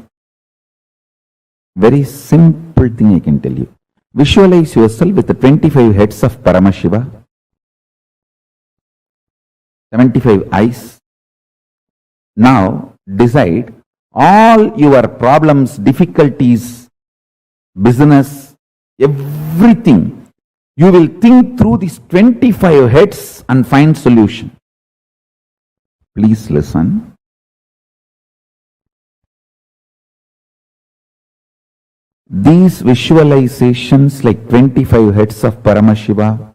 Very simple thing I can tell you. Visualize yourself with the 25 heads of Paramashiva, 75 eyes. Now decide all your problems, difficulties, business, everything. You will think through these 25 heads and find solution. Please listen. These visualizations like 25 heads of Paramashiva,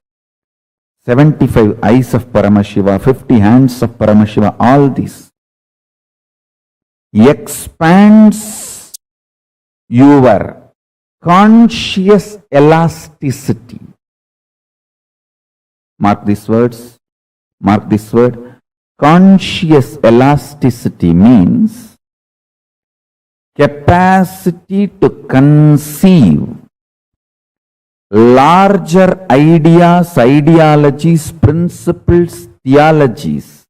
75 eyes of Paramashiva, 50 hands of Paramashiva, all these expands your conscious elasticity. Mark these words. Mark this word. Conscious elasticity means capacity to conceive larger ideas, ideologies, principles, theologies.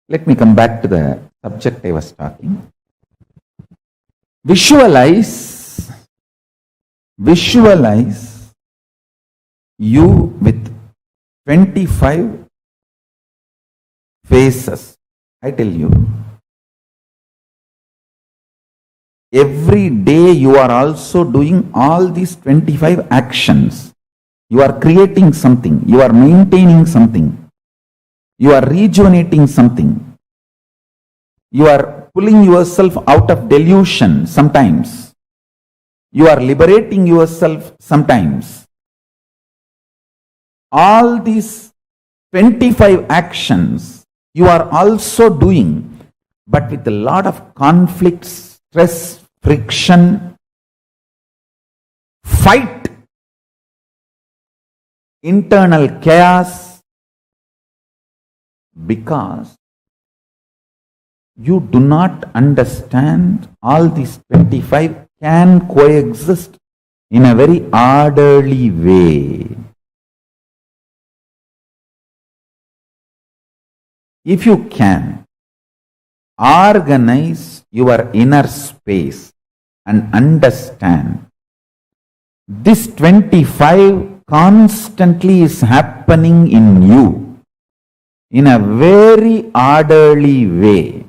Let me come back to the subject I was talking. Visualize you with 25 faces. I tell you, every day you are also doing all these 25 actions. You are creating something, you are maintaining something, you are rejuvenating something, you are pulling yourself out of delusion sometimes, you are liberating yourself sometimes. All these 25 actions you are also doing, but with a lot of conflict, stress, friction, fight, internal chaos, because you do not understand all these 25 can coexist in a very orderly way. If you can organize your inner space and understand this 25 constantly is happening in you in a very orderly way.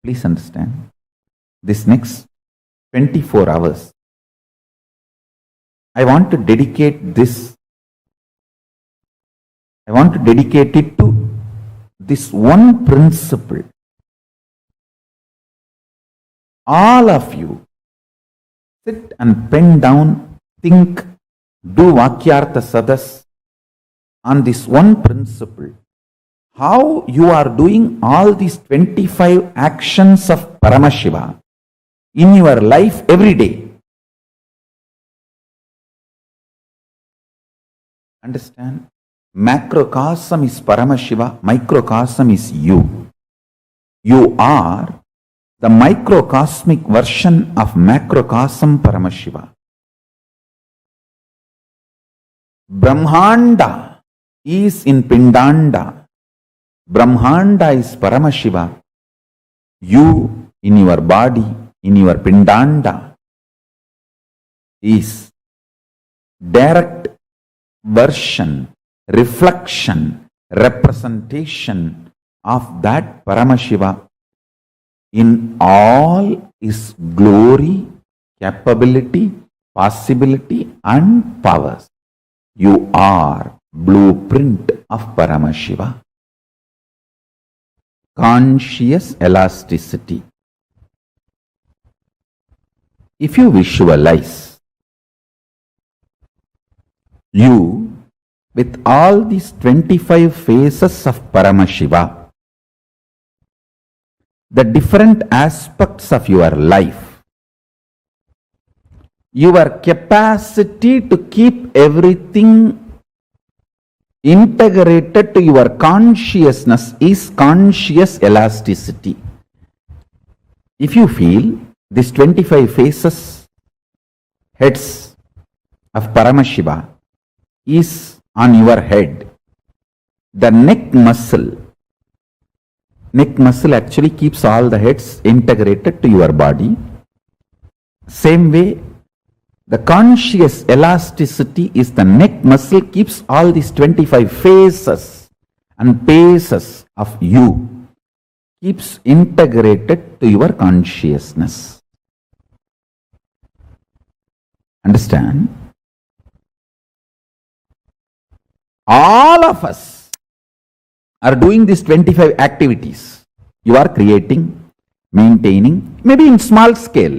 Please understand, this next 24 hours, I want to dedicate it to this one principle. All of you sit and pen down, think, do Vakyartha Sadas on this one principle. How you are doing all these 25 actions of Paramashiva in your life every day. Understand? Macrocosm is Paramashiva, microcosm is you. You are the microcosmic version of macrocosm Paramashiva. Brahmanda is in Pindanda. Brahmanda is Paramashiva. You in your body, in your Pindanda, is direct version, reflection, representation of that Paramashiva in all his glory, capability, possibility and powers. You are blueprint of Paramashiva. Conscious elasticity. If you visualize you with all these 25 phases of Paramashiva, the different aspects of your life, your capacity to keep everything integrated to your consciousness is conscious elasticity. If you feel these 25 phases, heads of Paramashiva is on your head, the neck muscle actually keeps all the heads integrated to your body. Same way, the conscious elasticity is the neck muscle keeps all these 25 phases and paces of you, keeps integrated to your consciousness. Understand? All of us are doing these 25 activities. You are creating, maintaining, maybe in small scale,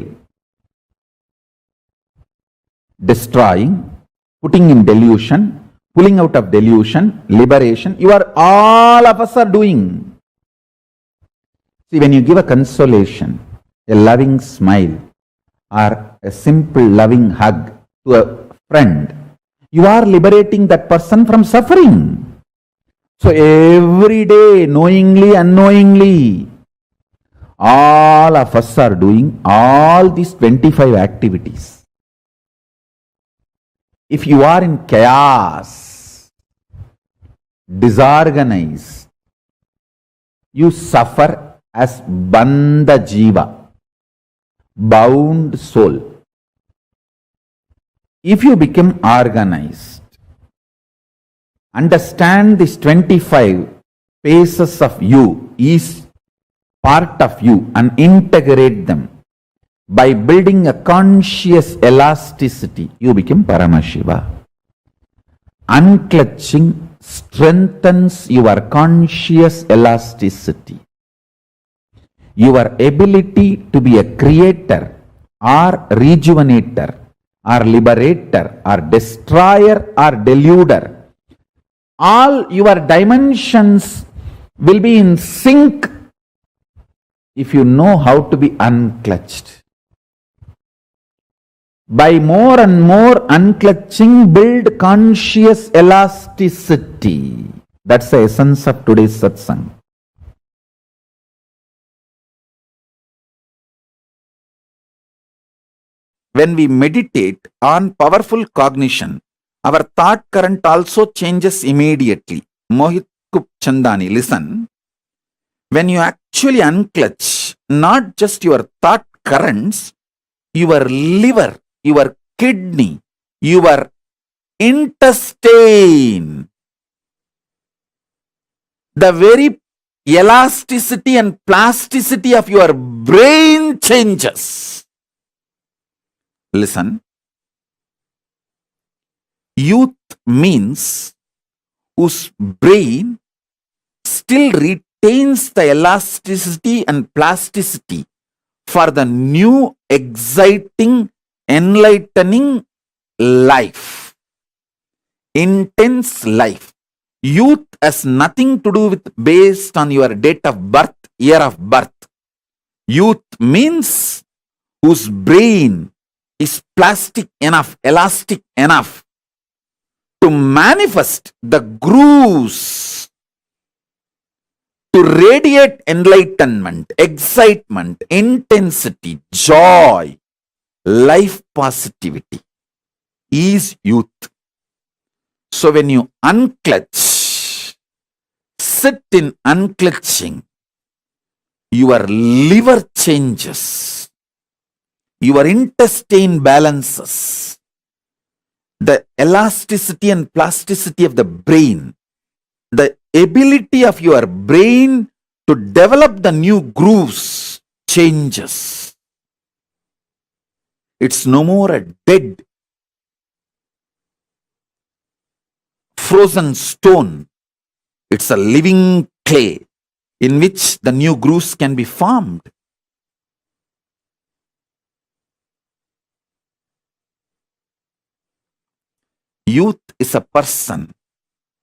destroying, putting in delusion, pulling out of delusion, liberation. All of us are doing. See, when you give a consolation, a loving smile, or a simple loving hug to a friend, you are liberating that person from suffering. So every day, knowingly, unknowingly, all of us are doing all these 25 activities. If you are in chaos, disorganized, you suffer as bandha jiva, bound soul. If you become organized, understand these 25 phases of you is part of you and integrate them. By building a conscious elasticity, you become Paramashiva. Unclutching strengthens your conscious elasticity. Your ability to be a creator or rejuvenator or liberator or destroyer or deluder, all your dimensions will be in sync if you know how to be unclutched. By more and more unclutching, build conscious elasticity. That's the essence of today's satsang. When we meditate on powerful cognition, our thought current also changes immediately. Mohit Chandani, listen. When you actually unclutch, not just your thought currents, your liver, your kidney, your intestine, the very elasticity and plasticity of your brain changes. Listen. Youth means whose brain still retains the elasticity and plasticity for the new, exciting, enlightening life, intense life. Youth has nothing to do with based on your date of birth, year of birth. Youth means whose brain is plastic enough, elastic enough to manifest the grooves, to radiate enlightenment, excitement, intensity, joy, life positivity is youth. So when you unclutch, sit in unclutching, your liver changes, your intestine balances, the elasticity and plasticity of the brain, the ability of your brain to develop the new grooves changes. It's no more a dead, frozen stone. It's a living clay in which the new grooves can be formed. Youth is a person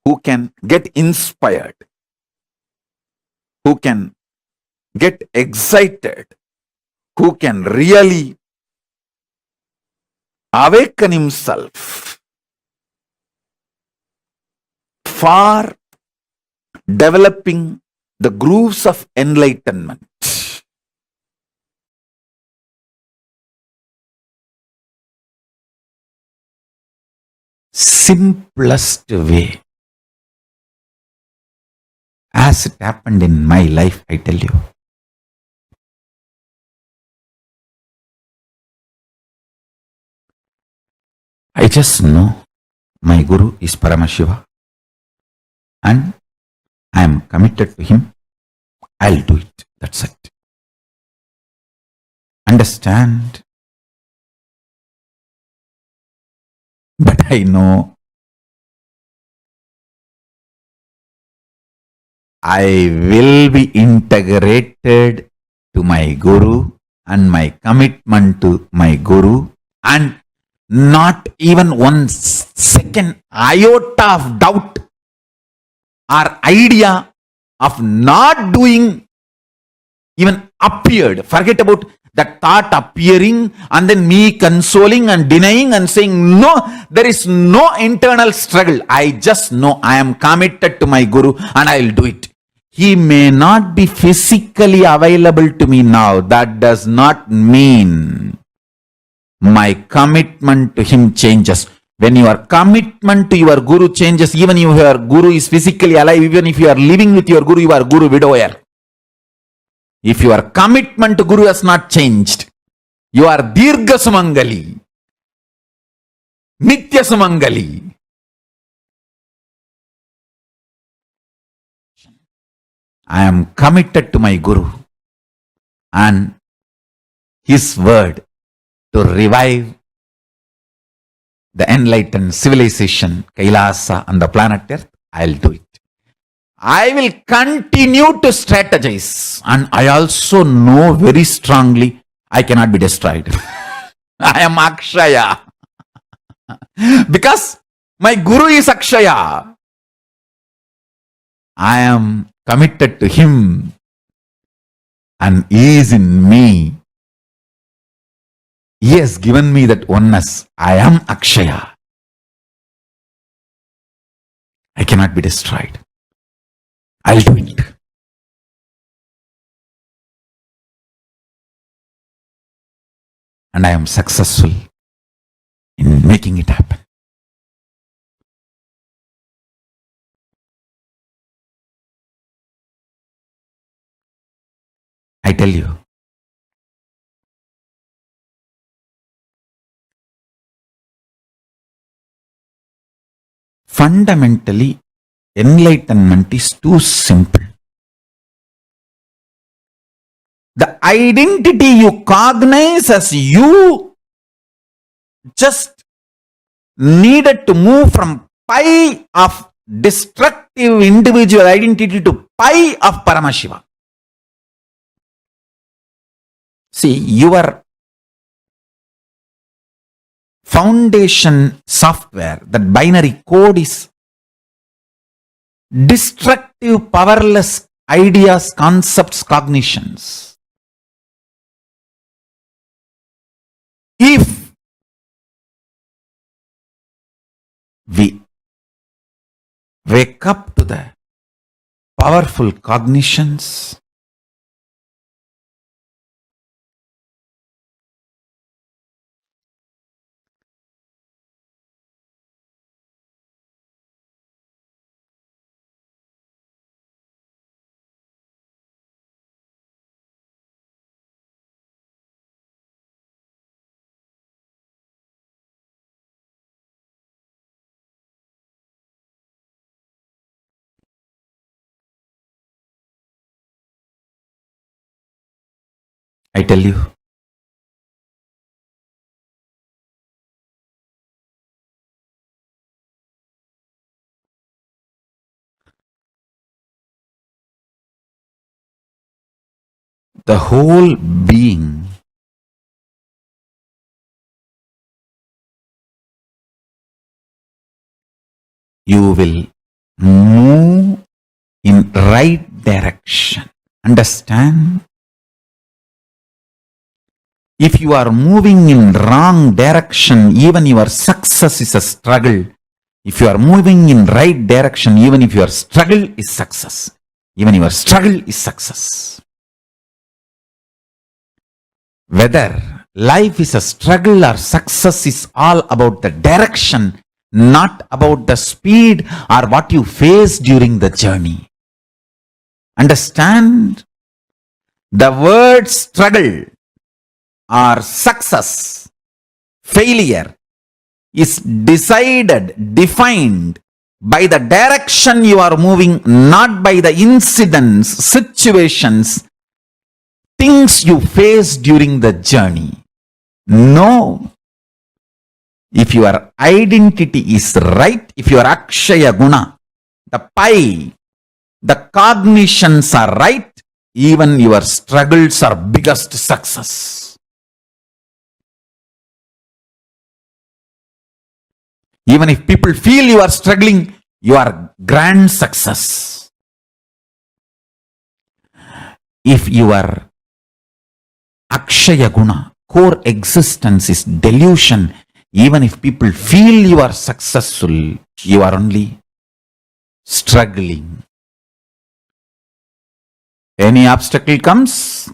who can get inspired, who can get excited, who can really awaken himself for developing the grooves of enlightenment. Simplest way, as it happened in my life, I tell you. I just know my Guru is Paramashiva and I am committed to him. I'll do it. That's it. Understand? But I know I will be integrated to my Guru and my commitment to my Guru, and not even one second iota of doubt or idea of not doing even appeared. Forget about that thought appearing and then me consoling and denying and saying, no, there is no internal struggle. I just know I am committed to my Guru and I will do it. He may not be physically available to me now. That does not mean my commitment to him changes. When your commitment to your Guru changes, even if your Guru is physically alive, even if you are living with your Guru, you are Guru widower. If your commitment to Guru has not changed, you are Dirgha Sumangali, Nitya Sumangali. I am committed to my Guru and his word to revive the enlightened civilization, KAILASA on the planet Earth. I'll do it. I will continue to strategize, and I also know very strongly I cannot be destroyed. I am Akshaya. Because my Guru is Akshaya. I am committed to him and he is in me. He has given me that oneness. I am Akshaya. I cannot be destroyed. I'll do it. And I am successful in making it happen. I tell you, fundamentally, enlightenment is too simple. The identity you cognize as you just needed to move from pi of destructive individual identity to pi of Paramashiva. See, your foundation software, that binary code is destructive, powerless ideas, concepts, cognitions. If we Wake up to the powerful cognitions. I tell you, the whole being you will move in right direction. Understand? If you are moving in wrong direction, even your success is a struggle. If you are moving in right direction, even if your struggle is success. Even your struggle is success. Whether life is a struggle or success is all about the direction, not about the speed or what you face during the journey. Understand? The word struggle or success, failure is defined by the direction you are moving, not by the incidents, situations, things you face during the journey. No. If your identity is right, if your Akshaya Guna, the pi, the cognitions are right, even your struggles are biggest success. Even if people feel you are struggling, you are grand success. If your Akshaya Guna, core existence is delusion, even if people feel you are successful, you are only struggling. Any obstacle comes,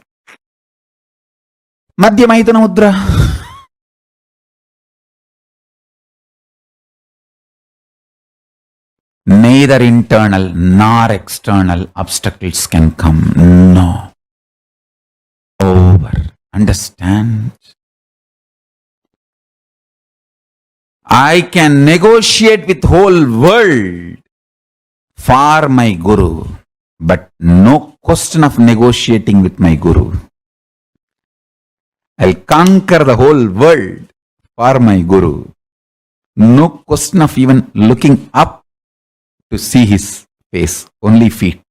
Madhyamaitana Mudra. Neither internal nor external obstacles can come. No. Over. Understand? I can negotiate with whole world for my Guru, but no question of negotiating with my Guru. I'll conquer the whole world for my Guru. No question of even looking up to see his face, only feet.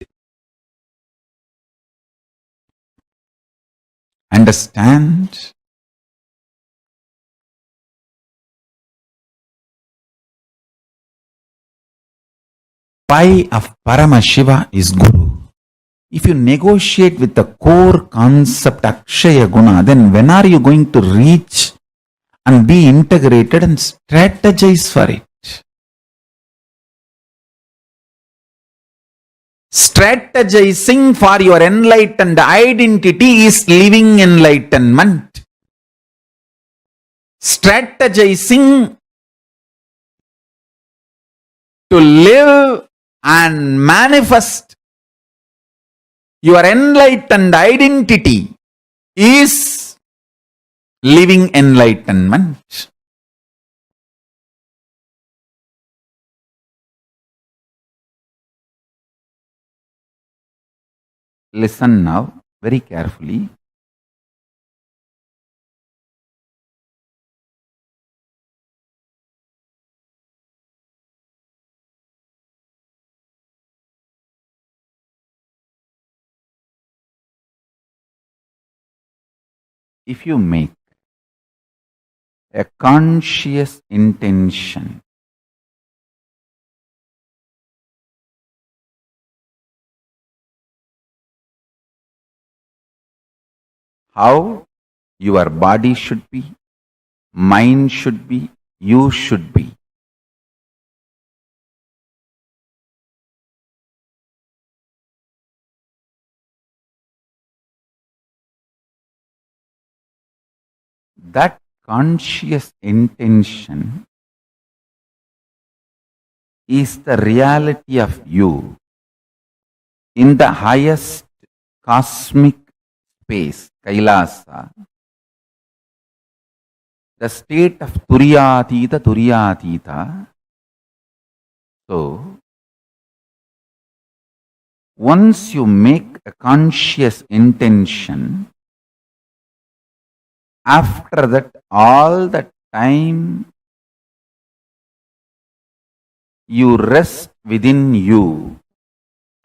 Understand? Pi of Paramashiva is Guru. If you negotiate with the core concept Akshaya Guna, then when are you going to reach and be integrated and strategize for it? Strategizing for your enlightened identity is living enlightenment. Strategizing to live and manifest your enlightened identity is living enlightenment. Listen now very carefully. If you make a conscious intention how your body should be, mind should be, you should be. that conscious intention is the reality of you in the highest cosmic space, Kailasa, the state of Turyatita. So, once you make a conscious intention, after that, all the time you rest within you,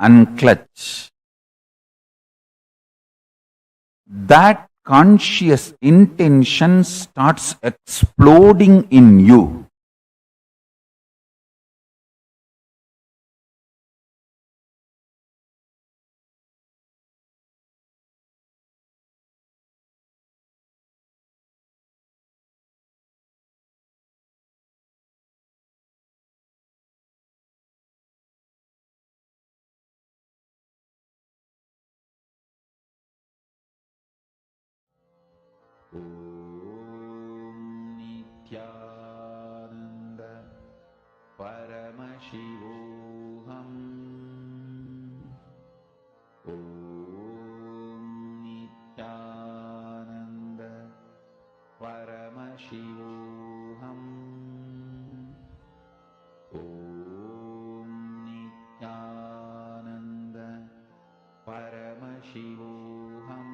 unclutch. That conscious intention starts exploding in you. Om Nithyananda Paramashivoham. Om Nithyananda Paramashivoham. Om Nithyananda Paramashivoham.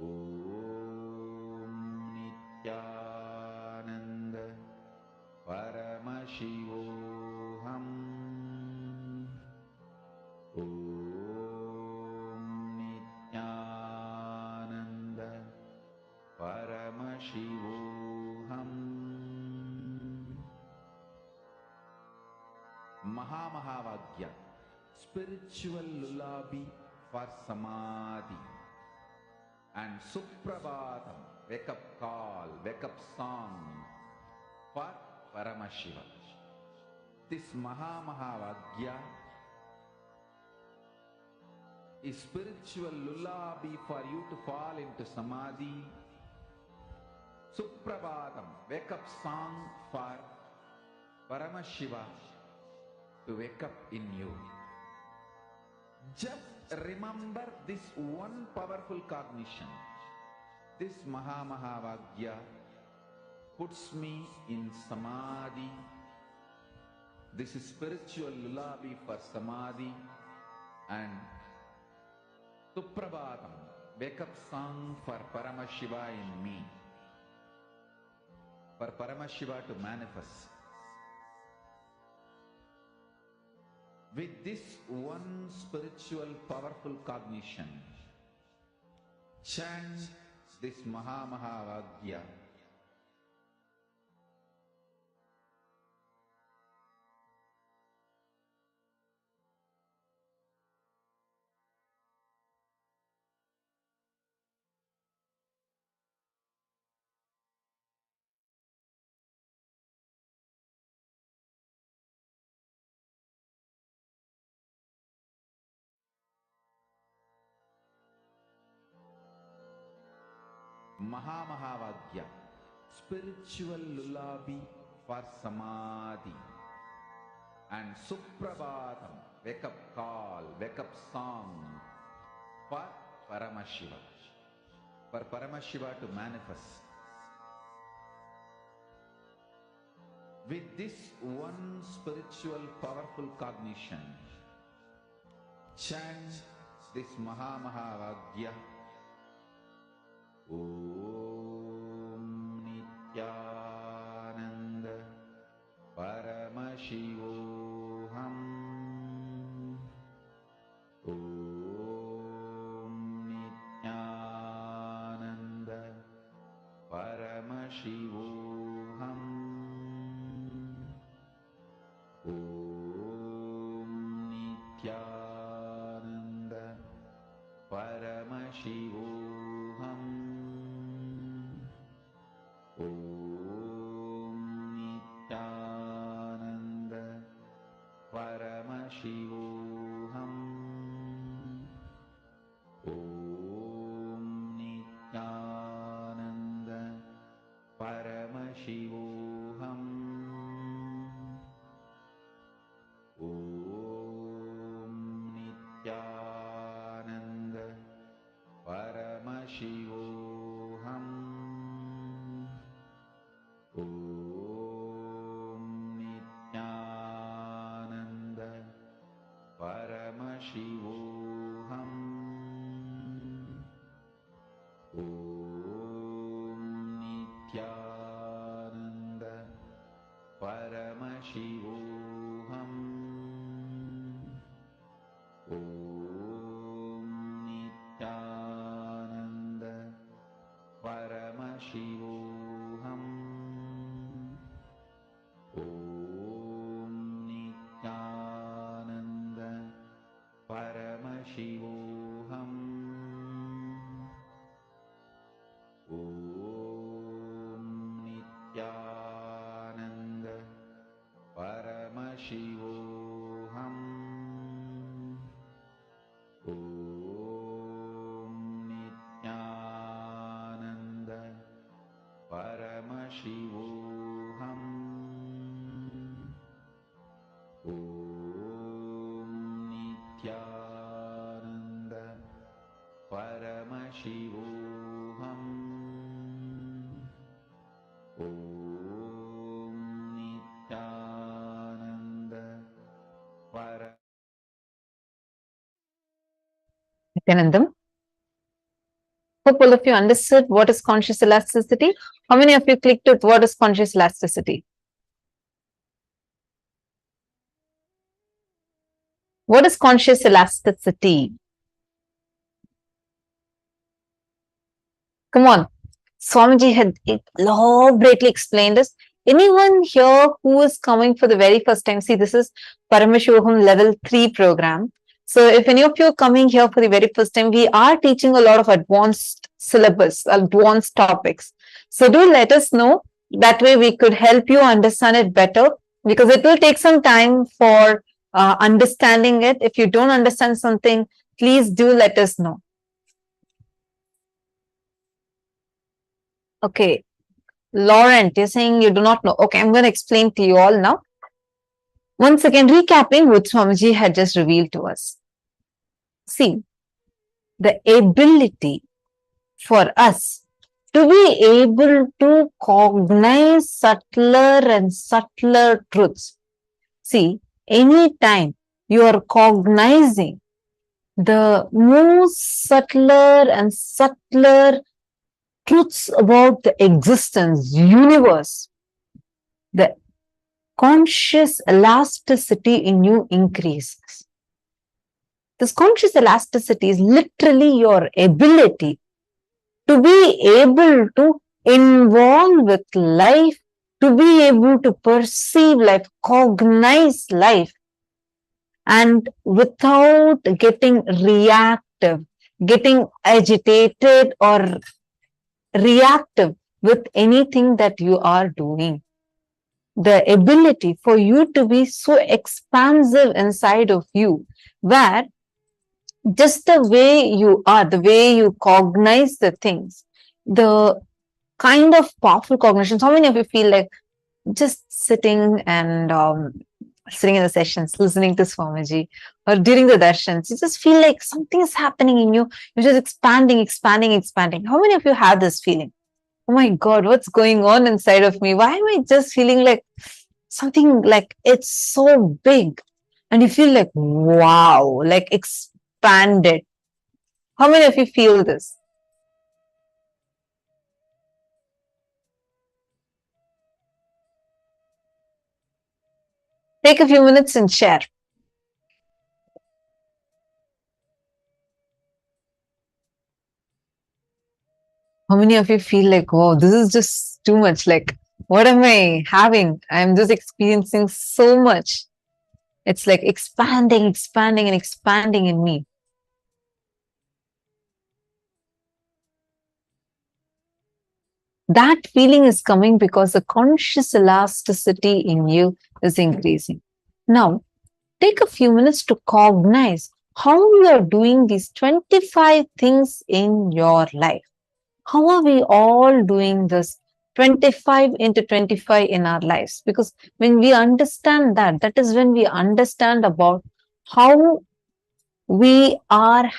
Om Nithyananda Paramashivoham. Om Nithyananda Paramashivoham. Mahamahavagya, spiritual lullaby for samadhi, and Suprabhatam, wake up call, wake up song for Paramashiva. This Mahamahavagya is spiritual lullaby for you to fall into samadhi. Suprabhatam, wake up song for Paramashiva to wake up in you. Just remember this one powerful cognition. This Mahamahavagya puts me in samadhi. This is spiritual lullaby for samadhi. And Suprabhatam, wake up song for Paramashiva in me. For Paramashiva to manifest. With this one spiritual powerful cognition, chant this Mahamahavagya. Mahamahavagya, spiritual lullaby for samadhi, and Suprabhatam, wake up call, wake up song for Paramashiva. For Paramashiva to manifest. With this one spiritual powerful cognition, chant this Mahamahavagya. Om Nithyananda Paramashivoham. Om Nithyananda Paramashivoham. Om Nithyananda Paramashivoham. Om Nithyananda Paramashivoham. Om Nithyananda Paramashivoham. Om Nithyananda Paramashivoham. Om Nithyananda Paramashivoham. Om Nithyananda Paramashivoham. Om Nithyananda Paramashivoham. Om Nithyananda Nityanandam. Hope all of you understood what is conscious elasticity. How many of you clicked with what is conscious elasticity? What is conscious elasticity? Come on. Swamiji had elaborately explained this. Anyone here who is coming for the very first time, see, this is Paramashivoham Level 3 program. So if any of you are coming here for the very first time, we are teaching a lot of advanced syllabus, advanced topics. So do let us know. That way we could help you understand it better, because it will take some time for understanding it. If you don't understand something, please do let us know. Okay. Laurent, you're saying you do not know. Okay, I'm going to explain to you all now. Once again, recapping what Swamiji had just revealed to us. See, the ability for us to be able to cognize subtler and subtler truths. See, anytime you are cognizing the most subtler and subtler truths about the existence, universe, the conscious elasticity in you increases. This conscious elasticity is literally your ability to be able to involve with life, to be able to perceive life, cognize life, and without getting reactive, getting agitated or reactive with anything that you are doing. The ability for you to be so expansive inside of you, where just the way you are, the way you cognize the things, the kind of powerful cognitions. How many of you feel like just sitting and sitting in the sessions, listening to Swamiji, or during the darshans, you just feel like something is happening in you, you're just expanding, expanding, expanding. How many of you have this feeling? Oh my God, what's going on inside of me? Why am I just feeling like something like it's so big? And you feel like, wow, like expanded. How many of you feel this? Take a few minutes and share. How many of you feel like, wow, this is just too much? Like, what am I having? I'm just experiencing so much. It's like expanding, expanding, and expanding in me. That feeling is coming because the conscious elasticity in you is increasing. Now, take a few minutes to cognize how you are doing these 25 things in your life. How are we all doing this 25 into 25 in our lives? Because when we understand that, that is when we understand about how we are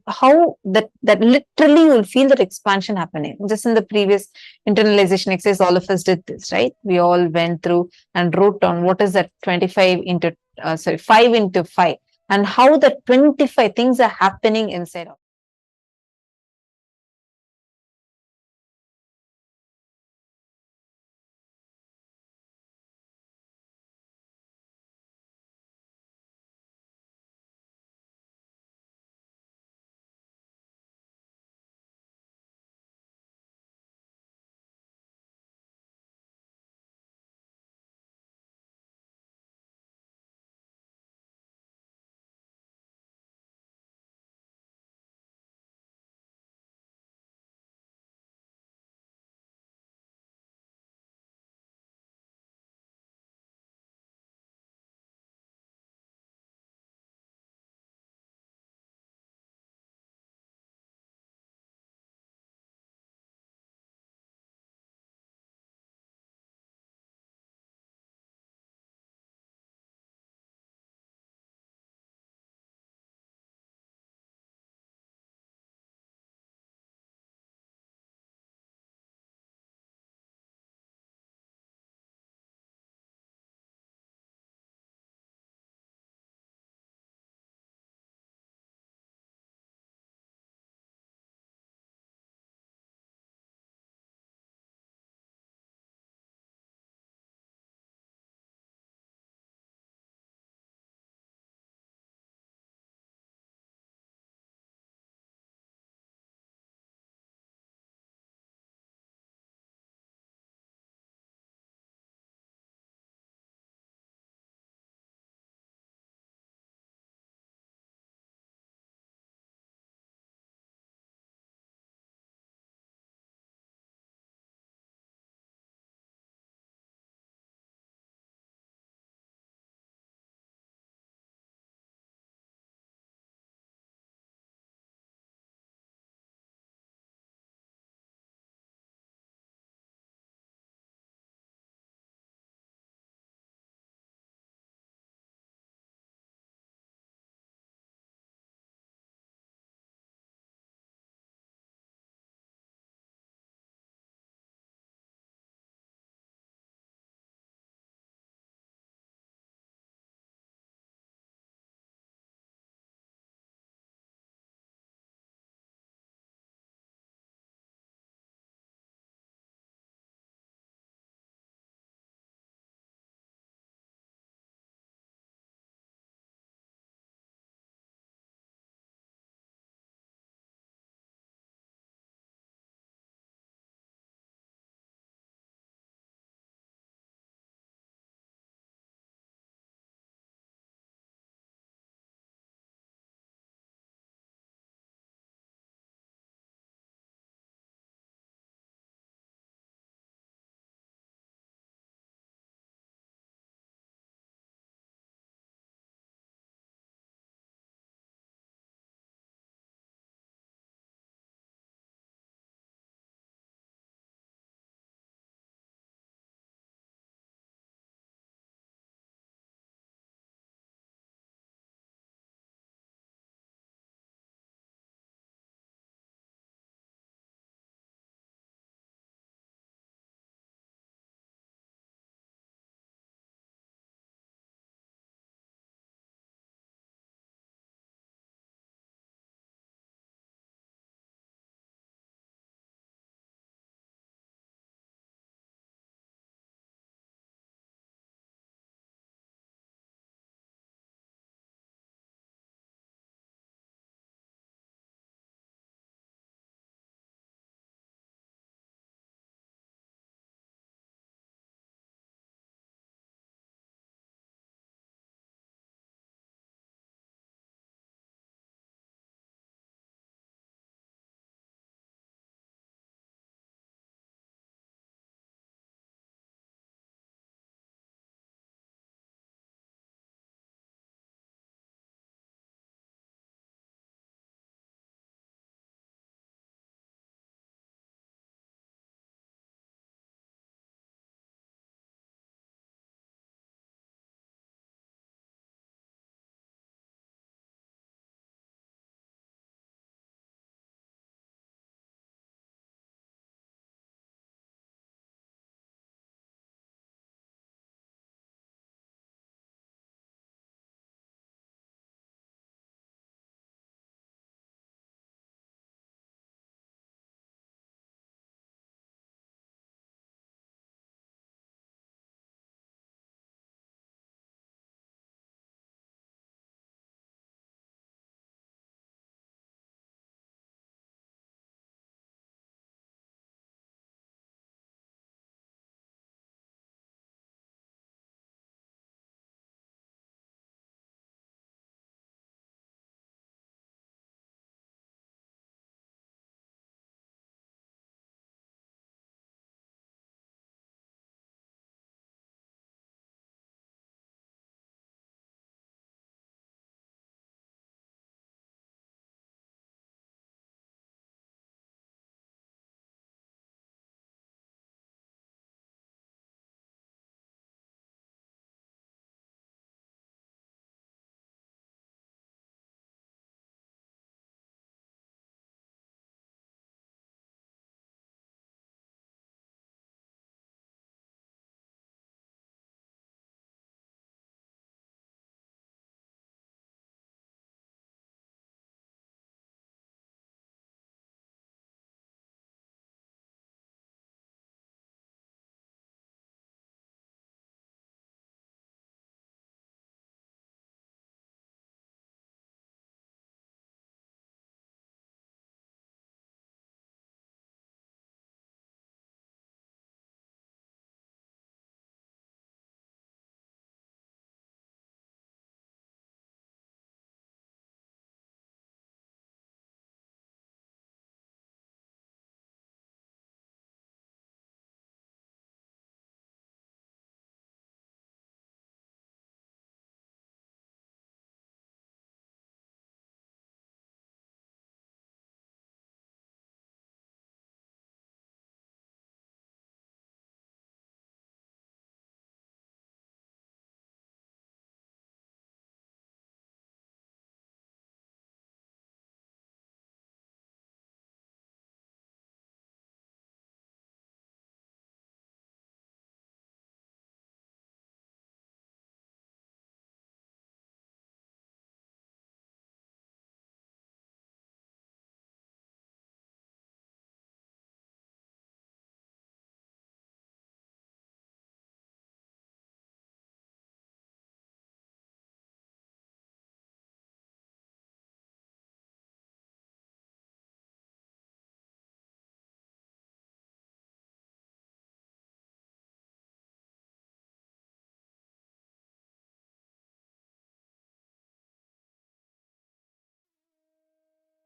how that literally will feel that expansion happening. Just in the previous internalization exercise, all of us did this, right? We all went through and wrote down what is that 25 into 5 into 5, and how the 25 things are happening inside of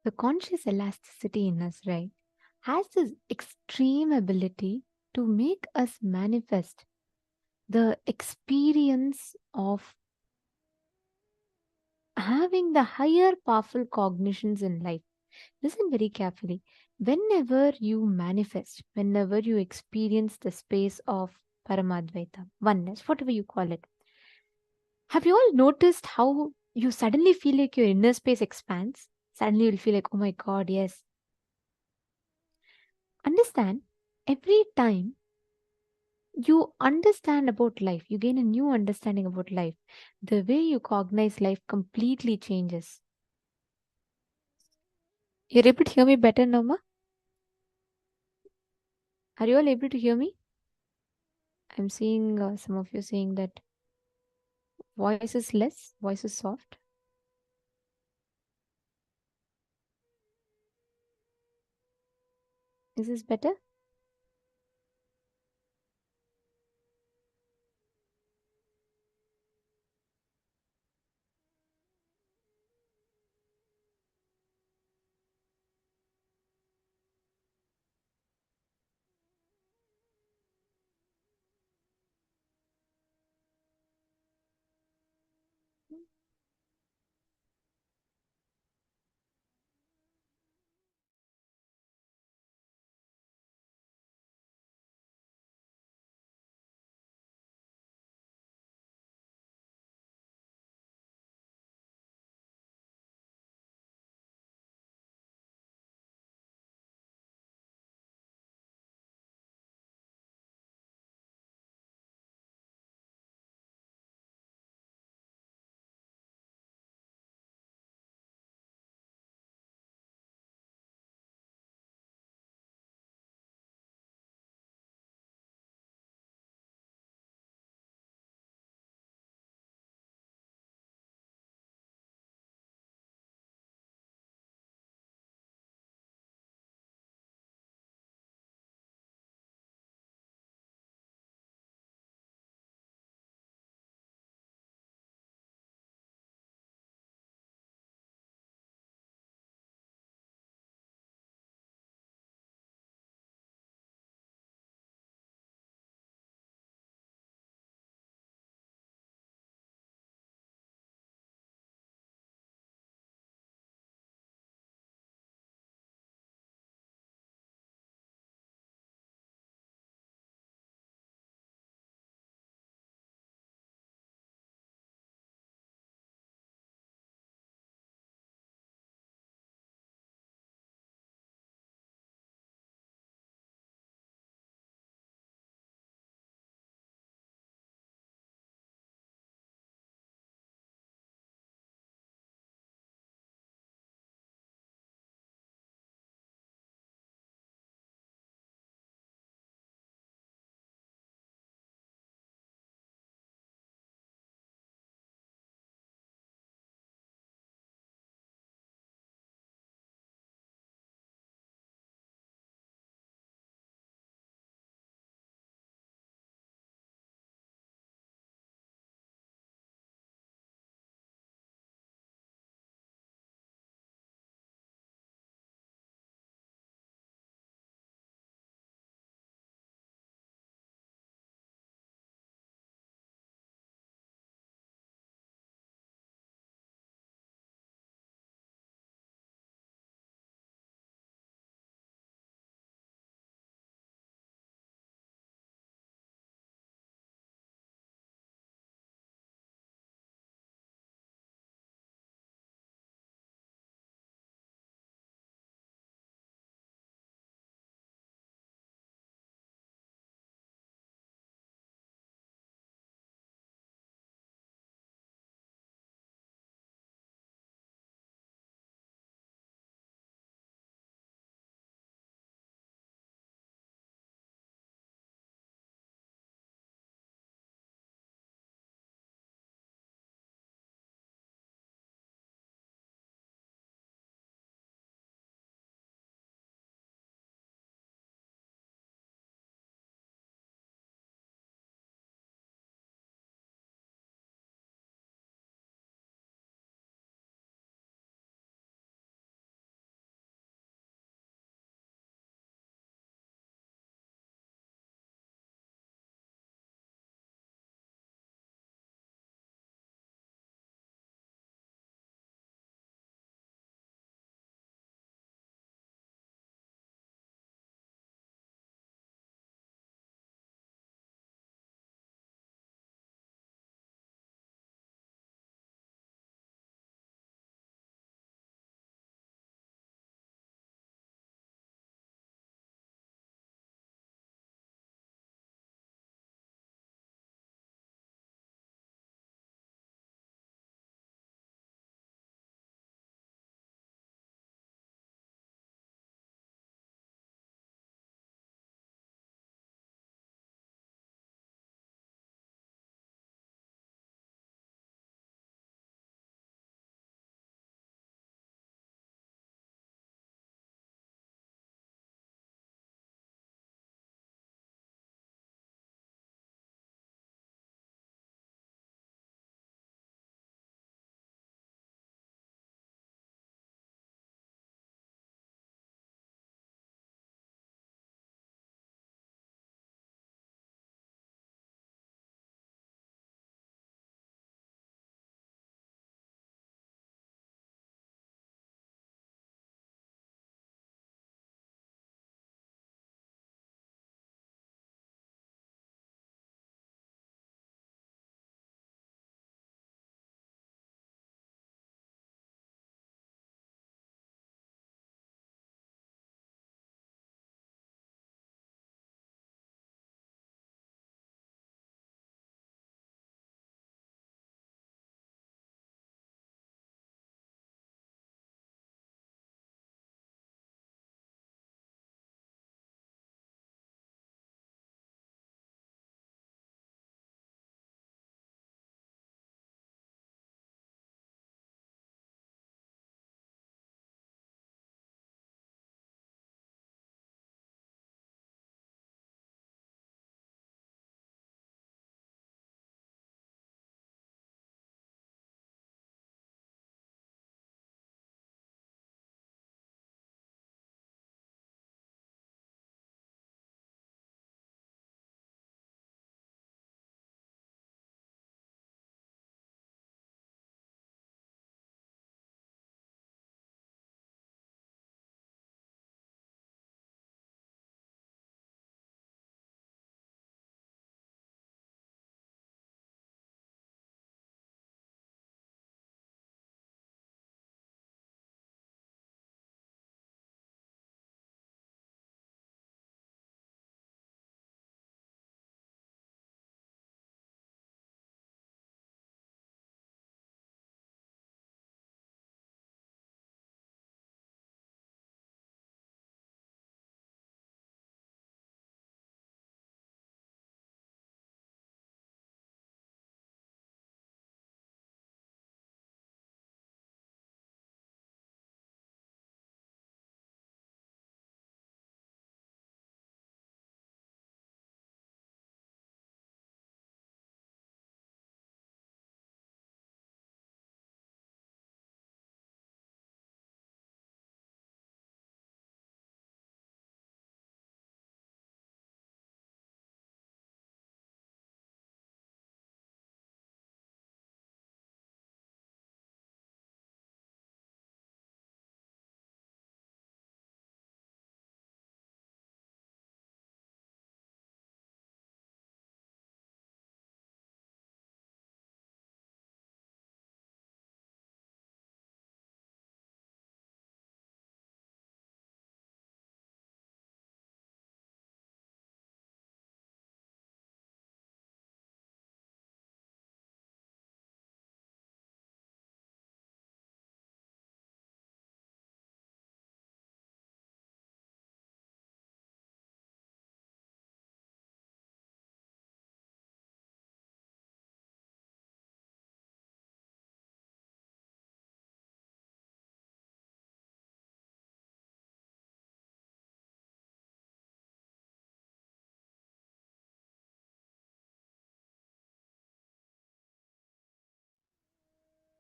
the conscious elasticity in us, right, has this extreme ability to make us manifest the experience of having the higher powerful cognitions in life. Listen very carefully. Whenever you manifest, whenever you experience the space of Paramadvaita, oneness, whatever you call it, have you all noticed how you suddenly feel like your inner space expands? Suddenly you'll feel like, oh my God, yes. Understand, every time you understand about life, you gain a new understanding about life, the way you cognize life completely changes. You're able to hear me better, Norma? Are you all able to hear me? I'm seeing some of you saying that voice is less, voice is soft. Is this better?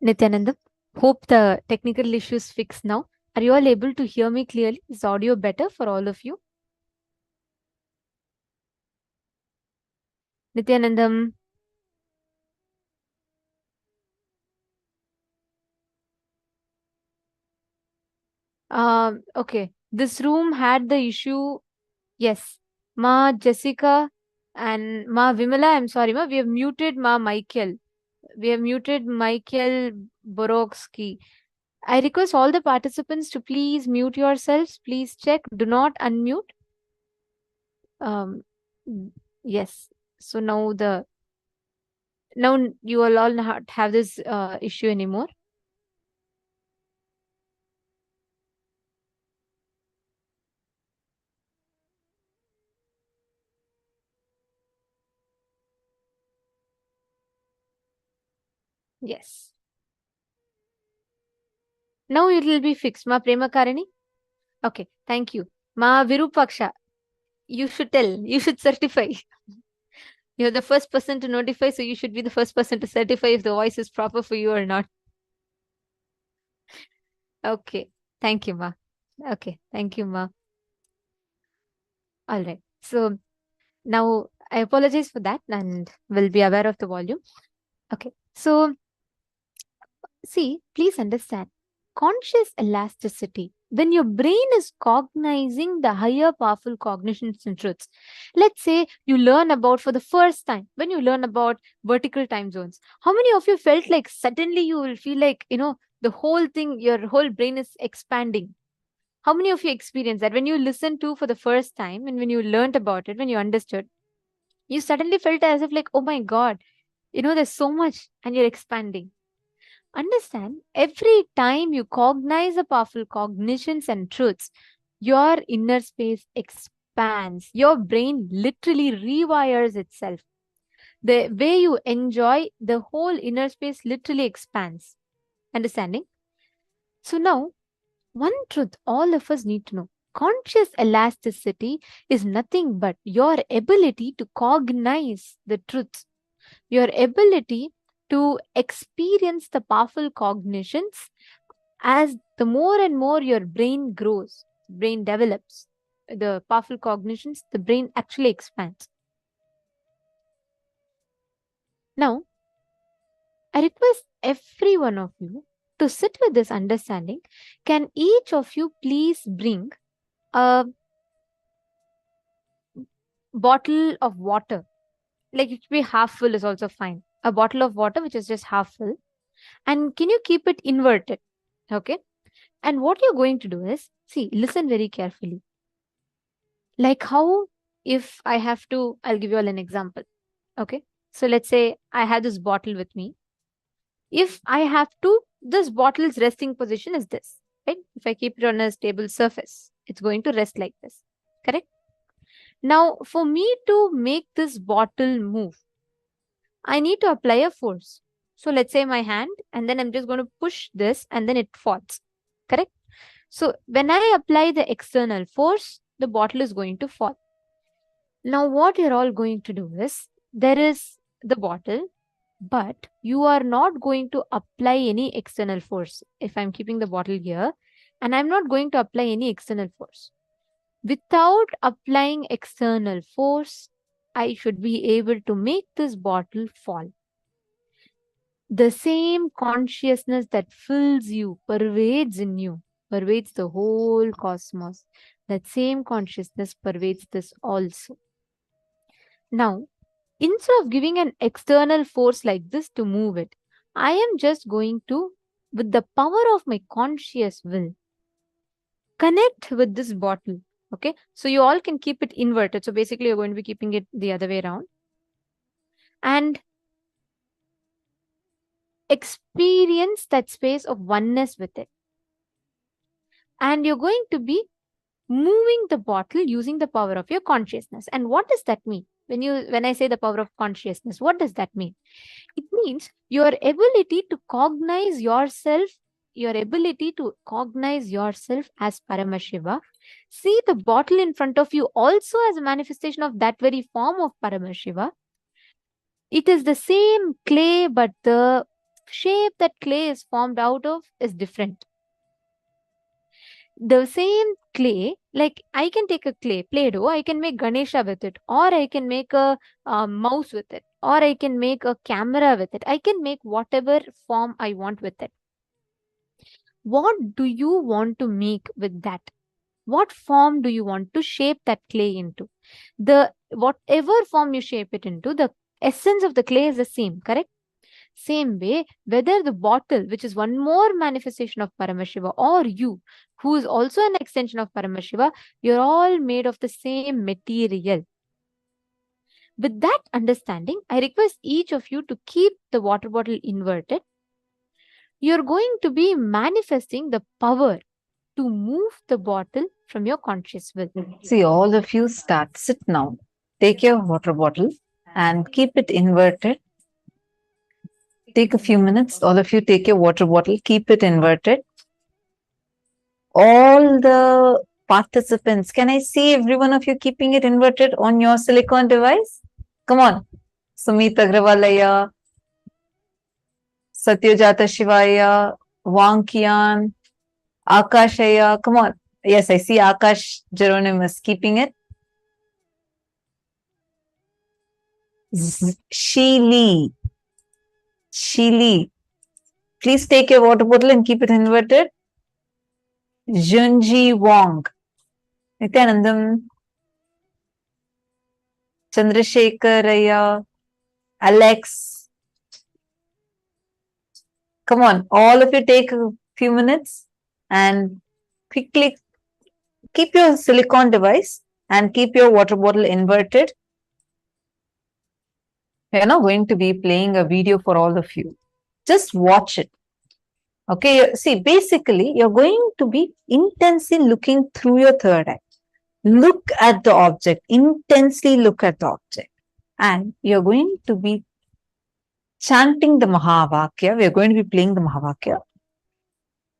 Nithyananda, hope the technical issues fixed now. Are you all able to hear me clearly? Is audio better for all of you? Nithyanandam. Okay. This room had the issue. Yes. Ma Jessica and Ma Vimala, I'm sorry, Ma. We have muted Ma Michael. We have muted Michael Borowski. I request all the participants to please mute yourselves. Please check. Do not unmute. Yes. So now you will all not have this issue anymore. Yes. Now it will be fixed. Ma Prema Karani. Okay. Thank you. Ma Virupaksha. You should tell. You should certify. You're the first person to notify, so you should be the first person to certify if the voice is proper for you or not. Okay. Thank you, Ma. Okay. Thank you, Ma. All right. So now I apologize for that and will be aware of the volume. Okay. So see, please understand conscious elasticity. When your brain is cognizing the higher powerful cognitions and truths, let's say you learn about for the first time, when you learn about vertical time zones, how many of you felt like suddenly you will feel like, the whole thing, your whole brain is expanding? How many of you experienced that when you listened to for the first time and when you learned about it, when you understood, you suddenly felt as if like, oh my God, there's so much and you're expanding. Understand, every time you cognize the powerful cognitions and truths, your inner space expands. Your brain literally rewires itself. The way you enjoy, the whole inner space literally expands. Understanding? So now, one truth all of us need to know. Conscious elasticity is nothing but your ability to cognize the truths, your ability to experience the powerful cognitions. As the more and more your brain grows, brain develops, the powerful cognitions, the brain actually expands. Now, I request every one of you to sit with this understanding. Can each of you please bring a bottle of water? Like it could be half full is also fine. A bottle of water which is just half full. And can you keep it inverted? Okay. And what you're going to do is, see, listen very carefully. Like how if I have to, I'll give you all an example. Okay. So let's say I have this bottle with me. If I have to, this bottle's resting position is this, right? If I keep it on a stable surface, it's going to rest like this. Correct? Now, for me to make this bottle move, I need to apply a force. So let's say my hand, and then I'm just going to push this and then it falls. Correct? So when I apply the external force, the bottle is going to fall. Now, what you're all going to do is, there is the bottle, but you are not going to apply any external force. If I'm keeping the bottle here, and I'm not going to apply any external force. Without applying external force, I should be able to make this bottle fall. The same consciousness that fills you, pervades in you, pervades the whole cosmos. That same consciousness pervades this also. Now, instead of giving an external force like this to move it, I am just going to, with the power of my conscious will, connect with this bottle. Okay, so you all can keep it inverted. So basically, you're going to be keeping it the other way around. And experience that space of oneness with it. And you're going to be moving the bottle using the power of your consciousness. And what does that mean? When I say the power of consciousness, what does that mean? It means your ability to cognize yourself, as Paramashiva. See the bottle in front of you also as a manifestation of that very form of Paramashiva. It is the same clay, but the shape that clay is formed out of is different. The same clay, like I can take a play-doh, I can make Ganesha with it, or I can make a mouse with it, or I can make a camera with it. I can make whatever form I want with it. What do you want to make with that? What form do you want to shape that clay into? The whatever form you shape it into, the essence of the clay is the same, correct? Same way, whether the bottle, which is one more manifestation of Paramashiva, or you, who is also an extension of Paramashiva, you're all made of the same material. With that understanding, I request each of you to keep the water bottle inverted. You're going to be manifesting the power to move the bottle from your conscious will. See, all of you start. Sit now. Take your water bottle and keep it inverted. Take a few minutes. All of you take your water bottle, keep it inverted. All the participants, can I see every one of you keeping it inverted on your silicone device? Come on. Sumit Agrawalaya, Satyajata Shivaya, Wangkian, Akashaya. Come on. Yes, I see Akash Geronimus keeping it. Sheely. Please take your water bottle and keep it inverted. Junji Wong. Nithyanandam. Chandrasekharaya. Alex. Come on, all of you take a few minutes and quickly keep your silicone device and keep your water bottle inverted. We are now going to be playing a video for all of you. Just watch it. Okay, see, basically, you're going to be intensely looking through your third eye. Look at the object, intensely look at the object. And you're going to be chanting the Mahavakya. We're going to be playing the Mahavakya.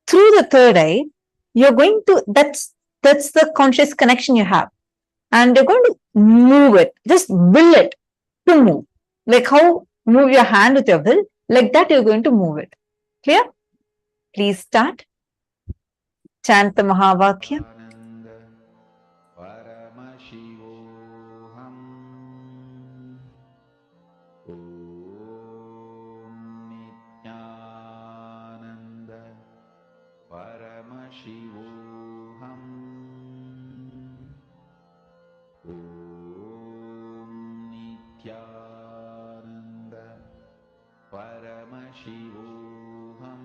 Through the third eye, you're going to, that's the conscious connection you have. And you're going to move it, just will it to move. Like how move your hand with your will, like that you're going to move it. Clear? Please start. Chant the Mahavakya. Ananda Paramashivoham Om Nithyananda Paramashivoham Om Nithyananda Paramashivoham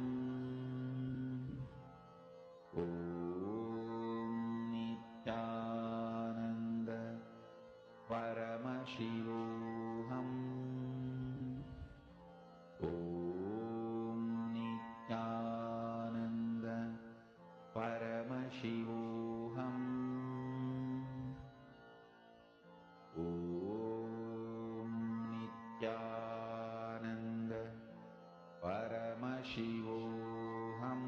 Om Nithyananda Paramashivoham Om Nithyananda Paramashivoham Om Nithyananda Paramashivoham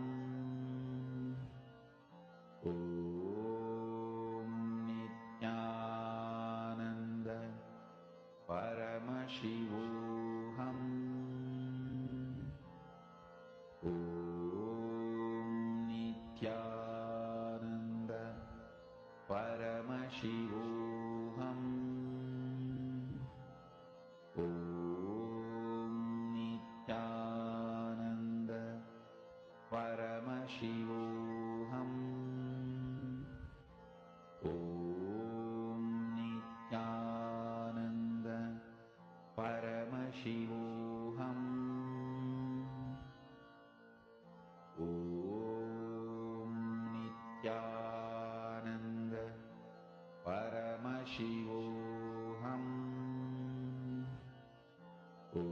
Om Nithyananda Paramashivoham Om Nithyananda Paramashivoham Om Nithyananda Paramashivoham Om Nithyananda Paramashivoham Om Nithyananda Paramashivoham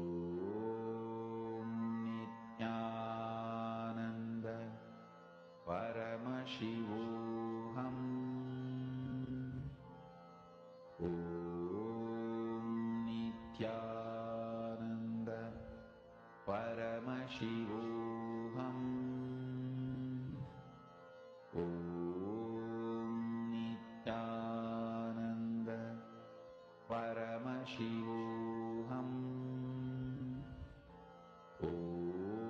Om Nithyananda Paramashivoham Om Nithyananda Paramashivoham Om Nithyananda Paramashivoham Om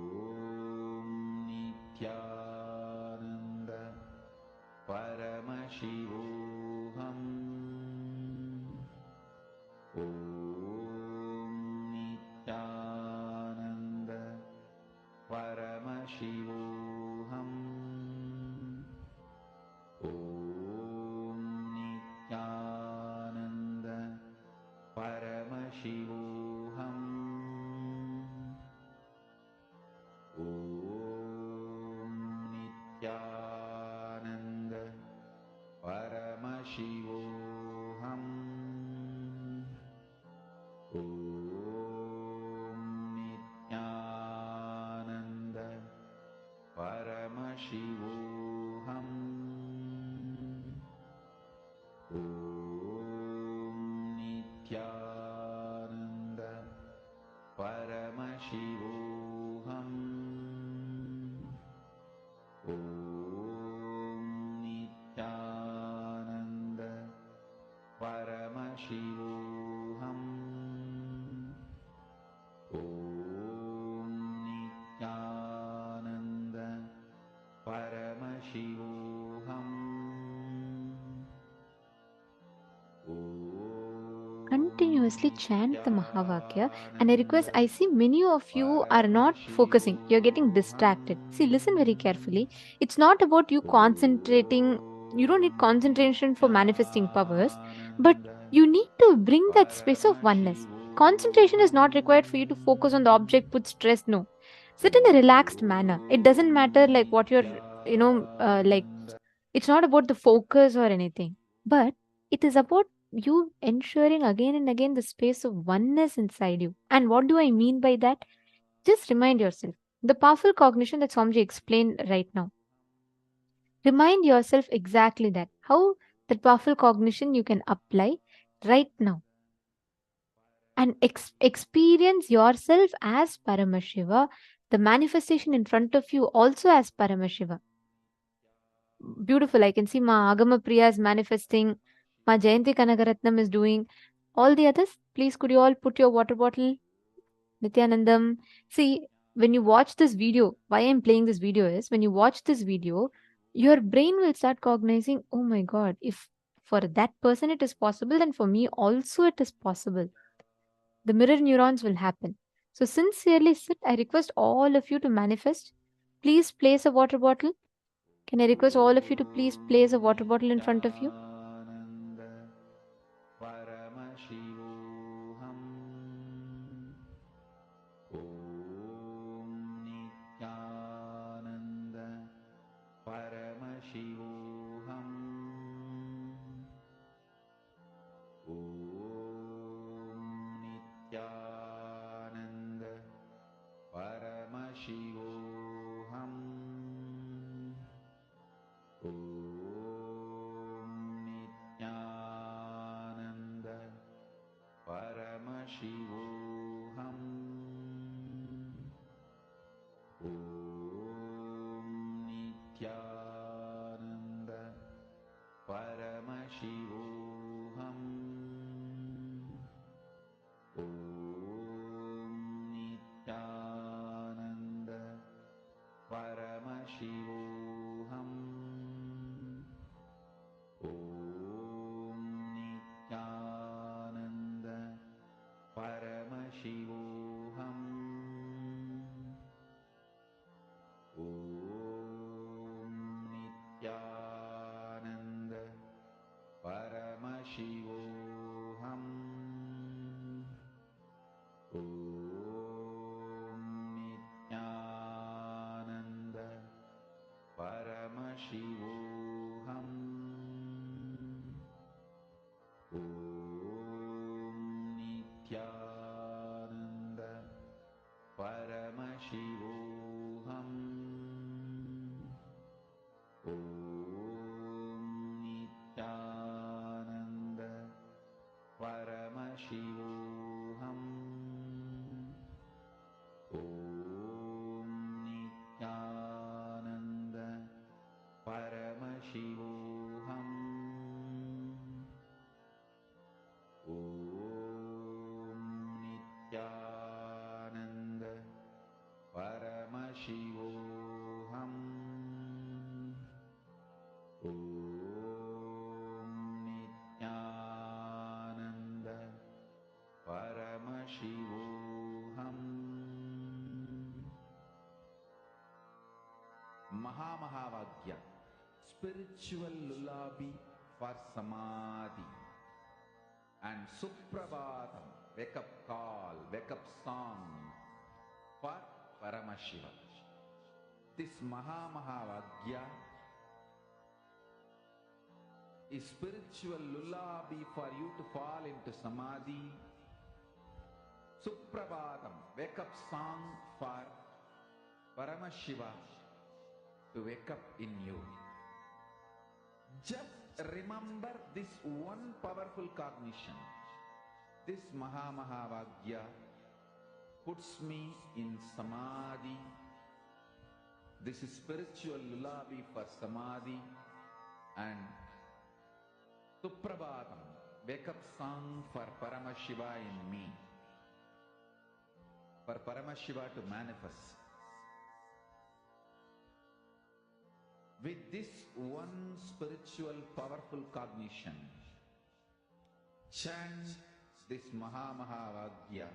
Paramashivoham Om Nithyananda Paramashivoham Om Nithyananda Paramashivoham Om Nithyananda Paramashivoham Om Nithyananda Paramashivoham Om Nithyananda Paramashivoham Continuously chant the Mahavakya, and I request, I see many of you are not focusing, you're getting distracted. See, listen very carefully. It's not about you concentrating, you don't need concentration for manifesting powers, but you need to bring that space of oneness. Concentration is not required for you to focus on the object, put stress, no. Sit in a relaxed manner. It doesn't matter like what you're, like, it's not about the focus or anything, but it is about you ensuring again and again the space of oneness inside you. And what do I mean by that? Just remind yourself the powerful cognition that Swamiji explained right now. Remind yourself exactly that. How that powerful cognition you can apply right now. And experience yourself as Paramashiva, the manifestation in front of you also as Paramashiva. Beautiful. I can see Ma Agama Priya is manifesting. Ma Jayanti Kanagaratnam is doing. All the others, please could you all put your water bottle? Nithyanandam. See, when you watch this video, why I'm playing this video is when you watch this video, your brain will start cognizing, oh my God, if for that person it is possible, then for me also it is possible. The mirror neurons will happen. So sincerely sit, I request all of you to manifest. Please place a water bottle. Can I request all of you to please place a water bottle in front of you? Nityananda Paramashivoham Om Nityananda Paramashivoham Om Nityananda Paramashivoham Om Nityananda Paramashivoham Om Nityananda Paramashivoham Om Nityananda Paramashivoham Om Nityananda Paramashivoham Om Nityananda Paramashivoham Om Nityananda Paramashivoham Om Nityananda Paramashivoham Om Nityananda Paramashivoham Om Nityananda Paramashivoham Om Nityananda Paramashivoham Om Nityananda Paramashivoham Mahamagya, spiritual lullaby for Samadhi. and Suprabhatam, wake up call, wake up song for Paramashiva. This Mahavagya is spiritual lullaby for you to fall into Samadhi. Suprabhatam, wake up song for Paramashiva to wake up in you. Just remember this one powerful cognition. This Mahavagya puts me in Samadhi. This is spiritual lullaby for Samadhi. And Suprabhatam, wake up song for Paramashiva in me. For Paramashiva to manifest. With this one spiritual powerful cognition, chant this Mahavagya.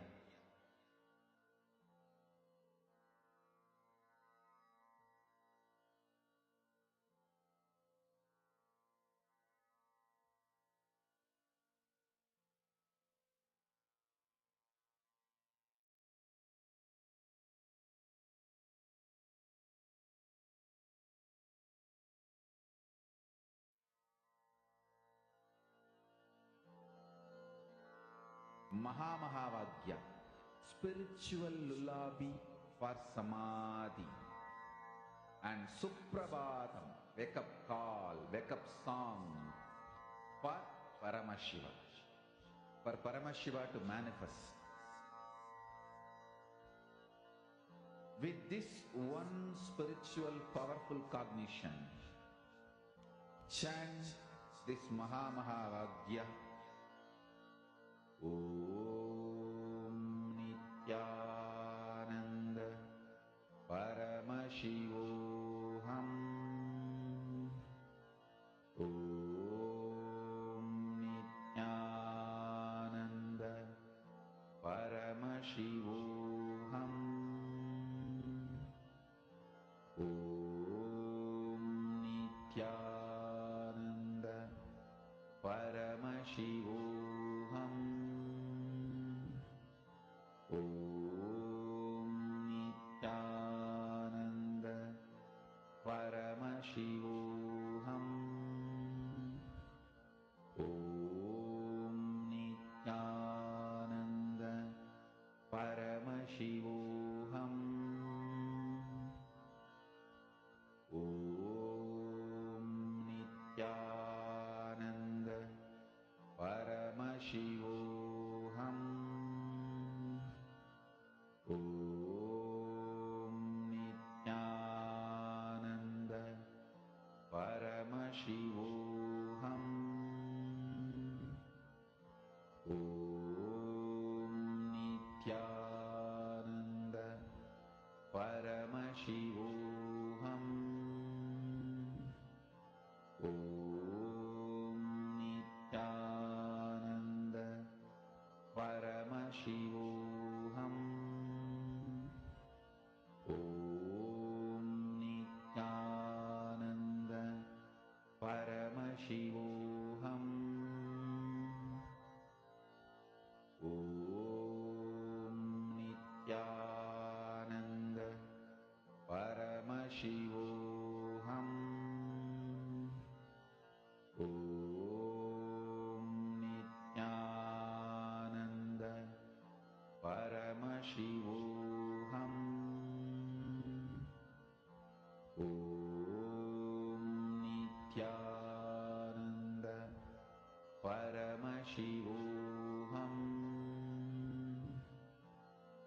Mahavagya, spiritual lullaby for Samadhi. And Suprabhatam, wake up call, wake up song for Paramashiva. For Paramashiva to manifest. With this one spiritual powerful cognition, chant this Mahavagya. Om Nithyananda Paramashivoham. Om Nithyananda Paramashivoham. Om Nithyananda Paramashivoham. Om Nithyananda Paramashivoham. Om Nithyananda Paramashivoham. Om Nithyananda Paramashivoham. Om Nithyananda Paramashivoham. Om Nithyananda Paramashivoham. Om Nithyananda Paramashivoham. Om Nithyananda Paramashivoham. Om Nithyananda Paramashivoham. Om Nithyananda Paramashivoham. Om Nithyananda Paramashivoham.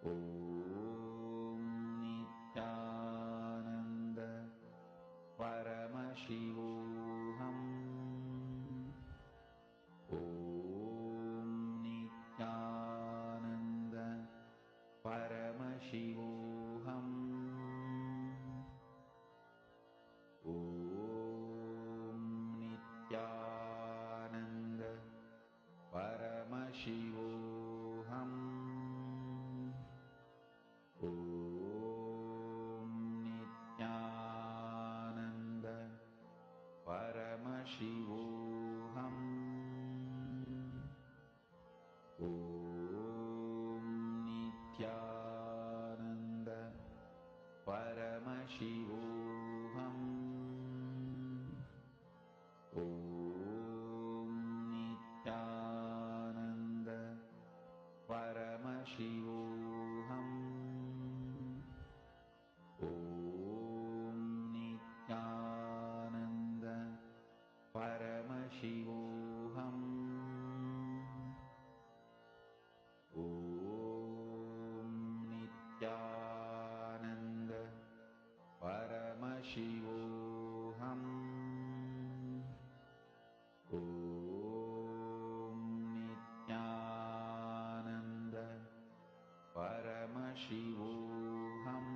Om Nithyananda Paramashivoham. Om Nithyananda Paramashivoham. Om Nithyananda Paramashivoham. Om Nithyananda Paramashivoham. Paramashivoham. Om Nithyananda Paramashivoham. Om Nithyananda Paramashivoham. Om Nithyananda Paramashivoham.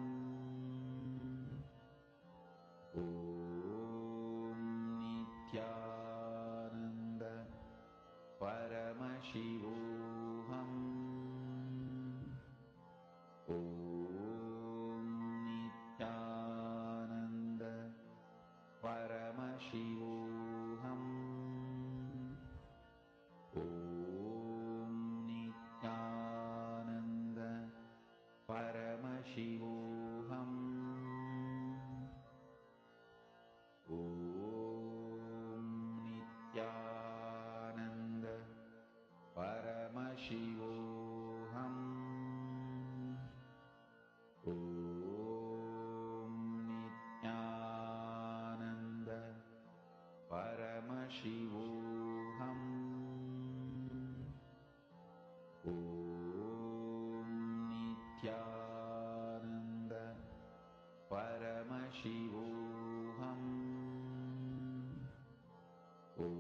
Om Nithyananda Paramashivoham. Om Nithyananda Paramashivoham. Om Nithyananda Paramashivoham. Om Nithyananda Paramashivoham. Om Nithyananda Paramashivoham. Om Nithyananda Paramashivoham. Om Nithyananda Paramashivoham. Om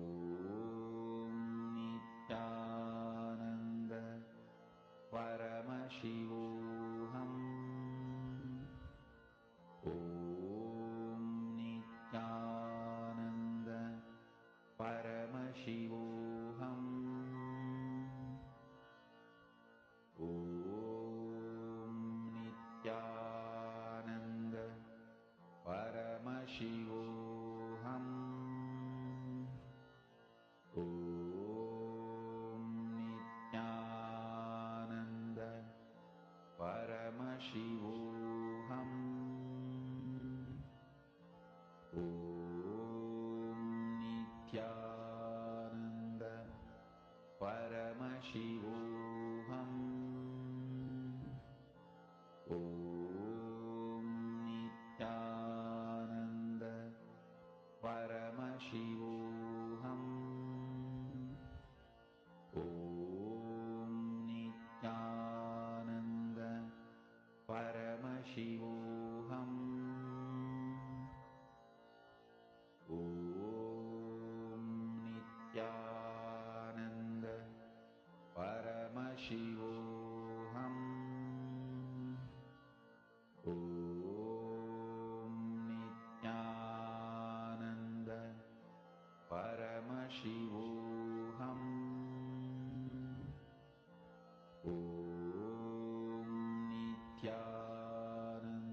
Nithyananda Paramashivoham. Om Nithyananda Paramashivoham. Om Nithyananda Paramashivoham. Om Nithyananda Paramashivoham. Om Nithyananda Paramashivoham. Om Nithyananda Paramashivoham. Om Nithyananda Paramashivoham. Om Nithyananda Paramashivoham. Om Nithyananda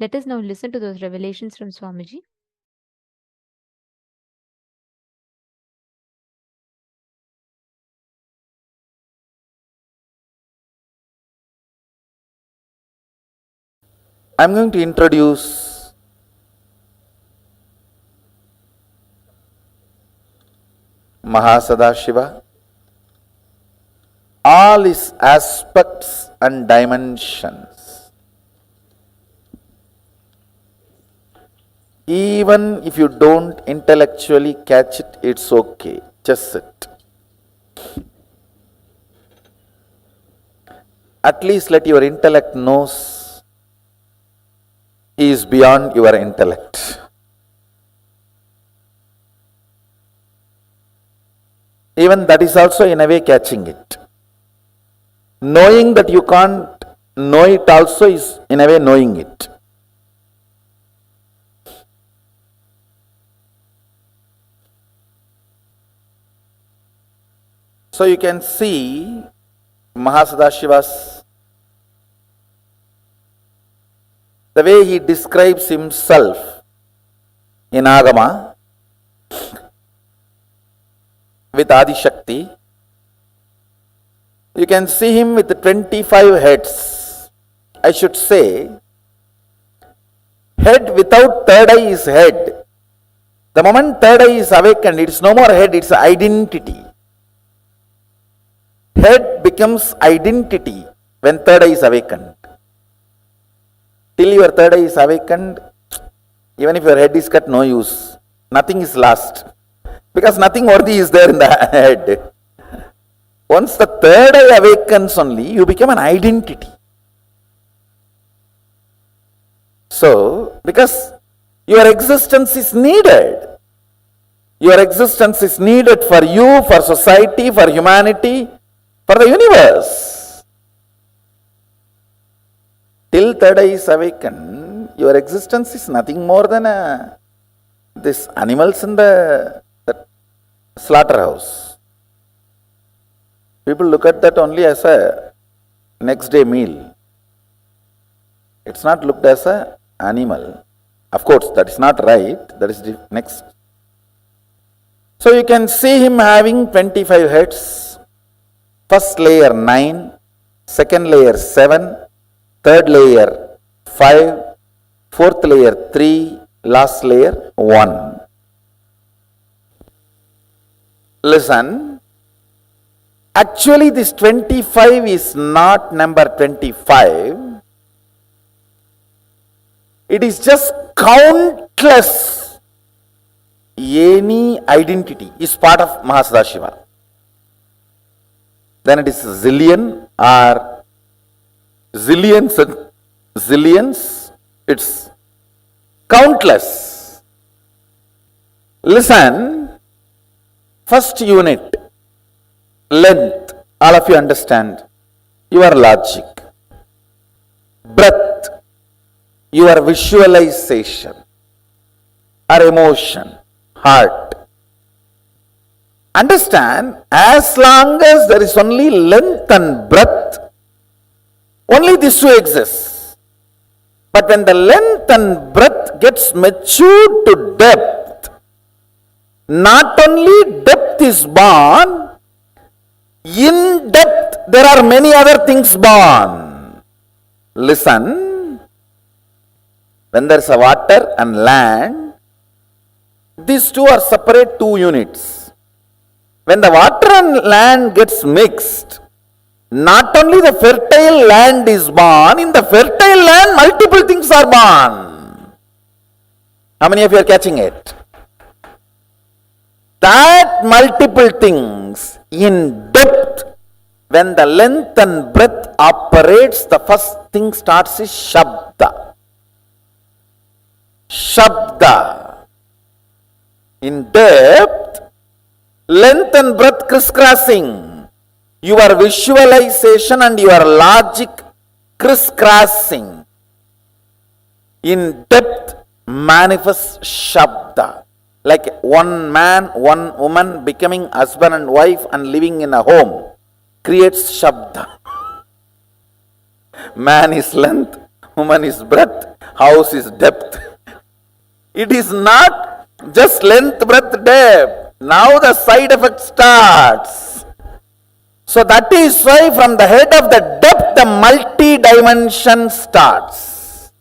Let us now listen to those revelations from Swamiji. I'm going to introduce Sadashiva, all his aspects and dimensions. Even if you don't intellectually catch it, it's okay. Just sit. At least let your intellect knows he is beyond your intellect. Even that is also in a way catching it. Knowing that you can't know it also is in a way knowing it. So you can see Sadashiva's, the way he describes himself in Agama with Adi Shakti. You can see him with 25 heads. I should say, head without third eye is head. The moment third eye is awakened, it's no more head, it's identity. Head becomes identity when third eye is awakened. Till your third eye is awakened, even if your head is cut, no use. Nothing is lost. Because nothing worthy is there in the head. Once the third eye awakens only, you become an identity. So, because your existence is needed. Your existence is needed for you, for society, for humanity, for the universe. Till third eye is awakened, your existence is nothing more than this animals in the slaughterhouse. People look at that only as a next day meal. It's not looked as an animal. Of course, that is not right. That is the next. So you can see him having 25 heads. First layer 9, second layer 7, third layer 5, fourth layer 3, last layer 1. Listen, actually this 25 is not number 25. It is just countless. Any identity is part of Sadashiva. Then it is zillion or zillions and zillions. It's countless. Listen, first unit, length, all of you understand. Your logic. Breath, your visualization or emotion, heart. Understand, as long as there is only length and breadth, only these two exist. But when the length and breadth gets matured to depth, not only depth is born, in depth there are many other things born. Listen, when there is a water and land, these two are separate two units. When the water and land gets mixed, not only the fertile land is born, in the fertile land multiple things are born. How many of you are catching it? That multiple things in depth, when the length and breadth operates, the first thing starts is Shabda. Shabda. In depth, length and breadth crisscrossing, your visualization and your logic crisscrossing. In depth manifests Shabda. Like one man, one woman becoming husband and wife and living in a home creates Shabda. Man is length, woman is breadth. house is depth. It is not just length, breadth, depth. Now the side effect starts. So that is why from the head of the depth, the multi-dimension starts.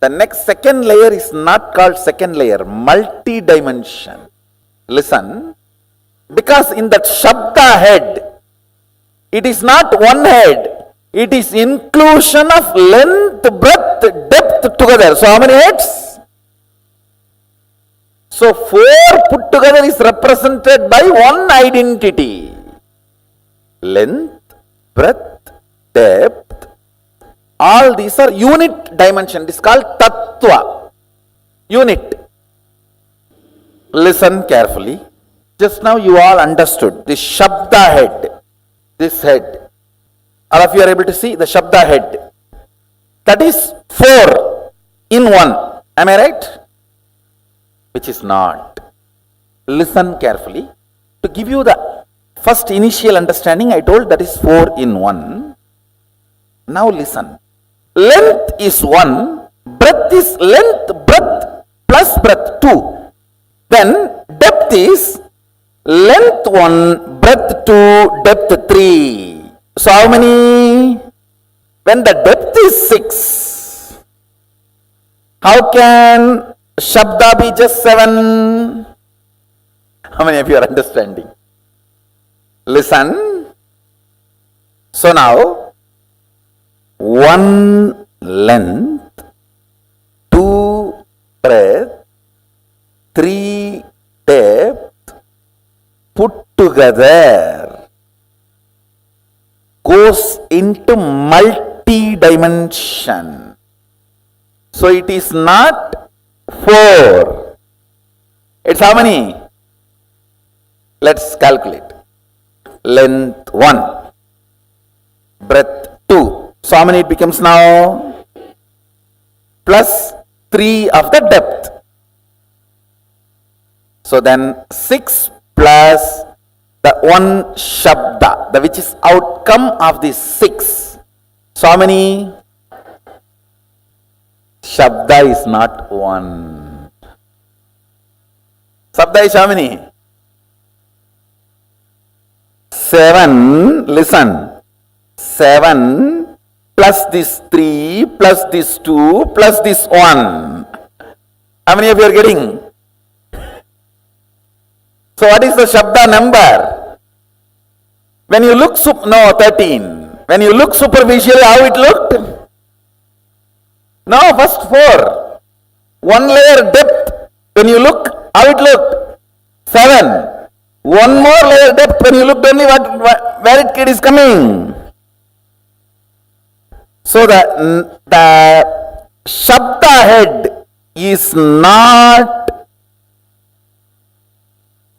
The next second layer is not called second layer, multi-dimension. Listen, because in that Shabda head, it is not one head, it is inclusion of length, breadth, depth together. So how many heads? So 4 put together is represented by one identity. Length, breadth, depth, all these are unit dimension. It is called Tattva, unit. Listen carefully. Just now you all understood this Shabda head, this head. All of you are able to see the Shabda head. That is 4 in 1. Am I right? Which is not. Listen carefully. To give you the first initial understanding, I told that is 4 in 1. Now listen. Length is 1, breadth is length, breadth plus breadth 2. Then depth is length 1, breadth 2, depth 3. So how many? When the depth is 6, how can Shabda be just 7? How many of you are understanding? Listen. So now, 1 length, 2 breadth, 3 depth, put together goes into multi-dimension. So it is not 4. It's how many? Let's calculate. Length 1, breadth 2. So how many it becomes now? Plus 3 of the depth. So then 6 plus the 1 Shabda, the which is outcome of this 6. So how many? Shabda is not 1. Shabda is how many? 7. Listen. 7 plus this 3 plus this 2 plus this 1. How many of you are getting? So what is the Shabda number? When you look, 13. When you look superficially, how it looked? No, first 4. 1 layer depth. When you look, how it looked? 7. 1 more layer depth. When you looked only where it is coming. So the Shabda head is not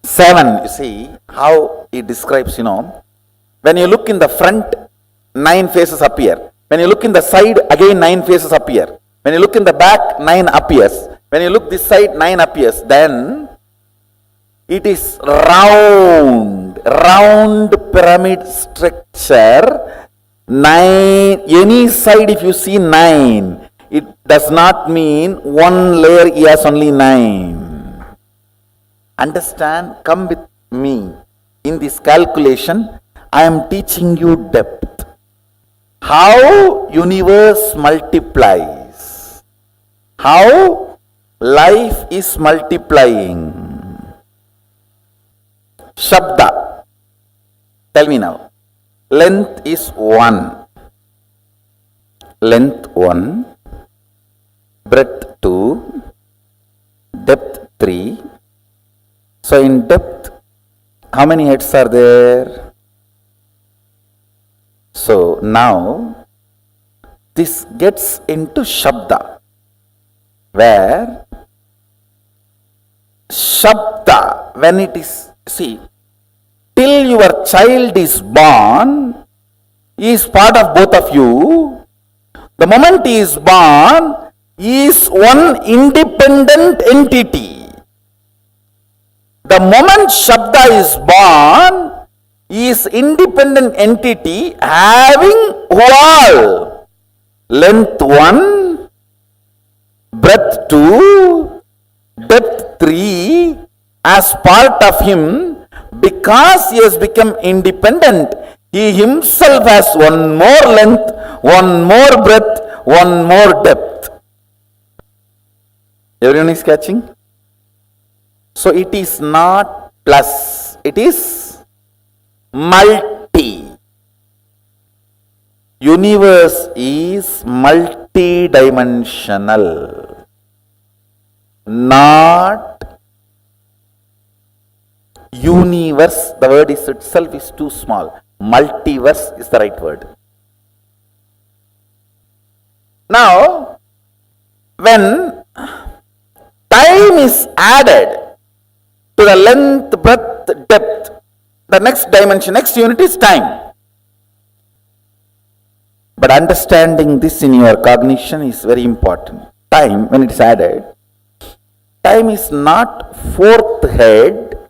7. You see how it describes, when you look in the front, 9 faces appear. When you look in the side, again 9 faces appear. When you look in the back, 9 appears. When you look this side, 9 appears. Then it is round pyramid structure. 9, any side if you see 9, it does not mean 1 layer he has only 9. Understand? Come with me. In this calculation, I am teaching you depth. How universe multiplies. How life is multiplying. Shabda. Tell me now. Length is 1. Length 1. Breadth 2. Depth 3. So in depth, how many heads are there? So now, this gets into Shabda, where Shabda, when it is, see, till your child is born, he is part of both of you. The moment he is born, he is one independent entity. The moment Shabda is born, he is independent entity having all length 1, breath 2, depth 3 as part of him. Because he has become independent, he himself has one more length, one more breadth, one more depth. Everyone is catching? So it is not plus, it is multi. Universe is multi-dimensional, not universe. The word is itself is too small. Multiverse is the right word. Now, when time is added to the length, breadth, depth, the next dimension, next unit is time. But understanding this in your cognition is very important. Time, when it is added, time is not fourth head,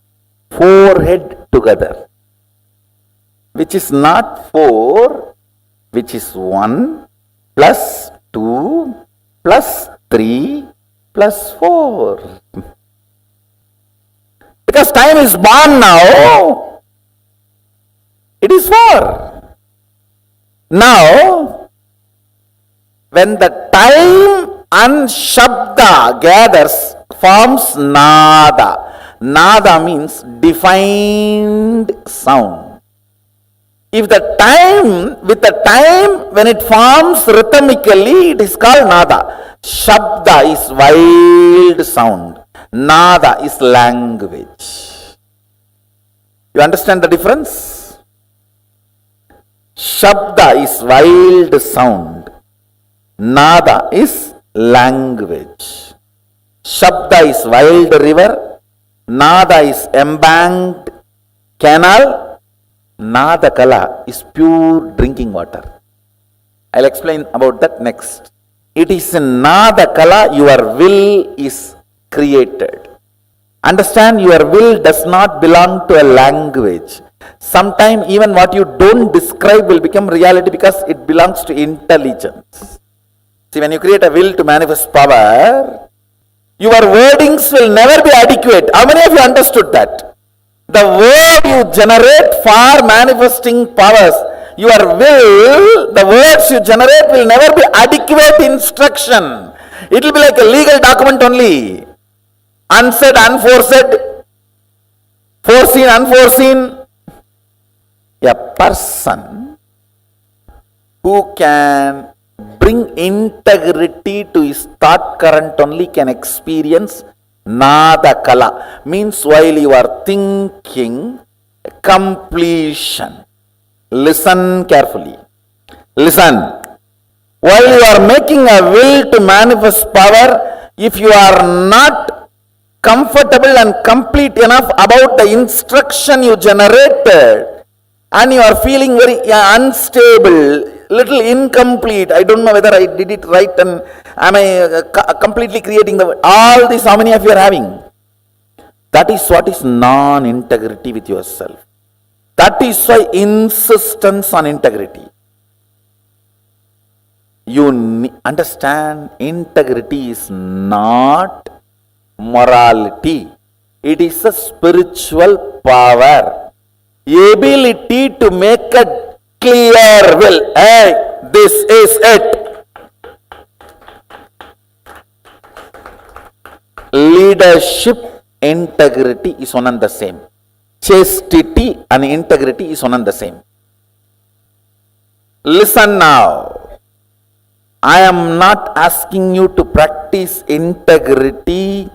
forehead together, which is not 4, which is 1 plus 2 plus 3 plus 4. Because time is born now, it is 4. Now, when the time and Shabda gathers, forms Nada. Nada means defined sound. If the time, with the time when it forms rhythmically, it is called Nada. Shabda is wild sound. Nada is language. You understand the difference? Shabda is wild sound. Nada is language. Shabda is wild river. Nada is embanked canal. Nada kala is pure drinking water. I'll explain about that next. It is in Nada kala your will is created. Understand, your will does not belong to a language. Sometimes even what you don't describe will become reality because it belongs to intelligence. See, when you create a will to manifest power, your wordings will never be adequate. How many of you understood that? The word you generate for manifesting powers, your will, the words you generate will never be adequate instruction. It will be like a legal document only. Unsaid, unforesaid, foreseen, unforeseen. A person who can bring integrity to his thought current only can experience Nada Kala. Means while you are thinking, completion. Listen carefully. Listen. While you are making a will to manifest power, if you are not comfortable and complete enough about the instruction you generated, and you are feeling very unstable, little incomplete, I don't know whether I did it right and am I completely creating the, all this, how many of you are having? That is what is non-integrity with yourself. That is why insistence on integrity. You understand, integrity is not morality. It is a spiritual power. Ability to make a clear will. Hey, this is it. Leadership, integrity is one and the same. Chastity and integrity is one and the same. Listen now. I am not asking you to practice integrity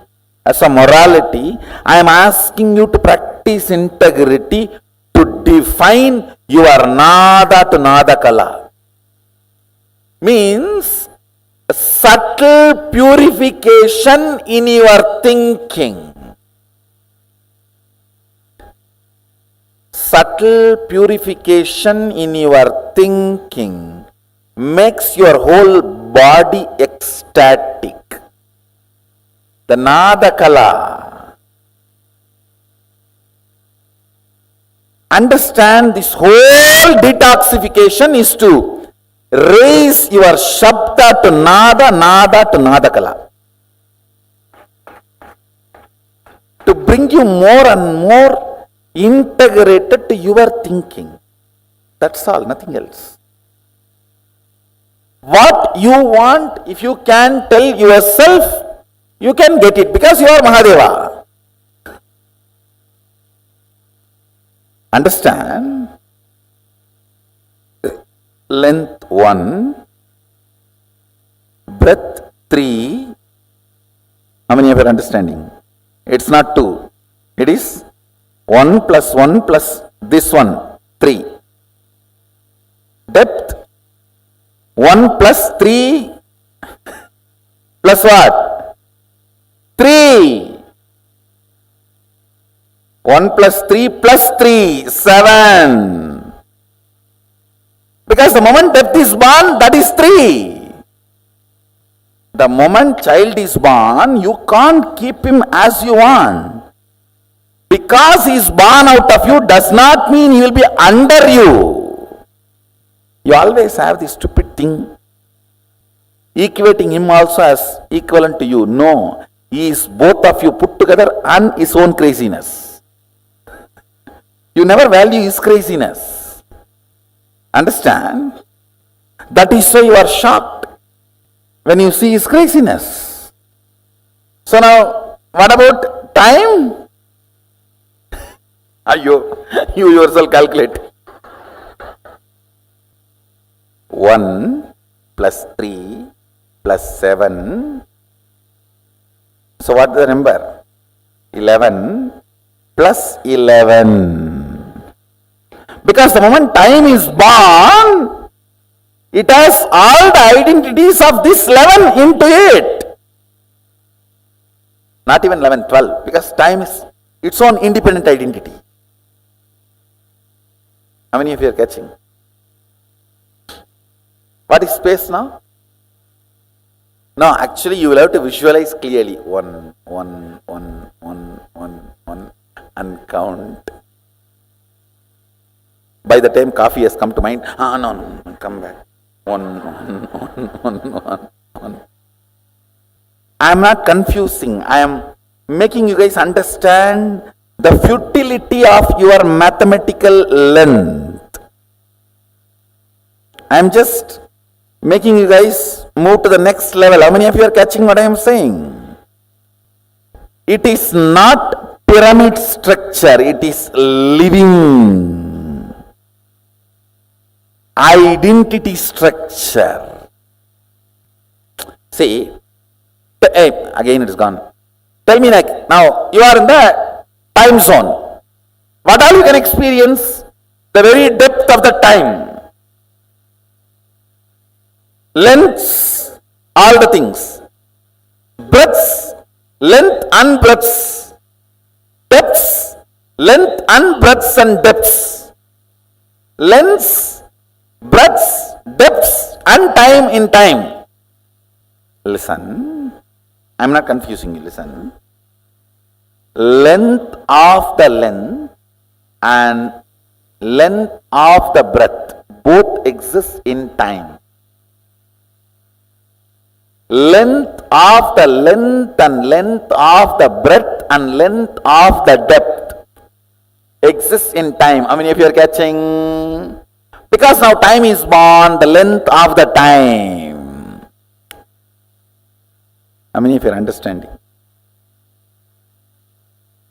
as a morality. I am asking you to practice integrity to define your Nada to Nada Kala. Means subtle purification in your thinking. Subtle purification in your thinking makes your whole body ecstatic. The Nada Kala. Understand, this whole detoxification is to raise your Shabda to Nada, Nada to Nada Kala. to bring you more and more integrated to your thinking. That's all, nothing else. What you want, if you can tell yourself, you can get it because you are Mahadeva. Understand? Length 1, breadth 3. How many of you are understanding? It's not 2. It is 1 plus 1 plus this one, 3. Depth 1 plus 3 plus what? 3. 1 plus 3 plus 3, 7. Because the moment depth is born, that is 3. The moment child is born, you can't keep him as you want. Because he is born out of you does not mean he will be under you. You always have this stupid thing, equating him also as equivalent to you. No, he is both of you put together and his own craziness. You never value his craziness. Understand? That is why you are shocked when you see his craziness. So now, what about time? You yourself calculate. 1 plus 3 plus 7. So what is the number? 11 plus 11. Because the moment time is born, it has all the identities of this 11 into it. Not even 11, 12. Because time is its own independent identity. How many of you are catching? What is space now? No, actually you will have to visualize clearly. 1, 1, 1, 1, 1, 1 and count. By the time coffee has come to mind, no, come back. 1, 1, 1, 1, 1. I am not confusing. I am making you guys understand the futility of your mathematical length. I am just making you guys move to the next level. How many of you are catching what I am saying? It is not pyramid structure, it is living identity structure. See, again it is gone. Tell me, like, now you are in the time zone. What all you can experience? The very depth of the time. Lengths, all the things. Breadths, length and breadths. Depths, length and breadths and depths. Lengths, breadths, depths and time in time. Listen, I am not confusing you, listen. Length of the length and length of the breadth both exist in time. Length of the length and length of the breadth and length of the depth exists in time. How many of you are catching? Because now time is born, the length of the time. How many of you are understanding?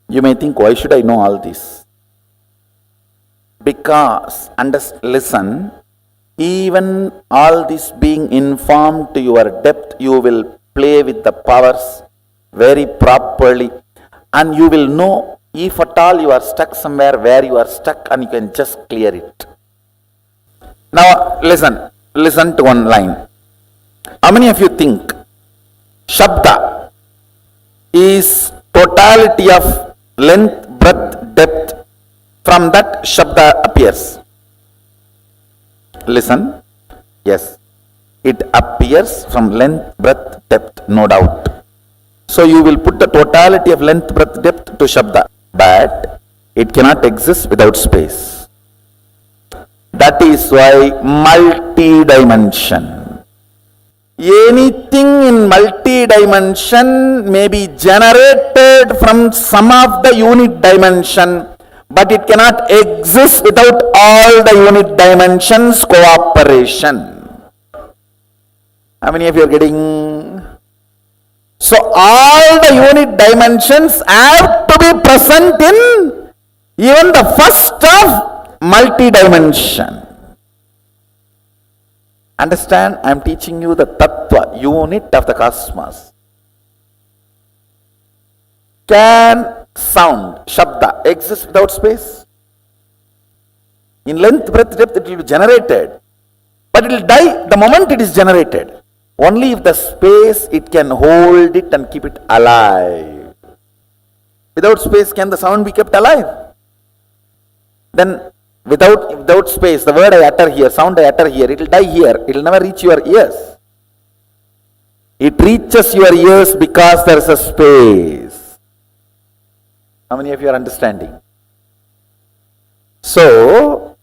You may think, why should I know all this? Because, listen, even all this being informed to your depth, you will play with the powers very properly, and you will know if at all you are stuck somewhere where you are stuck, and you can just clear it. Now listen to one line. How many of you think Shabda is totality of length, breadth, depth? From that Shabda appears. Listen, yes, it appears from length, breadth, depth, no doubt. So you will put the totality of length, breadth, depth to Shabda, but it cannot exist without space. That is why multi-dimension. anything in multi-dimension may be generated from some of the unit dimension, but it cannot exist without all the unit dimensions cooperation. How many of you are getting? So all the unit dimensions have to be present in even the first of multi-dimension. Understand? I am teaching you the tattva, unit of the cosmos. Can sound, shabda, exist without space? In length, breadth, depth, it will be generated. But it will die the moment it is generated. Only if the space, it can hold it and keep it alive. Without space, can the sound be kept alive? Then without space, the word I utter here, sound I utter here, it will die here. It will never reach your ears. It reaches your ears because there is a space. How many of you are understanding? So,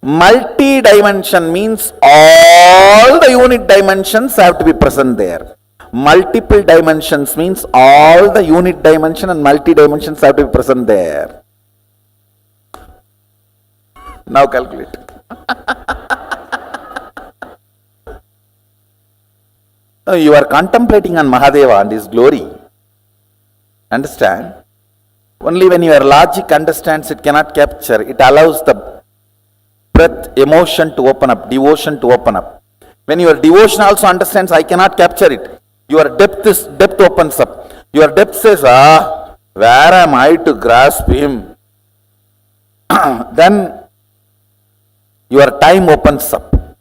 multi-dimension means all the unit dimensions have to be present there. Multiple dimensions means all the unit dimension and multi-dimensions have to be present there. Now calculate. You are contemplating on Mahadeva and his glory. Understand? Only when your logic understands, it cannot capture. It allows the breath, emotion to open up, devotion to open up. When your devotion also understands, I cannot capture it. Your depth opens up. Your depth says, where am I to grasp him? Then your time opens up.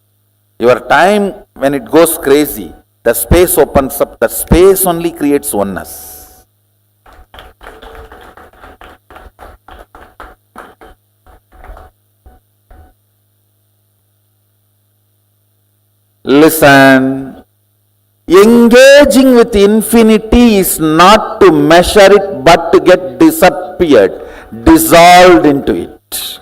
Your time, when it goes crazy, the space opens up. The space only creates oneness. Listen, engaging with infinity is not to measure it, but to get disappeared, dissolved into it.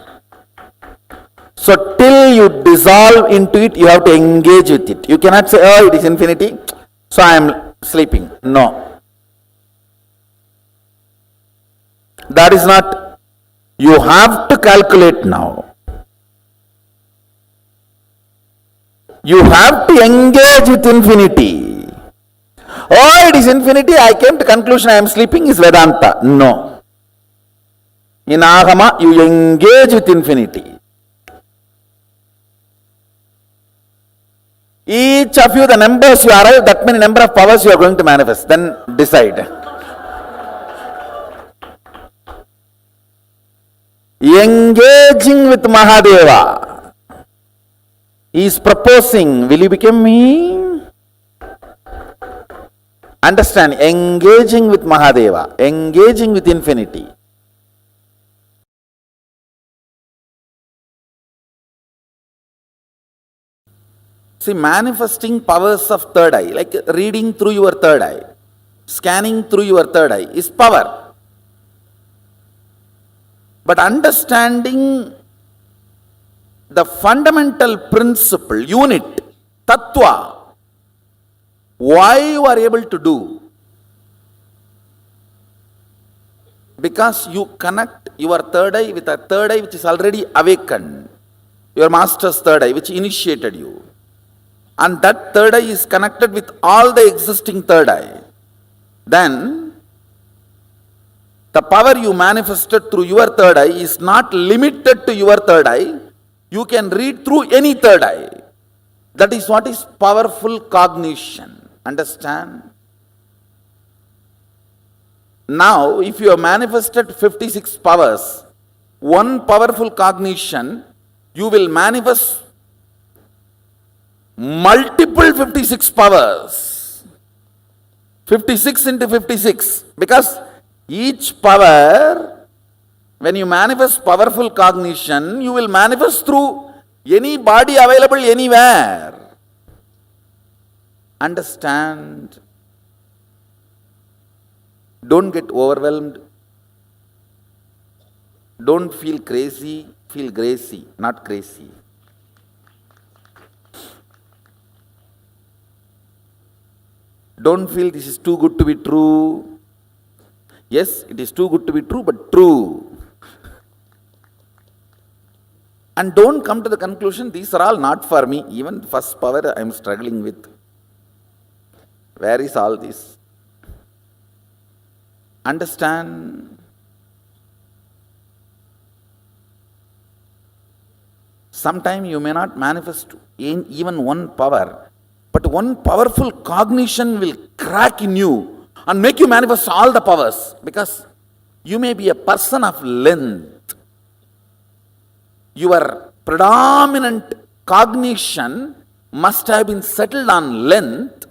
So till you dissolve into it, you have to engage with it. You cannot say, oh, it is infinity, so I am sleeping. No. That is not. You have to calculate now. You have to engage with infinity. Oh, it is infinity, I came to conclusion I am sleeping is Vedanta. No. In Agama, you engage with infinity. Each of you, the numbers you arrive, that many number of powers you are going to manifest. Then decide. Engaging with Mahadeva. He is proposing, will you become me? Understand, engaging with Mahadeva, engaging with infinity. See, manifesting powers of third eye, like reading through your third eye, scanning through your third eye is power. But understanding the fundamental principle, unit, tattva, why you are able to do? Because you connect your third eye with a third eye which is already awakened, your master's third eye which initiated you. And that third eye is connected with all the existing third eye. Then, the power you manifested through your third eye is not limited to your third eye. You can read through any third eye. That is what is powerful cognition. Understand? Now, if you have manifested 56 powers, one powerful cognition, you will manifest multiple 56 powers. 56 into 56. Because each power, when you manifest powerful cognition, you will manifest through any body available anywhere. Understand? Don't get overwhelmed. Don't feel crazy, feel gracie, not crazy. Don't feel this is too good to be true. Yes, it is too good to be true, but true. And don't come to the conclusion, these are all not for me. Even first power I am struggling with. Where is all this? Understand. Sometime you may not manifest in even one power, but one powerful cognition will crack in you and make you manifest all the powers, because you may be a person of length. Your predominant cognition must have been settled on length.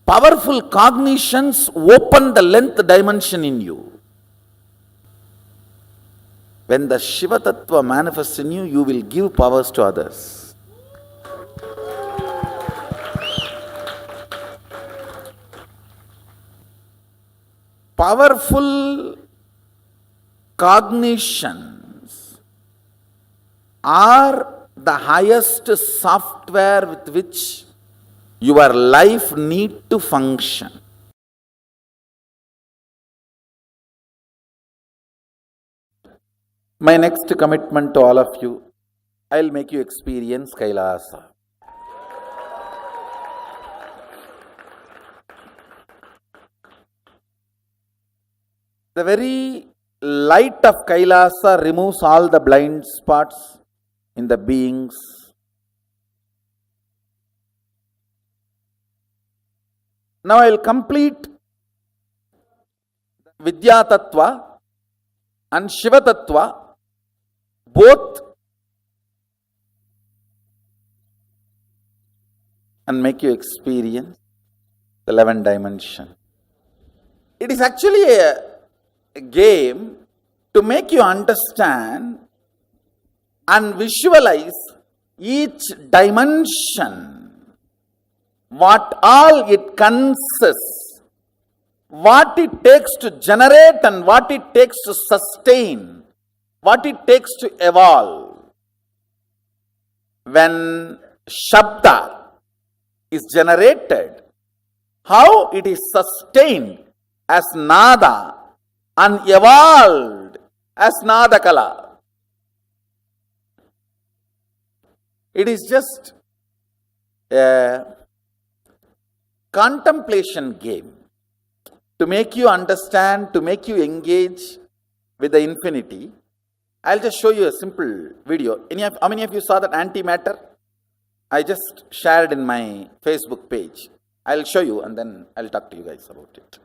Powerful cognitions open the length dimension in you. When the Shiva Tattva manifests in you, you will give powers to others. Powerful cognitions are the highest software with which your life needs to function. My next commitment to all of you, I'll make you experience KAILASA. The very light of KAILASA removes all the blind spots in the beings. Now I will complete Vidya Tattva and Shiva Tattva, both, and make you experience the 11th dimension. It is actually a game to make you understand and visualize each dimension, what all it consists, what it takes to generate and what it takes to sustain, what it takes to evolve. When Shabda is generated, how it is sustained as Nada and evolved as Nadakala. It is just a contemplation game to make you understand, to make you engage with the infinity. I'll just show you a simple video. How many of you saw that antimatter? I just shared in my Facebook page. I'll show you and then I'll talk to you guys about it.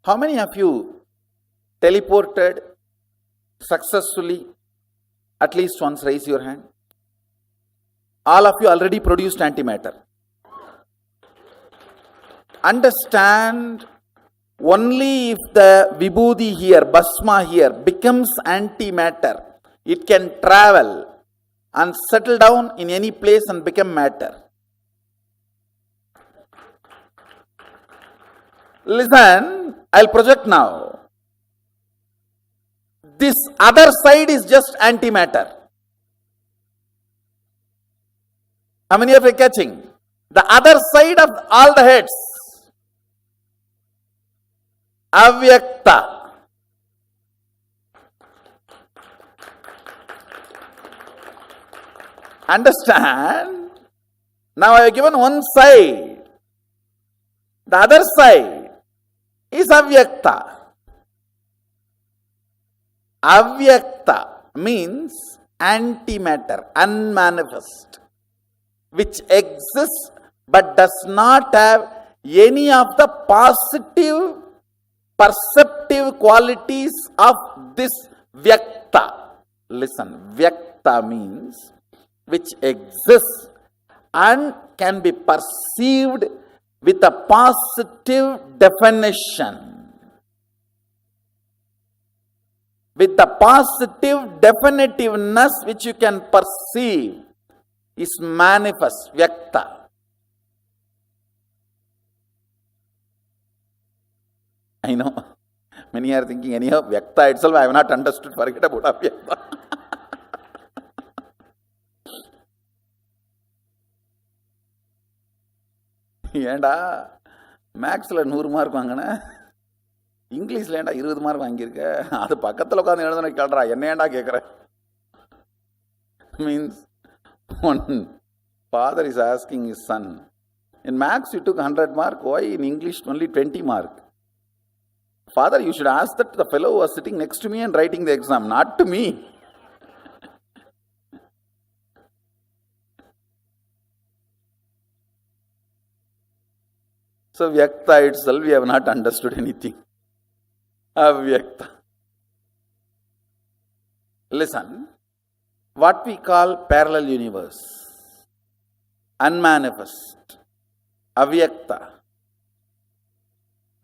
How many of you teleported successfully? At least once, raise your hand. All of you already produced antimatter. Understand, only if the vibhuti here, bhasma here becomes antimatter, it can travel and settle down in any place and become matter. Listen, I'll project now. This other side is just antimatter. How many of you are catching? The other side of all the heads, avyakta. Understand? Now I have given one side. The other side is avyakta. Avyakta means antimatter, unmanifest, which exists but does not have any of the positive perceptive qualities of this vyakta. Listen, vyakta means which exists and can be perceived with a positive definition. With the positive definitiveness which you can perceive is manifest, vyakta. I know, many are thinking, anyhow, vyakta itself I have not understood, forget about avyakta. ஏண்டா மேக்ஸில் 100 mark வாங்கின, இங்கிலீஷில் ஏண்டா 20 mark வாங்கியிருக்க, அது பக்கத்தில் உட்காந்து எழுதுன கேள்றா, என்ன ஏண்டா கேட்குற? Means one father is asking his son, in maths you took 100 mark, why in English only 20 mark? Father, you should ask that to the fellow who was sitting next to me and writing the exam, not to me. So vyakta itself we have not understood anything. Avyakta. Listen, what we call parallel universe, unmanifest, avyakta,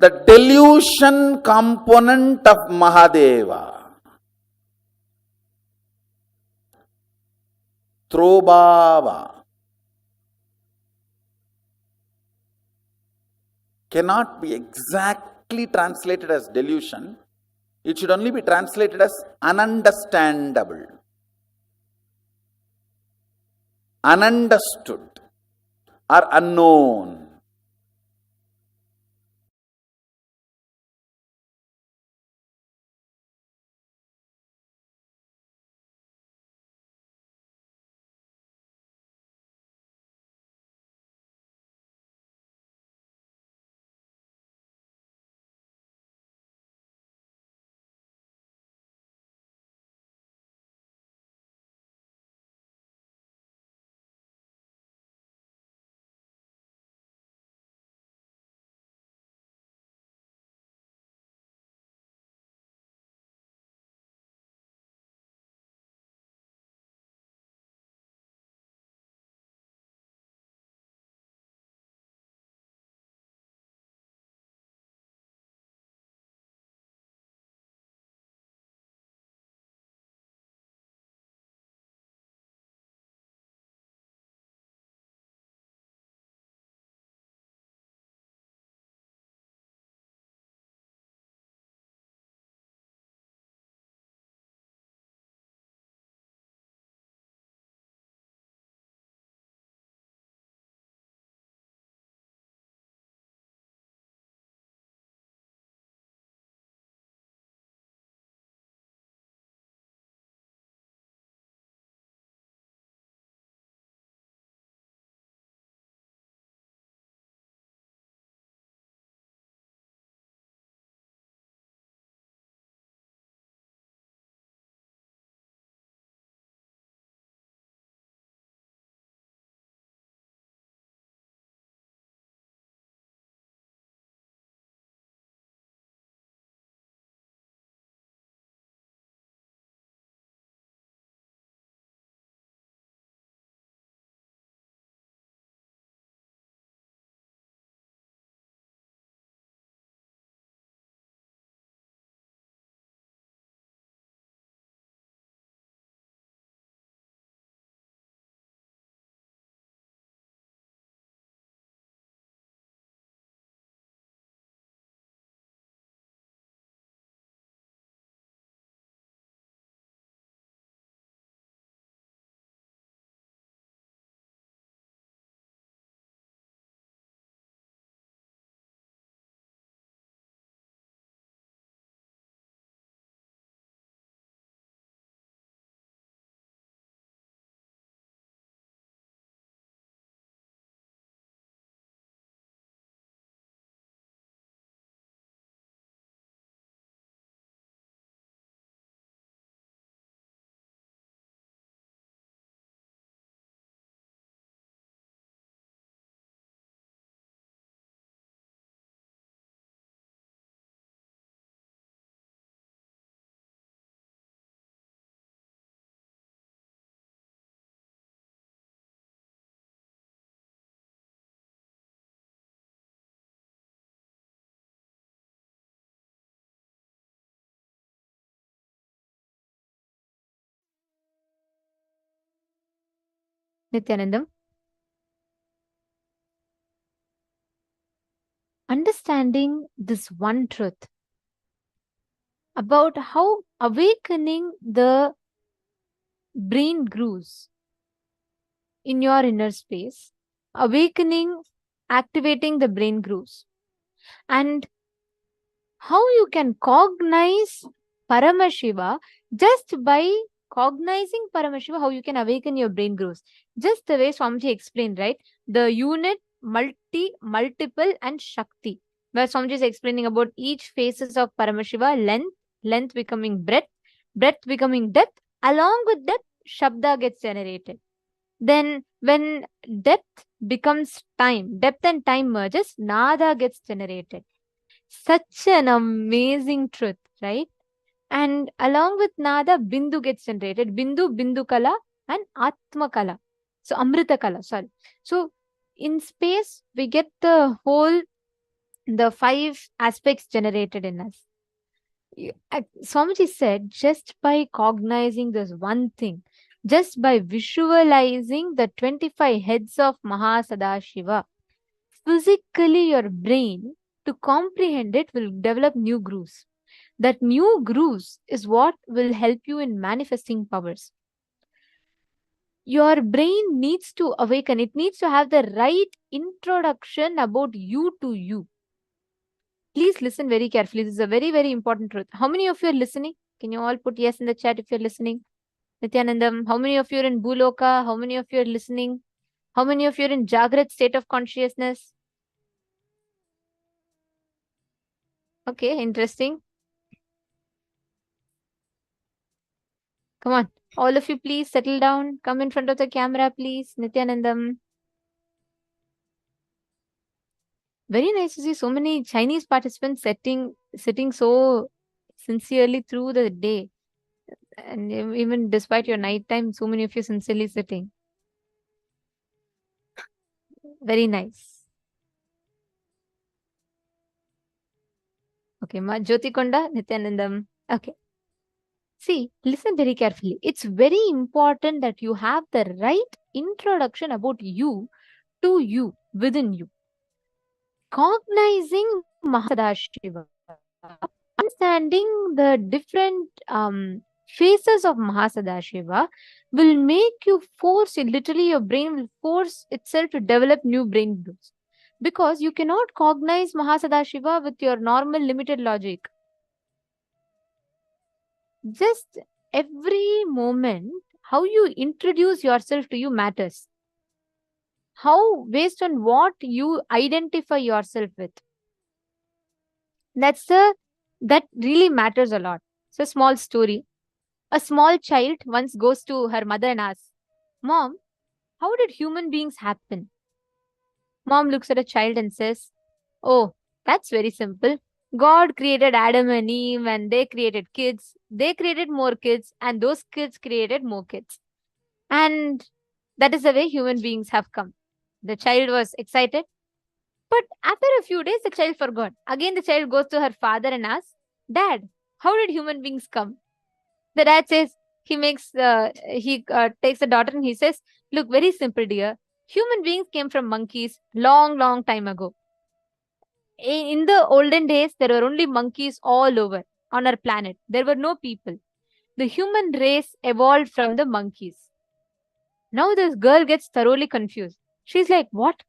the delusion component of Mahadeva, Throbhava, cannot be exactly translated as delusion. It should only be translated as ununderstandable, ununderstood, or unknown. Nithyanandam. Understanding this one truth about how awakening the brain grooves in your inner space, awakening, activating the brain grooves, and how you can cognize Paramashiva just by cognizing Paramashiva, how you can awaken your brain grooves. Just the way Swamiji explained, right? The unit, multiple, and Shakti. Where Swamiji is explaining about each phases of Paramashiva, length becoming breadth becoming depth. Along with that, Shabda gets generated. Then when depth becomes time, depth and time merges, Nada gets generated. Such an amazing truth, right? And along with Nada, Bindu gets generated. Bindu Kala, and Atma Kala. So Amrita Kala, sorry. So in space, we get the 5 aspects generated in us. Swamiji said, just by cognizing this one thing, just by visualizing the 25 heads of Sadashiva, physically your brain, to comprehend it, will develop new grooves. That new grooves is what will help you in manifesting powers. Your brain needs to awaken. It needs to have the right introduction about you to you. Please listen very carefully. This is a very, very important truth. How many of you are listening? Can you all put yes in the chat if you're listening? Nithyanandam, how many of you are in Bhuloka? How many of you are listening? How many of you are in Jagrat state of consciousness? Okay, interesting. Come on. All of you, please settle down. Come in front of the camera, please. Nithyanandam. Very nice to see so many Chinese participants sitting so sincerely through the day. And even despite your night time, so many of you sincerely sitting. Very nice. Okay, Jyoti Konda, Nithyanandam. Okay. See, listen very carefully. It's very important that you have the right introduction about you to you, within you. Cognizing Sadashiva, understanding the different phases of Sadashiva will make you force it. Literally, your brain will force itself to develop new brain grooves. Because you cannot cognize Sadashiva with your normal limited logic. Just every moment, how you introduce yourself to you matters. How, based on what you identify yourself with. That really matters a lot. It's a small story. A small child once goes to her mother and asks, "Mom, how did human beings happen?" Mom looks at a child and says, "Oh, that's very simple. God created Adam and Eve and they created kids. They created more kids and those kids created more kids. And that is the way human beings have come." The child was excited. But after a few days, the child forgot. Again, the child goes to her father and asks, "Dad, how did human beings come?" The dad says, he takes the daughter and he says, "Look, very simple, dear. Human beings came from monkeys long, long time ago. In the olden days, there were only monkeys all over on our planet. There were no people. The human race evolved from the monkeys." Now this girl gets thoroughly confused. She's like, "What?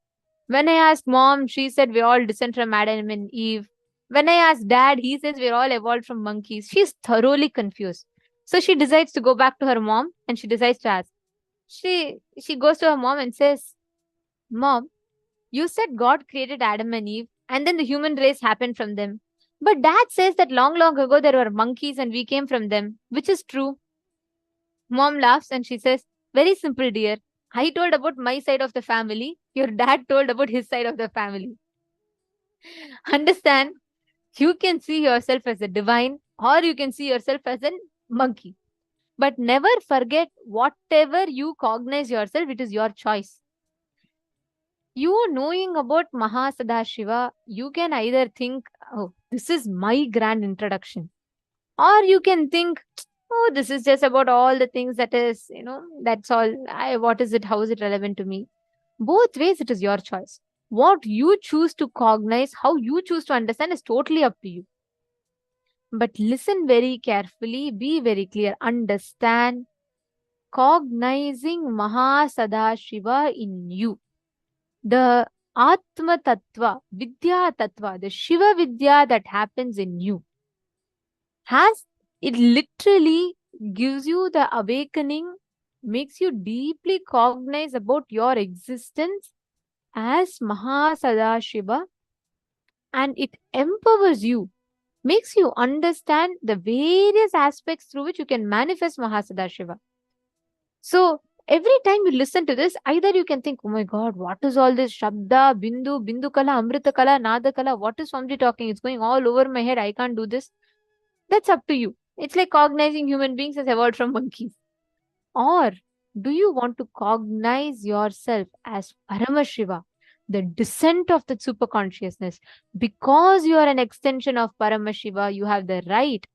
When I asked mom, she said we all descend from Adam and Eve. When I asked dad, he says we're all evolved from monkeys." She's thoroughly confused. So she decides to go back to her mom and she decides to ask. She goes to her mom and says, "Mom, you said God created Adam and Eve and then the human race happened from them. But dad says that long, long ago there were monkeys and we came from them. Which is true?" Mom laughs and she says, "Very simple, dear. I told about my side of the family. Your dad told about his side of the family." Understand? You can see yourself as a divine or you can see yourself as a monkey. But never forget, whatever you cognize yourself, it is your choice. You knowing about Sadashiva, you can either think, "Oh, this is my grand introduction." Or you can think, Oh, this is just about all the things that is, that's all. What is it? How is it relevant to me? Both ways, it is your choice. What you choose to cognize, how you choose to understand is totally up to you. But listen very carefully, be very clear, understand, cognizing Mahasadashiva in you. The Atma Tattva, Vidya Tattva, the Shiva Vidya that happens in you, it literally gives you the awakening, makes you deeply cognize about your existence as Mahasadashiva, and it empowers you, makes you understand the various aspects through which you can manifest Mahasadashiva. So every time you listen to this, either you can think, oh my God, what is all this Shabda, Bindu Kala, Amrita Kala, Nada Kala, what is Swamiji talking? It's going all over my head, I can't do this. That's up to you. It's like cognizing human beings as evolved from monkeys. Or do you want to cognize yourself as Paramashiva, the descent of the super consciousness? Because you are an extension of Paramashiva, you have the right,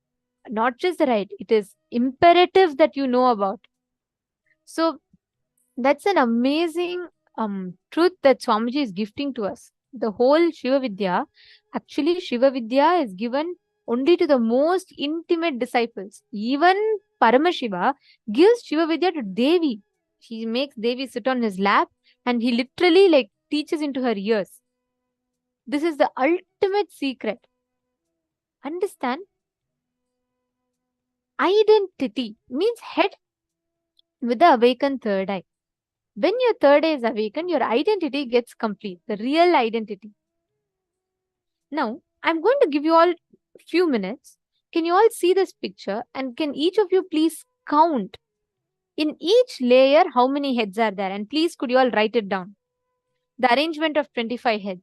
not just the right, it is imperative that you know about. So that's an amazing truth that Swamiji is gifting to us. The whole Shiva Vidya, actually Shiva Vidya is given only to the most intimate disciples. Even Paramashiva gives Shiva Vidya to Devi. He makes Devi sit on his lap and he literally like teaches into her ears. This is the ultimate secret. Understand? Identity means head with the awakened third eye. When your third eye is awakened, your identity gets complete, the real identity. Now, I'm going to give you all a few minutes. Can you all see this picture? And can each of you please count in each layer how many heads are there? And please, could you all write it down? The arrangement of 25 heads.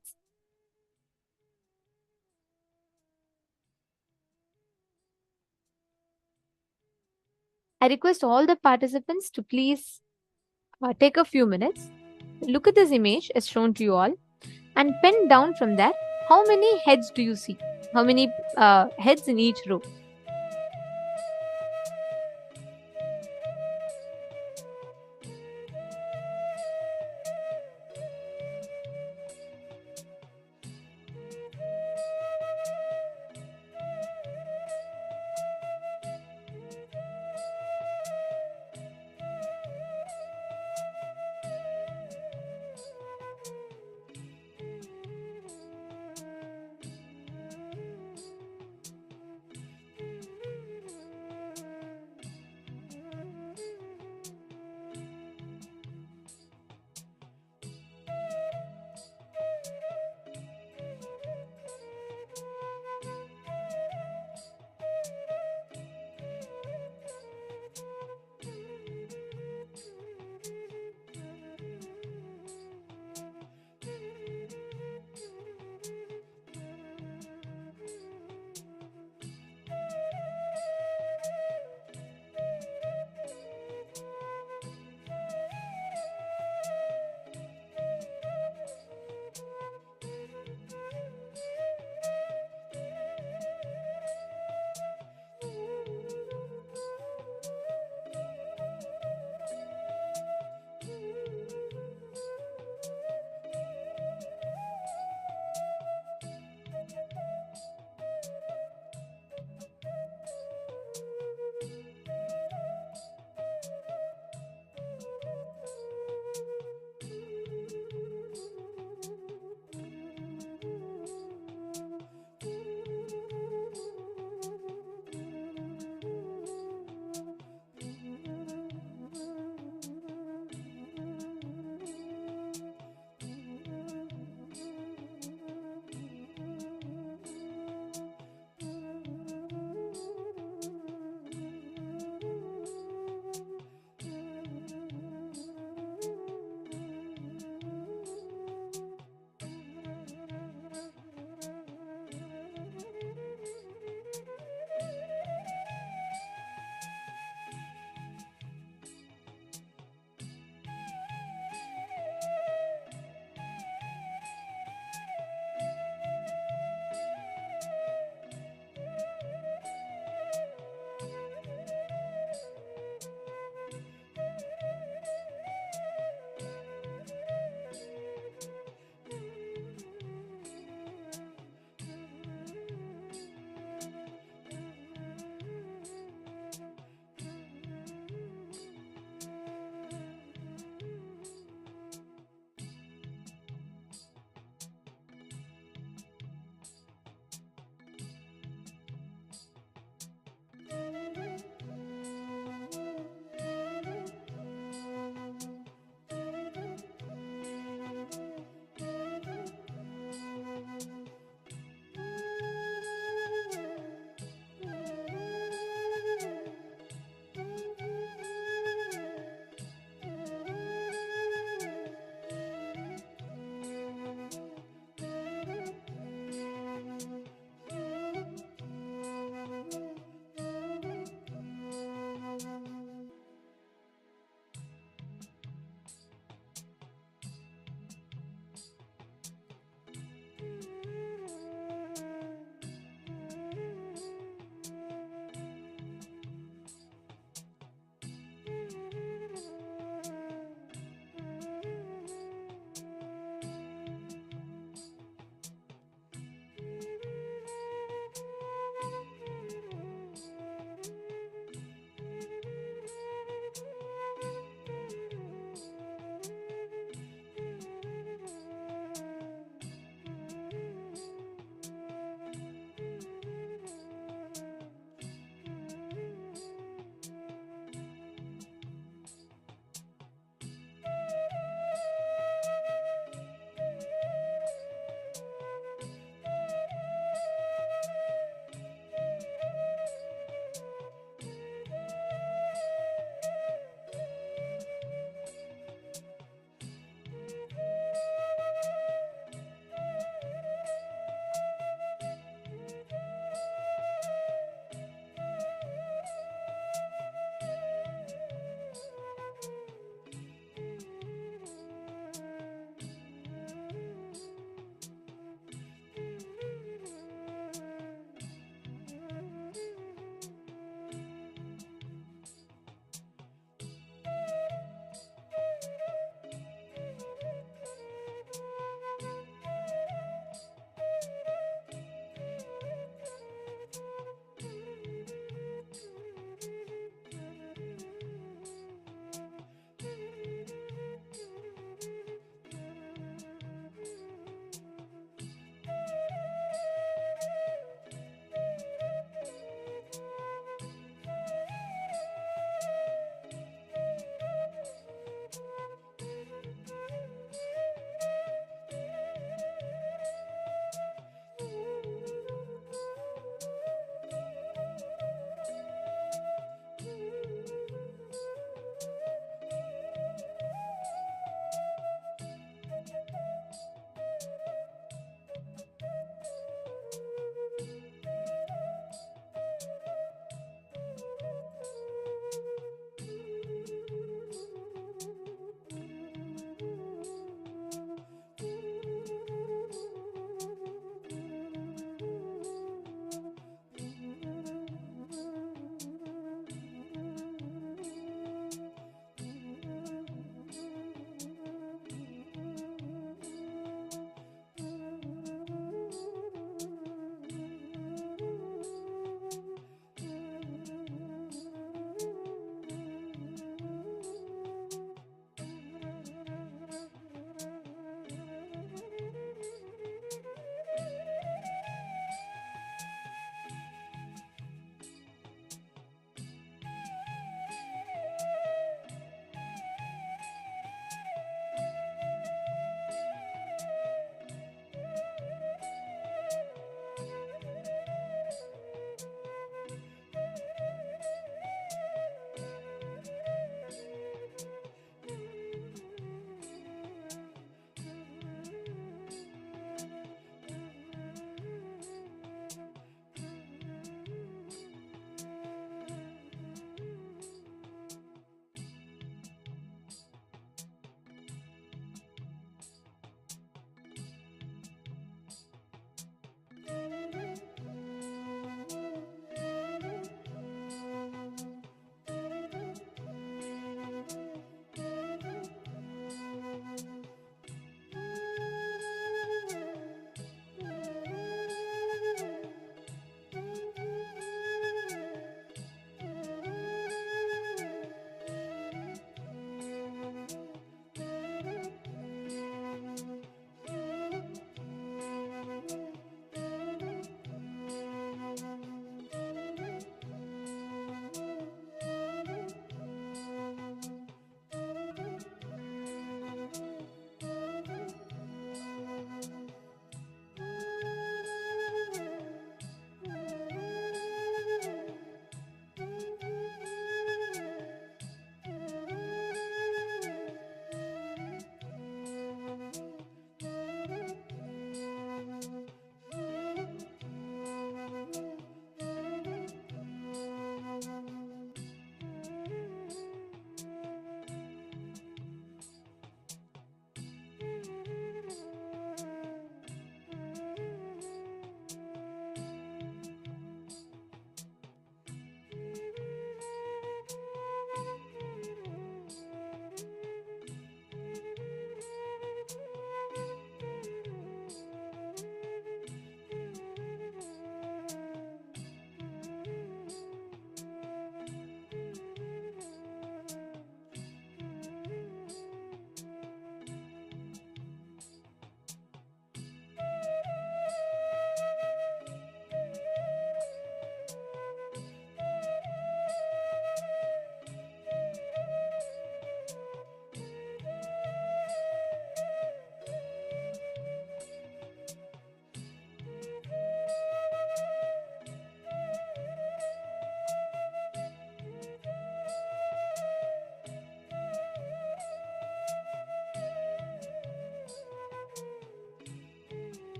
I request all the participants to please take a few minutes. Look at this image as shown to you all and pen down from there how many heads do you see? How many heads in each row?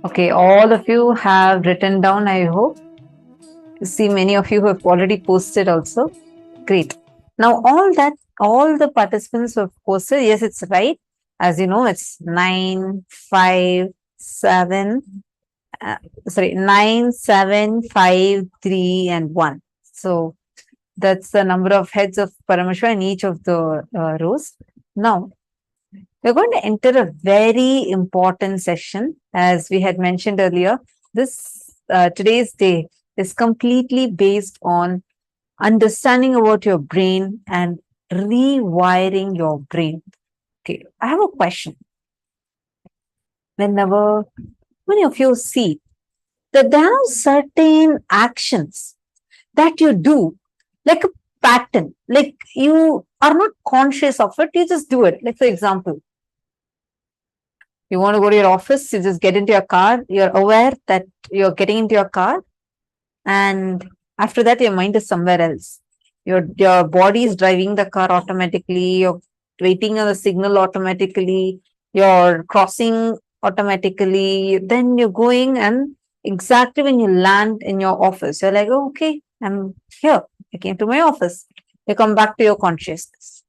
Okay, all of you have written down, I hope. See, many of you have already posted also. Great. Now, all the participants who have posted, yes, it's right. As you know, it's 9, 5, 7, 9, 7, 5, 3, and 1. So, that's the number of heads of Paramashiva in each of the rows. Now, we're going to enter a very important session. As we had mentioned earlier, this today's day is completely based on understanding about your brain and rewiring your brain. Okay, I have a question. Whenever many of you see that there are certain actions that you do, like a pattern, like you are not conscious of it, you just do it. Like, for example, you want to go to your office, you just get into your car, you're aware that you're getting into your car, and after that, your mind is somewhere else. Your body is driving the car automatically, you're waiting on the signal automatically, you're crossing automatically, then you're going, and exactly when you land in your office, you're like, oh, okay, I'm here. I came to my office. You come back to your consciousness.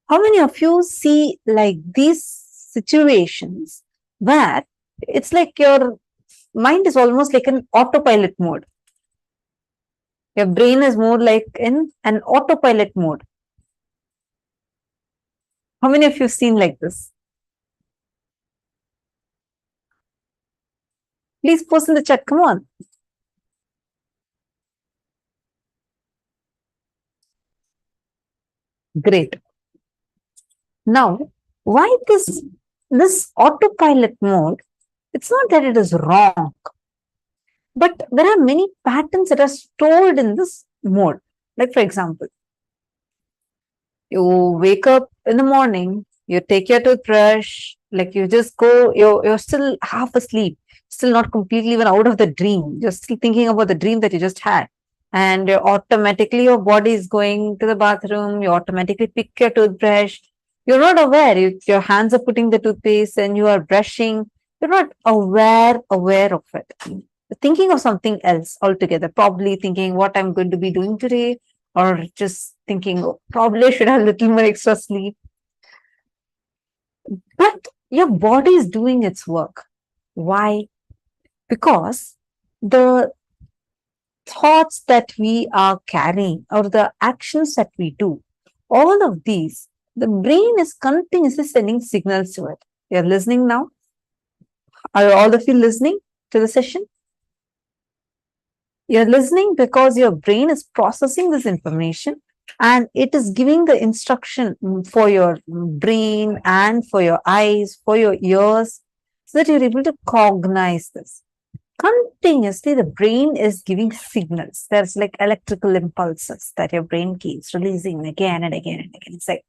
How many of you see like these situations where it's like your mind is almost like an autopilot mode? Your brain is more like in an autopilot mode. How many of you have seen like this? Please post in the chat. Come on. Great. Now, why this autopilot mode? It's not that it is wrong, but there are many patterns that are stored in this mode. Like, for example, you wake up in the morning, you take your toothbrush, like you just go, you're still half asleep, still not completely even out of the dream. You're still thinking about the dream that you just had. And automatically your body is going to the bathroom, you automatically pick your toothbrush. You're not aware, your hands are putting the toothpaste and you are brushing. You're not aware of it. You're thinking of something else altogether, probably thinking what I'm going to be doing today, or just thinking, oh, probably I should have a little more extra sleep. But your body is doing its work. Why? Because the thoughts that we are carrying or the actions that we do, all of these, the brain is continuously sending signals to it. You're listening now? Are all of you listening to the session? You're listening because your brain is processing this information and it is giving the instruction for your brain and for your eyes, for your ears, so that you're able to cognize this. Continuously, the brain is giving signals. There's like electrical impulses that your brain keeps releasing again and again and again. It's like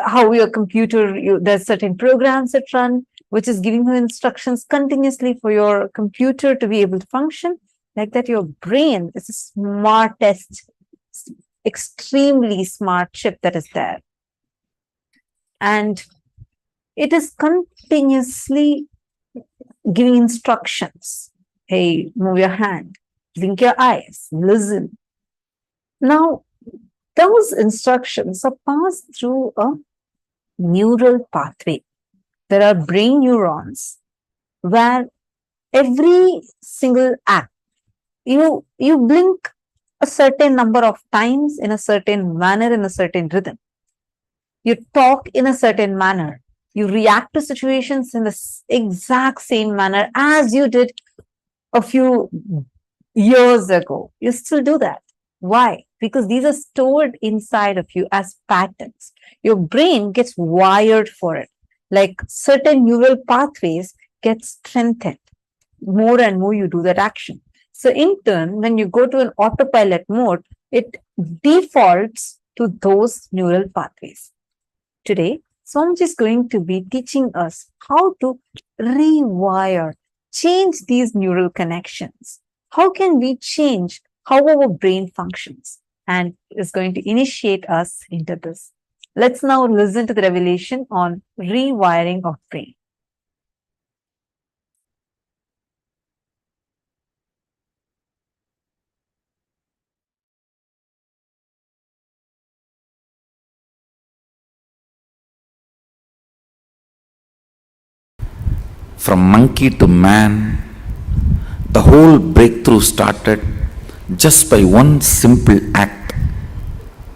how your computer, there's certain programs that run, which is giving you instructions continuously for your computer to be able to function. Like that, your brain is the smartest, extremely smart chip that is there. And it is continuously giving instructions. Hey, move your hand, blink your eyes, listen. Now, those instructions are passed through a neural pathway. There are brain neurons where every single act, you blink a certain number of times in a certain manner, in a certain rhythm. You talk in a certain manner. You react to situations in the exact same manner as you did a few years ago. You still do that. Why? Because these are stored inside of you as patterns. Your brain gets wired for it. Like certain neural pathways get strengthened. More and more you do that action. So in turn, when you go to an autopilot mode, it defaults to those neural pathways. Today, Swamiji is going to be teaching us how to rewire, change these neural connections. How can we change how our brain functions? And is going to initiate us into this. Let's now listen to the revelation on rewiring of brain. from monkey to man, the whole breakthrough started just by one simple act.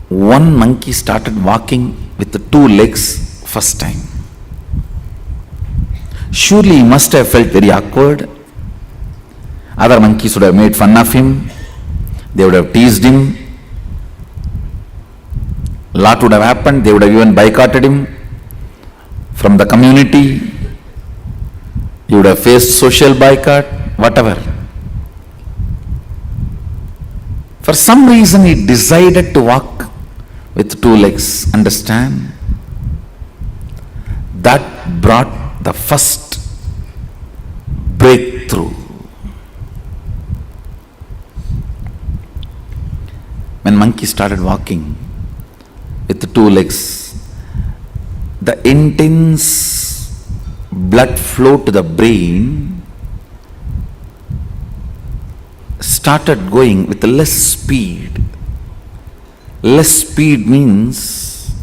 One monkey started walking with the two legs first time. Surely he must have felt very awkward. Other monkeys would have made fun of him. They would have teased him. A lot would have happened. They would have even boycotted him from the community. He would have faced social boycott, whatever. For some reason he decided to walk with two legs. Understand? That brought the first breakthrough. When monkey started walking with the two legs, the intense blood flow to the brain started going with less speed. Less speed means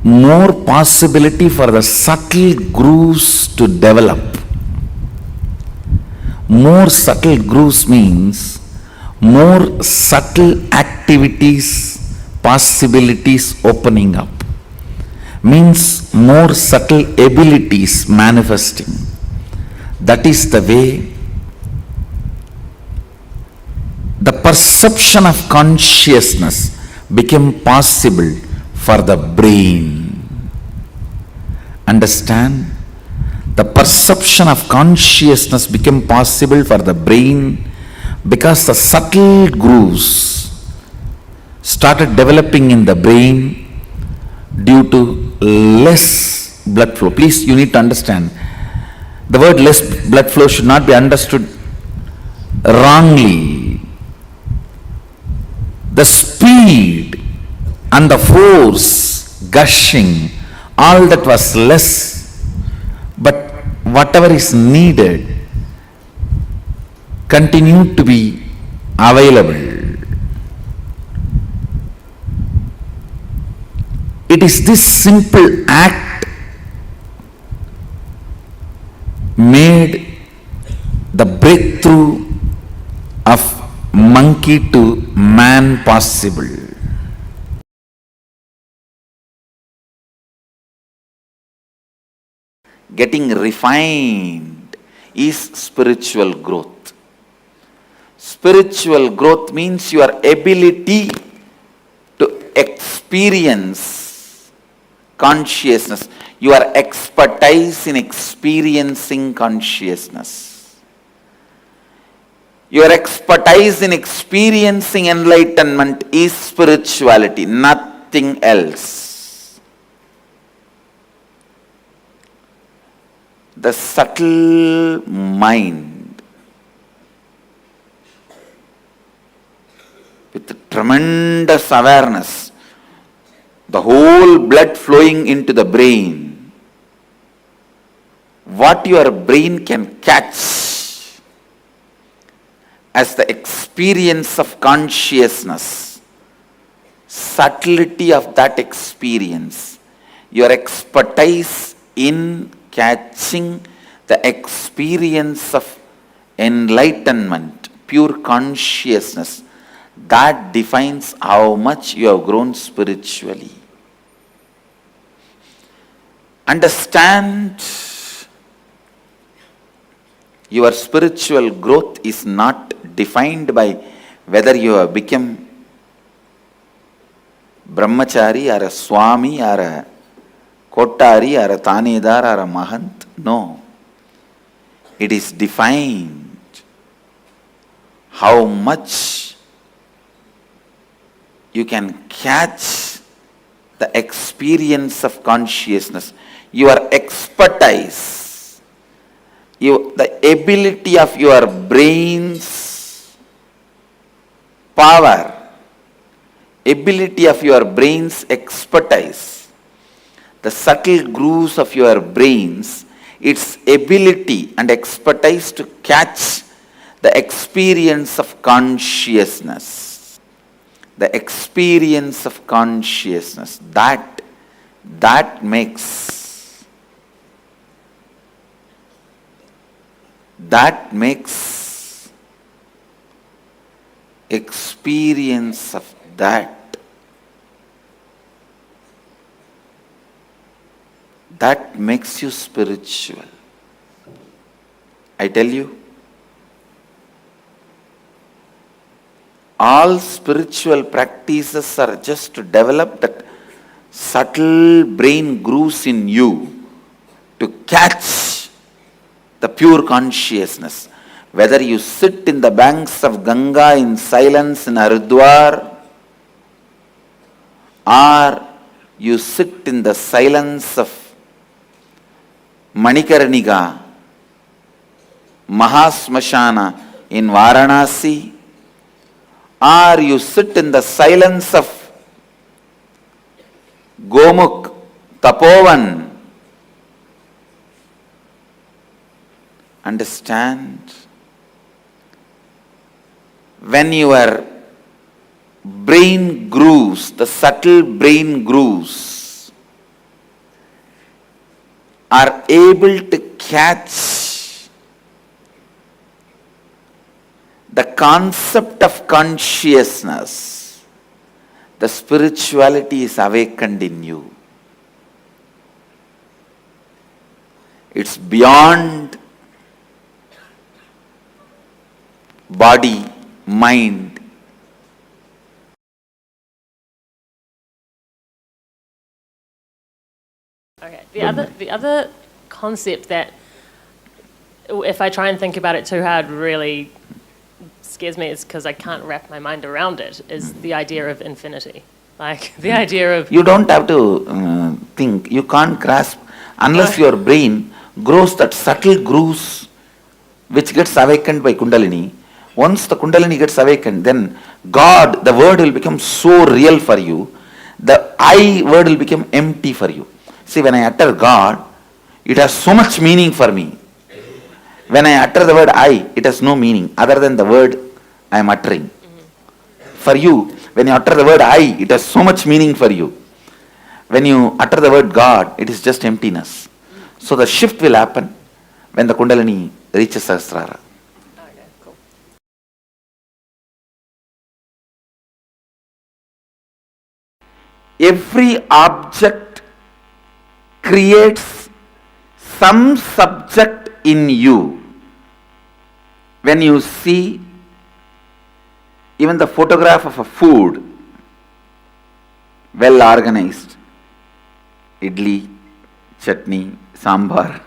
more possibility for the subtle grooves to develop. More subtle grooves means more subtle activities, possibilities opening up. Means more subtle abilities manifesting. That is the way the perception of consciousness became possible for the brain. Understand? The perception of consciousness became possible for the brain because the subtle grooves started developing in the brain due to less blood flow. Please, you need to understand, the word less blood flow should not be understood wrongly. The speed and the force gushing, all that was less, but whatever is needed continued to be available. It is this simple act made the breakthrough of monkey to man possible. Getting refined is spiritual growth. Spiritual growth means your ability to experience consciousness, your expertise in experiencing consciousness. Your expertise in experiencing enlightenment is spirituality, nothing else. The subtle mind with tremendous awareness, the whole blood flowing into the brain, what your brain can catch as the experience of consciousness, subtlety of that experience, your expertise in catching the experience of enlightenment, pure consciousness, that defines how much you have grown spiritually. Understand, your spiritual growth is not defined by whether you have become brahmachari or a swami or a kotari or a tanedar or a mahant. No. It is defined how much you can catch the experience of consciousness, your expertise, the ability of your brain's power, ability of your brain's expertise, the subtle grooves of your brains, its ability and expertise to catch the experience of consciousness. The experience of consciousness, that makes that makes experience of that makes you spiritual. I tell you, all spiritual practices are just to develop that subtle brain grooves in you to catch the pure consciousness. Whether you sit in the banks of Ganga in silence in Haridwar, or you sit in the silence of Manikarnika, Mahasmashana in Varanasi, or you sit in the silence of Gomukh, Tapovan, understand, when your brain grooves, the subtle brain grooves, are able to catch the concept of consciousness, the spirituality is awakened in you. It's beyond body, mind. Okay. The other concept that, if I try and think about it too hard, really scares me, is because I can't wrap my mind around it, is the idea of infinity. Like the idea of... You don't have to think, you can't grasp unless your brain grows that subtle grooves which gets awakened by Kundalini. Once the Kundalini gets awakened, then God, the word will become so real for you. The I word will become empty for you. See, when I utter God, it has so much meaning for me. When I utter the word I, it has no meaning other than the word I am uttering. For you, when you utter the word I, it has so much meaning for you. When you utter the word God, it is just emptiness. So the shift will happen when the Kundalini reaches Sahasrara. Okay, cool. Every object creates some subject in you. When you see even the photograph of a food, well organized, idli, chutney, sambar,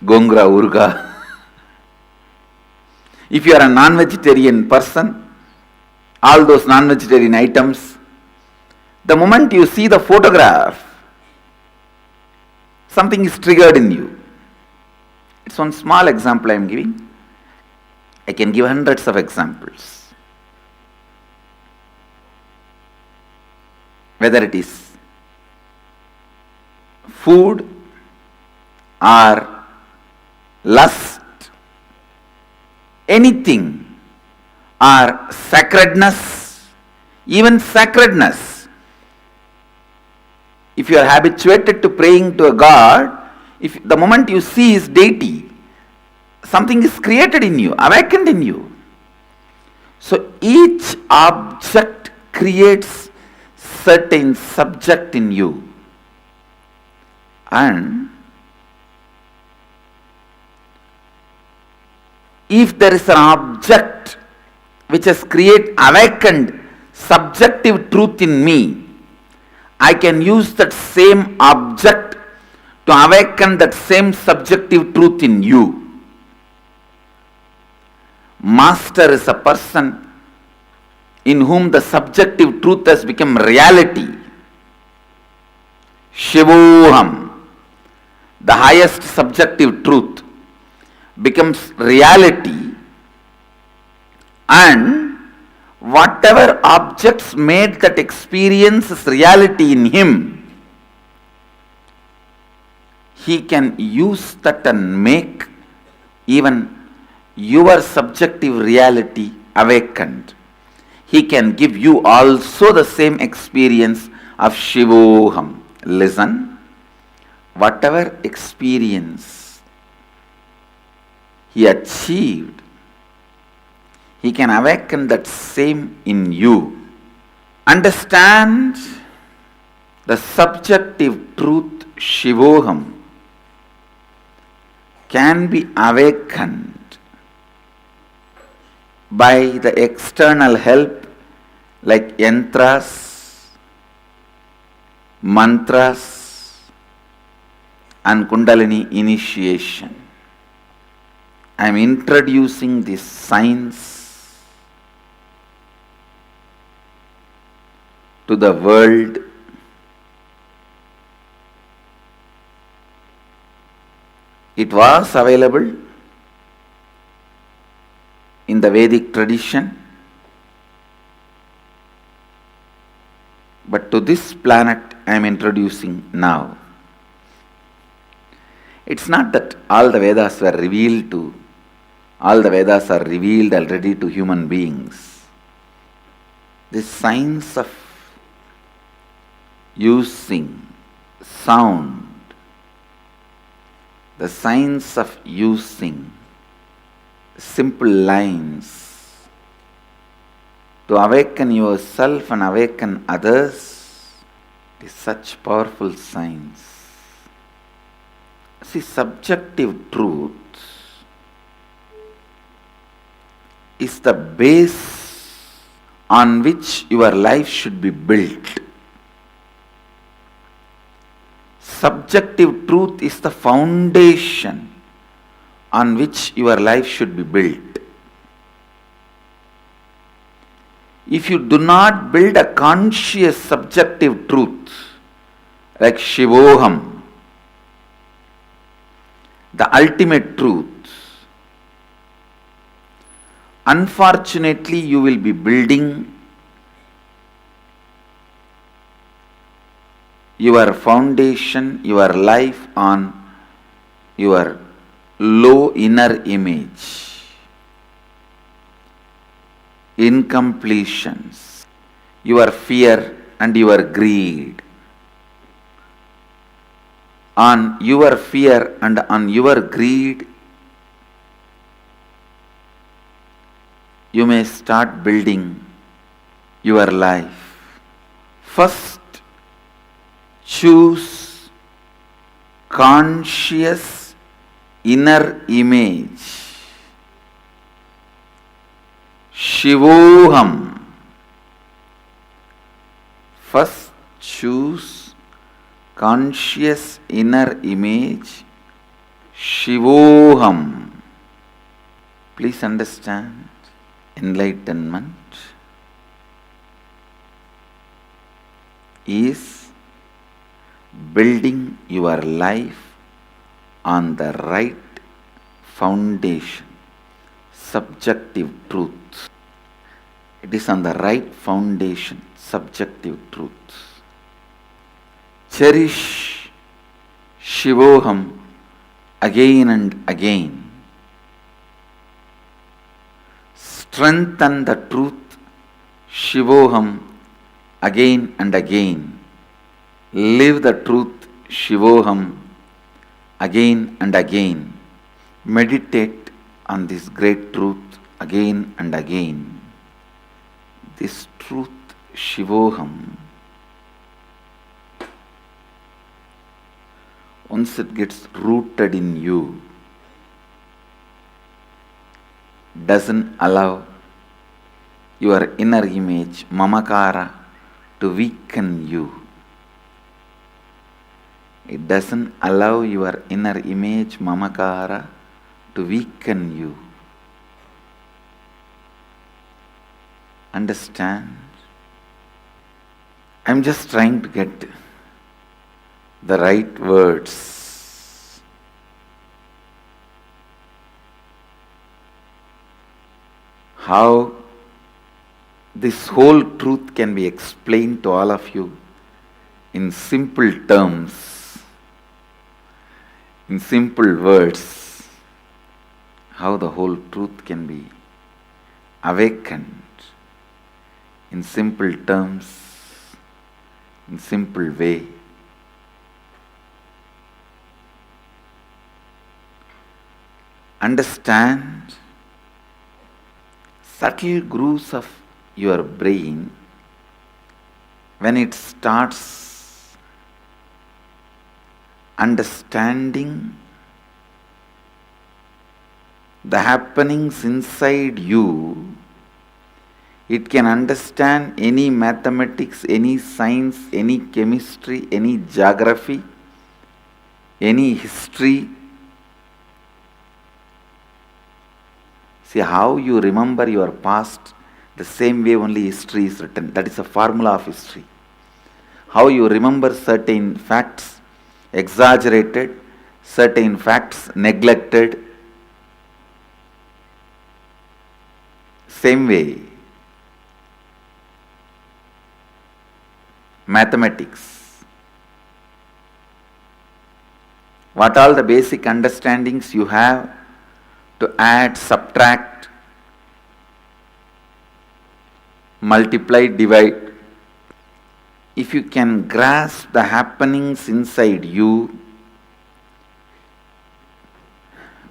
gongra, urga. If you are a non-vegetarian person, all those non-vegetarian items, the moment you see the photograph, something is triggered in you. It's one small example I am giving. I can give hundreds of examples. Whether it is food or lust, anything, or sacredness, even sacredness. If you are habituated to praying to a God, if the moment you see his deity, something is created in you, awakened in you. So each object creates certain subject in you. And if there is an object which has awakened subjective truth in me, I can use that same object to awaken that same subjective truth in you. Master is a person in whom the subjective truth has become reality. Shivoham, the highest subjective truth, becomes reality, and whatever objects made that experience as reality in him, he can use that and make even your subjective reality awakened. He can give you also the same experience of Shivoham. Listen, whatever experience he achieved, he can awaken that same in you. Understand the subjective truth Shivoham can be awakened by the external help like yantras, mantras and Kundalini initiation. I am introducing this science to the world. It was available in the Vedic tradition, but to this planet I am introducing now. It's not that all the Vedas are revealed already to human beings. This science of using sound, the science of using simple lines to awaken yourself and awaken others is such powerful science. See, subjective truth is the base on which your life should be built. Subjective truth is the foundation on which your life should be built. If you do not build a conscious subjective truth like Shivoham, the ultimate truth, unfortunately you will be building your foundation, your life on your low inner image, incompletions, your fear and your greed. On your fear and on your greed, you may start building your life. First, choose conscious inner image. Shivoham. First, choose conscious inner image. Shivoham. Please understand, enlightenment is building your life on the right foundation, subjective truth. It is on the right foundation, subjective truth. Cherish Shivoham again and again. Strengthen the truth Shivoham again and again. Live the truth Shivoham again and again. Meditate on this great truth again and again. This truth Shivoham, once it gets rooted in you, doesn't allow your inner image, mamakara, to weaken you. It doesn't allow your inner image, mamakara, to weaken you. Understand? I'm just trying to get the right words. How this whole truth can be explained to all of you in simple terms, in simple words. How the whole truth can be awakened in simple terms, in simple way. understand subtle grooves of your brain when it starts understanding the happenings inside you, it can understand any mathematics, any science, any chemistry, any geography, any history. See how you remember your past, the same way only history is written. That is a formula of history. How you remember certain facts exaggerated, certain facts neglected. Same way, mathematics. What all the basic understandings you have to add, subtract, multiply, divide. If you can grasp the happenings inside you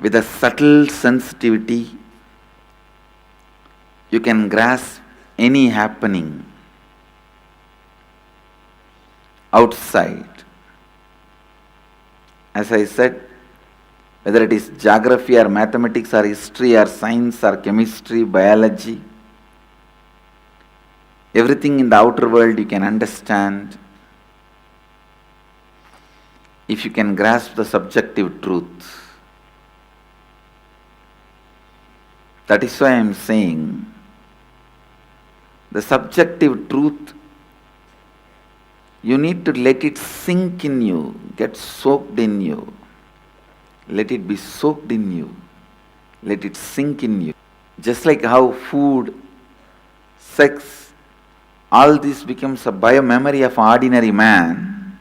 with a subtle sensitivity, you can grasp any happening outside. As I said, whether it is geography or mathematics or history or science or chemistry, biology, everything in the outer world you can understand if you can grasp the subjective truth. That is why I am saying the subjective truth, you need to let it sink in you, get soaked in you. Let it be soaked in you. Let it sink in you. Just like how food, sex, all this becomes a bio-memory of ordinary man,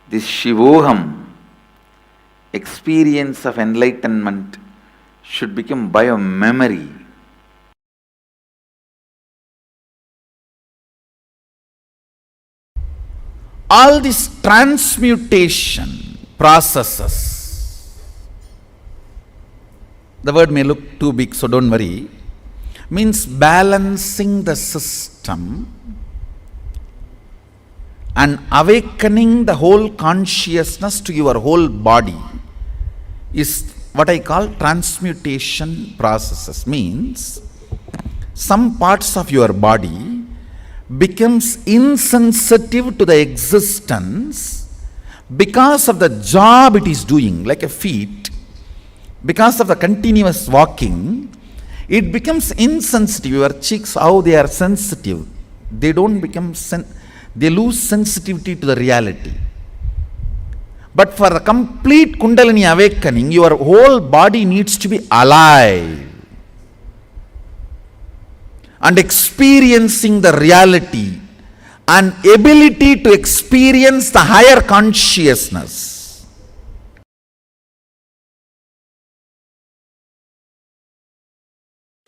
this Shivoham, experience of enlightenment, should become bio-memory. All these transmutation processes, the word may look too big, so don't worry, means balancing the system and awakening the whole consciousness to your whole body is what I call transmutation processes. Means some parts of your body becomes insensitive to the existence because of the job it is doing, like a feet, because of the continuous walking, it becomes insensitive. Your cheeks, how they are sensitive, they don't become, they lose sensitivity to the reality. But for a complete Kundalini awakening, your whole body needs to be alive and experiencing the reality and ability to experience the higher consciousness.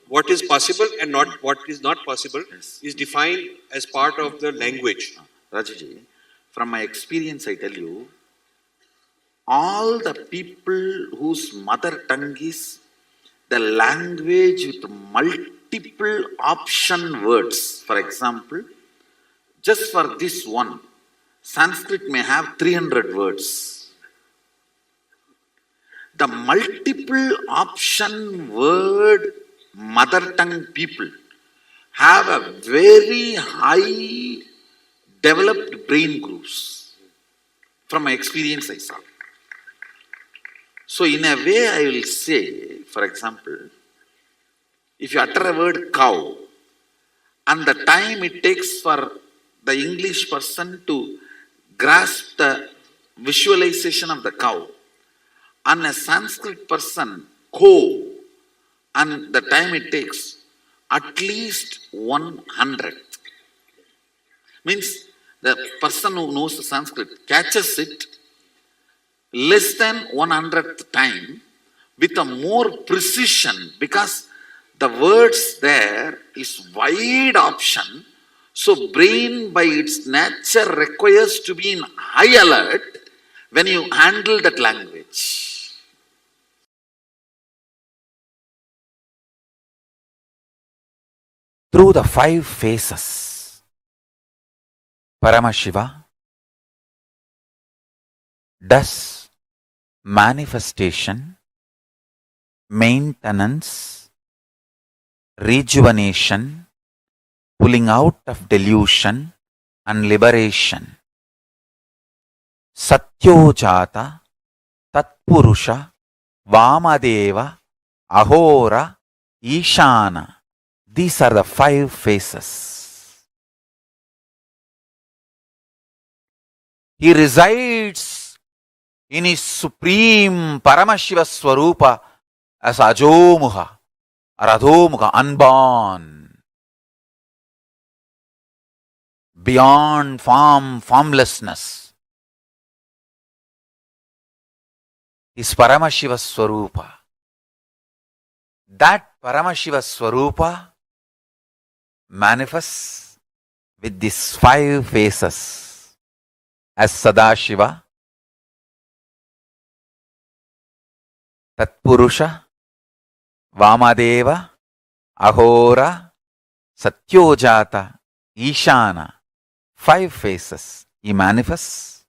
What is possible and not what is not possible is defined as part of the language. Rajaji, from my experience I tell you, all the people whose mother tongue is the language with multiple option words, for example, just for this one, Sanskrit may have 300 words. The multiple option word mother tongue people have a very high developed brain grooves. From my experience I saw. So in a way I will say, for example, if you utter a word cow, and the time it takes for the English person to grasp the visualization of the cow, and a Sanskrit person, ko, and the time it takes, at least 100. Means the person who knows the Sanskrit catches it less than 100th time with a more precision, because the words there is wide option. So brain by its nature requires to be in high alert when you handle that language. through the 5 phases. Paramashiva does manifestation, maintenance, rejuvenation, pulling out of delusion and liberation. Satyojata, Tatpurusha, Vamadeva, Ahora, Ishana. These are the 5 phases. He resides in his Supreme Paramashiva Swarupa as Ajomuha or Adhomuha, unborn, beyond form, formlessness. Is Paramashiva Swarupa. That Paramashiva Swarupa manifests with these 5 phases as Sadashiva, Tatpurusha, Vamadeva, Ahora, Satyojata, Ishana. 5 phases he manifests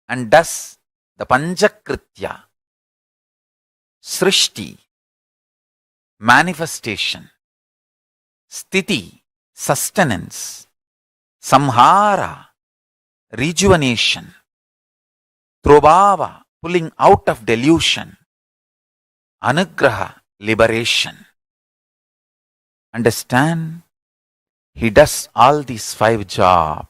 and does the Panchakritya, Srishti, manifestation, Sthiti, sustenance, Samhara, rejuvenation, Trobhava, pulling out of delusion, Anugraha, liberation. Understand? He does all these 5 jobs.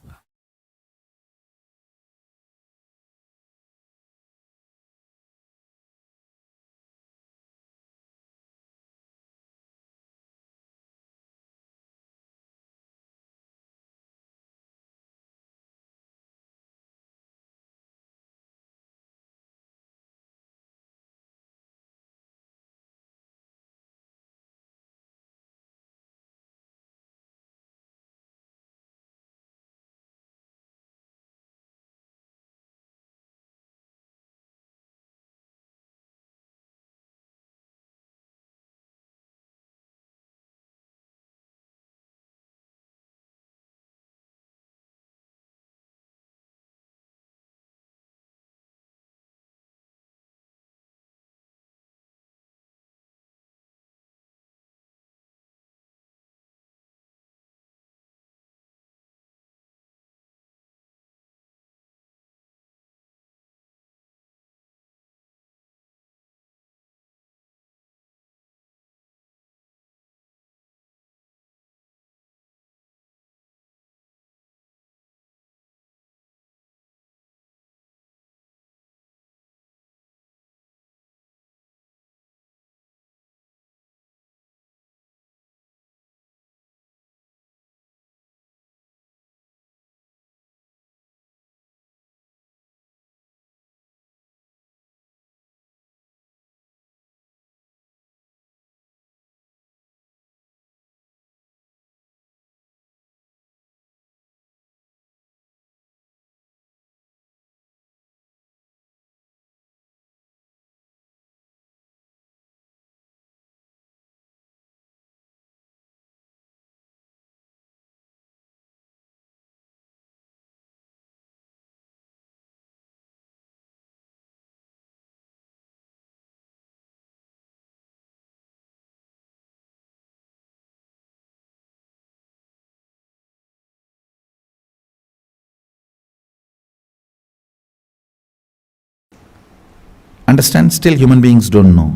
Understand? Still human beings don't know.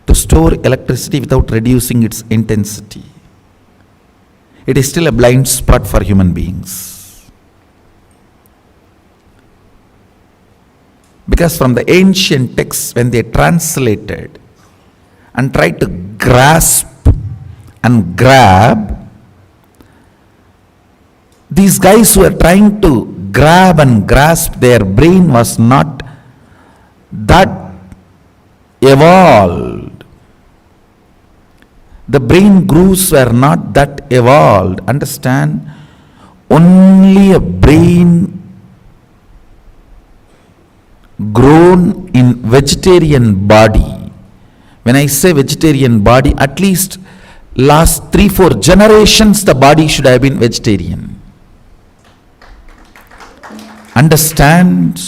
To store electricity without reducing its intensity. It is still a blind spot for human beings. Because from the ancient texts, when they translated and tried to grasp and grab, these guys who were trying to grab and grasp, their brain was not that evolved. The brain grooves were not that evolved. Understand? Only a brain grown in vegetarian body. When I say vegetarian body, at least last 3-4 generations the body should have been vegetarian. Understand?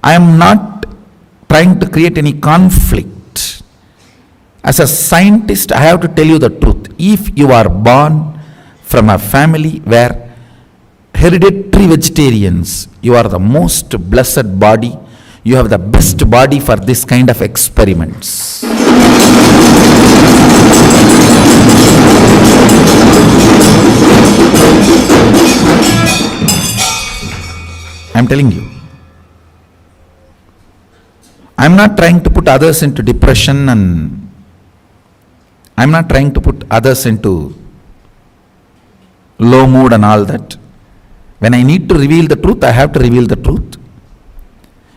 I am not trying to create any conflict. As a scientist, I have to tell you the truth. If you are born from a family where hereditary vegetarians, you are the most blessed body. You have the best body for this kind of experiments. I am telling you. I am not trying to put others into depression, and I am not trying to put others into low mood and all that. When I need to reveal the truth, I have to reveal the truth.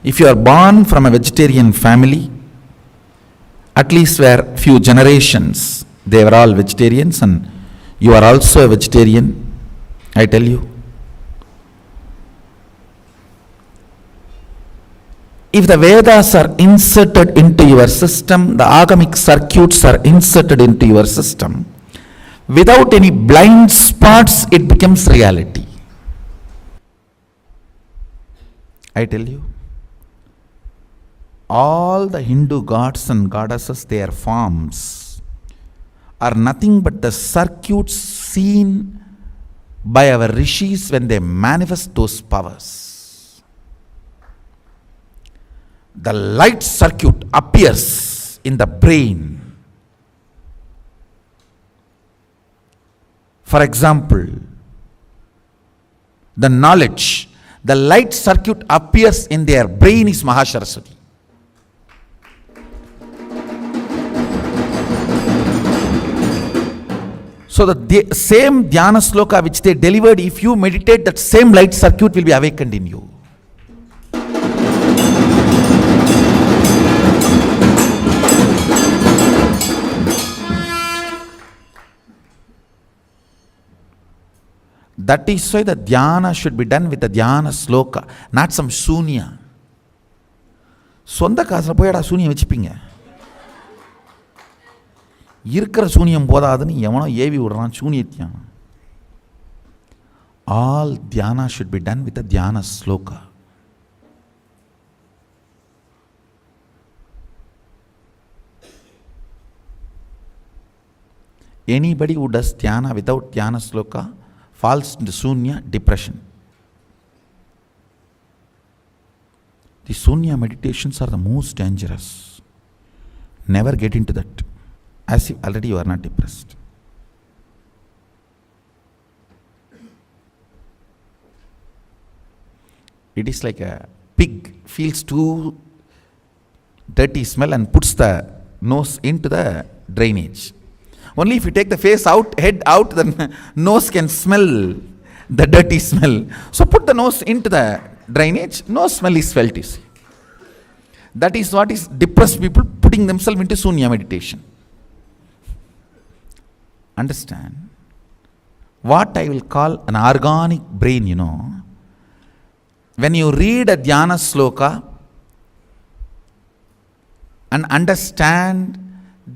If you are born from a vegetarian family, at least where few generations they were all vegetarians and you are also a vegetarian, I tell you, if the Vedas are inserted into your system, the agamic circuits are inserted into your system, without any blind spots, it becomes reality. I tell you, all the Hindu gods and goddesses, their forms are nothing but the circuits seen by our rishis when they manifest those powers. The light circuit appears in the brain. For example, the knowledge, the light circuit appears in their brain is Mahasaraswati. So the same dhyana sloka which they delivered, if you meditate, that same light circuit will be awakened in you. That is why the dhyana should be done with the dhyana sloka, not some shunya. சொந்த காசில் போயடா சூனியம் வச்சுப்பீங்க. இருக்கிற சூனியம் போதாதுன்னு எவனோ AV விடுறான் சூனியத்தியான். All dhyana should be done with the dhyana sloka. Anybody who does dhyana without dhyana sloka falls into shunya, depression. The shunya meditations are the most dangerous. Never get into that. As if already you are not depressed. It is like a pig feels too dirty smell and puts the nose into the drainage. Only if you take the face out, head out, the nose can smell the dirty smell. So put the nose into the drainage, no smell is felt, you see. That is what is depressed people putting themselves into shunya meditation. Understand? What I will call an organic brain, you know. When you read a dhyana sloka and understand,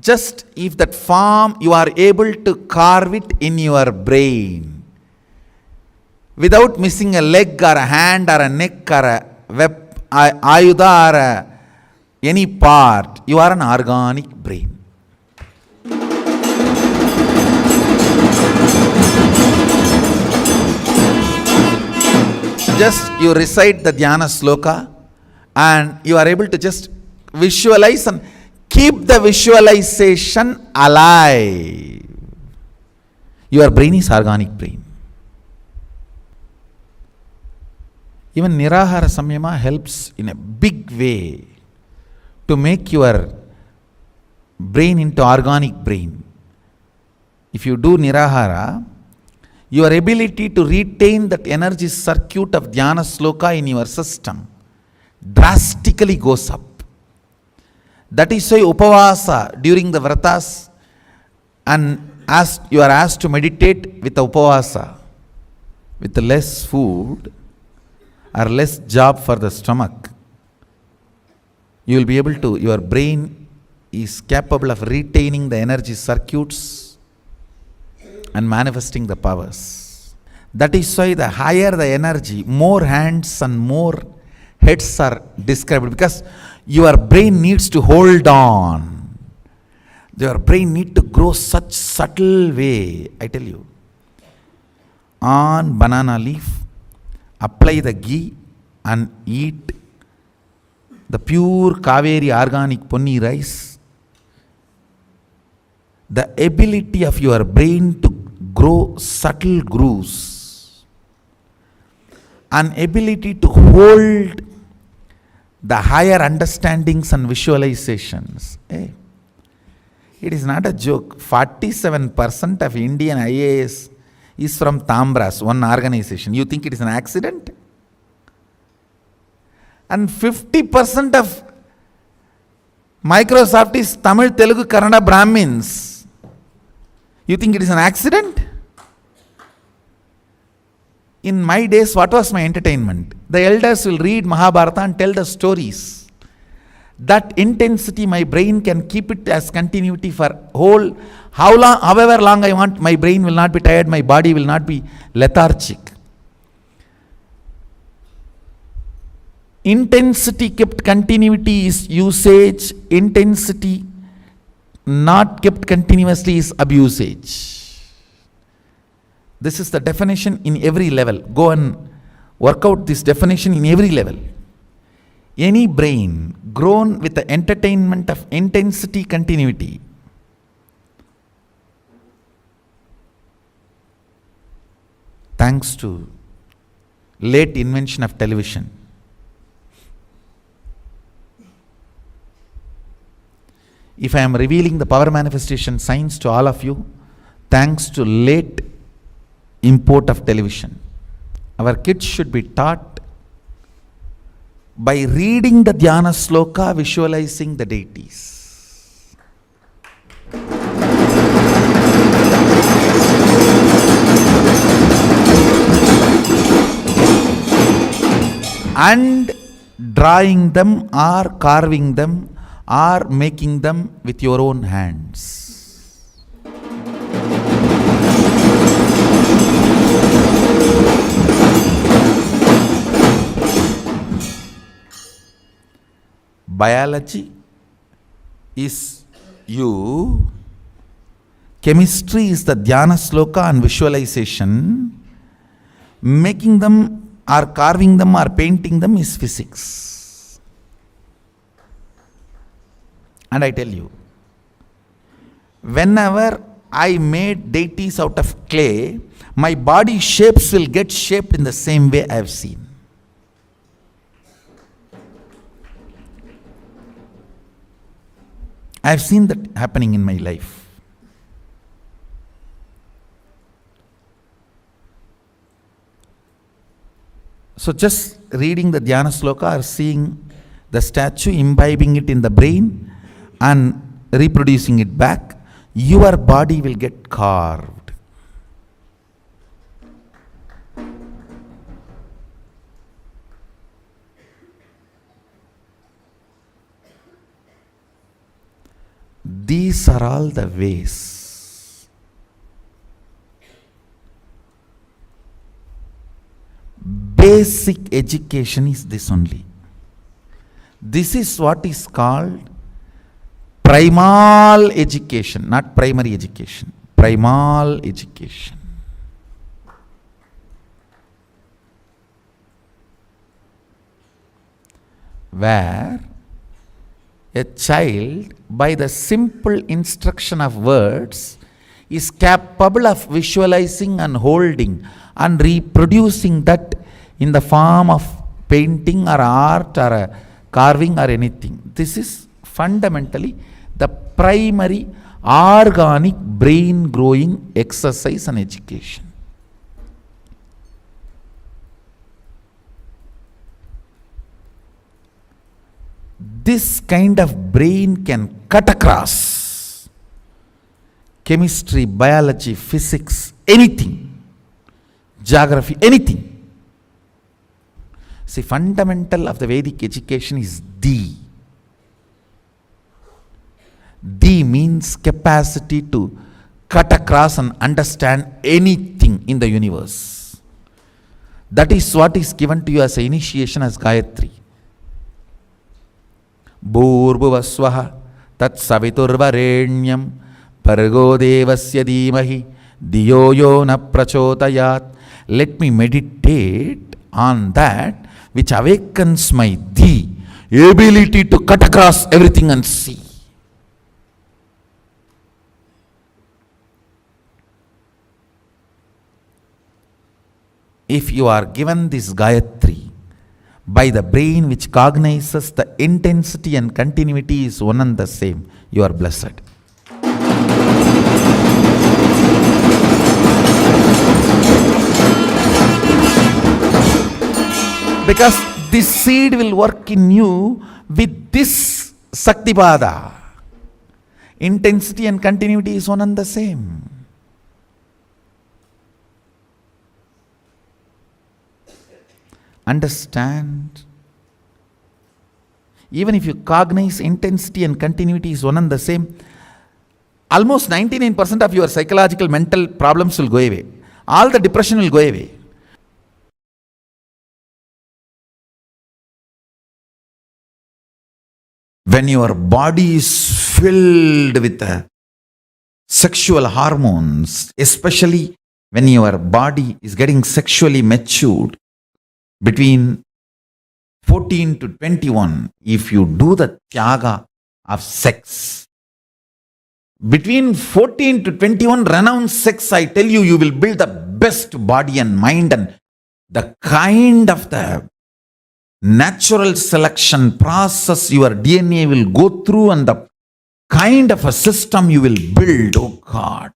just if that form you are able to carve it in your brain without missing a leg or a hand or a neck or a ayuda or any part, you are an organic brain. Just you recite the dhyana sloka and you are able to just visualize and keep the visualization alive. Your brain is organic brain. Even Nirahara Samyama helps in a big way to make your brain into organic brain. If you do Nirahara, your ability to retain that energy circuit of dhyana sloka in your system drastically goes up. That is why upavasa during the vratas, and as you are asked to meditate with upavasa, with less food or less job for the stomach, you will be able to, your brain is capable of retaining the energy circuits and manifesting the powers. That is why the higher the energy, more hands and more heads are described, because your brain needs to hold on. Your brain needs to grow such subtle way. I tell you, on banana leaf, apply the ghee and eat the pure Kaveri organic ponni rice. The ability of your brain to grow subtle grooves, an ability to hold the higher understandings and visualizations. It is not a joke. 47% of Indian IAS is from Tambras, one organization. You think it is an accident? And 50% of Microsoft is Tamil, Telugu, Kannada Brahmins. You think it is an accident? In my days, what was my entertainment? The elders will read Mahabharata and tell the stories. That intensity, my brain can keep it as continuity for whole, however long I want. My brain will not be tired, my body will not be lethargic. Intensity kept continuity is usage, intensity not kept continuously is abusage. This is the definition in every level. Go and work out this definition in every level. Any brain grown with the entertainment of intensity continuity thanks to late invention of television. If I am revealing the power manifestation science to all of you, thanks to late import of television. Our kids should be taught by reading the Dhyana Sloka, visualizing the deities. And drawing them or carving them or making them with your own hands. Biology is you, chemistry is the Dhyana Sloka and visualization, making them or carving them or painting them is physics. And I tell you, whenever I made deities out of clay, my body shapes will get shaped in the same way I have seen. I have seen that happening in my life. So just reading the Dhyana Sloka or seeing the statue, imbibing it in the brain and reproducing it back, your body will get carved. These are all the ways. Basic education is this only. This is what is called primal education, not primary education. Primal education. Where a child, by the simple instruction of words, is capable of visualizing and holding and reproducing that in the form of painting or art or a carving or anything. This is fundamentally the primary organic brain growing exercise and education. This kind of brain can cut across chemistry, biology, physics, anything, geography, anything. See, fundamental of the Vedic education is the. D means capacity to cut across and understand anything in the universe. That is what is given to you as an initiation as Gayatri. Bhurbhuvasvaha tat saviturvarenyam Bhargo devasya dhimahi diyo yo na prachodayat. Let me meditate on that which awakens my the ability to cut across everything and see. If you are given this Gayatri by the brain which cognizes the intensity and continuity is one and the same, you are blessed. Because this seed will work in you with this Saktipada. Intensity and continuity is one and the same. Understand? Even if you cognize intensity and continuity is one and the same, almost 99% of your psychological mental problems will go away. All the depression will go away. When your body is filled with sexual hormones, especially when your body is getting sexually matured, between 14 to 21, if you do the tyaga of sex, between 14 to 21, renounce sex, I tell you, you will build the best body and mind, and the kind of the natural selection process your DNA will go through and the kind of a system you will build, oh God,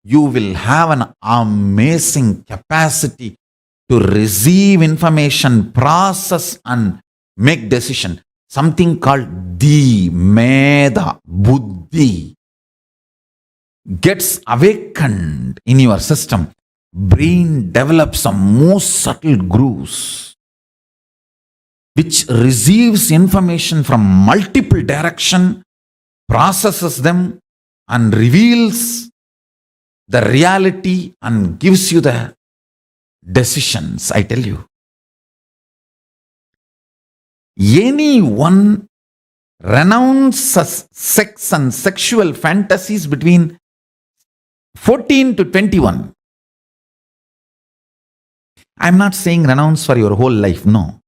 you will have an amazing capacity to receive information, process and make decision. Something called the Meda Buddhi gets awakened in your system. Brain develops some most subtle grooves which receives information from multiple direction, processes them and reveals the reality and gives you the decisions, I tell you. Anyone renounces sex and sexual fantasies between 14 to 21. I am not saying renounce for your whole life, no.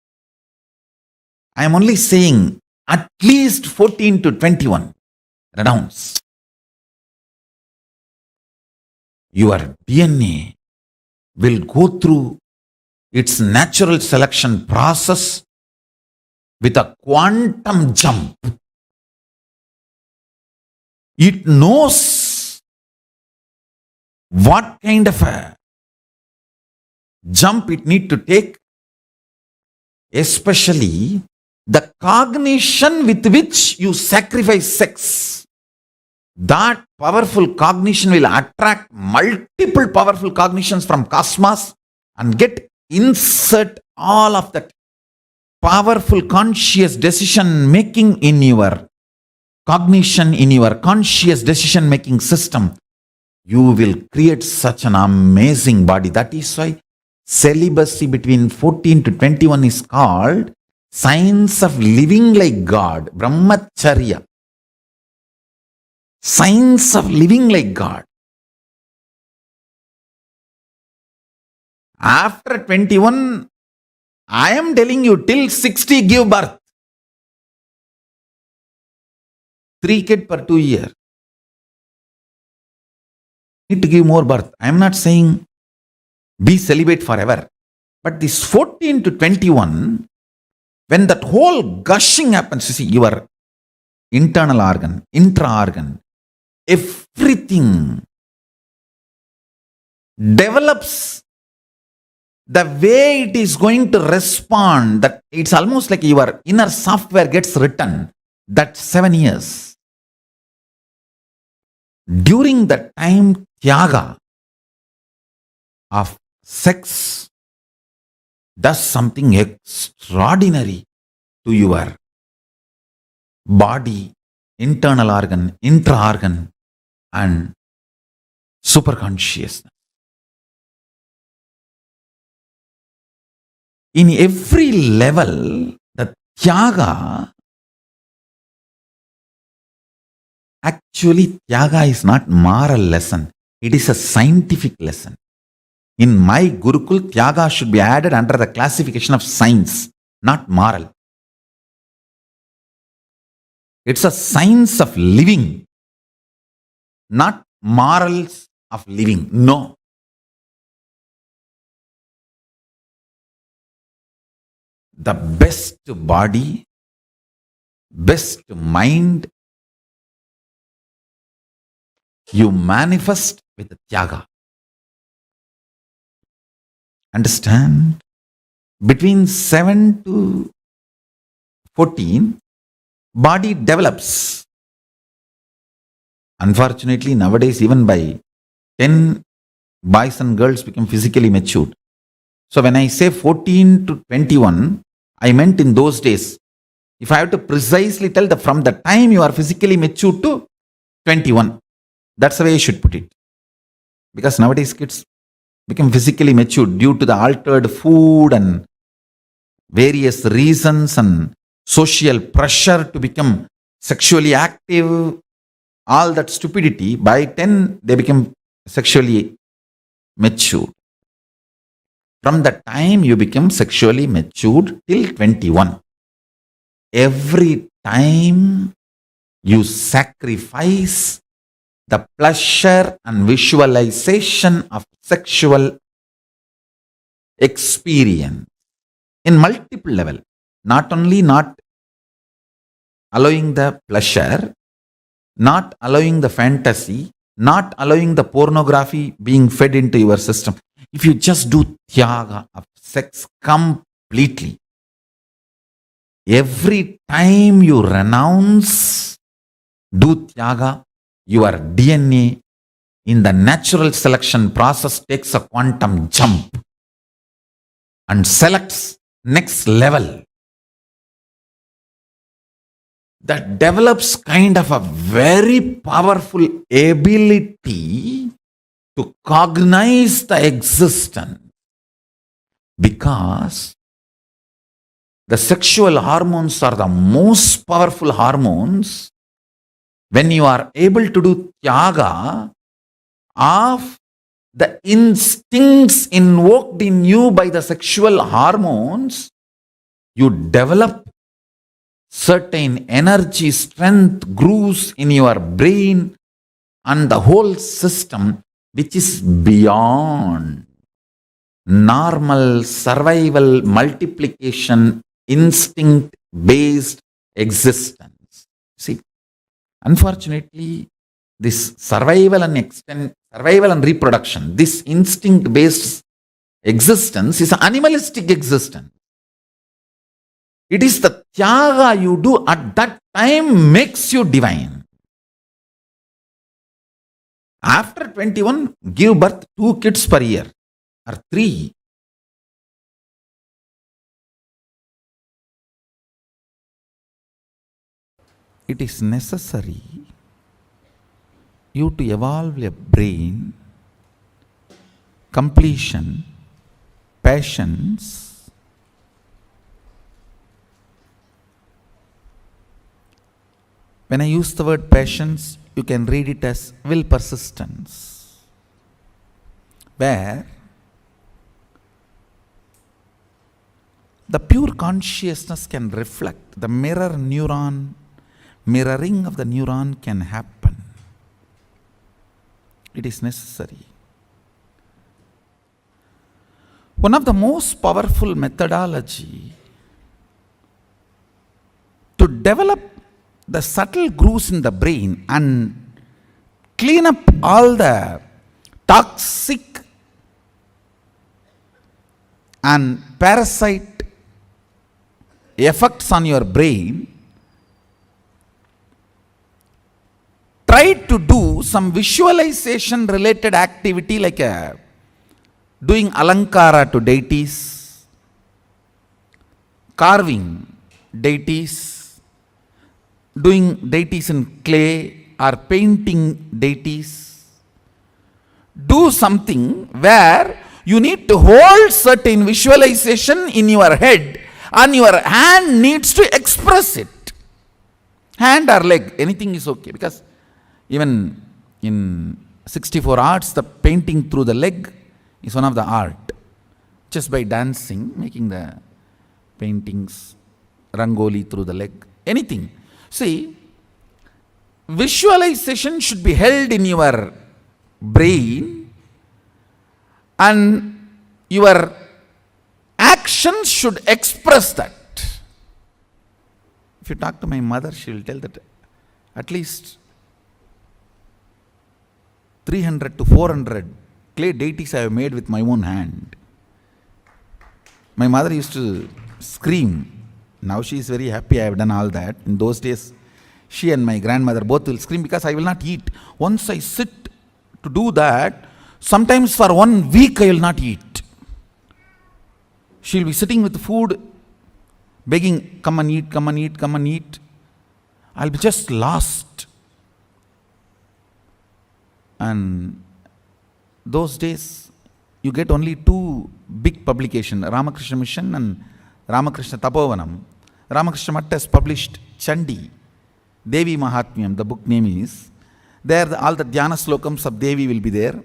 I am only saying at least 14 to 21. Renounce. Your DNA will go through its natural selection process with a quantum jump. It knows what kind of a jump it need to take, especially the cognition with which you sacrifice sex. That powerful cognition will attract multiple powerful cognitions from cosmos and insert all of that powerful conscious decision making in your cognition, in your conscious decision making system. You will create such an amazing body. That is why celibacy between 14 to 21 is called science of living like God, Brahmacharya. Science of living like God. After 21, I am telling you, till 60 give birth. 3 kids per 2 years. Need to give more birth. I am not saying be celibate forever. But this 14 to 21, when that whole gushing happens, you see, your internal organ, intra-organ, everything develops the way it is going to respond. That it's almost like your inner software gets written. That 7 years. During the time tyaga of sex does something extraordinary to your body internal organ, intra-organ, and superconsciousness. In every level, the Tyaga, actually Tyaga is not moral lesson, it is a scientific lesson. In my Gurukul, Tyaga should be added under the classification of science, not moral. It's a science of living, not morals of living. No. The best body, best mind, you manifest with Tyaga. Understand? Between 7 to 14, body develops. Unfortunately, nowadays, even by 10, boys and girls become physically matured. So when I say 14 to 21, I meant in those days. If I have to precisely tell from the time you are physically matured to 21, that's the way I should put it. Because nowadays kids become physically matured due to the altered food and various reasons and social pressure to become sexually active, all that stupidity. By 10, they become sexually mature. From the time you become sexually matured till 21, every time you sacrifice the pleasure and visualization of sexual experience in multiple level, not only not allowing the pleasure, not allowing the fantasy, not allowing the pornography being fed into your system. If you just do Tyaga of sex completely, every time you renounce, do Tyaga, your DNA in the natural selection process takes a quantum jump and selects next level. That develops kind of a very powerful ability to cognize the existence, because the sexual hormones are the most powerful hormones. When you are able to do Tyaga of the instincts invoked in you by the sexual hormones, you develop certain energy, strength, grooves in your brain and the whole system, which is beyond normal survival, multiplication, instinct-based existence. See, unfortunately, this survival and reproduction, this instinct-based existence is an animalistic existence. It is the Tyaga you do at that time makes you divine. After 21, give birth 2 kids per year or 3. It is necessary you to evolve a brain, completion, patience, when I use the word patience, you can read it as will persistence, where the pure consciousness can reflect, the mirroring of the neuron can happen. It is necessary. One of the most powerful methodology to develop the subtle grooves in the brain and clean up all the toxic and parasite effects on your brain, try to do some visualization related activity like doing alankara to deities, carving deities, doing deities in clay or painting deities. Do something where you need to hold certain visualization in your head and your hand needs to express it. Hand or leg, anything is okay, because even in 64 arts, the painting through the leg is one of the art. Just by dancing, making the paintings, rangoli through the leg, anything. See, visualization should be held in your brain and your actions should express that. If you talk to my mother, she will tell that at least 300 to 400 clay deities I have made with my own hand. My mother used to scream. Now she is very happy I have done all that. In those days, she and my grandmother both will scream because I will not eat. Once I sit to do that, sometimes for 1 week I will not eat. She will be sitting with food, begging, come and eat, come and eat, come and eat. I'll be just lost. And those days, you get only 2 big publications, Ramakrishna Mission and Ramakrishna Tapovanam. Ramakrishna Math has published Chandi, Devi Mahatmyam, the book name is. There all the Dhyana slokams of Devi will be there.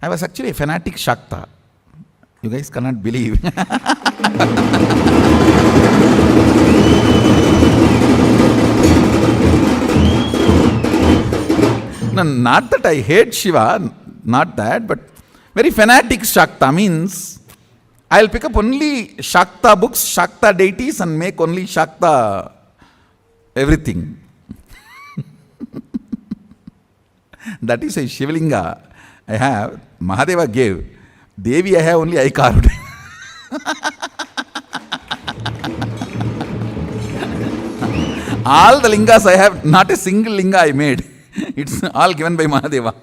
I was actually a fanatic Shakta. You guys cannot believe. No, not that I hate Shiva, not that, but very fanatic Shakta means I'll pick up only Shakta books, Shakta deities and make only Shakta everything. That is a Shivalinga I have. Mahadeva gave. Devi I have only I carved. All the lingas I have, not a single linga I made. It's all given by Mahadeva.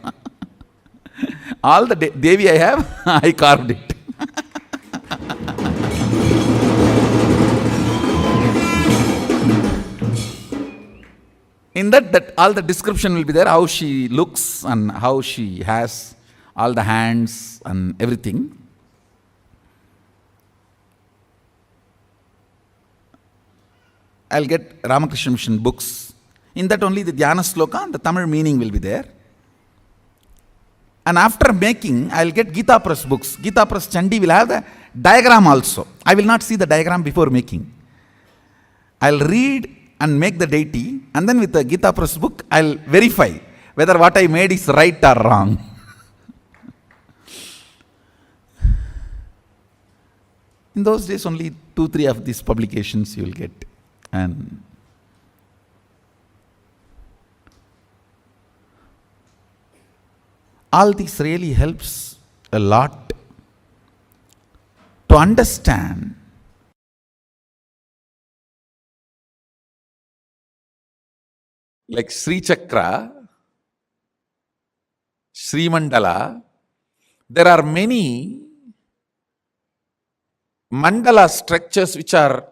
All the Devi I have, I carved it. In that all the description will be there, how she looks and how she has all the hands and everything. I'll get Ramakrishna Mission books. In that only the Dhyana Sloka and the Tamil meaning will be there. And after making, I'll get Gita Press books. Gita Press Chandi will have the diagram also. I will not see the diagram before making. I'll read and make the deity, and then with the Gita Press book, I'll verify whether what I made is right or wrong. In those days, only 2-3 of these publications you will get. And all this really helps a lot to understand like Sri Chakra, Sri Mandala. There are many mandala structures which are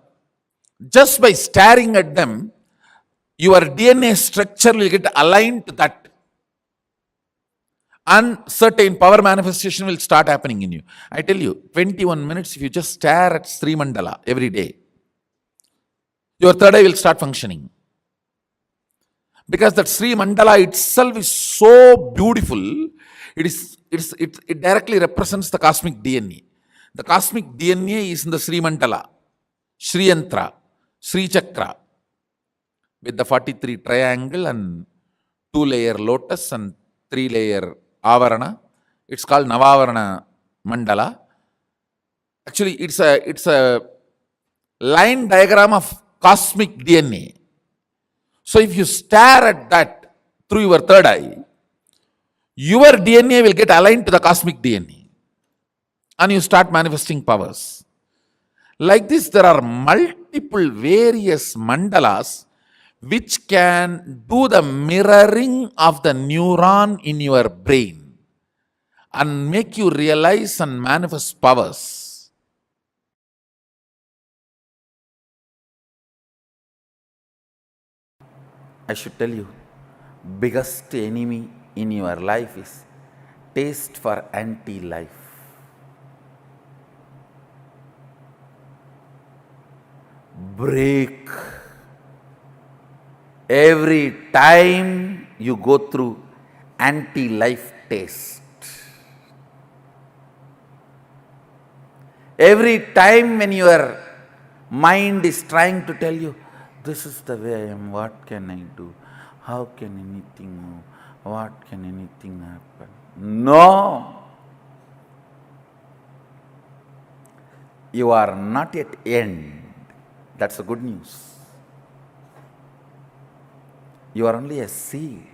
just by staring at them, your DNA structure will get aligned to that. And certain power manifestation will start happening in you. I tell you, 21 minutes, if you just stare at Sri Mandala every day, your third eye will start functioning. Because that Sri Mandala itself is so beautiful, it directly represents the cosmic DNA. The cosmic DNA is in the Sri Mandala, Sri Yantra, Sri Chakra, with the 43 triangle and 2-layer lotus and 3-layer avarana. It's called Navavarana Mandala. Actually, it's a line diagram of cosmic DNA. So if you stare at that through your third eye, your DNA will get aligned to the cosmic DNA. And you start manifesting powers. Like this, there are multiple various mandalas which can do the mirroring of the neuron in your brain and make you realize and manifest powers. I should tell you, biggest enemy in your life is taste for anti-life. Break. Every time you go through anti-life taste, every time when your mind is trying to tell you, this is the way I am, what can I do? How can anything move? What can anything happen? No! You are not yet end. That's the good news. You are only a seed.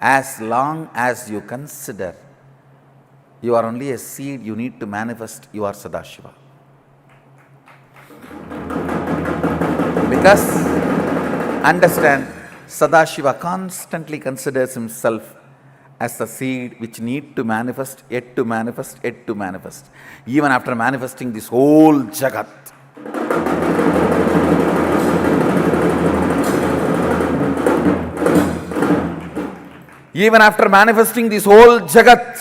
As long as you consider you are only a seed, you need to manifest you are Sadashiva. Because, understand, Sadashiva constantly considers himself as the seed which need to manifest, yet to manifest, yet to manifest. Even after manifesting this whole Jagat. Even after manifesting this whole Jagat,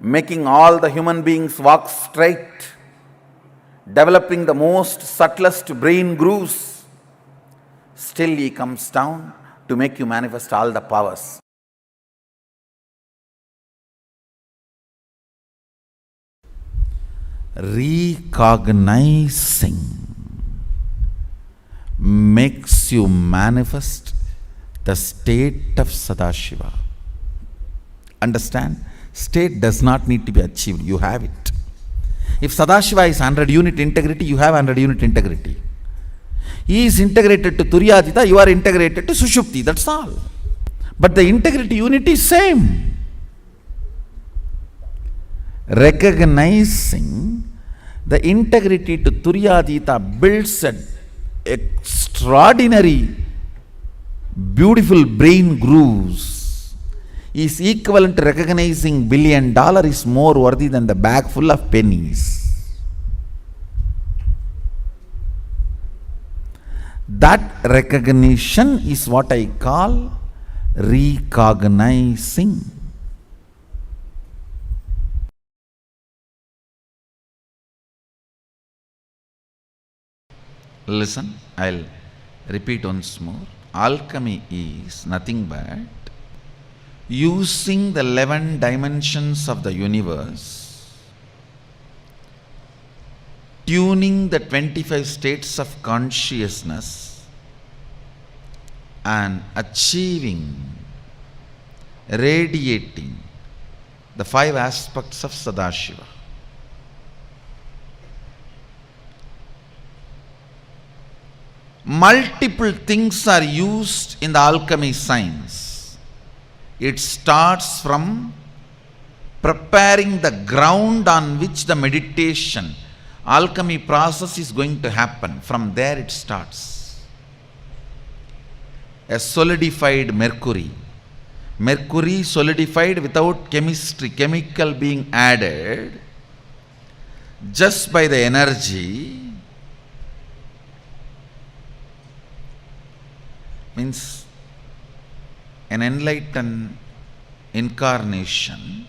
making all the human beings walk straight, developing the most subtlest brain grooves, still he comes down to make you manifest all the powers. Recognizing makes you manifest the state of Sadashiva. Understand? State does not need to be achieved, you have it. If Sadashiva is 100 unit integrity, you have 100 unit integrity. He is integrated to Turyatita, you are integrated to Sushupti, that's all. But the integrity unit is same. Recognizing the integrity to Turyatita builds an extraordinary, beautiful brain grooves, is equivalent to recognizing $1 billion is more worthy than the bag full of pennies. That recognition is what I call recognizing. Listen, I'll repeat once more. Alchemy is nothing but using the 11 dimensions of the universe, tuning the 25 states of consciousness and achieving, radiating the 5 aspects of Sadashiva. Multiple things are used in the alchemy science. It starts from preparing the ground on which the meditation, alchemy process is going to happen. From there it starts. A solidified mercury. Mercury solidified without chemistry, chemical being added, just by the energy, means an enlightened incarnation,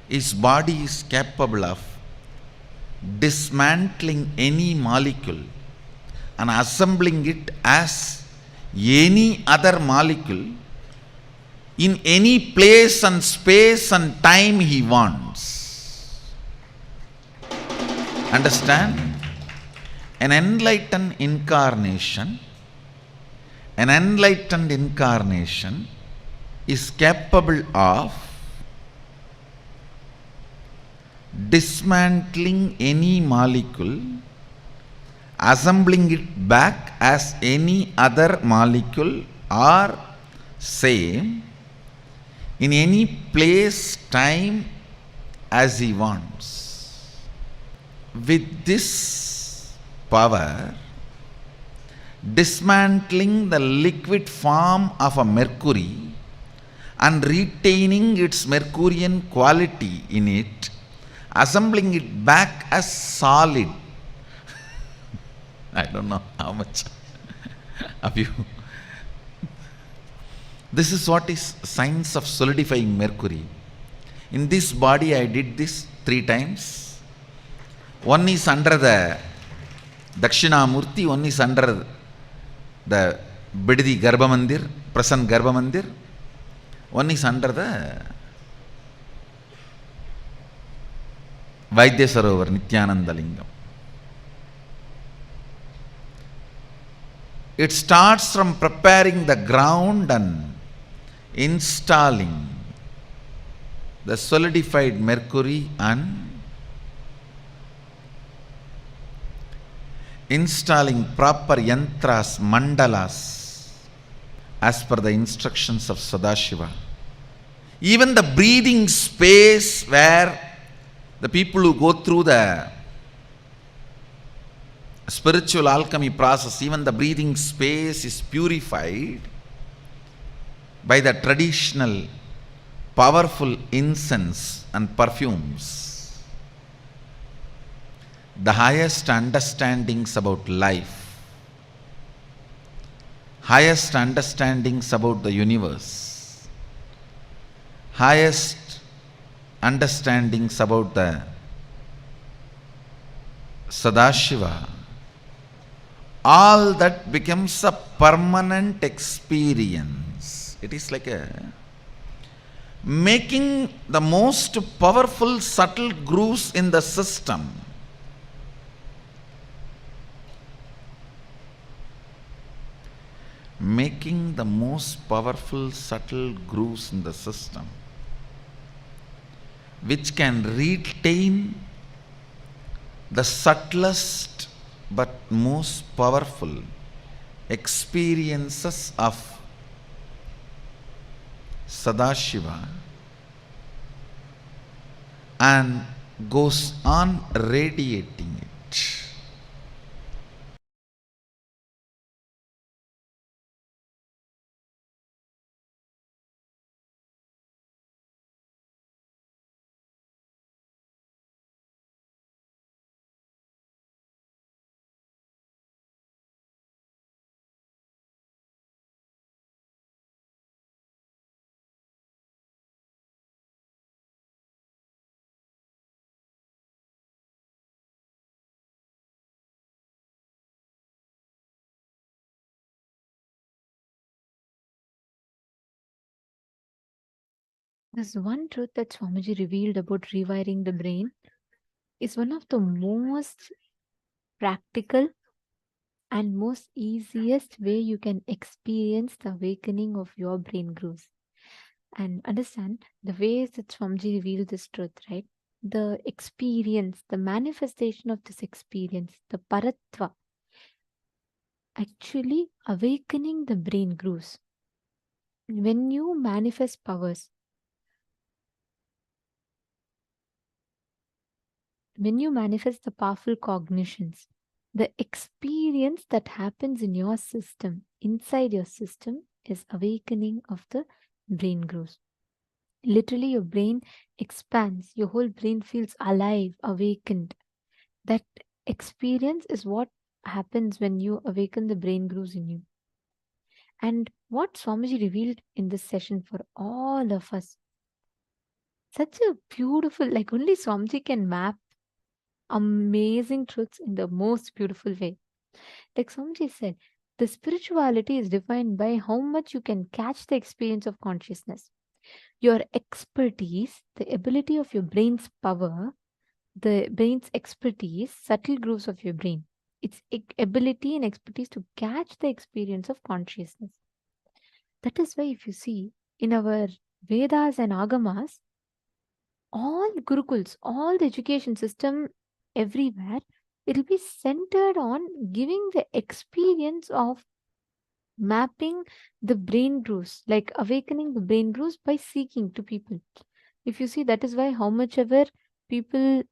his body is capable of dismantling any molecule and assembling it as any other molecule in any place and space and time he wants. Understand? An enlightened incarnation is capable of dismantling any molecule, assembling it back as any other molecule or same in any place, time as he wants. With this power, dismantling the liquid form of a mercury and retaining its Mercurian quality in it, assembling it back as solid I don't know how much of you. This is what is science of solidifying mercury. In this body I did this 3 times. One is under the Dakshinamurti, one is under the Bididi Garbha Mandir, present Garbha Mandir. One is under the Vaidya Sarovar, Nithyananda Lingam. It starts from preparing the ground and installing the solidified mercury and installing proper yantras, mandalas, as per the instructions of Sadashiva. Even the breathing space where the people who go through the spiritual alchemy process, even the breathing space is purified by the traditional powerful incense and perfumes. The highest understandings about life, highest understandings about the universe, highest understandings about the Sadashiva, all that becomes a permanent experience. It is like making the most powerful subtle grooves in the system. Making the most powerful subtle grooves in the system, which can retain the subtlest but most powerful experiences of Sadashiva and goes on radiating it. There's one truth that Swamiji revealed about rewiring the brain is one of the most practical and most easiest way you can experience the awakening of your brain grooves. And understand the ways that Swamiji revealed this truth, right? The experience, the manifestation of this experience, the paratva, actually awakening the brain grooves. When you manifest powers, when you manifest the powerful cognitions, the experience that happens in your system, inside your system, is awakening of the brain grooves. Literally, your brain expands, your whole brain feels alive, awakened. That experience is what happens when you awaken the brain grooves in you. And what Swamiji revealed in this session for all of us, such a beautiful, like only Swamiji can map amazing truths in the most beautiful way. Like Swamiji said, the spirituality is defined by how much you can catch the experience of consciousness. Your expertise, the ability of your brain's power, the brain's expertise, subtle grooves of your brain, its ability and expertise to catch the experience of consciousness. That is why, if you see in our Vedas and Agamas, all Gurukuls, all the education system everywhere, it'll be centered on giving the experience of mapping the brain grooves, like awakening the brain grooves by seeking to people. If you see, that is why how much ever people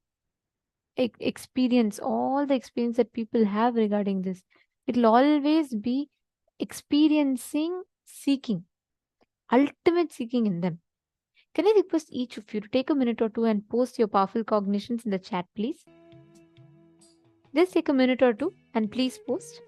experience, all the experience that people have regarding this, it'll always be experiencing seeking, ultimate seeking in them. Can I request each of you to take a minute or two and post your powerful cognitions in the chat, please? Just take a minute or two and please post.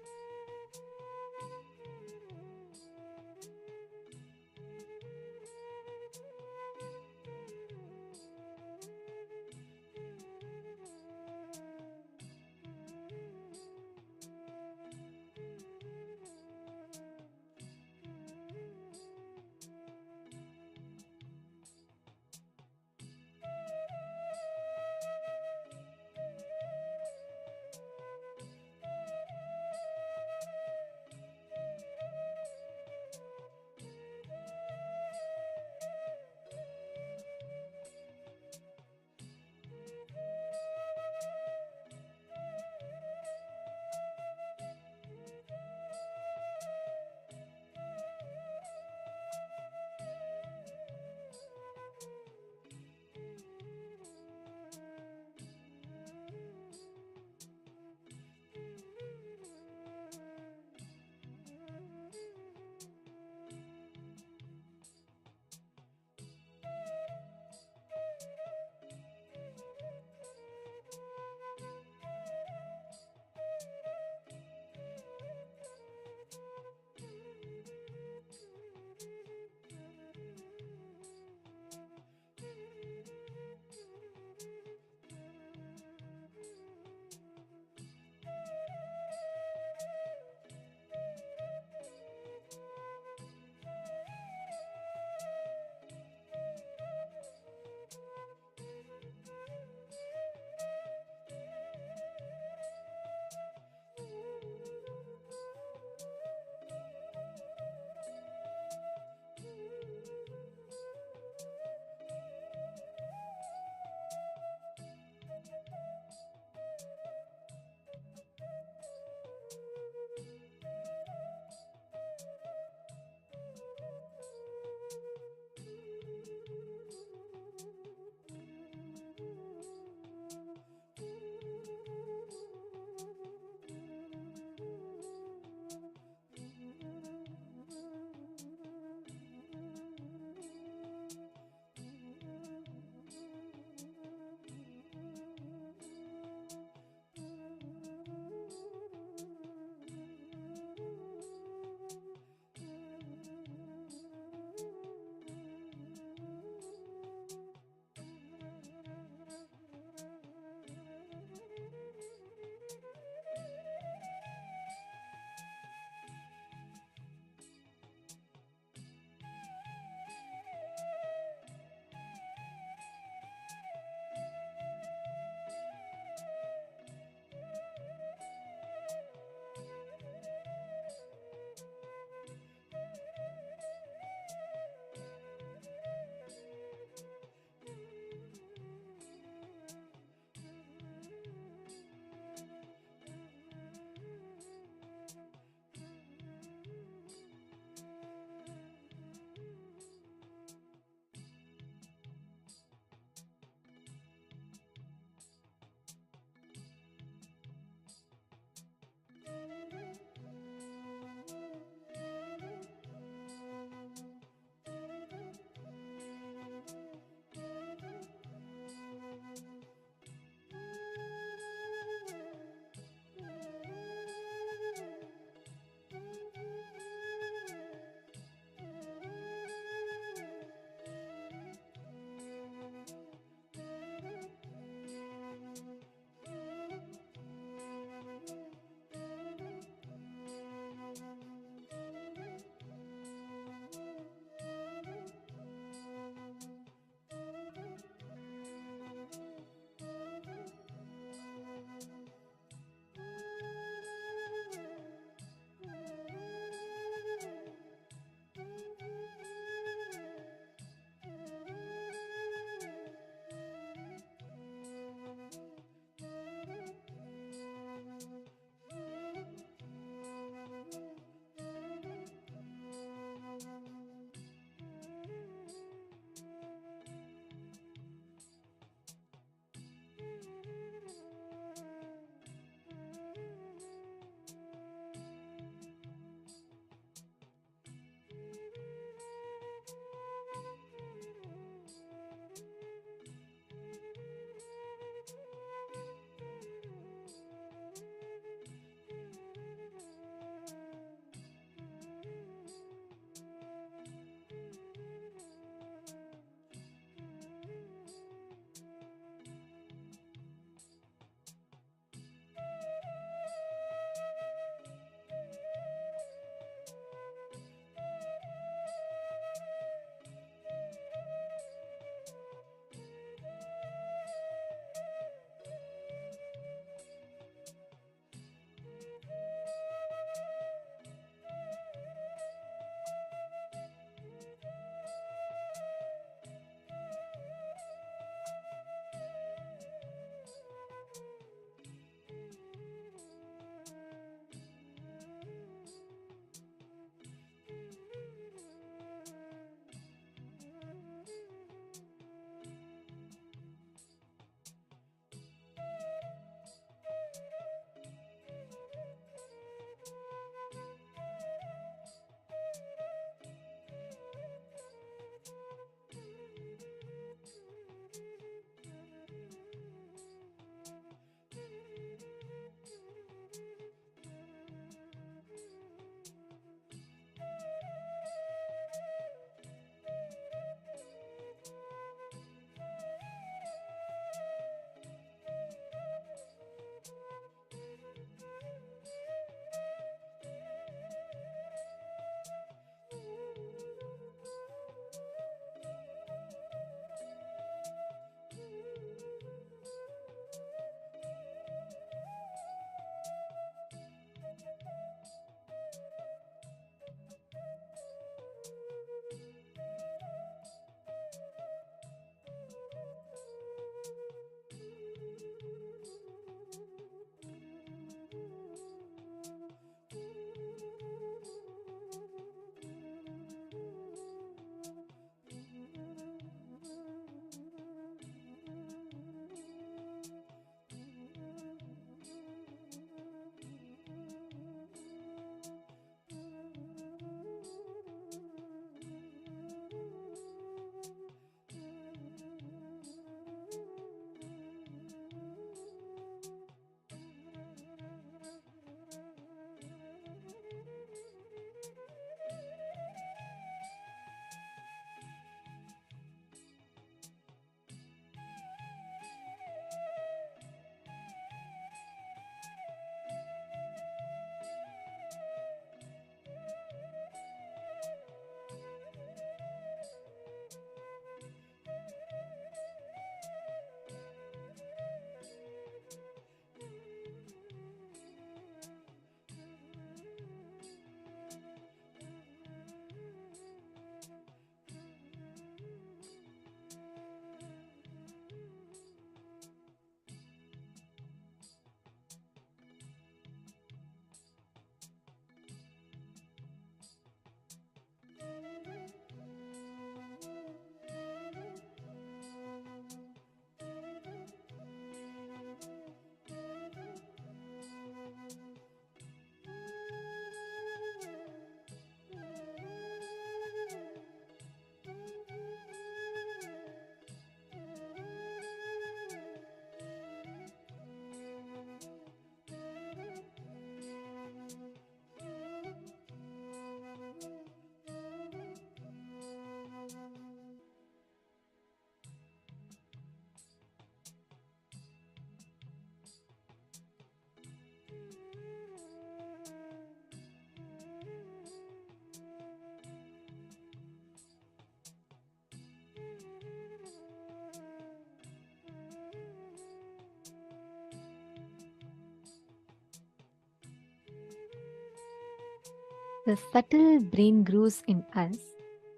the subtle brain grooves in us,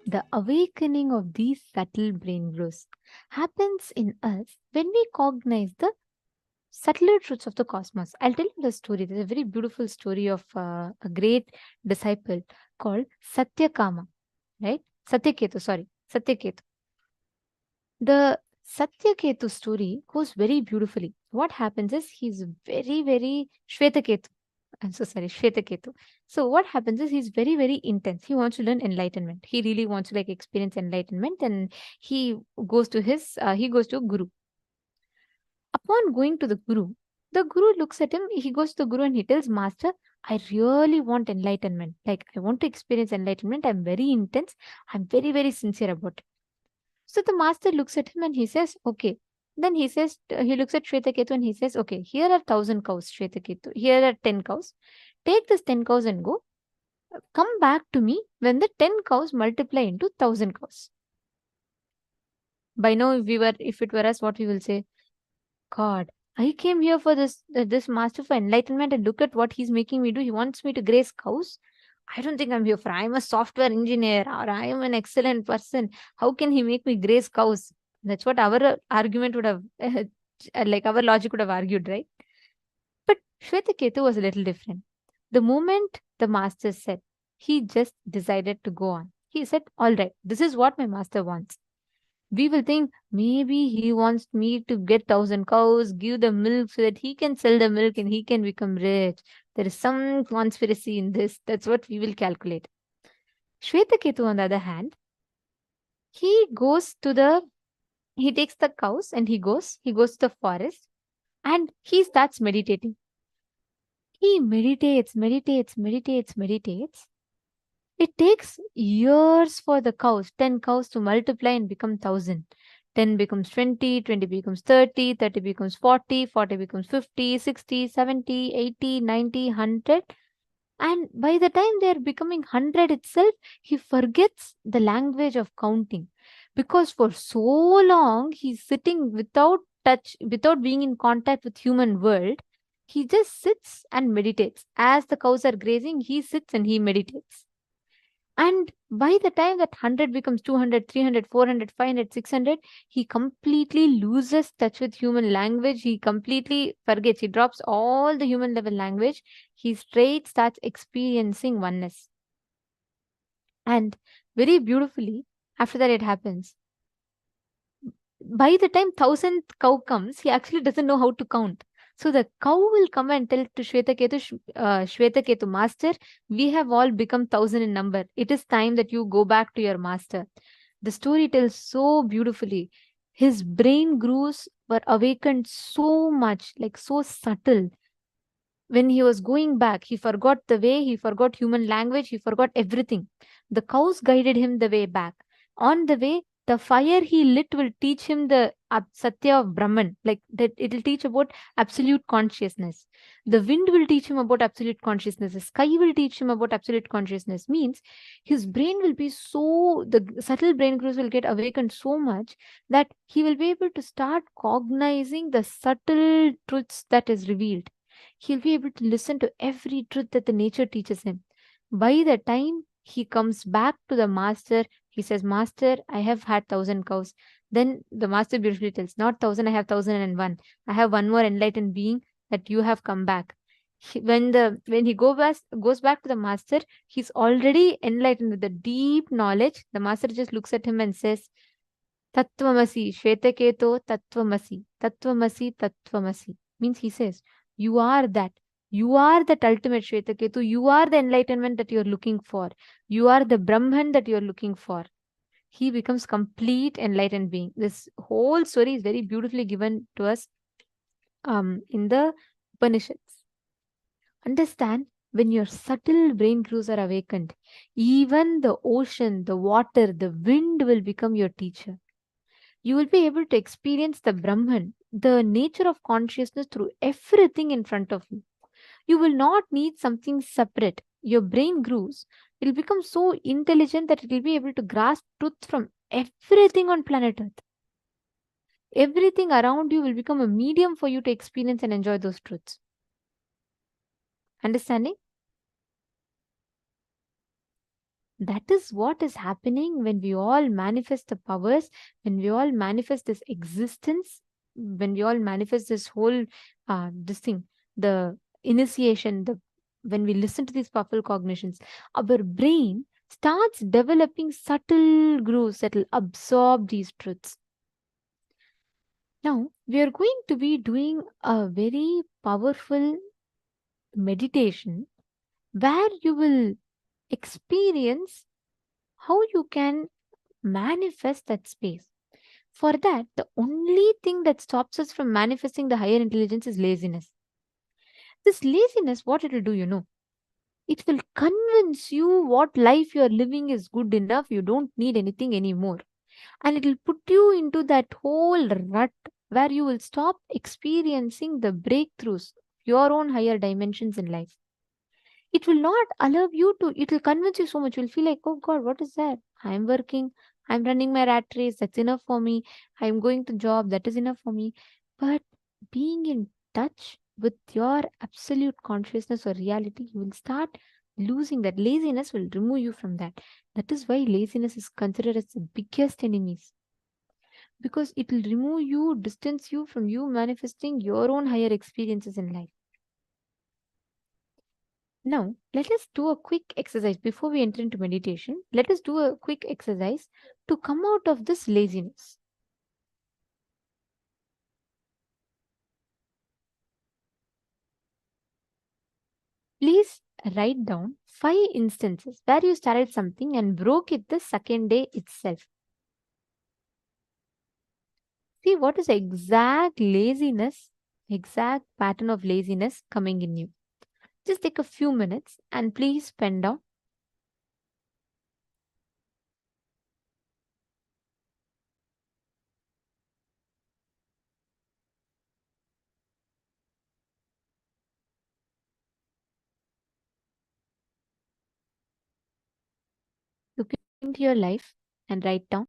the awakening of these subtle brain grooves happens in us when we cognize the subtler truths of the cosmos. I'll tell you the story. There's a very beautiful story of a great disciple called Satyakama, right? Satyaketu. The Satyaketu story goes very beautifully. What happens is he's very Shvetaketu. I'm so sorry, Shvetaketu. So what happens is he's very intense. He wants to learn enlightenment. He really wants to experience enlightenment, and he goes to a guru. Upon going to the guru looks at him. He goes to the guru and he tells Master, I really want enlightenment. I want to experience enlightenment. I'm very intense. I'm very sincere about it. So the master looks at him and he says, okay. Then he says, he looks at Shvetaketu and he says, okay, here are 1,000 cows, Shvetaketu. Here are 10 cows. Take this 10 cows and go. Come back to me when the 10 cows multiply into 1,000 cows. By now, if it were us, what we will say? God, I came here for this master for enlightenment, and look at what he's making me do. He wants me to graze cows. I don't think I'm here for. I'm a software engineer, or I am an excellent person. How can he make me graze cows? That's what our argument would have, our logic would have argued, right? But Shvetaketu was a little different. The moment the master said, he just decided to go on. He said, all right, this is what my master wants. We will think maybe he wants me to get 1,000 cows, give the milk so that he can sell the milk and he can become rich. There is some conspiracy in this. That's what we will calculate. Shvetaketu, on the other hand, he takes the cows and he goes to the forest and he starts meditating. He meditates. It takes years for the cows, 10 cows to multiply and become 1,000. 10 becomes 20, 20 becomes 30, 30 becomes 40, 40 becomes 50, 60, 70, 80, 90, 100. And by the time they are becoming 100 itself, he forgets the language of counting. Because for so long, he's sitting without touch, without being in contact with human world. He just sits and meditates. As the cows are grazing, he sits and he meditates. And by the time that 100 becomes 200, 300, 400, 500, 600, he completely loses touch with human language. He completely forgets. He drops all the human level language. He straight starts experiencing oneness. And very beautifully, after that it happens. By the time 1,000th cow comes, he actually doesn't know how to count. So the cow will come and tell to Shvetaketu, Master, we have all become 1,000 in number. It is time that you go back to your master. The story tells so beautifully. His brain grooves were awakened so much, so subtle. When he was going back, he forgot the way, he forgot human language, he forgot everything. The cows guided him the way back. On the way, the fire he lit will teach him the Satya of Brahman, that it will teach about absolute consciousness. The wind will teach him about absolute consciousness. The sky will teach him about absolute consciousness. Means his brain will be the subtle brain grooves will get awakened so much that he will be able to start cognizing the subtle truths that is revealed. He'll be able to listen to every truth that the nature teaches him. By the time he comes back to the master, he says, Master, I have had 1,000 cows. Then the master beautifully tells, not 1,000, I have 1,001. I have one more enlightened being that you have come back. When he goes back to the master, he's already enlightened with the deep knowledge. The master just looks at him and says, Tattvamasi, Shvetaketo, Tattvamasi, Tattvamasi, Tattvamasi. Means he says, you are that. You are that ultimate Shvetaketu. You are the enlightenment that you are looking for. You are the Brahman that you are looking for. He becomes complete enlightened being. This whole story is very beautifully given to us in the Upanishads. Understand, when your subtle brain grooves are awakened, even the ocean, the water, the wind will become your teacher. You will be able to experience the Brahman, the nature of consciousness through everything in front of you. You will not need something separate. Your brain grooves will become so intelligent that it will be able to grasp truth from everything on planet Earth. Everything around you will become a medium for you to experience and enjoy those truths. Understanding? That is what is happening when we all manifest the powers, when we all manifest this existence, when we all manifest this whole this thing, the initiation, the when we listen to these powerful cognitions, our brain starts developing subtle grooves that will absorb these truths. Now, we are going to be doing a very powerful meditation where you will experience how you can manifest that space. For that, the only thing that stops us from manifesting the higher intelligence is laziness. This laziness, what it will do, it will convince you what life you are living is good enough, you don't need anything anymore. And it will put you into that whole rut where you will stop experiencing the breakthroughs, your own higher dimensions in life. It will not allow you to, it will convince you so much. You'll feel like, oh God, what is that? I'm working, I'm running my rat race, that's enough for me. I'm going to job, that is enough for me. But being in touch with your absolute consciousness or reality, you will start losing that. Laziness will remove you from that. That is why laziness is considered as the biggest enemies. Because it will remove you, distance you from you manifesting your own higher experiences in life. Now, let us do a quick exercise before we enter into meditation. Let us do a quick exercise to come out of this laziness. Please write down 5 instances where you started something and broke it the second day itself. See what is the exact laziness, exact pattern of laziness coming in you. Just take a few minutes and please pen down. Look into your life and write down.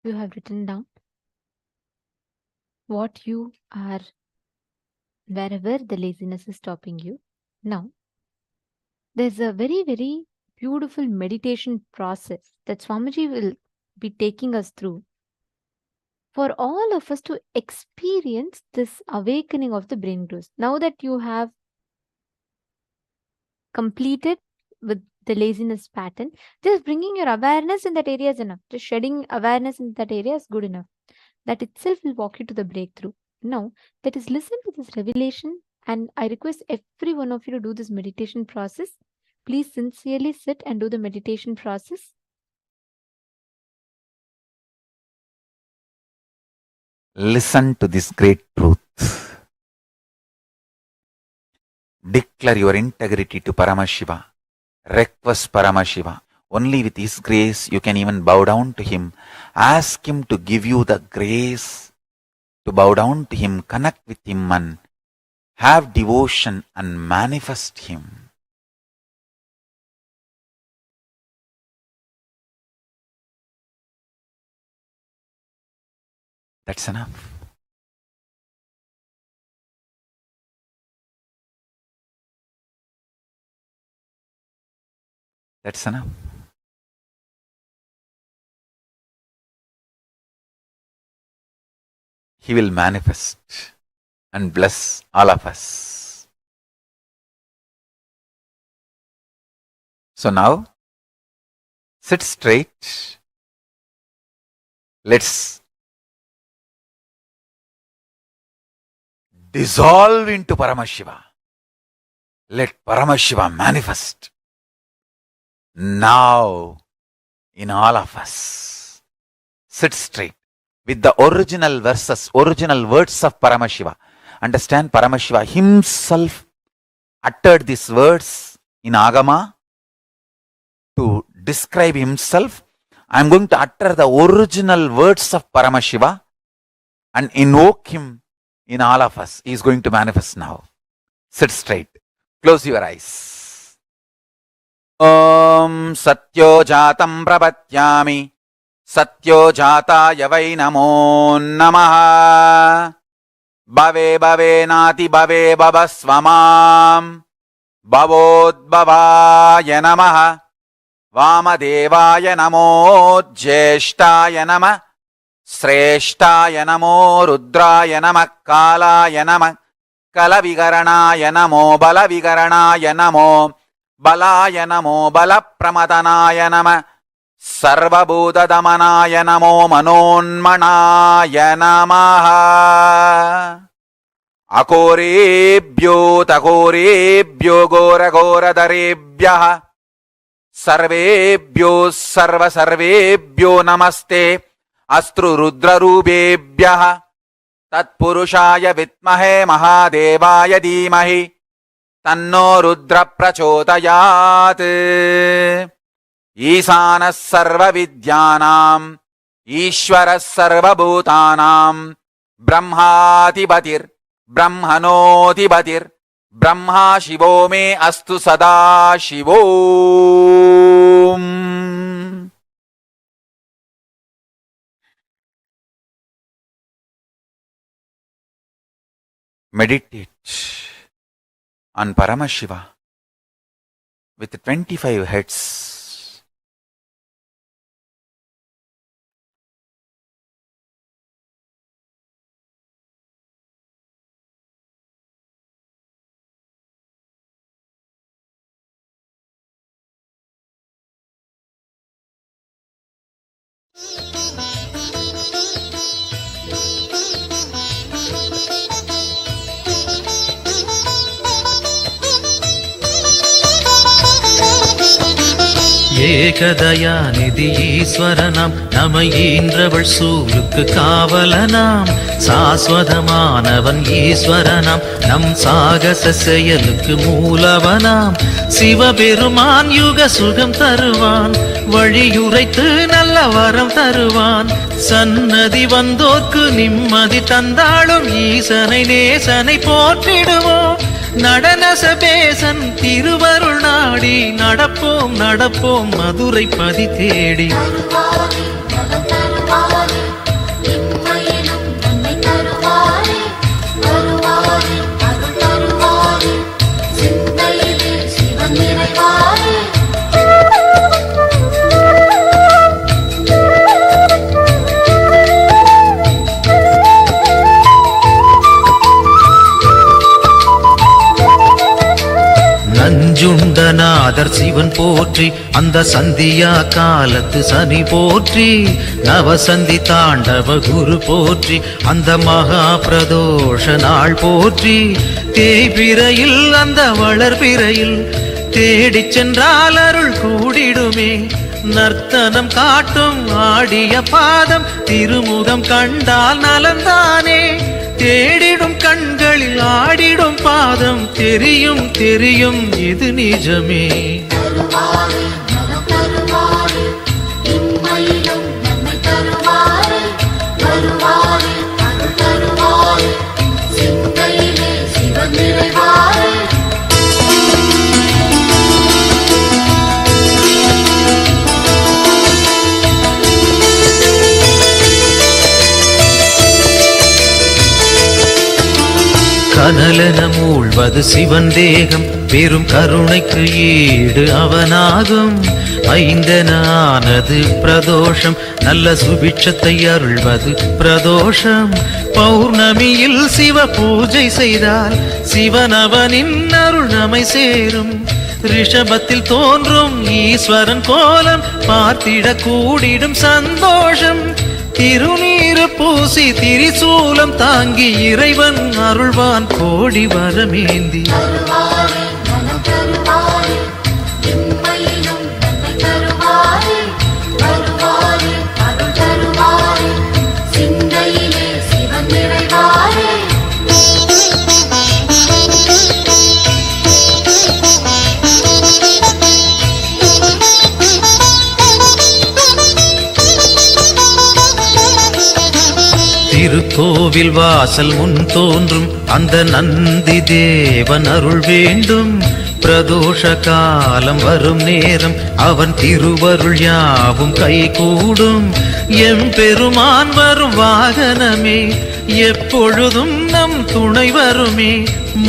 you have written down what you are, wherever the laziness is stopping you. Now, there's a very, very beautiful meditation process that Swamiji will be taking us through for all of us to experience this awakening of the brain growth. Now that you have completed with the laziness pattern, just bringing your awareness in that area is enough. Just shedding awareness in that area is good enough. That itself will walk you to the breakthrough. Now, that is, listen to this revelation, and I request every one of you to do this meditation process. Please sincerely sit and do the meditation process. Listen to this great truth. Declare your integrity to Paramashiva. Request Paramashiva. Only with His grace you can even bow down to Him. Ask Him to give you the grace to bow down to Him, connect with Him, and have devotion and manifest Him. That's enough. That's enough. He will manifest and bless all of us. So now, sit straight. Let's dissolve into Paramashiva. Let Paramashiva manifest now in all of us. Sit straight with the original verses, original words of Paramashiva. Understand, Paramashiva himself uttered these words in Agama to describe himself. I am going to utter the original words of Paramashiva and invoke him in all of us. He is going to manifest now. Sit straight. Close your eyes. Om Satyo Jatam Prapathyami Satyo Jataya Vai Namo Namaha Bhave Bhave Nati Bhave Bhavasvamam Bhavodbhavaya Namaha Vamadevaya Namo Jyeshtaya Namah Sreshtaya Namo Rudraya Namah Kalaya Namah Kalavigaranaya Namo Balavigaranaya Namo Balaya Namo Balapramadhanaya Namah Sarvabhuta Damanaya Namo Manonmanaya Namaha Akorebhyo Takorebhyo Gora Gora Darebhyaha Sarvebhyo Sarva Sarvebhyo Namaste Astru Rudra Rubebhyaha Tatpurushaya Vitmahe Mahadevaya Dhimahi Tanno Rudra Prachodayat Isanas Sarva Vidyanam Ishwaras Sarva Bhutanam Brahmatibatir Brahmanotibatir Brahmashivo me astu Sadashivom. Meditate on Paramashiva with 25 heads. ஏகதயாநிதி ஈஸ்வரனாம் நம ஈன்றவள் சூலுக்கு காவலனாம் சாஸ்வதமானவன் ஈஸ்வரனாம் நம் சாகச செயலுக்கு மூலவனாம் சிவபெருமான் யுக சுகம் தருவான் வழியுரைத்து நல்ல வரம் தருவான் சன்னதி வந்தோர்க்கு நிம்மதி தந்தாளும் ஈசனை நேசனை போற்றிடுவோம் நடன சபேசன் திருவருள் நாடி நடப்போம் நடப்போம் மதுரை பதி தேடி நஞ்சுண்டநாதர் சிவன் போற்றி, அந்த சந்தியா காலத்து சனி போற்றி, நவசந்தி தாண்டவ குரு போற்றி, அந்த மகா பிரதோஷ நாள் போற்றி, தேய்பிரையில் அந்த வளர்பிரையில் தேடிச் சென்றால் அருள் கூடிடுமே. நர்த்தனம் காட்டும் ஆடிய பாதம் திருமுகம் கண்டால் நலந்தானே. தேடிடும் கண்களில் ஆடிடும் பாதம் தெரியும் தெரியும் இது நிஜமே. கனலென மூழ்வது சிவன் தேகம், பெரும் கருணைக்கு ஈடு அவனாகும். ஐந்தனானது பிரதோஷம், நல்ல சுபிட்சத்தை அருள்வது பிரதோஷம். பௌர்ணமியில் சிவ பூஜை செய்தால் சிவனவனின் அருள் நம்மை சேரும். ரிஷபத்தில் தோன்றும் ஈஸ்வரன் கோலம் பார்த்திட கூடிடும் சந்தோஷம். திருநீரு பூசி திரிசூலம் தாங்கி இறைவன் அருள்வான் கோடி வரமேந்தி. திருக்கோவில் வாசல் முன் தோன்றும் அந்த நந்தி தேவன் அருள் வேண்டும். பிரதோஷ காலம் வரும் நேரம் அவன் திருவருள் யாவும் கை கூடும். எம்பெருமான் வரும் வாகனமே எப்பொழுதும் நம் துணை வருமே.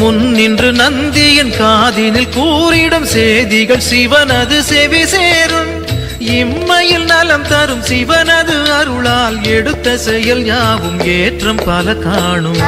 முன் நின்று நந்தியின் காதினில் கூறிடும் செய்திகள் சிவனது செவி சேரும். இம்மையில் நலம் தரும் சிவனது அருளால் எடுத்த செயல் யாவும் ஏற்றம் பல காணும்.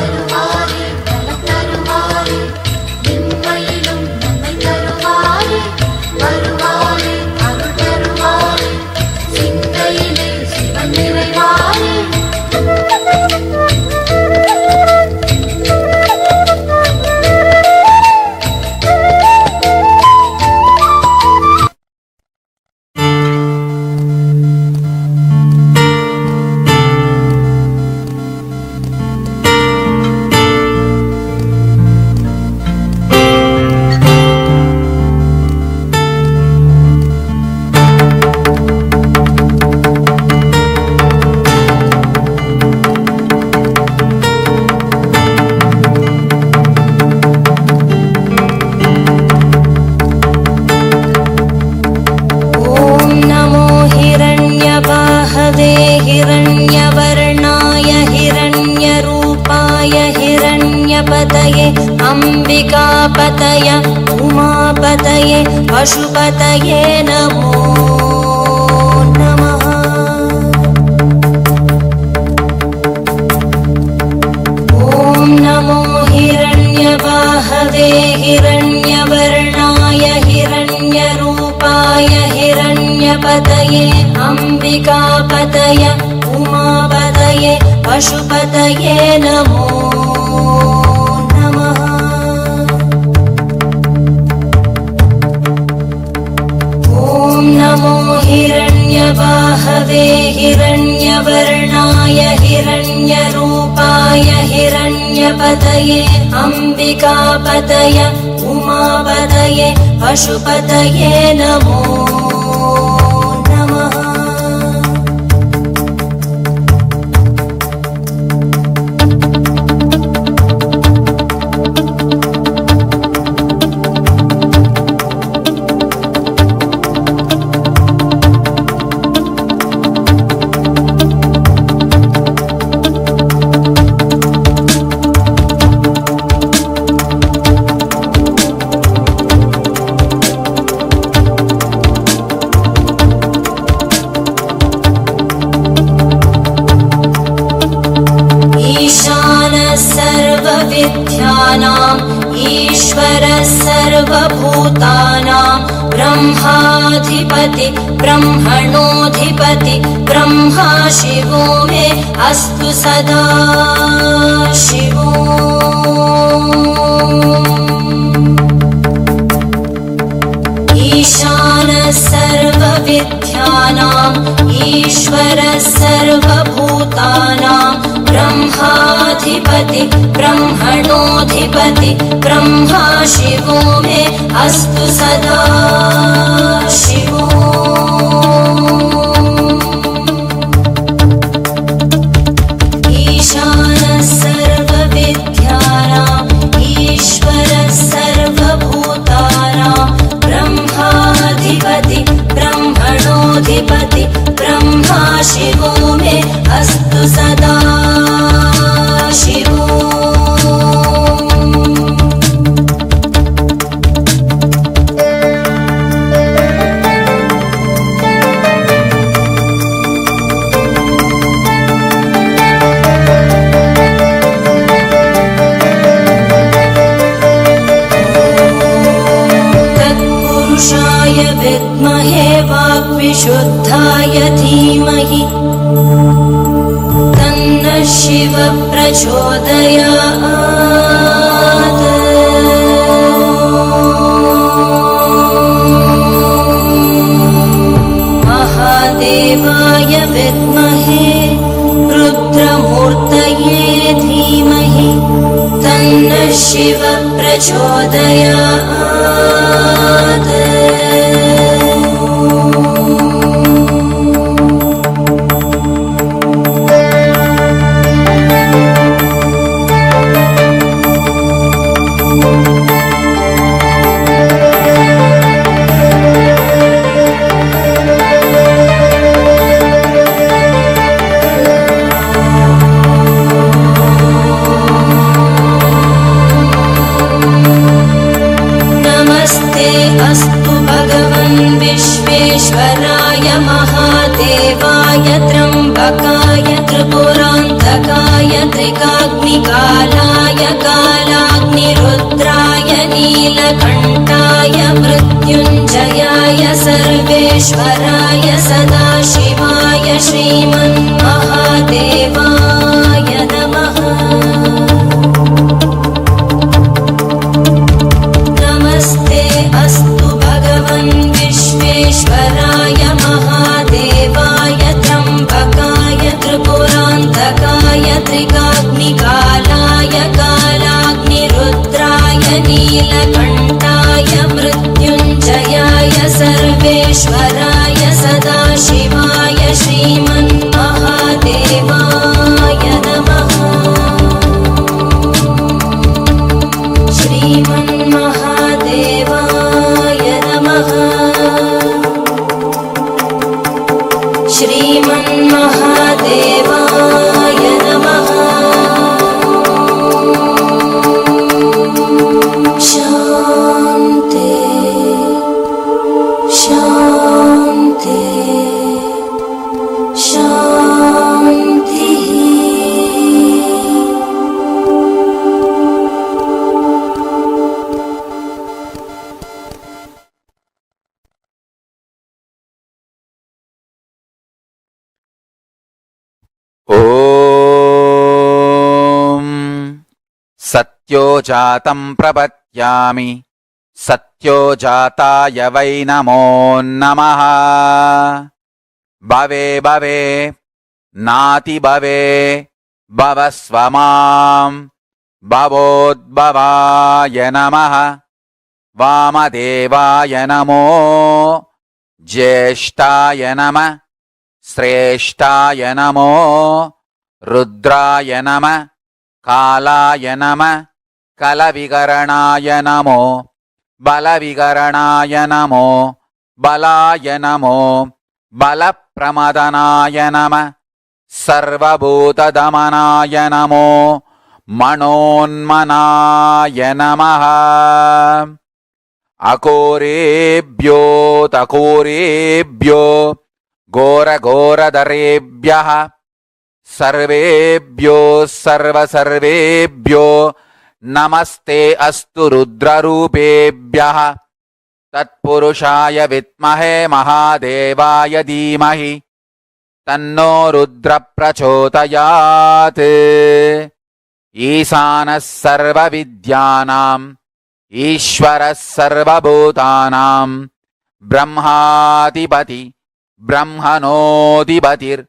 अंबिकापतये उमापतये पशुपतये नमो नमः। ॐ नमो हिरण्यबाहवे हिरण्यवर्णाय हिरण्यरूपाय हिरण्यपतये अंबिकापतये उमापतये पशुपतये नमो नमः। ॐ नमो हिरण्यबाहवे हिरण्यवर्णाय हिरण्यरूपाय हिरण्यपतये अंबिकापतये उमापतये पशुपतये नमो नमः। सर्वभूतानाम् ईश्वरः सर्वभूतानां ब्रह्माधिपति ब्रह्मणोऽधिपति ब्रह्मा शिवो मे अस्तु सदा शिवो। ईशानः सर्वविद्यानाम् ईश्वरः सर्वभूतानां ब्रह्माधिपति ब्रह्मणोऽधिपति ब्रह्मा शिवो मे अस्तु सदा शिवो। ईशानः सर्वविद्यानाम् ईश्वरः सर्वभूतानां ब्रह्माधिपति ब्रह्मणोऽधिपति ब्रह्मा शिवो मे अस्तु सदा शिवो। तत्पुरुषाय विद्महे वाक्विशुद्धाय धीमहि तन्नः शिवः प्रचोदयात्। महादेवाय विद्महे रुद्रमूर्तये धीमहि तन्नः शिवः प्रचोदयात्। अस्तु भगवन् विश्वेश्वराय महादेवाय त्र्यम्बकाय त्रिपुरान्तकाय त्रिकाग्निकालाय कालाग्निरुद्राय नीलकण्ठाय मृत्युञ्जयाय सर्वेश्वराय सदाशिवाय श्रीमन्महादेवाय नमः। अस्तु भगवन् विश्वेश्वराय महादेवाय त्र्यम्बकाय त्रिपुरान्तकाय त्रिकाग्निकालाय कालाग्निरुद्राय नीलकण्ठाय मृत्युञ्जयाय सर्वेश्वराय सदाशिवाय श्रीमन्महादेवाय नमः। श्रीमन्महादेवाय नमः। श्रीमन्महादेवाय नमः। शान्ति शान्ति शान्तिः। ॐ सत्यो जातं प्रपद्यामि सत्यो जाताय वै नमो नमः। भवे भवे नाति भवे भवस्व मां भवोद्भवाय नमः। वामदेवाय नमो ज्येष्ठाय नमः श्रेष्ठाय नमो रुद्राय नमः कालाय नमः कलविकरणाय नमो बलविकरणाय नमो बलाय नमो बलप्रमदनाय नमः सर्वभूतदमनाय नमो मनोन्मनाय नमः। अकोरेभ्यो तकोरेभ्यो घोरघोरधरेभ्यः सर्वेभ्यो सर्वसर्वेभ्यो Namaste astu rudrarupebhyah tatpurushaya vitmahe mahadevaya dhimahi tanno rudra prachodayat. Isanas sarva vidyanam Ishvaras sarva bhutanam Brahmadipati Brahmanodipatir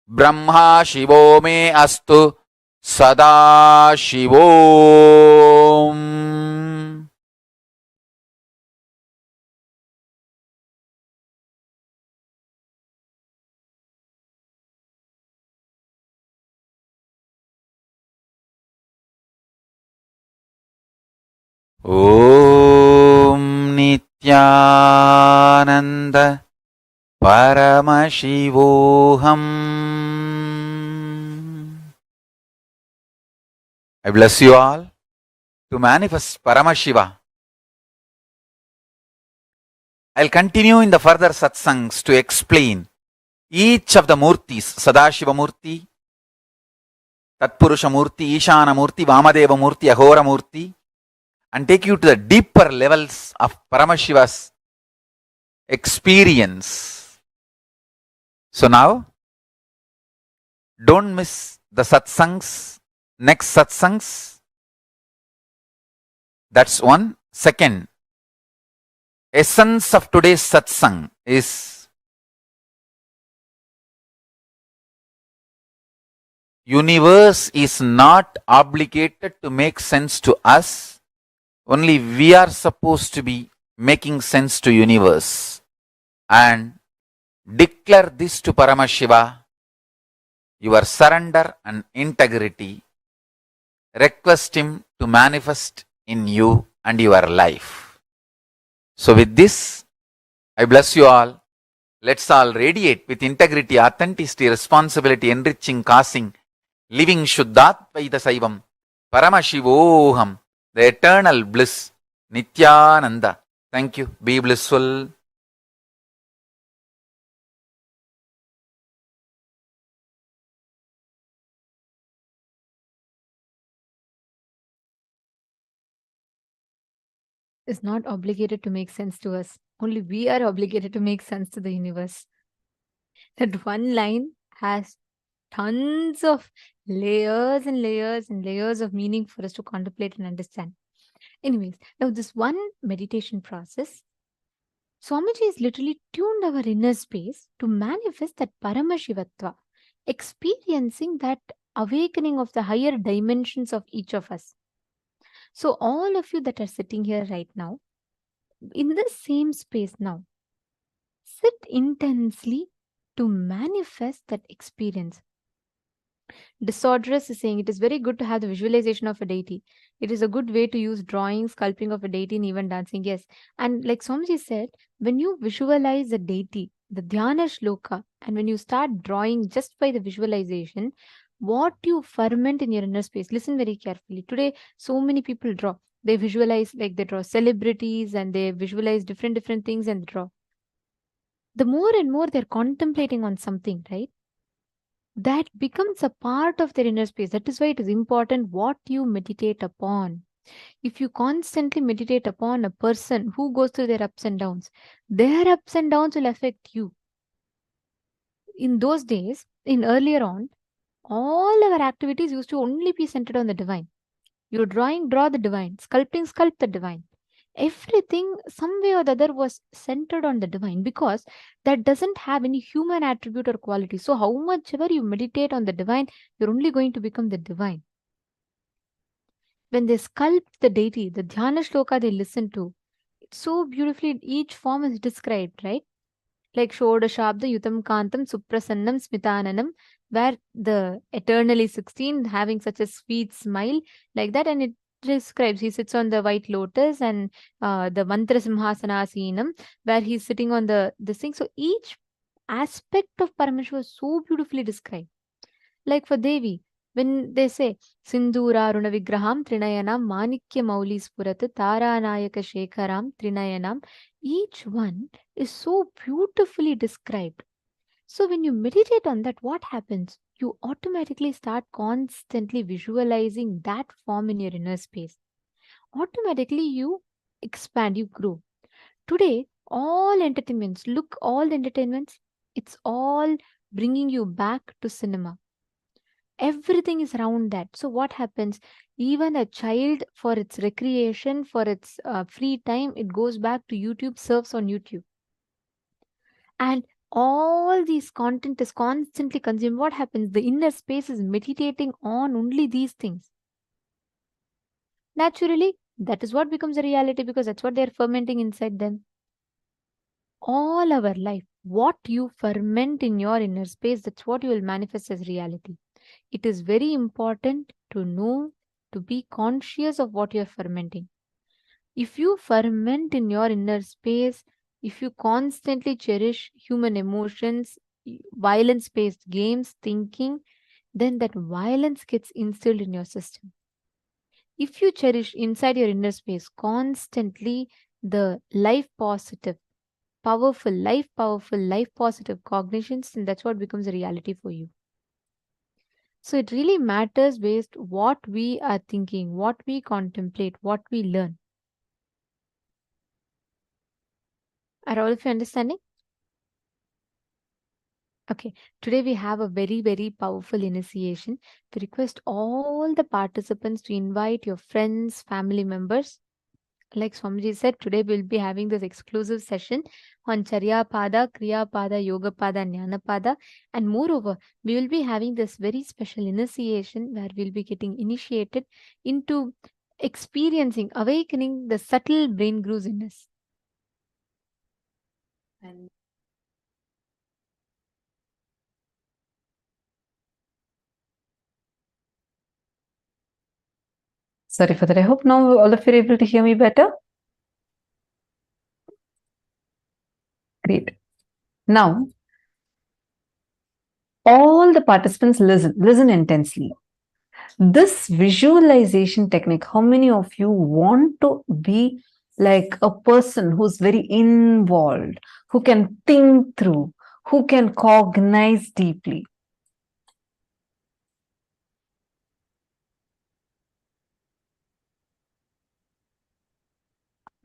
Brahma Shivo me astu Sadashivom. Om Nithyananda Paramashivoham. I bless you all to manifest Paramashiva. I'll continue in the further satsangs to explain each of the murtis, Sadashiva Murti, Tatpurusha Murti, Ishana Murti, Vamadeva Murti, Ahora Murti, and take you to the deeper levels of Paramashiva's experience. So now, don't miss the satsangs, next satsangs. That's one. Second, essence of today's satsang is universe is not obligated to make sense to us. Only we are supposed to be making sense to universe. And declare this to Paramashiva, your surrender and integrity. Request him to manifest in you and your life. So with this, I bless you all. Let's all radiate with integrity, authenticity, responsibility, enriching, causing, living Shuddhatvaita Saivam, Paramashivoham, the eternal bliss, Nithyananda. Thank you. Be blissful. Is not obligated to make sense to us. Only we are obligated to make sense to the universe. That one line has tons of layers and layers and layers of meaning for us to contemplate and understand. Anyways, now this one meditation process, Swamiji has literally tuned our inner space to manifest that Paramashivatva, experiencing that awakening of the higher dimensions of each of us. So all of you that are sitting here right now, in the same space now, sit intensely to manifest that experience. Disorderous is saying it is very good to have the visualization of a deity. It is a good way to use drawing, sculpting of a deity, and even dancing. Yes. And like Swamiji said, when you visualize a deity, the dhyana shloka, and when you start drawing just by the visualization, what you ferment in your inner space, listen very carefully. Today, so many people draw. They visualize, like they draw celebrities and they visualize different things and draw. The more and more they're contemplating on something, right? That becomes a part of their inner space. That is why it is important what you meditate upon. If you constantly meditate upon a person who goes through their ups and downs, their ups and downs will affect you. In those days, in earlier on, all our activities used to only be centered on the divine. You're drawing, draw the divine. Sculpting, sculpt the divine. Everything, some way or the other, was centered on the divine because that doesn't have any human attribute or quality. So how much ever you meditate on the divine, you're only going to become the divine. When they sculpt the deity, the dhyana shloka they listen to, it's so beautifully, each form is described, right? Like Shodashabda Yutam Kantam Suprasannam Smitananam, where the eternally 16 having such a sweet smile like that, and it describes he sits on the white lotus, and the Mantra Simhasanasinam, where he's sitting on this thing. So each aspect of Parameshwar is so beautifully described. Like for Devi, when they say Sindura Runa Vigraham Trinayanam Manikya Mauli Spurat Taranayaka Shekharam Trinayanam, each one is so beautifully described. So when you meditate on that, what happens? you automatically start constantly visualizing that form in your inner space. Automatically, you expand, you grow. Today, all entertainments, look, all the entertainments, it's all bringing you back to cinema. Everything is around that. So, what happens? Even a child, for its recreation, for its free time, it goes back to YouTube, surfs on YouTube. And all these content is constantly consumed. What happens? The inner space is meditating on only these things. Naturally, that is what becomes a reality because that's what they're fermenting inside them. All our life, what you ferment in your inner space, that's what you will manifest as reality. It is very important to know, to be conscious of what you're fermenting. If you ferment in your inner space, if you constantly cherish human emotions, violence based games, thinking, then that violence gets instilled in your system. If you cherish inside your inner space constantly the life positive, powerful, life positive cognitions, then that's what becomes a reality for you. So it really matters based what we are thinking, what we contemplate, what we learn. Are all of you understanding? Okay, today we have a very, very powerful initiation. We request all the participants to invite your friends, family members. Like Swamiji said, today we'll be having this exclusive session on Charya Pada, Kriya Pada, Yoga Pada, Jnana Pada. And moreover, we will be having this very special initiation where we'll be getting initiated into experiencing, awakening the subtle brain grooves in us. And Sorry for that. I hope now all of you are able to hear me better. Great. Now, all the participants listen intensely. This visualization technique, how many of you want to be like a person who's very involved, who can think through, who can cognize deeply?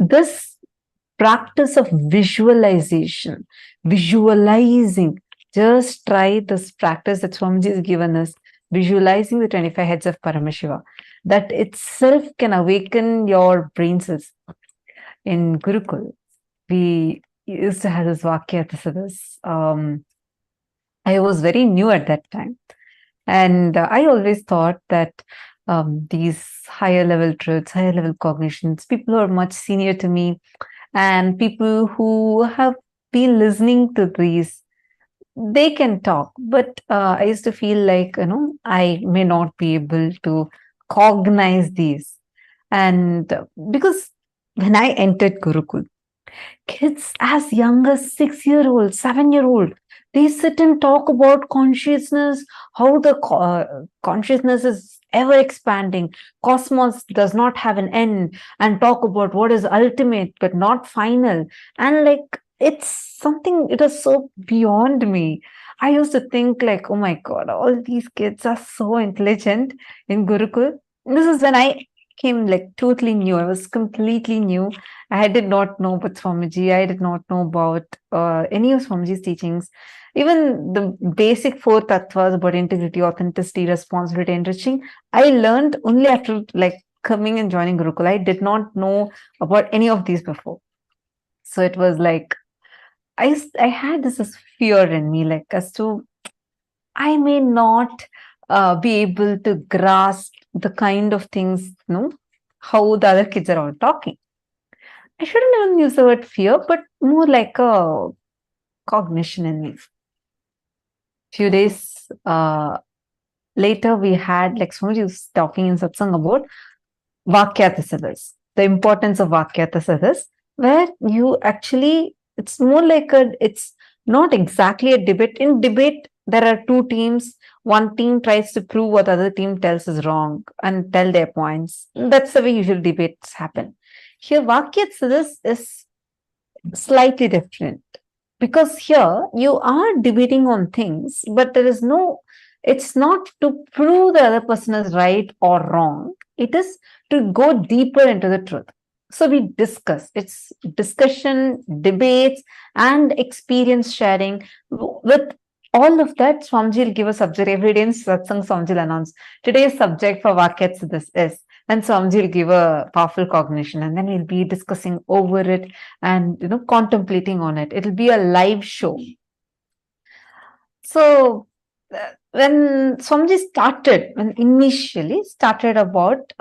This practice of visualization, visualizing, just try this practice that Swamiji has given us, visualizing the 25 heads of Paramashiva. That itself can awaken your brain cells. In Gurukul, we used to have this Vakya. I was very new at that time. And I always thought that these higher level truths, higher level cognitions, people who are much senior to me, and people who have been listening to these, they can talk. But I used to feel like, I may not be able to cognize these. And because when I entered Gurukul, kids as young as 6-year-old, 7-year-old, they sit and talk about consciousness, how the consciousness is ever expanding, cosmos does not have an end, and talk about what is ultimate but not final. And like, it's something, it is so beyond me. I used to think like, oh my God, all these kids are so intelligent in Gurukul. This is when I came like totally new. I was completely new. I did not know about Swamiji. I did not know about any of Swamiji's teachings. Even the basic 4 tattvas about integrity, authenticity, responsibility, enriching, I learned only after like coming and joining Gurukul. I did not know about any of these before. So it was like, I had this fear in me, like as to, I may not be able to grasp the kind of things, how the other kids are all talking. I shouldn't even use the word fear, but more like a cognition in me. Few days later, we had, like Swamiji was talking in satsang about Vakyatasadas, the importance of Vakyatasadas, where you actually, it's more like it's not exactly a debate. In debate, there are 2 teams. One team tries to prove what the other team tells is wrong and tell their points. That's the way usual debates happen. Here, Vakyatasadas is slightly different, because here you are debating on things, but there is no It's not to prove the other person is right or wrong. It is to go deeper into the truth. So we discuss. It's discussion, debates, and experience sharing. With all of that, Swamiji will give a subject every day in Satsang. Swamiji will announce today's subject for Vakyats this is. And Swamiji will give a powerful cognition, and then we'll be discussing over it and contemplating on it. It'll be a live show. So when Swamiji started, when initially started about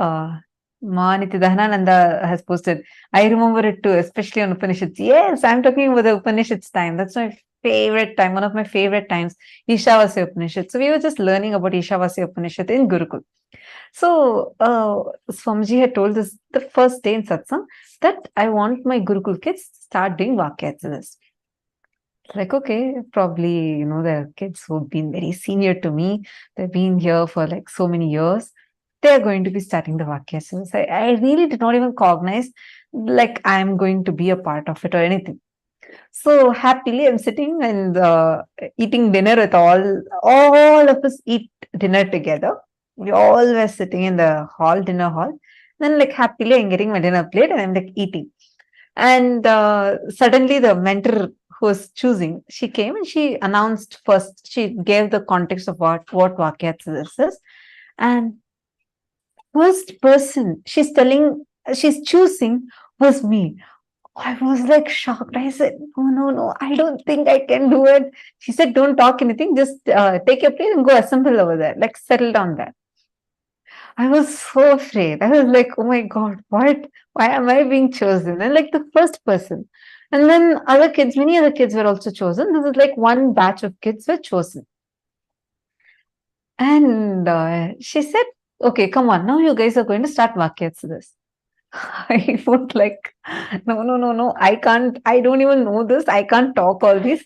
Nithyananda has posted, I remember it too, especially on Upanishads. Yes, I'm talking about the Upanishads time. That's my favorite time, one of my favorite times, Ishavasya Upanishad. So we were just learning about Ishavasya Upanishad in Gurukul. So Swamiji had told us the first day in satsang that I want my Gurukul kids to start doing Vakyats. Like, okay, probably, there are kids who've been very senior to me. They've been here for like so many years. They're going to be starting the Vakyas. I really did not even cognize like I'm going to be a part of it or anything. So happily, I'm sitting and eating dinner with all of us eat dinner together. We all were sitting in the dinner hall. Then like happily, I'm getting my dinner plate and I'm like eating. And suddenly the mentor who was choosing, she came and she announced first, she gave the context of what Vakyats this is. And first person she's choosing was me. I was like shocked. I said, no, I don't think I can do it. She said, don't talk anything, just take your plate and go assemble over there, like settle down there. I was so afraid. I was like, oh my God, what? Why am I being chosen? And like the first person. And then many other kids were also chosen. This is like one batch of kids were chosen. And she said, okay, come on, now you guys are going to start Vakyats this. I was like, no, I can't, I don't even know this. I can't talk all this.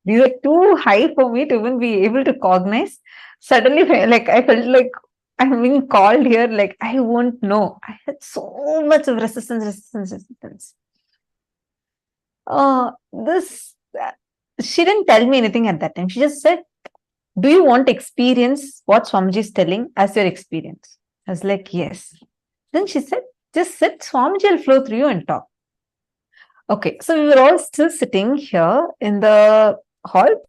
These are too high for me to even be able to cognize. Suddenly, like, I felt like I'm being called here, like, I won't know. I had so much of resistance. She didn't tell me anything at that time. She just said, do you want to experience what Swamiji is telling as your experience? I was like, yes. Then she said, just sit, Swamiji will flow through you and talk. Okay, so we were all still sitting here in the hall.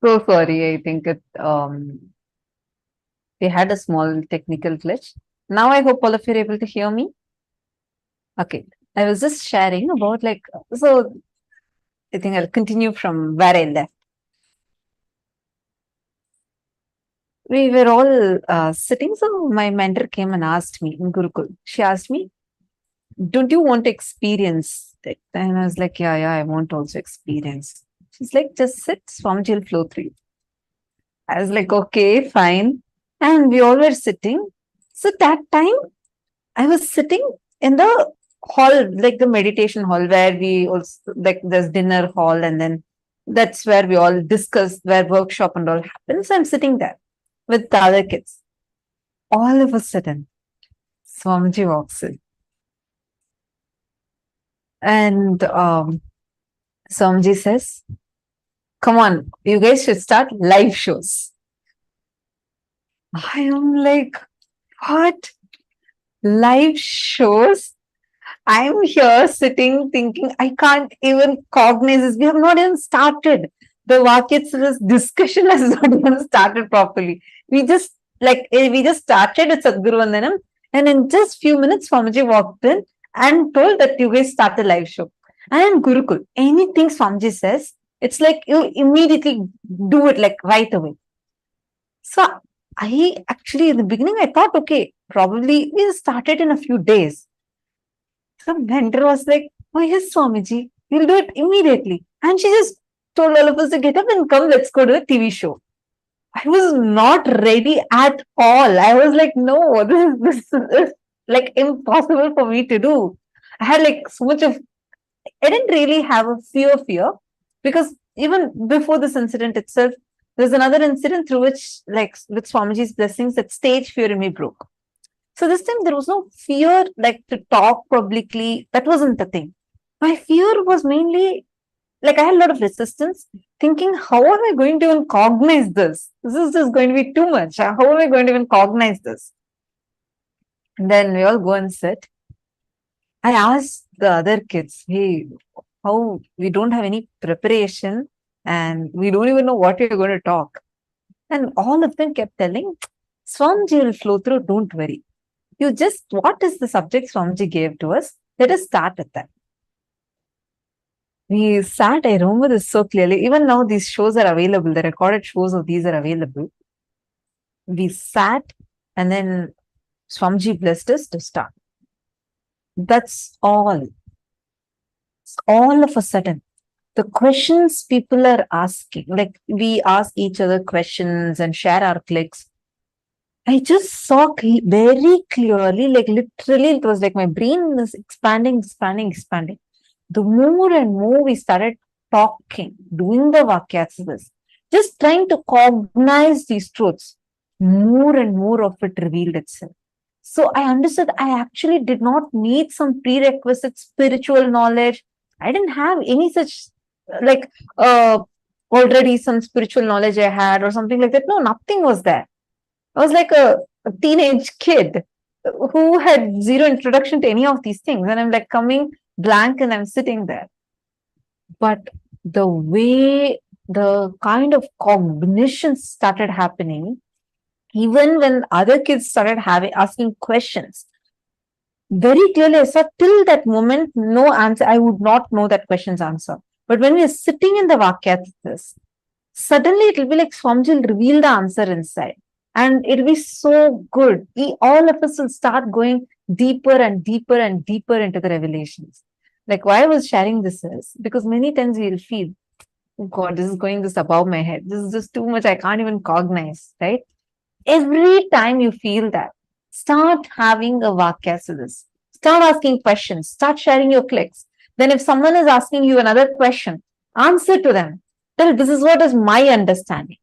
So sorry, I think we had a small technical glitch. Now I hope all of you are able to hear me. Okay, I was just sharing about so I think I'll continue from where I left. We were all sitting, so my mentor came and asked me in Gurukul. She asked me, don't you want to experience it? And I was like, yeah, I want to also experience. She's like, just sit, Swamiji will flow through you. I was like, okay, fine. And we all were sitting. So that time, I was sitting in the hall, like the meditation hall, where we also, like, there's dinner hall, and then that's where we all discuss, where workshop and all happens. So I'm sitting there with the other kids. All of a sudden, Swamiji walks in. And Swamiji says, come on, you guys should start live shows. I am like, what? Live shows? I'm here sitting thinking, I can't even cognize this. We have not even started. The Vakyatsa's discussion has not even started properly. We just started with Sadguru Vandanam, and in just few minutes, Swamiji walked in and told that you guys start the live show. And in Gurukul, anything Swamiji says, it's like you immediately do it like right away. So I actually, in the beginning, I thought, okay, probably we'll start it in a few days. The mentor was like, oh yes, Swamiji, we'll do it immediately. And she just told all of us to get up and come, let's go to the TV show. I was not ready at all. I was like, no, this is like impossible for me to do. I had like so much of, I didn't really have a fear, because even before this incident itself, there's another incident through which, like with Swamiji's blessings, that stage fear in me broke. So this time there was no fear, like to talk publicly. That wasn't the thing. My fear was mainly, like I had a lot of resistance, thinking, how am I going to even cognize this? This is just going to be too much. How am I going to even cognize this? And then we all go and sit. I asked the other kids, hey, how we don't have any preparation and we don't even know what we're going to talk. And all of them kept telling, Swamiji will flow through, don't worry. You just, what is the subject Swamiji gave to us? Let us start with that. We sat, I remember this so clearly. Even now, these shows are available. The recorded shows of these are available. We sat, and then Swamiji blessed us to start. That's all. All of a sudden, the questions people are asking, like we ask each other questions and share our clicks. I just saw very clearly, like literally, it was like my brain was expanding. The more and more we started talking, doing the Vakyasas, just trying to cognize these truths, more and more of it revealed itself. So I understood I actually did not need some prerequisite spiritual knowledge. I didn't have any such, like, already some spiritual knowledge I had or something like that. No, nothing was there. I was like a teenage kid who had zero introduction to any of these things. And I'm like coming blank and I'm sitting there. But the way the kind of cognition started happening, even when other kids started asking questions, very clearly I saw till that moment, no answer. I would not know that question's answer. But when we are sitting in the Vakyasas, suddenly it will be like Swamiji will reveal the answer inside. And it'll be so good. All of us will start going deeper and deeper and deeper into the revelations. Like why I was sharing this is because many times we'll feel, oh God, this is going this above my head. This is just too much. I can't even cognize, right? Every time you feel that, start having a Vakyasas. Start asking questions. Start sharing your clicks. Then if someone is asking you another question, answer to them. Tell, this is what is my understanding.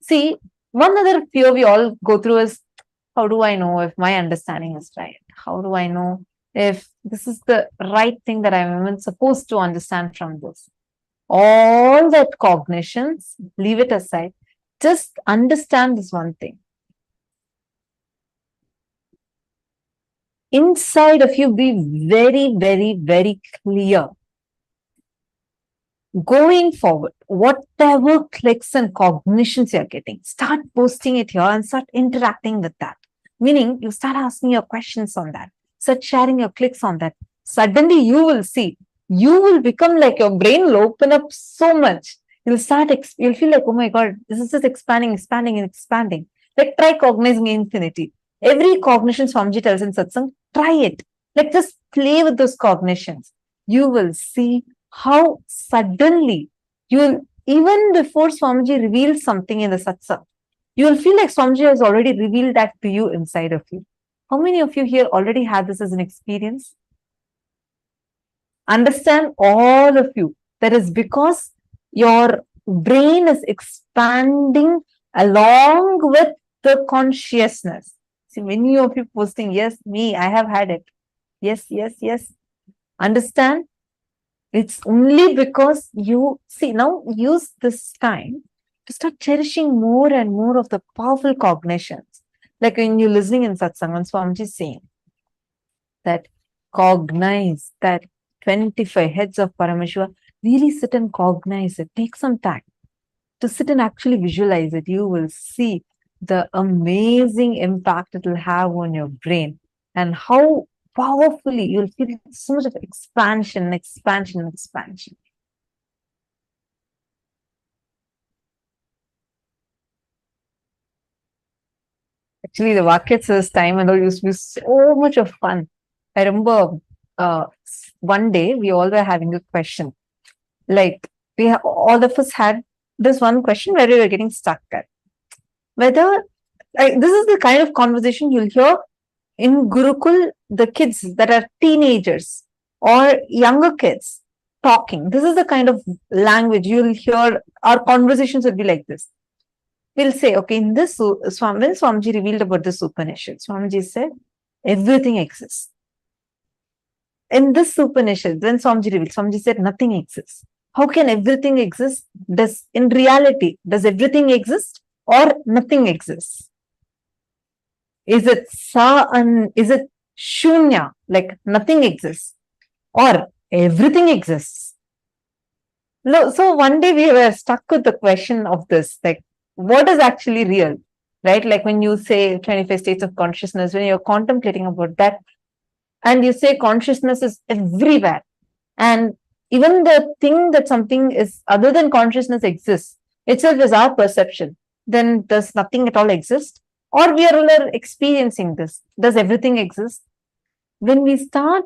See, one other fear we all go through is, how do I know if my understanding is right? How do I know if this is the right thing that I'm even supposed to understand from this? All that cognitions, leave it aside. Just understand this one thing. Inside of you, be very, very, very clear going forward, whatever clicks and cognitions you're getting, start posting it here and start interacting with that. Meaning, you start asking your questions on that, start sharing your clicks on that. Suddenly, you will see, you will become like your brain will open up so much. You'll you'll feel like, oh my God, this is just expanding, expanding, and expanding. Like, try cognizing infinity. Every cognition Swamiji tells in satsang, try it. Like, just play with those cognitions. You will see how suddenly you'll, even before Swamiji reveals something in the satsang, you will feel like Swamiji has already revealed that to you inside of you. How many of you here already had this as an experience? Understand, all of you, that is because your brain is expanding along with the consciousness. See, many of you posting, yes, me, I have had it. Yes, yes, yes. Understand? It's only because you see, now use this time to start cherishing more and more of the powerful cognitions. Like when you're listening in satsang, when Swamiji is saying that cognize that 25 heads of Paramashiva, really sit and cognize it. Take some time to sit and actually visualize it. You will see the amazing impact it will have on your brain and how powerfully you'll feel so much of expansion, expansion, expansion. Actually, the Vakyas time and all used to be so much of fun. I remember one day we all were having a question. Like, all of us had this one question where we were getting stuck at. Whether, this is the kind of conversation you'll hear in Gurukul, the kids that are teenagers or younger kids talking. This is the kind of language you'll hear. Our conversations will be like this. We'll say, okay, in this, when Swamiji revealed about this Upanishad, Swamiji said, everything exists. In this Upanishad, when Swamiji revealed, Swamiji said, nothing exists. How can everything exist? In reality, does everything exist or nothing exists? Is it is it shunya, like nothing exists, or everything exists? No, so one day we were stuck with the question of this, like, what is actually real, right? Like when you say 25 states of consciousness, when you're contemplating about that, and you say consciousness is everywhere, and even the thing that something is other than consciousness exists itself is our perception, then does nothing at all exist? Or we are all experiencing this. Does everything exist? When we start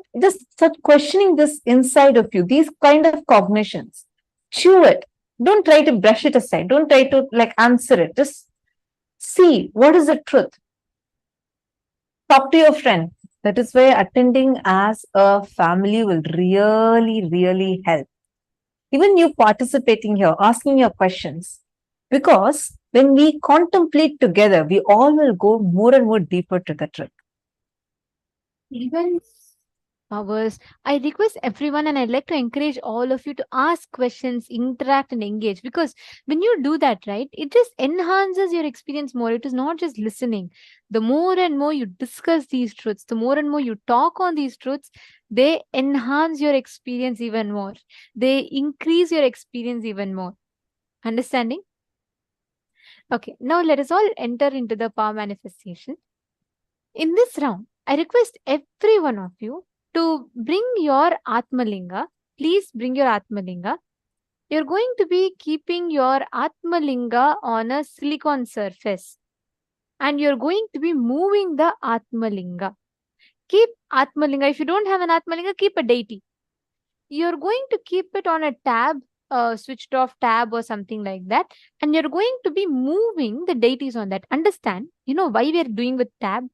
questioning this inside of you, these kind of cognitions, chew it. Don't try to brush it aside. Don't try to answer it. Just see what is the truth. Talk to your friend. That is why attending as a family will really, really help. Even you participating here, asking your questions. Because when we contemplate together, we all will go more and more deeper to the truth. Even hours, I request everyone and I'd like to encourage all of you to ask questions, interact and engage, because when you do that, right, it just enhances your experience more. It is not just listening. The more and more you discuss these truths, the more and more you talk on these truths, they enhance your experience even more. They increase your experience even more. Understanding? Okay, now let us all enter into the power manifestation. In this round, I request every one of you to bring your Atmalinga. Please bring your Atmalinga. You're going to be keeping your Atmalinga on a silicon surface. And you're going to be moving the Atmalinga. Keep Atmalinga. If you don't have an Atmalinga, keep a deity. You're going to keep it on a tab, switched off tab or something like that. And you're going to be moving the deities on that. Understand, you know why we're doing with tab?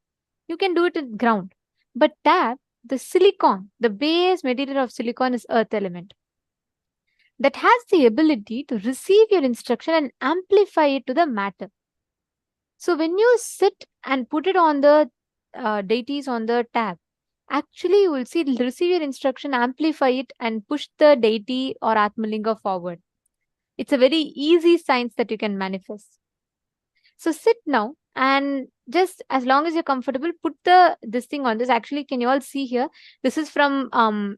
You can do it at ground. But tab, the silicon, the base material of silicon is earth element. That has the ability to receive your instruction and amplify it to the matter. So when you sit and put it on the deities on the tab, actually you will see it will receive your instruction, amplify it and push the deity or Atmalinga forward. It's a very easy science that you can manifest. So sit now and just as long as you're comfortable, put this thing on this. Actually, can you all see here? This is from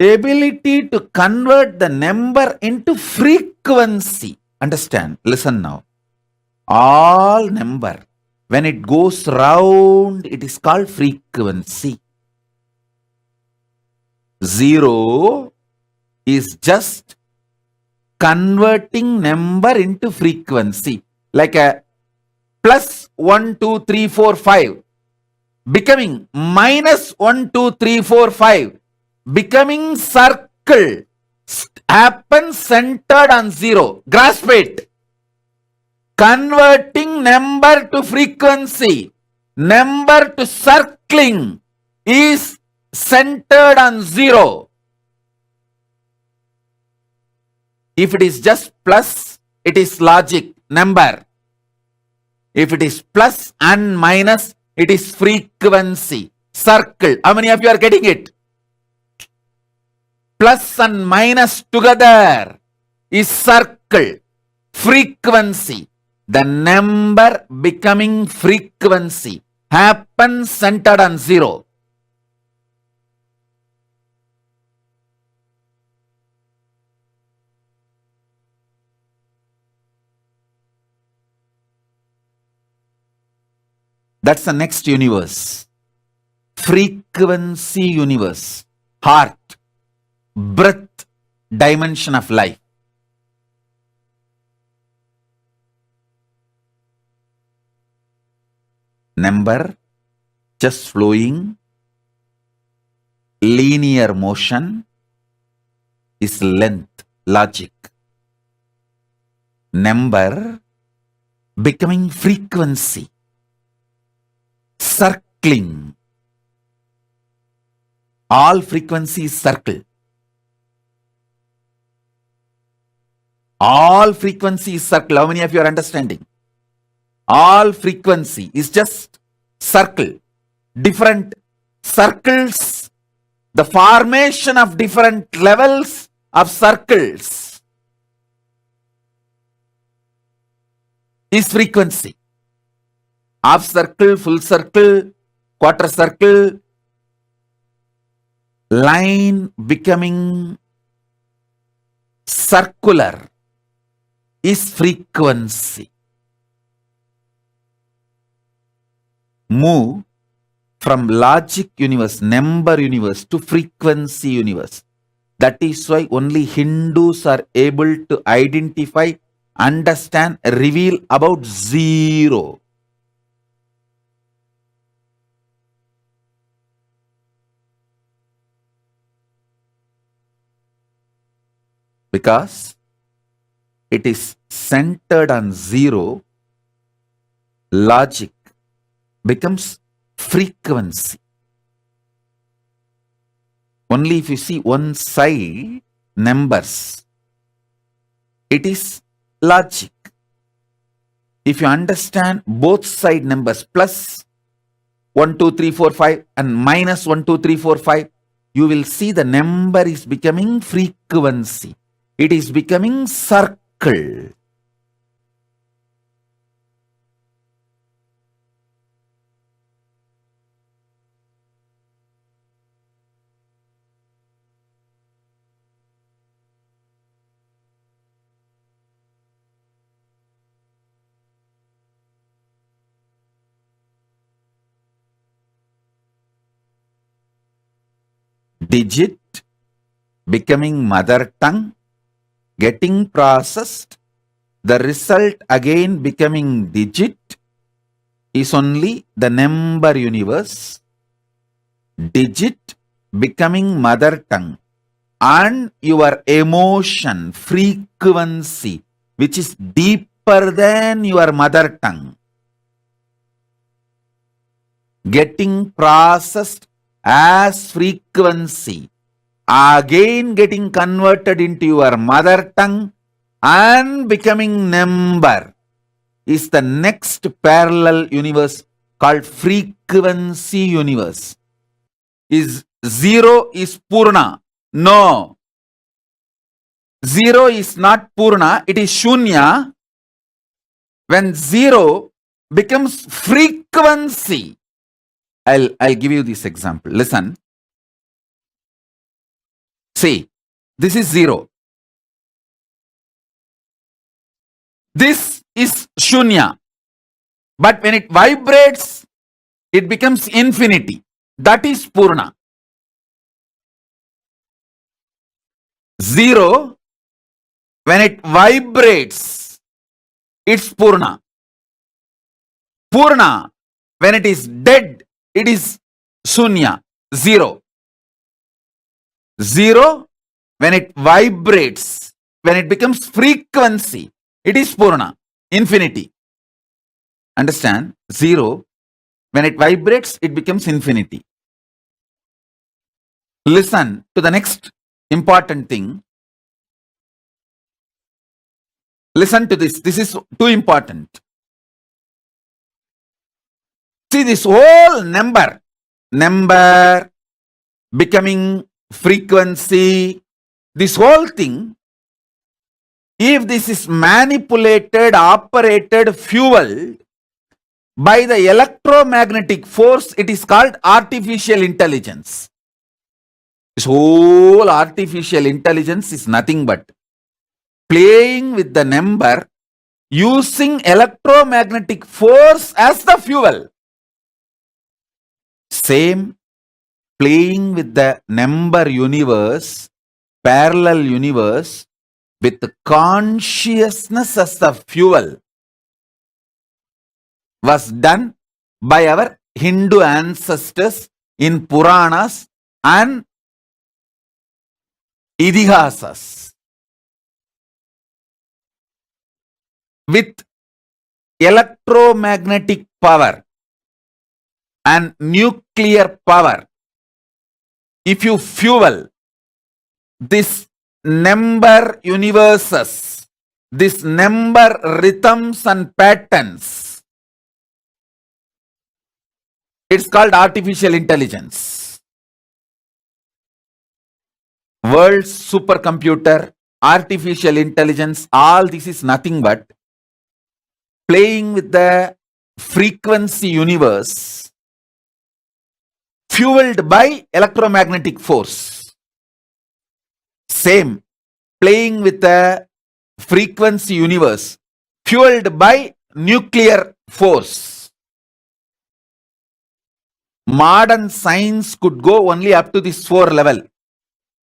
ability to convert the number into frequency. Understand? Listen now. All number, when it goes round, it is called frequency. 0 is just converting number into frequency. Like a plus 1, 2, 3, 4, 5 becoming minus 1, 2, 3, 4, 5 becoming circle happens centered on 0. Grasp it. Converting number to frequency, number to circling is centered on 0. If it is just plus, it is logic, number. If it is plus and minus, it is frequency, circle. How many of you are getting it? Plus and minus together is circle, frequency. The number becoming frequency happens centered on 0. That's the next universe. Frequency universe. Heart, breath, dimension of life. Number just flowing, linear motion is length, logic. Number becoming frequency, circling. All frequencies circle. All frequencies circle. How many of you are understanding? All frequency is just circle. Different circles. The formation of different levels of circles is frequency. Half circle, full circle, quarter circle, line becoming circular is frequency. Move from logic universe, number universe to frequency universe. That is why only Hindus are able to identify, understand, reveal about 0. Because it is centered on 0, logic becomes frequency. Only if you see one side, numbers, it is logic. If you understand both side numbers, plus 1, 2, 3, 4, 5 and minus 1, 2, 3, 4, 5, you will see the number is becoming frequency. It is becoming circle. Digit becoming mother tongue, getting processed, the result again becoming digit is only the number universe. Digit becoming mother tongue and your emotion frequency, which is deeper than your mother tongue, getting processed as frequency, again getting converted into your mother tongue and becoming number is the next parallel universe called frequency universe. Is 0 is Purna? No. 0 is not Purna, it is Shunya. When 0 becomes frequency, I'll give you this example. Listen. See, this is zero. This is shunya. But when it vibrates, it becomes infinity. That is purna. Zero, when it vibrates, it's purna. Purna, when it is dead, it is shunya, zero. Zero, when it vibrates, when it becomes frequency, it is purna, infinity. Understand? Zero, when it vibrates, it becomes infinity. Listen to the next important thing. Listen to this. This is too important. See, this whole number becoming frequency, this whole thing, if this is manipulated, operated, fueled by the electromagnetic force, it is called artificial intelligence. This whole artificial intelligence is nothing but playing with the number using electromagnetic force as the fuel. Same, playing with the number universe, parallel universe, with consciousness as the fuel, was done by our Hindu ancestors in Puranas and Idihasas. With electromagnetic power and nuclear power, if you fuel this number universes, this number rhythms and patterns, it's called artificial intelligence. World's supercomputer, artificial intelligence, all this is nothing but playing with the frequency universe fueled by electromagnetic force. Same, playing with the frequency universe fueled by nuclear force. Modern science could go only up to this 4 level.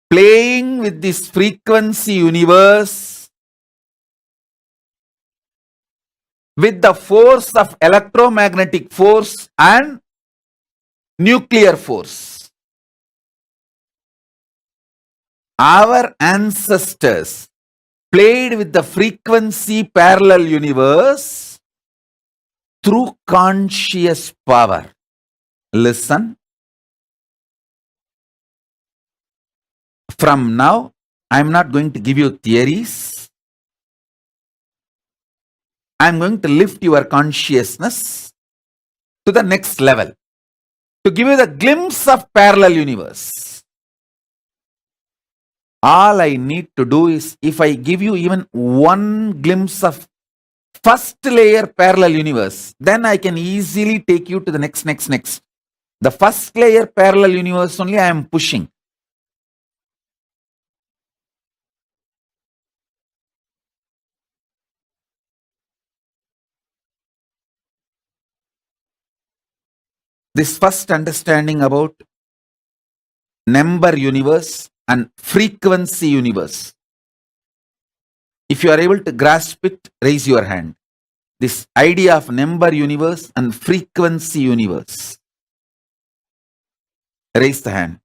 Playing with this frequency universe with the force of electromagnetic force and nuclear force. Our ancestors played with the frequency parallel universe through conscious power. Listen. From now, I am not going to give you theories. I am going to lift your consciousness to the next level, to give you the glimpse of parallel universe. All I need to do is, if I give you even one glimpse of first layer parallel universe, then I can easily take you to the next. The first layer parallel universe only I am pushing. This first understanding about number universe and frequency universe. If you are able to grasp it, raise your hand. This idea of number universe and frequency universe. Raise the hand.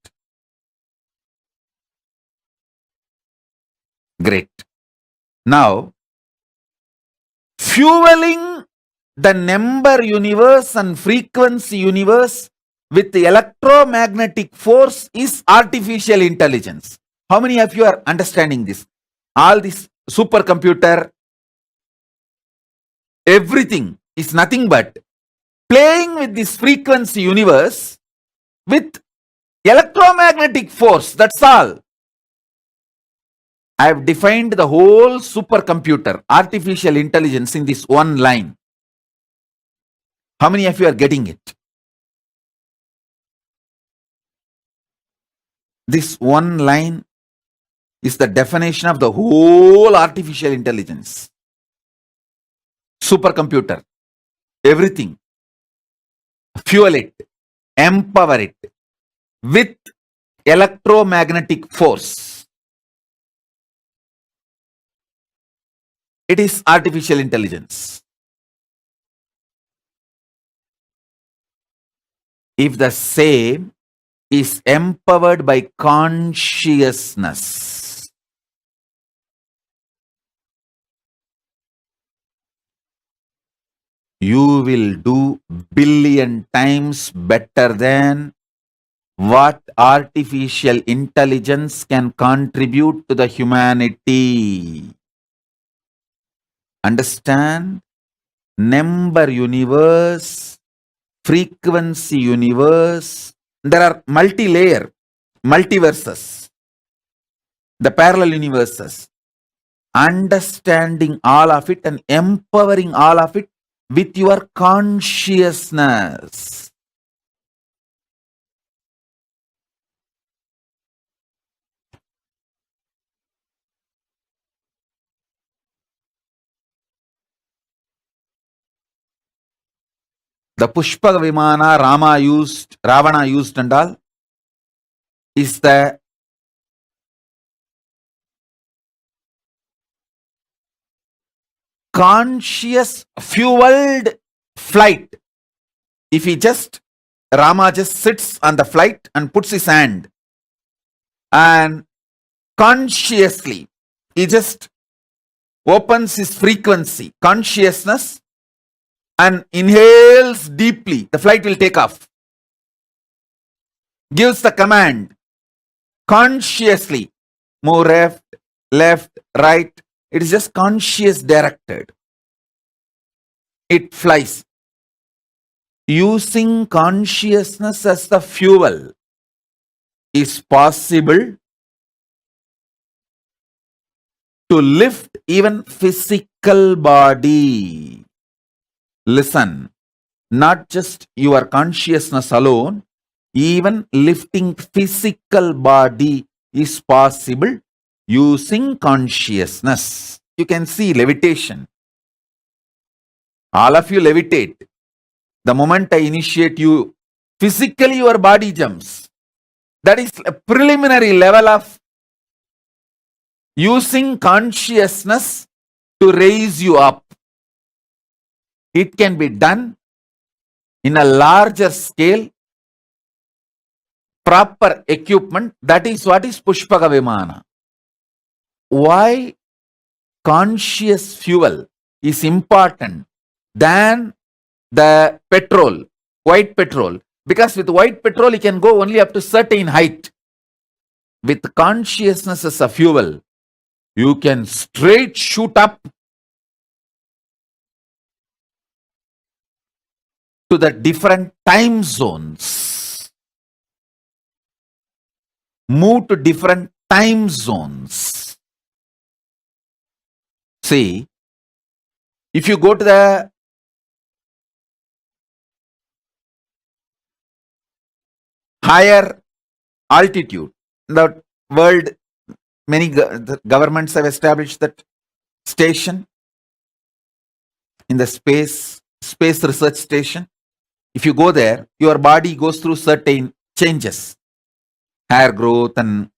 Great. Now, fueling the number universe and frequency universe with the electromagnetic force is artificial intelligence. How many of you are understanding this? All this supercomputer, everything is nothing but playing with this frequency universe with electromagnetic force. That's all. I have defined the whole supercomputer, artificial intelligence, in this one line. How many of you are getting it? This one line is the definition of the whole artificial intelligence. Supercomputer, everything. Fuel it, empower it with electromagnetic force. It is artificial intelligence. If the same is empowered by consciousness, you will do billion times better than what artificial intelligence can contribute to the humanity. Understand? Number universe, frequency universe. There are multi-layer, multiverses, the parallel universes. Understanding all of it and empowering all of it with your consciousness. The Pushpa Vimana Ravana used and all is the conscious fueled flight. If Rama just sits on the flight and puts his hand and consciously, he just opens his frequency, consciousness, and inhales deeply, the flight will take off. Gives the command, consciously, move left, right. It is just conscious directed. It flies. Using consciousness as the fuel is possible to lift even physical body. Listen, not just your consciousness alone, even lifting physical body is possible using consciousness. You can see levitation. All of you levitate. The moment I initiate you, physically your body jumps. That is a preliminary level of using consciousness to raise you up. It can be done in a larger scale, proper equipment. That is what is Pushpaka Vimana. Why conscious fuel is important than the petrol, white petrol? Because with white petrol, you can go only up to certain height. With consciousness as a fuel, you can straight shoot up to the different time zones. Move to different time zones. See, if you go to the higher altitude, the world, many the governments have established that station in the space research station. If you go there, your body goes through certain changes, hair growth and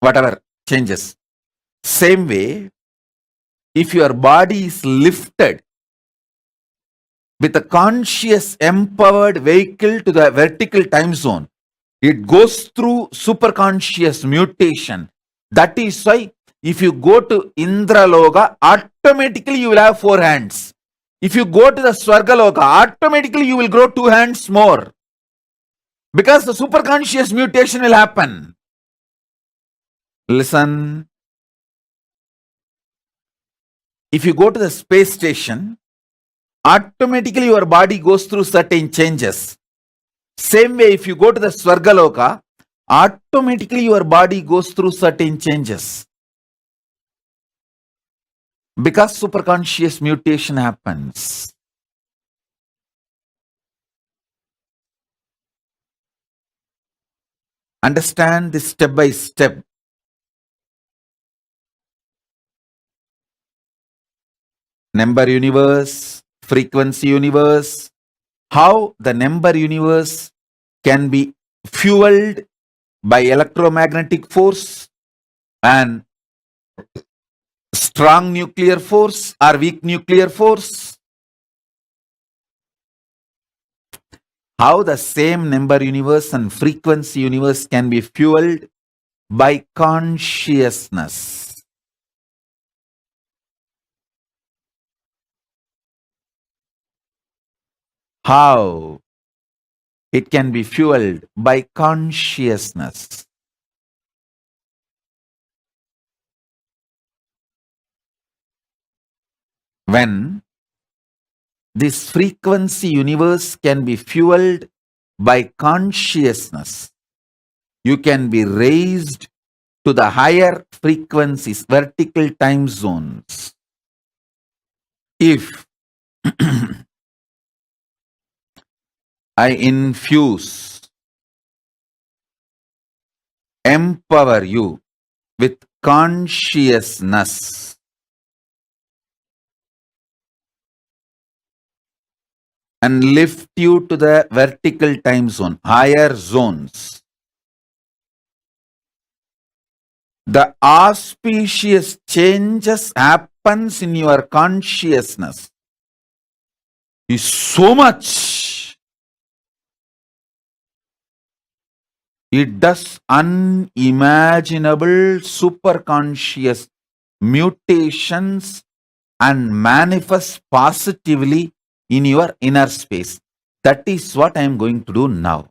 whatever changes. Same way, if your body is lifted with a conscious empowered vehicle to the vertical time zone, it goes through superconscious mutation. That is why if you go to Indraloka, automatically you will have 4 hands. If you go to the Swargaloka, automatically you will grow 2 hands more. Because the superconscious mutation will happen. Listen. If you go to the space station, automatically your body goes through certain changes. Same way, if you go to the Swargaloka, automatically your body goes through certain changes. Because superconscious mutation happens. Understand this step by step. number universe, frequency universe, how the number universe can be fueled by electromagnetic force and strong nuclear force or weak nuclear force. How the same number universe and frequency universe can be fueled by consciousness. How it can be fueled by consciousness. When this frequency universe can be fueled by consciousness, you can be raised to the higher frequencies, vertical time zones. If I infuse, empower you with consciousness, and lift you to the vertical time zone, higher zones, the auspicious changes happens in your consciousness is so much. It does unimaginable superconscious mutations and manifests positively in your inner space. That is what I am going to do now.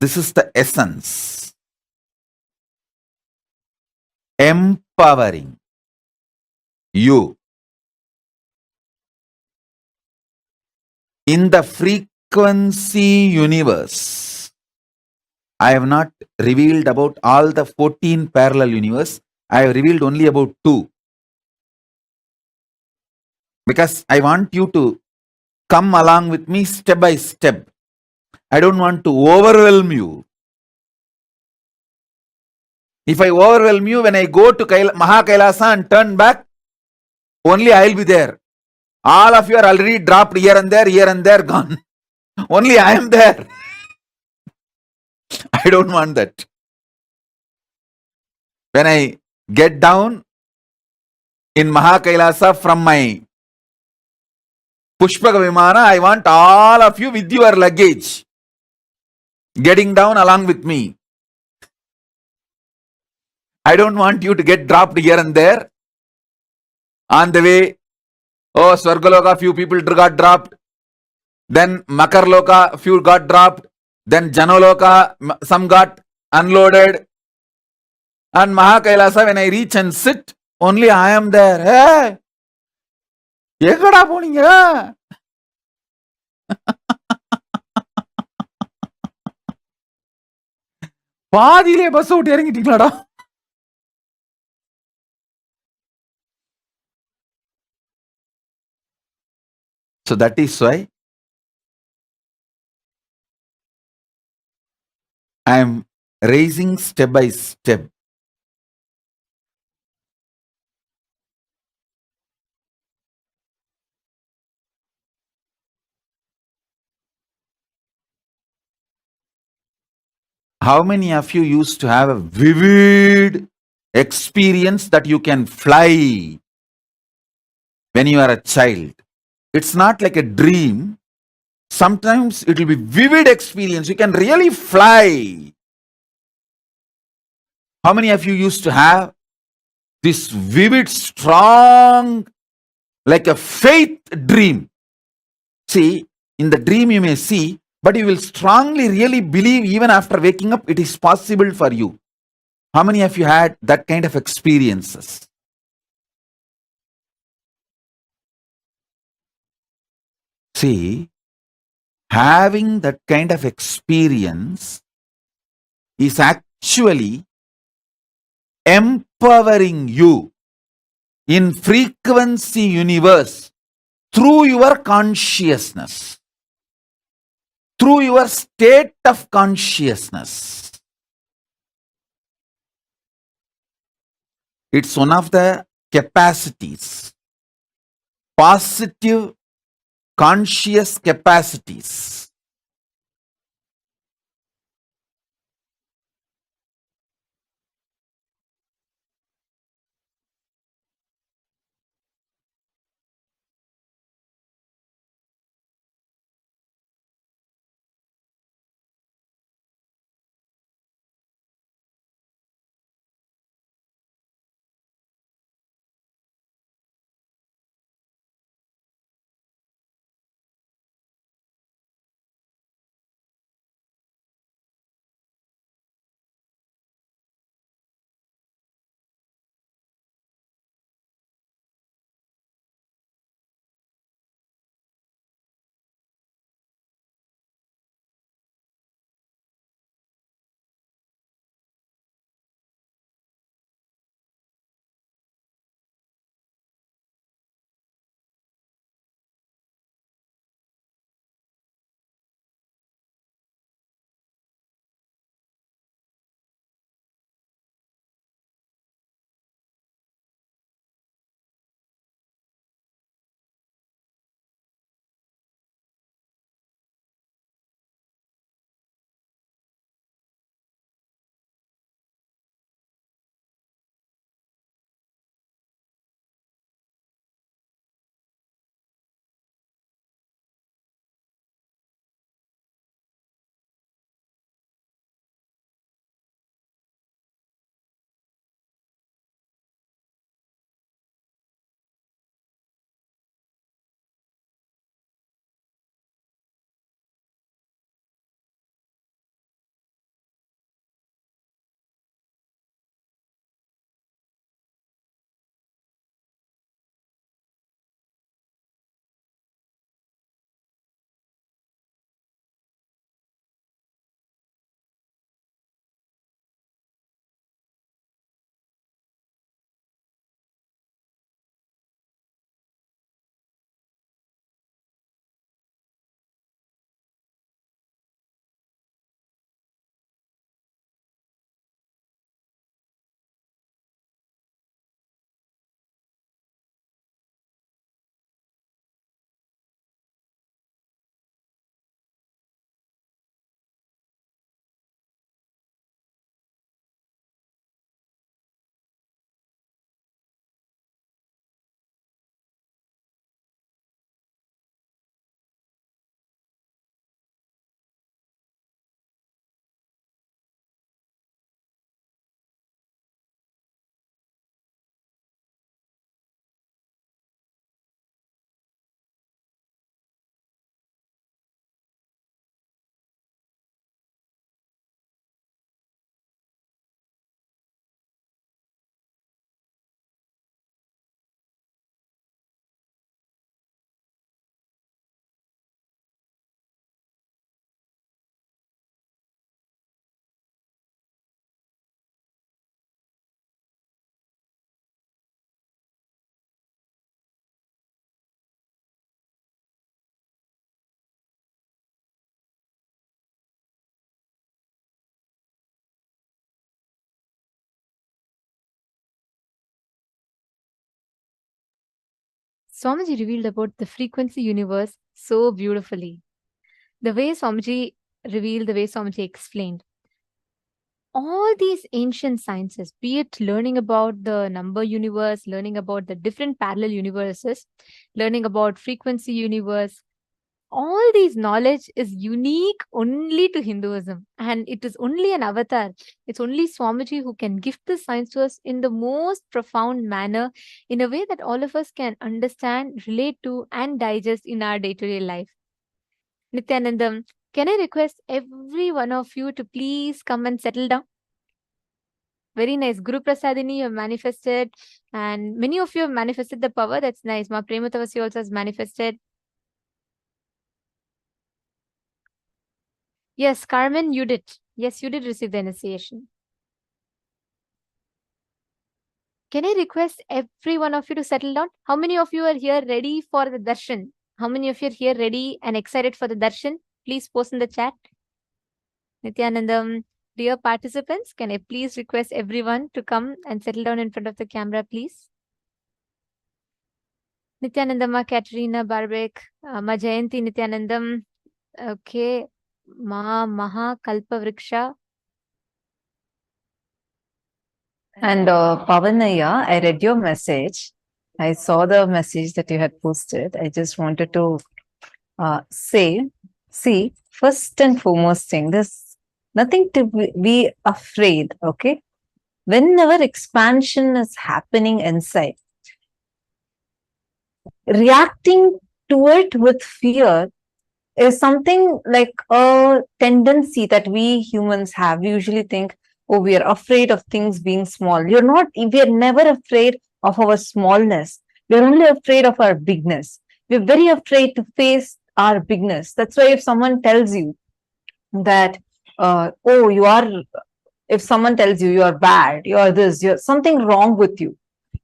This is the essence. Empowering you in the frequency universe. I have not revealed about all the 14 parallel universe. I have revealed only about 2. Because I want you to come along with me step by step. I don't want to overwhelm you. If I overwhelm you, when I go to Mahakailasa and turn back, only I will be there. All of you are already dropped here and there, gone. Only I am there. I don't want that. When I get down in Mahakailasa from my Pushpaka Vimana, I want all of you with your luggage getting down along with me. I don't want you to get dropped here and there. On the way, oh, Swargaloka, few people got dropped. Then Makarloka, few got dropped. Then Janoloka, some got unloaded. And Mahakailasa, when I reach and sit, only I am there. Hey! Ekada poninga? பாதியிலே bus விட்டு இறங்கிட்டீங்களாடா? So that is why I am raising step by step. How many of you used to have a vivid experience that you can fly when you are a child? It's not like a dream. Sometimes it will be vivid experience. You can really fly. How many of you used to have this vivid, strong, like a faith dream? See, in the dream you may see, but you will strongly really believe even after waking up it is possible for you. How many of you had that kind of experiences? See, having that kind of experience is actually empowering you in frequency universe through your It's one of the capacities, positive conscious capacities. Swamiji revealed about the frequency universe so beautifully. The way Swamiji revealed, the way Swamiji explained, all these ancient sciences, be it learning about the number universe, learning about the different parallel universes, learning about frequency universe, all these knowledge is unique only to Hinduism, and it is only an avatar. It's only Swamiji who can gift the science to us in the most profound manner, in a way that all of us can understand, relate to, and digest in our day-to-day life. Nithyanandam, can I request every one of you to please come and settle down? Very nice. Guru Prasadini, you have manifested, and many of you have manifested the power. That's nice. Ma Prematavasi also has manifested. Yes, Carmen, you did. Yes, you did receive the initiation. Can I request every one of you to settle down? How many of you are here ready for the darshan? How many of you are here ready and excited for the darshan? Please post in the chat. Nithyanandam, Dear participants, can I please request everyone to come and settle down in front of the camera, please? Nithyananda Ma Katerina Barbek, Ma Jayanti Nithyanandam, okay, Ma Maha Kalpa Vriksha. And Pavanaya, I read your message. I saw the message that you had posted. I just wanted to say, see, first and foremost thing, there's nothing to be afraid, okay? Whenever expansion is happening inside, reacting to it with fear is something like a tendency that we humans have. We usually think, oh, we are afraid of things being small. We are never afraid of our smallness. We're only afraid of our bigness. We're very afraid to face our bigness. That's why if someone tells you that, if someone tells you you're bad, you're this, you're something wrong with you,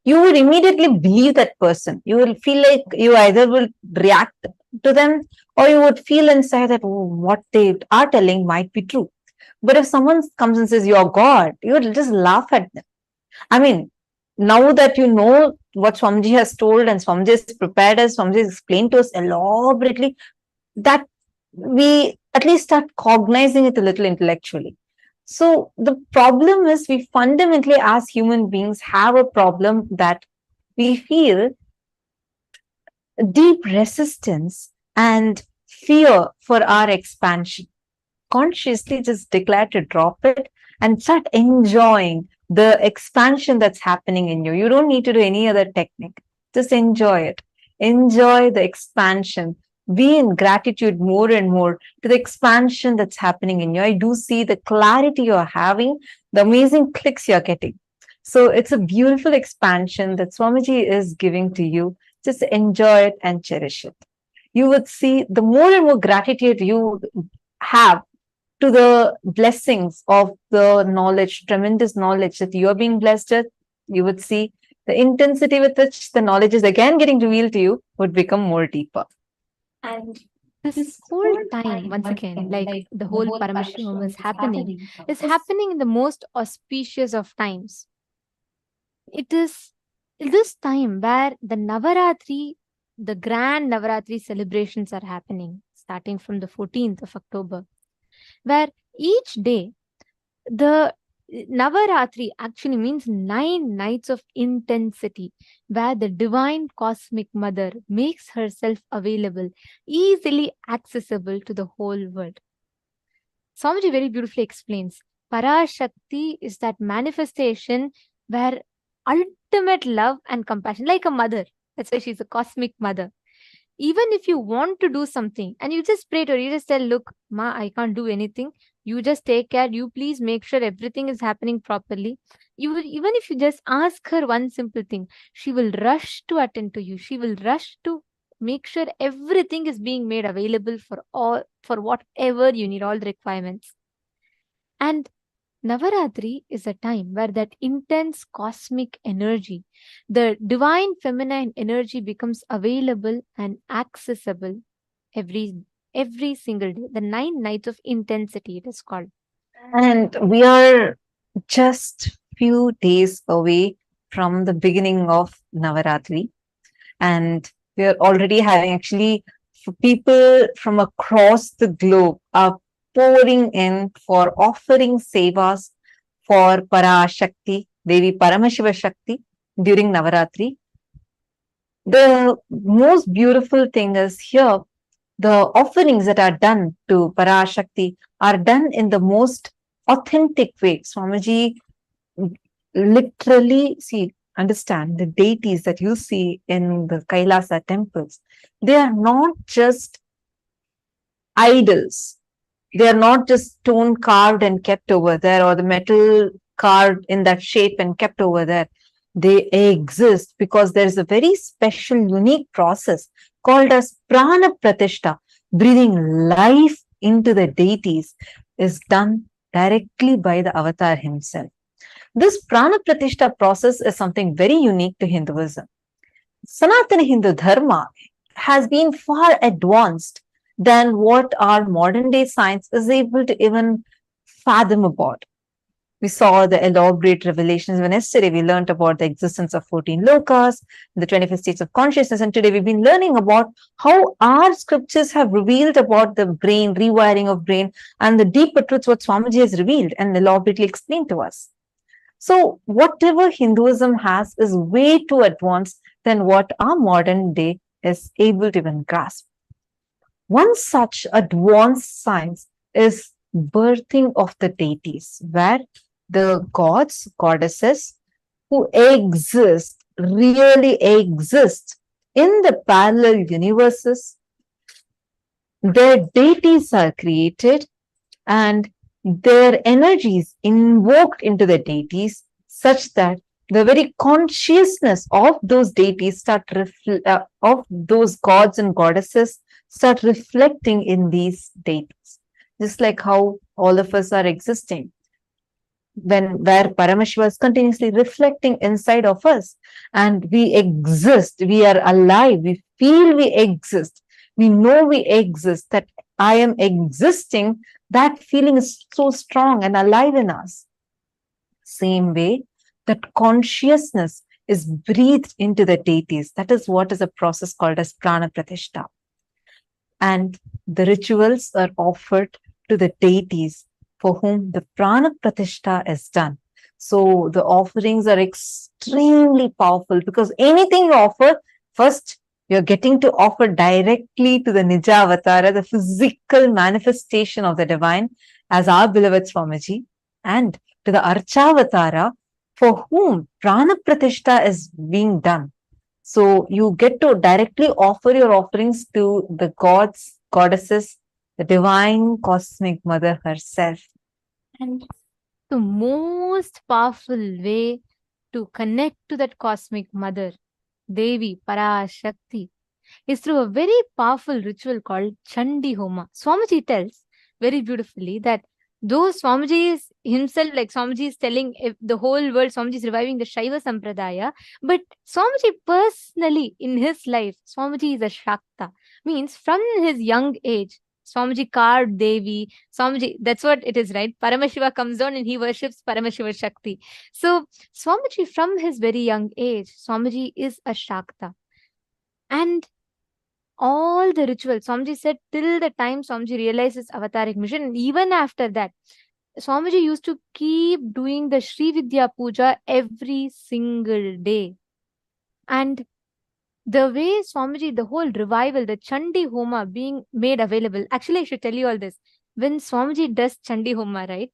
you would immediately believe that person. You will feel like you either will react to them or you would feel inside that what they are telling might be true. But if someone comes and says you're God, you will just laugh at them. I mean, now that you know what Swamiji has told and Swamiji has prepared us, Swamiji has explained to us elaborately, that we at least start cognizing it a little intellectually. So the problem is we fundamentally as human beings have a problem that we feel deep resistance and fear for our expansion. Consciously just declare to drop it and start enjoying the expansion that's happening in you. You don't need to do any other technique. Just enjoy it. Enjoy the expansion. Be in gratitude more and more to the expansion that's happening in you. I do see the clarity you're having, the amazing clicks you're getting. So it's a beautiful expansion that Swamiji is giving to you. Just enjoy it and cherish it. You would see the more and more gratitude you have to the blessings of the knowledge, tremendous knowledge that you are being blessed with. You would see the intensity with which the knowledge is again getting revealed to you would become more deeper. And this whole time, once again, like the whole Paramashivam is happening in the most auspicious of times. It is this time where the Navaratri, the grand Navaratri celebrations are happening, starting from the 14th of October, where each day, the Navaratri actually means 9 nights of intensity, where the divine cosmic mother makes herself available, easily accessible to the whole world. Swamiji very beautifully explains, Parashakti is that manifestation where ultimate love and compassion, like a mother, that's why she's a cosmic mother. Even if you want to do something and you just pray to her, you just tell, look, Ma, I can't do anything. You just take care. You please make sure everything is happening properly. Even if you just ask her one simple thing, she will rush to attend to you. She will rush to make sure everything is being made available for whatever you need, all the requirements. And Navaratri is a time where that intense cosmic energy, the divine feminine energy becomes available and accessible every single day. The 9 nights of intensity, it is called. And we are just few days away from the beginning of Navaratri. And we are already having actually people from across the globe are pouring in for offering sevas for Parashakti, Devi Paramashiva Shakti during Navaratri. The most beautiful thing is here, the offerings that are done to Parashakti are done in the most authentic way. Swamiji literally, understand the deities that you see in the KAILASA temples. They are not just idols. They are not just stone carved and kept over there, or the metal carved in that shape and kept over there. They exist because there is a very special, unique process called as prana pratishta. Breathing life into the deities is done directly by the avatar himself. This prana pratishta process is something very unique to Hinduism. Sanatana Hindu Dharma has been far advanced than what our modern day science is able to even unfathomable. We saw the elaborate revelations when yesterday we learned about the existence of 14 lokas, the 25 states of consciousness, and today we've been learning about how our scriptures have revealed about the brain, rewiring of brain, and the deeper truths what Swamiji has revealed and elaborately explained to us. So whatever Hinduism has is way too advanced than what our modern day is able to even grasp. One such advanced science is birthing of the deities, where the gods, goddesses who exist, really exist in the parallel universes, their deities are created and their energies invoked into the deities such that the very consciousness of those deities of those gods and goddesses start reflecting in these deities. Just like how all of us are existing. Where Paramashiva is continuously reflecting inside of us and we exist, we are alive, we feel we exist, we know we exist, that I am existing, that feeling is so strong and alive in us. Same way, that consciousness is breathed into the deities. That is what is a process called as prana pratishta. And the rituals are offered to the deities for whom the prana pratishta is done. So the offerings are extremely powerful because anything you offer, first you're getting to offer directly to the Nija Avatara, the physical manifestation of the divine, as our beloved Swamiji, and to the Archavatara, for whom prana pratishta is being done. So you get to directly offer your offerings to the gods, goddesses, the divine cosmic mother herself. And the most powerful way to connect to that cosmic mother, Devi Parashakti, is through a very powerful ritual called Chandi Homa. Swamiji tells very beautifully that though Swamiji is himself, like Swamiji is telling the whole world, Swamiji is reviving the Shaiva Sampradaya, but Swamiji personally in his life, Swamiji is a Shakta. Means from his young age, Swamiji carved Devi, Swamiji, that's what it is, right? Paramashiva comes down and he worships Paramashiva Shakti. So Swamiji from his very young age, Swamiji is a Shakta. And all the rituals, Swamiji said, till the time Swamiji realized his avataric mission, and even after that, Swamiji used to keep doing the Sri Vidya Puja every single day. And the way Swamiji, the whole revival, the Chandi Homa being made available, actually I should tell you all this. When Swamiji does Chandi Homa, right,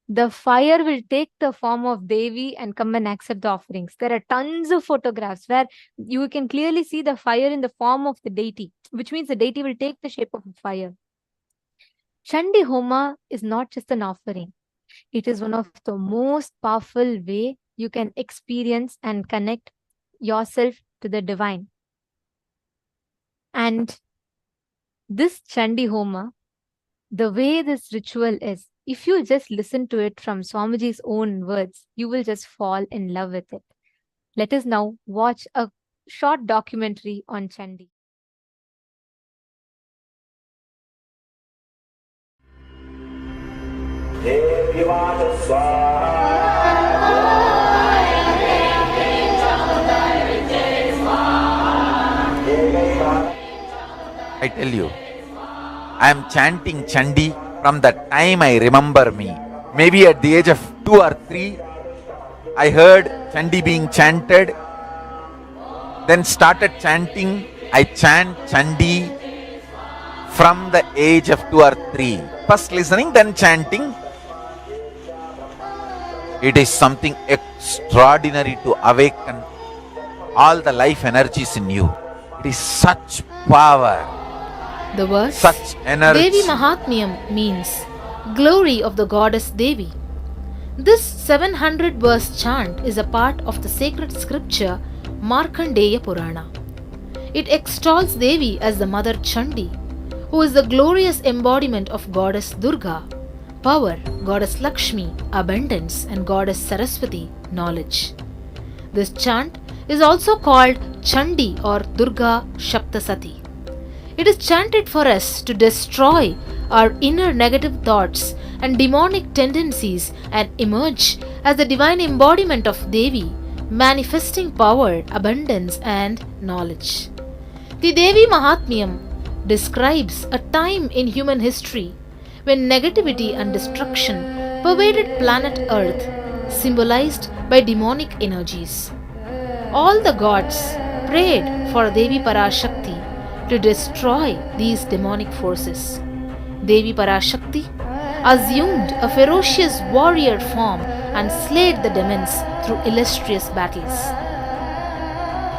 the fire will take the form of Devi and come and accept the offerings. There are tons of photographs where you can clearly see the fire in the form of the deity, which means the deity will take the shape of a fire. Chandi Homa is not just an offering. It is one of the most powerful way you can experience and connect yourself to the divine. And this Chandi Homa, the way this ritual is, if you just listen to it from Swamiji's own words, you will just fall in love with it. Let us now watch a short documentary on Chandi. I tell you, I am chanting Chandi from the time I remember me. Maybe at the age of 2 or 3, I heard Chandi being chanted, then started chanting. I chant Chandi from the age of 2 or 3. First listening, then chanting. It is something extraordinary to awaken all the life energies in you. It is such power. The verse Such energy. Devi Mahatmyam means glory of the goddess Devi. This 700 verse chant is a part of the sacred scripture Markandeya Purana. It extols Devi as the mother Chandi, who is the glorious embodiment of goddess Durga, power, goddess Lakshmi, abundance, and goddess Saraswati, knowledge. This chant is also called Chandi or Durga Shaptasati. It is chanted for us to destroy our inner negative thoughts and demonic tendencies and emerge as the divine embodiment of Devi, manifesting power, abundance, and knowledge. The Devi Mahatmyam describes a time in human history when negativity and destruction pervaded planet Earth, symbolized by demonic energies. All the gods prayed for Devi Parashakti to destroy these demonic forces. Devi Parashakti assumed a ferocious warrior form and slayed the demons through illustrious battles.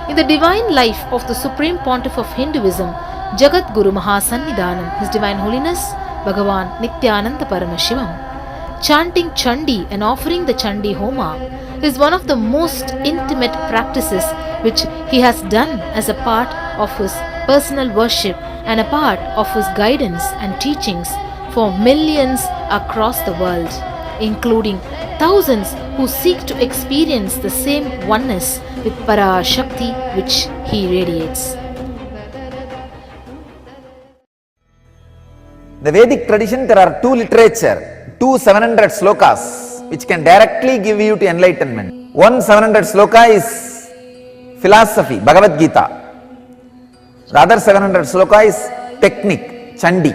In the divine life of the Supreme Pontiff of Hinduism, Jagat Guru Mahasannidhanam, His Divine Holiness Bhagavān Nithyananda Paramashivam, chanting Chandi and offering the Chandi Homa is one of the most intimate practices which he has done as a part of his personal worship and a part of his guidance and teachings for millions across the world, including thousands who seek to experience the same oneness with Parashakti which he radiates. The Vedic tradition, there are two literature, 700 slokas, which can directly give you to enlightenment. One 700 sloka is philosophy, Bhagavad Gita. The other 700 sloka is technique, Chandi,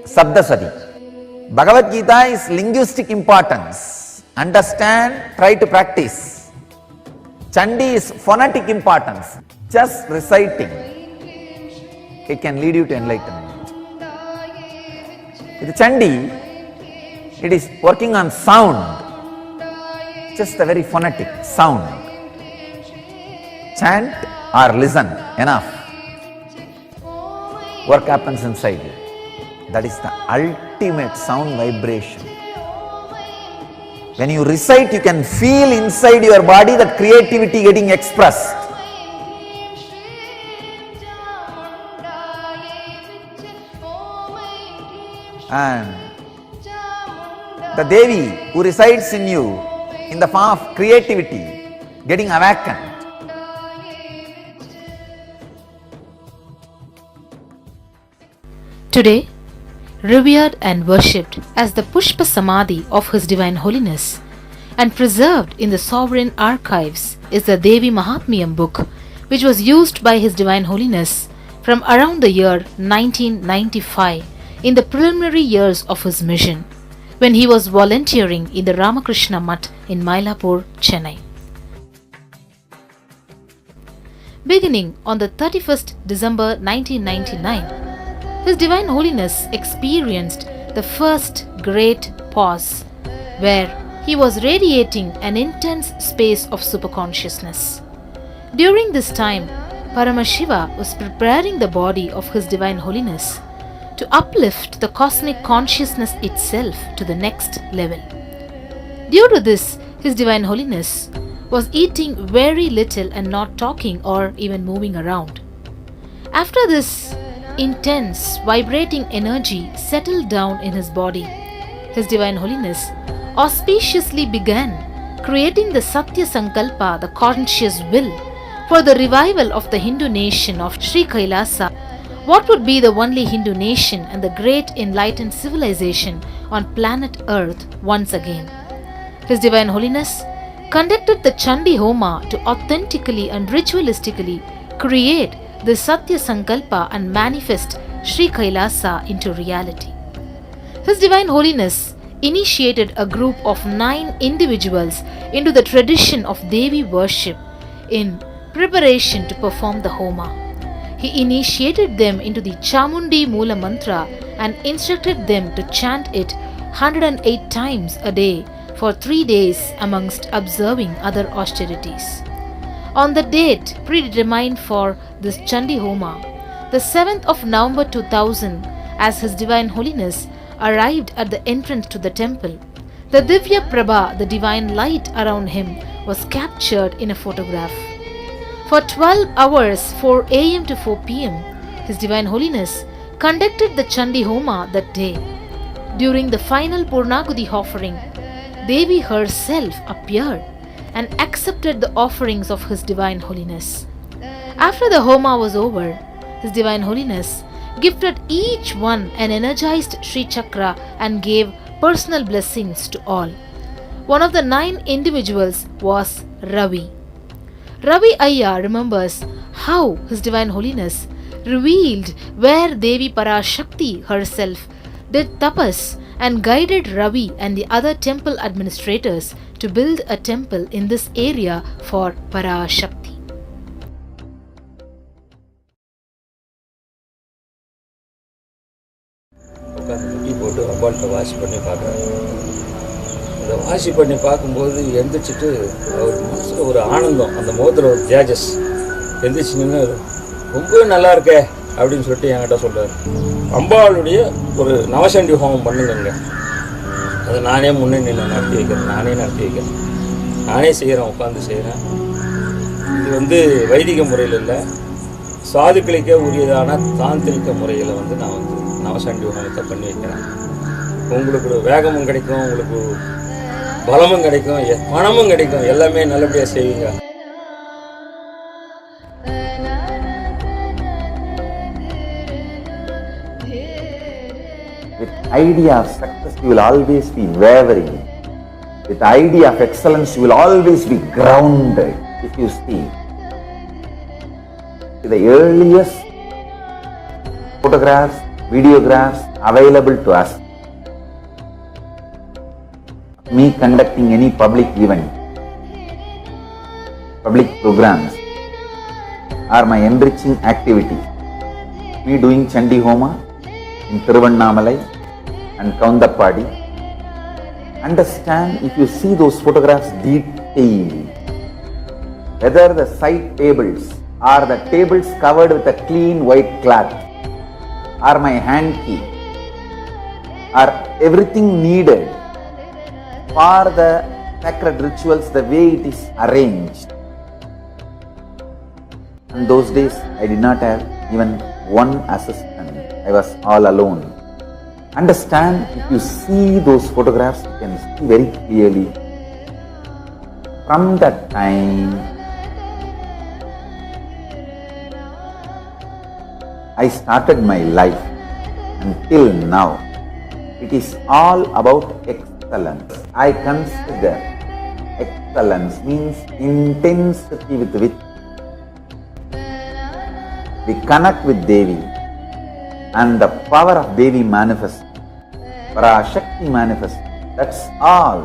Sabdasati. Bhagavad Gita is linguistic importance. Understand, try to practice. Chandi is phonetic importance. Just reciting, it can lead you to enlightenment. With Chandi, it is working on sound, just a very phonetic sound. Chant or listen, enough. Work happens inside you. That is the ultimate sound vibration. When you recite, you can feel inside your body that creativity getting expressed. And the Devi who resides in you in the form of creativity getting awakened. Today, revered and worshipped as the Pushpa Samadhi of His Divine Holiness and preserved in the sovereign archives is the Devi Mahatmyam book, which was used by His Divine Holiness from around the year 1995 in the preliminary years of his mission, when he was volunteering in the Ramakrishna Mutt in Mylapore, Chennai. Beginning on the 31st December 1999, His Divine Holiness experienced the first great pause, where he was radiating an intense space of superconsciousness. During this time, Paramashiva was preparing the body of His Divine Holiness to uplift the cosmic consciousness itself to the next level. Due to this, His Divine Holiness was eating very little and not talking or even moving around. After this intense, vibrating energy settled down in his body, His Divine Holiness auspiciously began creating the Satya Sankalpa, the conscious will, for the revival of the Hindu nation of Sri KAILASA, what would be the only Hindu nation and the great enlightened civilization on planet Earth once again. His Divine Holiness conducted the Chandi Homa to authentically and ritualistically create the Satya Sankalpa and manifest Sri KAILASA into reality. His Divine Holiness initiated a group of 9 individuals into the tradition of Devi worship in preparation to perform the Homa. He initiated them into the Chamundi Mula Mantra and instructed them to chant it 108 times a day for 3 days amongst observing other austerities. On the date predetermined for this Chandi Homa, the 7th of November 2000, as His Divine Holiness arrived at the entrance to the temple, the Divya Prabha, the divine light around him, was captured in a photograph. For 12 hours, 4 am to 4 pm, His Divine Holiness conducted the Chandi Homa that day. During the final Purnagudi offering, Devi herself appeared and accepted the offerings of His Divine Holiness. After the Homa was over, His Divine Holiness gifted each one an energized Sri Chakra and gave personal blessings to all. One of the 9 individuals was Ravi. Ravi Ayya remembers how His Divine Holiness revealed where Devi Parashakti herself did tapas and guided Ravi and the other temple administrators to build a temple in this area for Parashakti. உட்காந்து முட்டி போட்டு அம்பாள்கிட்ட வாசி பண்ணி பார்க்குறாரு. அதை வாசி பண்ணி பார்க்கும்போது எந்திரிச்சிட்டு அவர் மனசில் ஒரு ஆனந்தம், அந்த மோதிரம் ஒரு ஜேஜஸ் எந்திரிச்சு நின்று ரொம்ப நல்லா இருக்கே அப்படின்னு சொல்லிட்டு என்கிட்ட சொல்கிறார். அம்பாளுடைய ஒரு நவசண்டி ஹோமம் பண்ணுங்க, அதை நானே முன்னே நின்று நடத்தி வைக்கிறேன், நானே செய்கிறேன், உட்காந்து செய்கிறேன். இது வைதிக முறையில் இல்லை, சாதுக்களுக்கே உரியதான தாந்திரிக முறையில் நான் நவசண்டி ஹோமத்தை பண்ணி வைக்கிறேன். உங்களுக்கு வேகமும் கிடைக்கும், உங்களுக்கு பலமும் கிடைக்கும், பணமும் கிடைக்கும், எல்லாமே நல்லபடியாக செய்வீங்க. With idea of success, you will always be wavering. With idea of excellence, you will always be grounded. If you see the earliest photographs, videographs available to us, me conducting any public event, public programs, or my enriching activities, me doing Chandi Homa in Tiruvannamalai and Kaundappadi. Understand, if you see those photographs detailed, whether the side tables or the tables covered with a clean white cloth, or my hand key, or everything needed for the sacred rituals, the way it is arranged. In those days, I did not have even one assistant. I was all alone. Understand, if you see those photographs, you can see very clearly. From that time, I started my life until now. It is all about excellence. I consider excellence means intensity with which we connect with Devi and the power of Devi manifests, Parashakti manifests. That's all.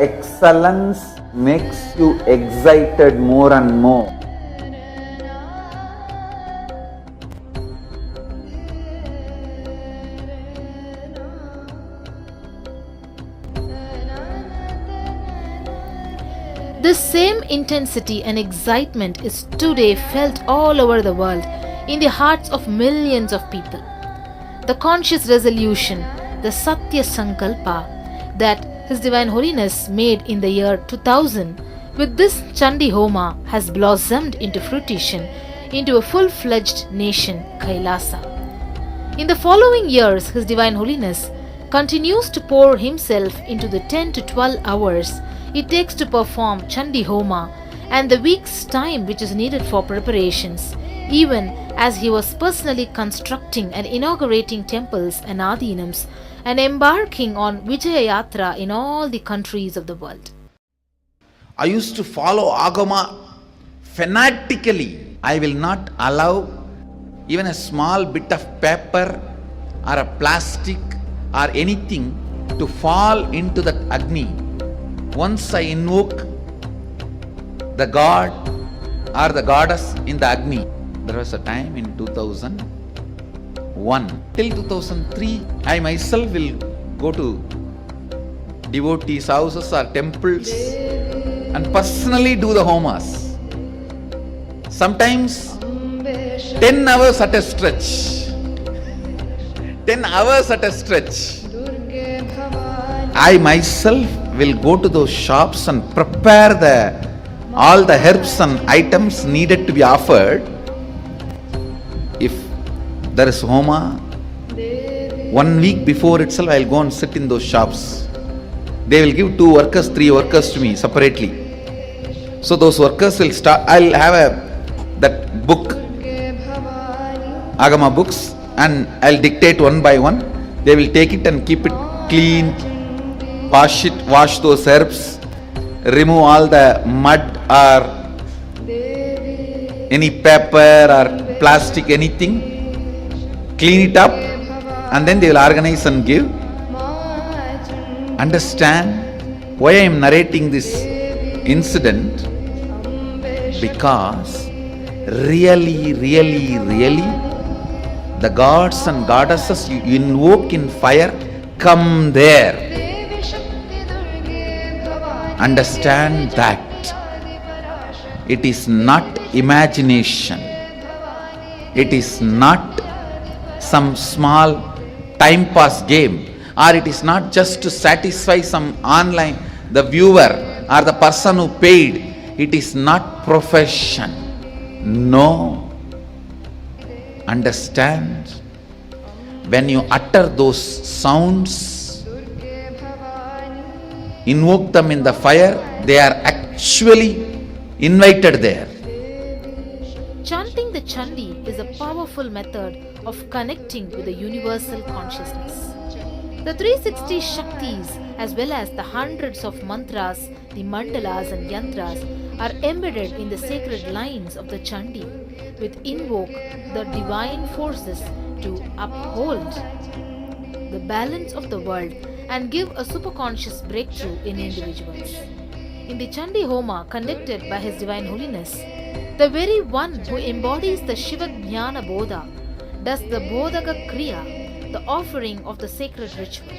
Excellence makes you excited more and more. This same intensity and excitement is today felt all over the world in the hearts of millions of people. The conscious resolution, the Satya Sankalpa that His Divine Holiness made in the year 2000 with this Chandi Homa has blossomed into fruition into a full-fledged nation, KAILASA. In the following years, His Divine Holiness continues to pour himself into the 10 to 12 hours it takes to perform Chandi Homa and the week's time which is needed for preparations, even as he was personally constructing and inaugurating temples and adhinams and embarking on Vijaya Yatra in all the countries of the world. I used to follow Agama fanatically. I will not allow even a small bit of paper or a plastic or anything to fall into that Agni. Once I invoke the god or the goddess in the Agni. There was a time in 2001 till 2003, I myself will go to devotees' houses or temples and personally do the homas. Sometimes 10 hours at a stretch. 10 hours at a stretch. I myself will go to those shops and prepare all the herbs and items needed to be offered. If there is Homa, 1 week before itself I will go and sit in those shops. They will give 2 workers, 3 workers to me separately. So those workers will start, I will have that book Agama books and I'll dictate one by one. They will take it and keep it clean, wash those herbs, remove all the mud or any paper or plastic, anything, clean it up, and then they will organize and give. Understand why I am narrating this incident? Because really, the gods and goddesses you invoke in fire come there. Understand that it is not imagination. It is not some small time pass game, or it is not just to satisfy some online, the viewer or the person who paid. It is not profession. No. Understand, when you utter those sounds, invoke them in the fire, they are actually invited there. Chanting the Chandi is a powerful method of connecting with the universal consciousness. The 360 Shaktis, as well as the hundreds of mantras, the mandalas and yantras, are embedded in the sacred lines of the Chandi, which invoke the divine forces to uphold the balance of the world and give a superconscious breakthrough in individuals. In the Chandi Homa conducted by His Divine Holiness, the very one who embodies the Shiva Jnana Bodha does the Bodhaka Kriya, the offering of the sacred ritual.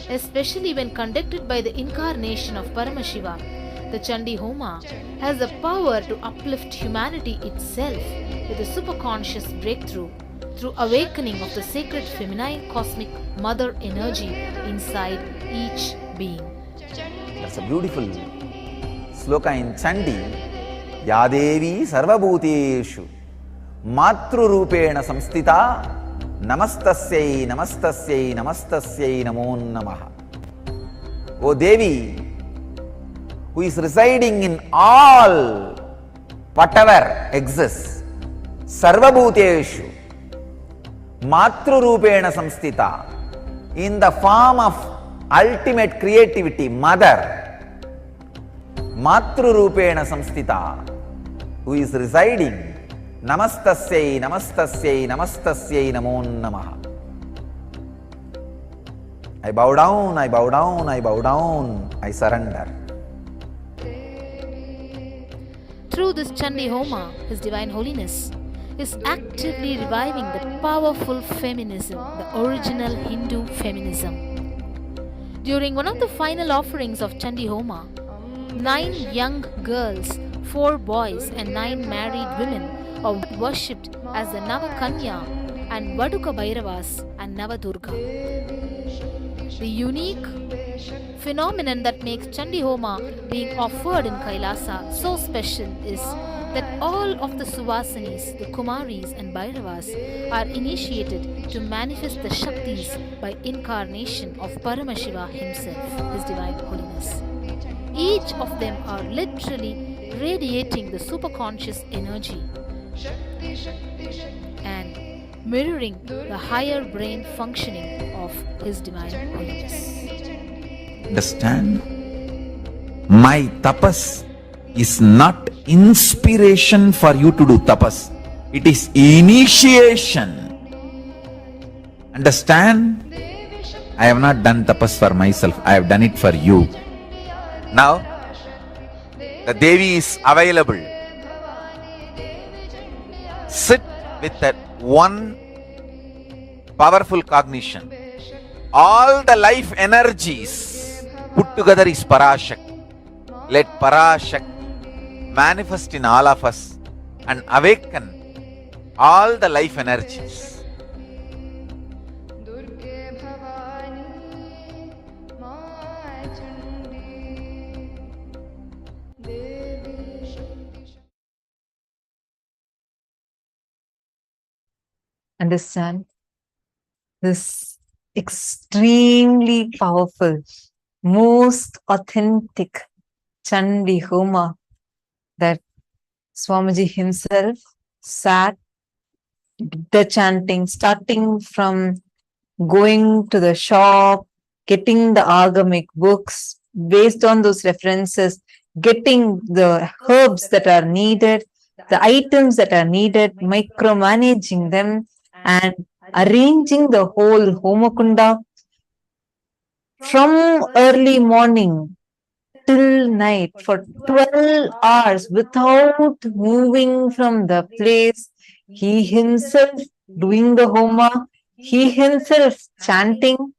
Especially when conducted by the incarnation of Paramashiva, the Chandi Homa has the power to uplift humanity itself with a superconscious breakthrough through awakening of the sacred feminine cosmic mother energy inside each being. That's a beautiful sloka in Chandi. Yadevi sarvabhuteshu matru rupena samstita namastasyai namastasyai namastasyai namo namaha. O Devi, who is residing in all whatever exists, sarvabhuteshu matru rupena samstita, in the form of ultimate creativity, mother, matru rupena samstita, who is residing, namastasyai namastasyai namastasyai namo namaha. I bow down, I bow down, I bow down, I surrender. Through this Chandi Homa, His Divine Holiness is actively reviving the powerful feminism, the original Hindu feminism. During one of the final offerings of Chandi Homa, 9 young girls, 4 boys and 9 married women are worshipped as the Navakanya and Vaduka Bhairavas and Navadurga. The unique phenomenon that makes Chandi Homa being offered in Kailasa so special is that all of the Suvasinis, the Kumaris and Bhairavas are initiated to manifest the Shaktis by incarnation of Paramashiva himself, His Divine Holiness. Each of them are literally radiating the superconscious energy and mirroring the higher brain functioning of His Divine Holiness. Understand? My tapas is not inspiration for you to do tapas. It is initiation. Understand? I have not done tapas for myself. I have done it for you. Now, the Devi is available. Sit with that one powerful cognition. All the life energies put together is Parashakti. Let Parashakti manifest in all of us and awaken all the life energies. Understand this extremely powerful, most authentic Chandi Homa that Swamiji himself sat the chanting, starting from going to the shop, getting the agamic books, based on those references, getting the herbs that are needed, the items that are needed, micromanaging them, and arranging the whole Homakunda from early morning till night for 12 hours without moving from the place. He himself doing the Homa, he himself chanting,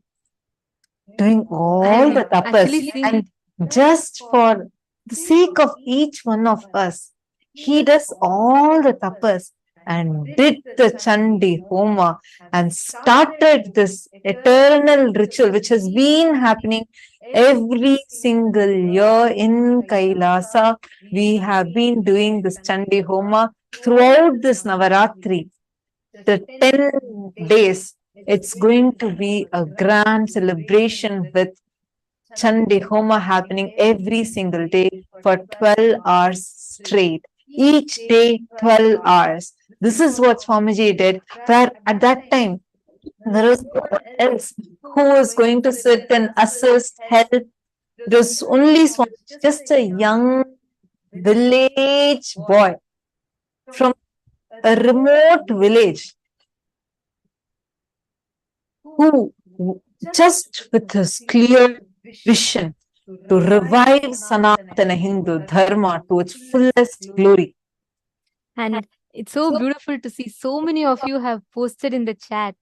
doing all the tapas. And just for the sake of each one of us, he does all the tapas and did the Chandi Homa and started this eternal ritual which has been happening every single year in Kailasa. We have been doing this Chandi Homa throughout this Navaratri. The 10 days, it's going to be a grand celebration with Chandi Homa happening every single day for 12 hours straight. Each day, 12 hours. This is what Swamiji did, where at that time, there was no one else who was going to sit and assist, help. It was only Swamiji, just a young village boy from a remote village who just with his clear vision to revive Sanatana Hindu Dharma to its fullest glory. And it's so beautiful to see so many of you have posted in the chat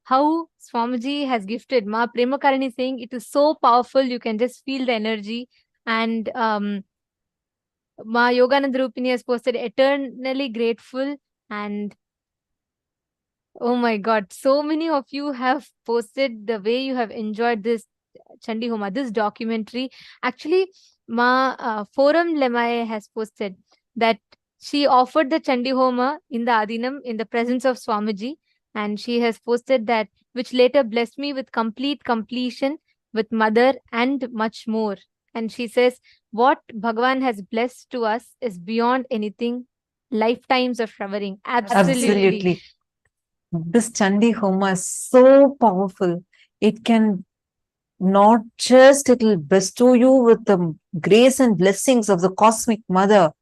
how Swamiji has gifted. Ma Premakarani saying it is so powerful, you can just feel the energy. And Ma Yogananda Rupini has posted eternally grateful. And oh my God, so many of you have posted the way you have enjoyed this Chandi Homa, this documentary. Actually, Ma Forum Lemai has posted that she offered the Chandi Homa in the Adinam in the presence of Swamiji, and she has posted that, which later blessed me with complete completion with mother and much more. And she says, what Bhagavan has blessed to us is beyond anything, lifetimes of showering. Absolutely. This Chandi Homa is so powerful. It can not just, it will bestow you with the grace and blessings of the cosmic mother.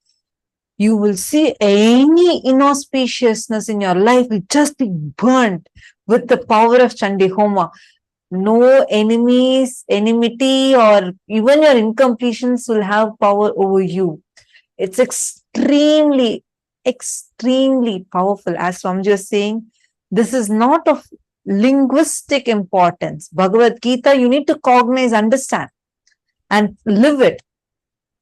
You will see any inauspiciousness in your life will just be burnt with the power of Chandi Homa. No enemies, enmity, or even your incompletions will have power over you. It's extremely, extremely powerful. As Swamiji was saying, this is not of linguistic importance. Bhagavad Gita, you need to cognize, understand, and live it.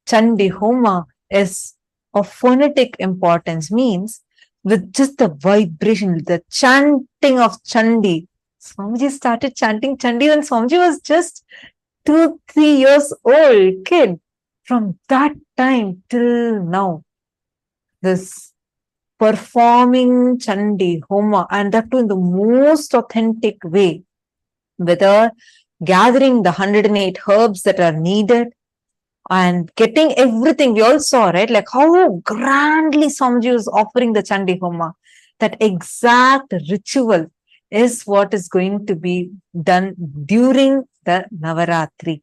Chandi Homa is of phonetic importance, means with just the vibration, the chanting of Chandi. Swamiji started chanting Chandi when Swamiji was just 2-3 years old kid. From that time till now, this performing Chandi Homa, and that too in the most authentic way, whether gathering the 108 herbs that are needed and getting everything. We all saw, right? Like how grandly Swamiji was offering the Chandi Homa. That exact ritual is what is going to be done during the Navaratri.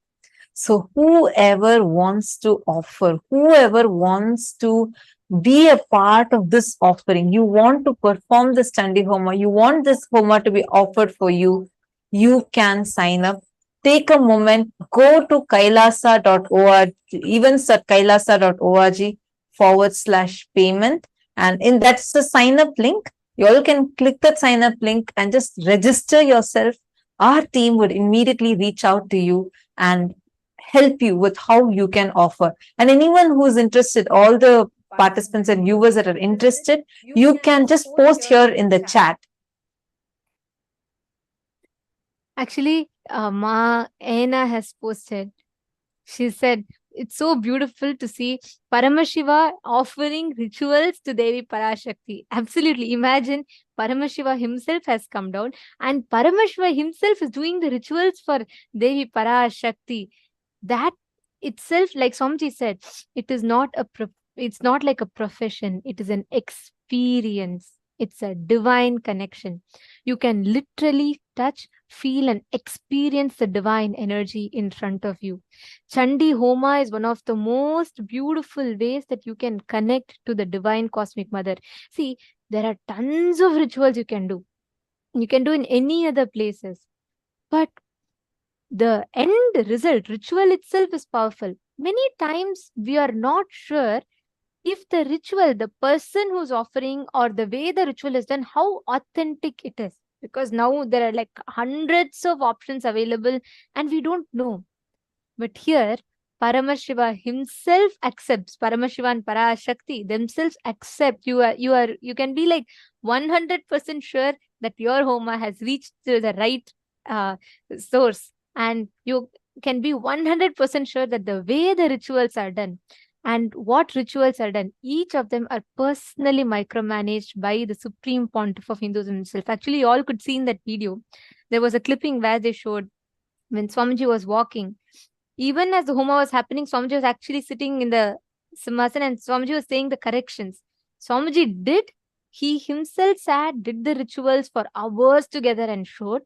So whoever wants to offer, whoever wants to be a part of this offering, you want to perform this Chandi Homa, you want this Homa to be offered for you, you can sign up. Take a moment, go to kailasa.org, even kailasa.org/payment. And that's the sign up link. You all can click that sign up link and just register yourself. Our team would immediately reach out to you and help you with how you can offer. And anyone who is interested, all the participants and viewers that are interested, you can just post here in the chat. Actually, Ma Aina has posted. She said, it's so beautiful to see Paramashiva offering rituals to Devi Parashakti. Absolutely. Imagine Paramashiva himself has come down and Paramashiva himself is doing the rituals for Devi Parashakti. That itself, like Swamiji said, it's not like a profession. It is an experience. It's a divine connection. You can literally touch, feel, and experience the divine energy in front of you. Chandi Homa is one of the most beautiful ways that you can connect to the divine cosmic mother. See, there are tons of rituals you can do. You can do in any other places. But the end result, ritual itself is powerful. Many times we are not sure if the ritual, the person who's offering, or the way the ritual is done, how authentic it is. Because now there are like hundreds of options available and we don't know. But here, Paramashiva himself accepts, Paramashiva and Parashakti themselves accept. You can be like 100% sure that your Homa has reached to the right source, and you can be 100% sure that the way the rituals are done and what rituals are done, each of them are personally micromanaged by the Supreme Pontiff of Hinduism himself. Actually, you all could see in that video, there was a clipping where they showed when Swamiji was walking. Even as the Homa was happening, Swamiji was actually sitting in the Simhasan and Swamiji was saying the corrections. Swamiji did. He himself sat, did the rituals for hours together and showed.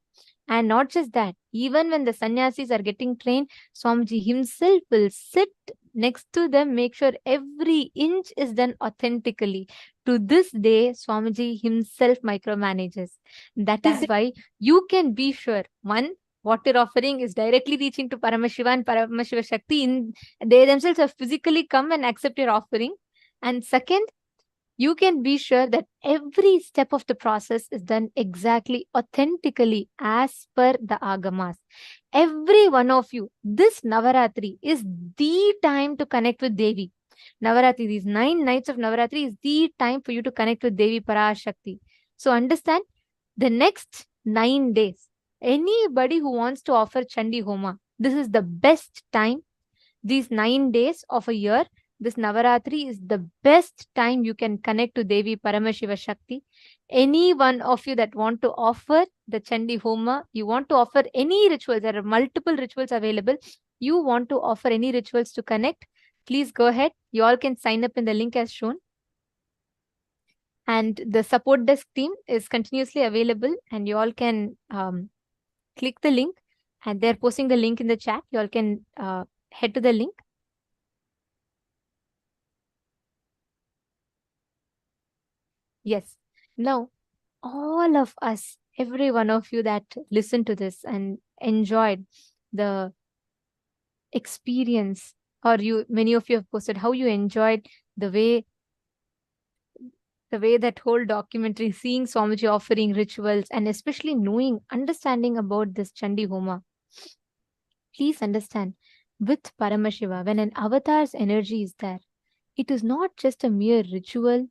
And not just that, even when the sannyasis are getting trained, Swamiji himself will sit next to them, make sure every inch is done authentically. To this day, Swamiji himself micromanages. That is why you can be sure, one, what you're offering is directly reaching to Paramashiva and Paramashiva Shakti. They themselves have physically come and accept your offering. And second, you can be sure that every step of the process is done exactly authentically as per the Agamas. Every one of you, this Navaratri is the time to connect with Devi. Navaratri, these 9 nights of Navaratri is the time for you to connect with Devi Parashakti. So understand, the next 9 days, anybody who wants to offer Chandi Homa, this is the best time. These 9 days of a year, this Navaratri is the best time you can connect to Devi Paramashiva Shakti. Any one of you that want to offer the Chandi Homa, you want to offer any rituals, there are multiple rituals available. You want to offer any rituals to connect, please go ahead. You all can sign up in the link as shown. And the support desk team is continuously available and you all can click the link and they're posting the link in the chat. You all can head to the link. Yes. Now, all of us, every one of you that listened to this and enjoyed the experience, or many of you have posted how you enjoyed the way that whole documentary, seeing Swamiji offering rituals and especially understanding about this Chandi Homa. Please understand, with Paramashiva, when an avatar's energy is there, it is not just a mere ritual,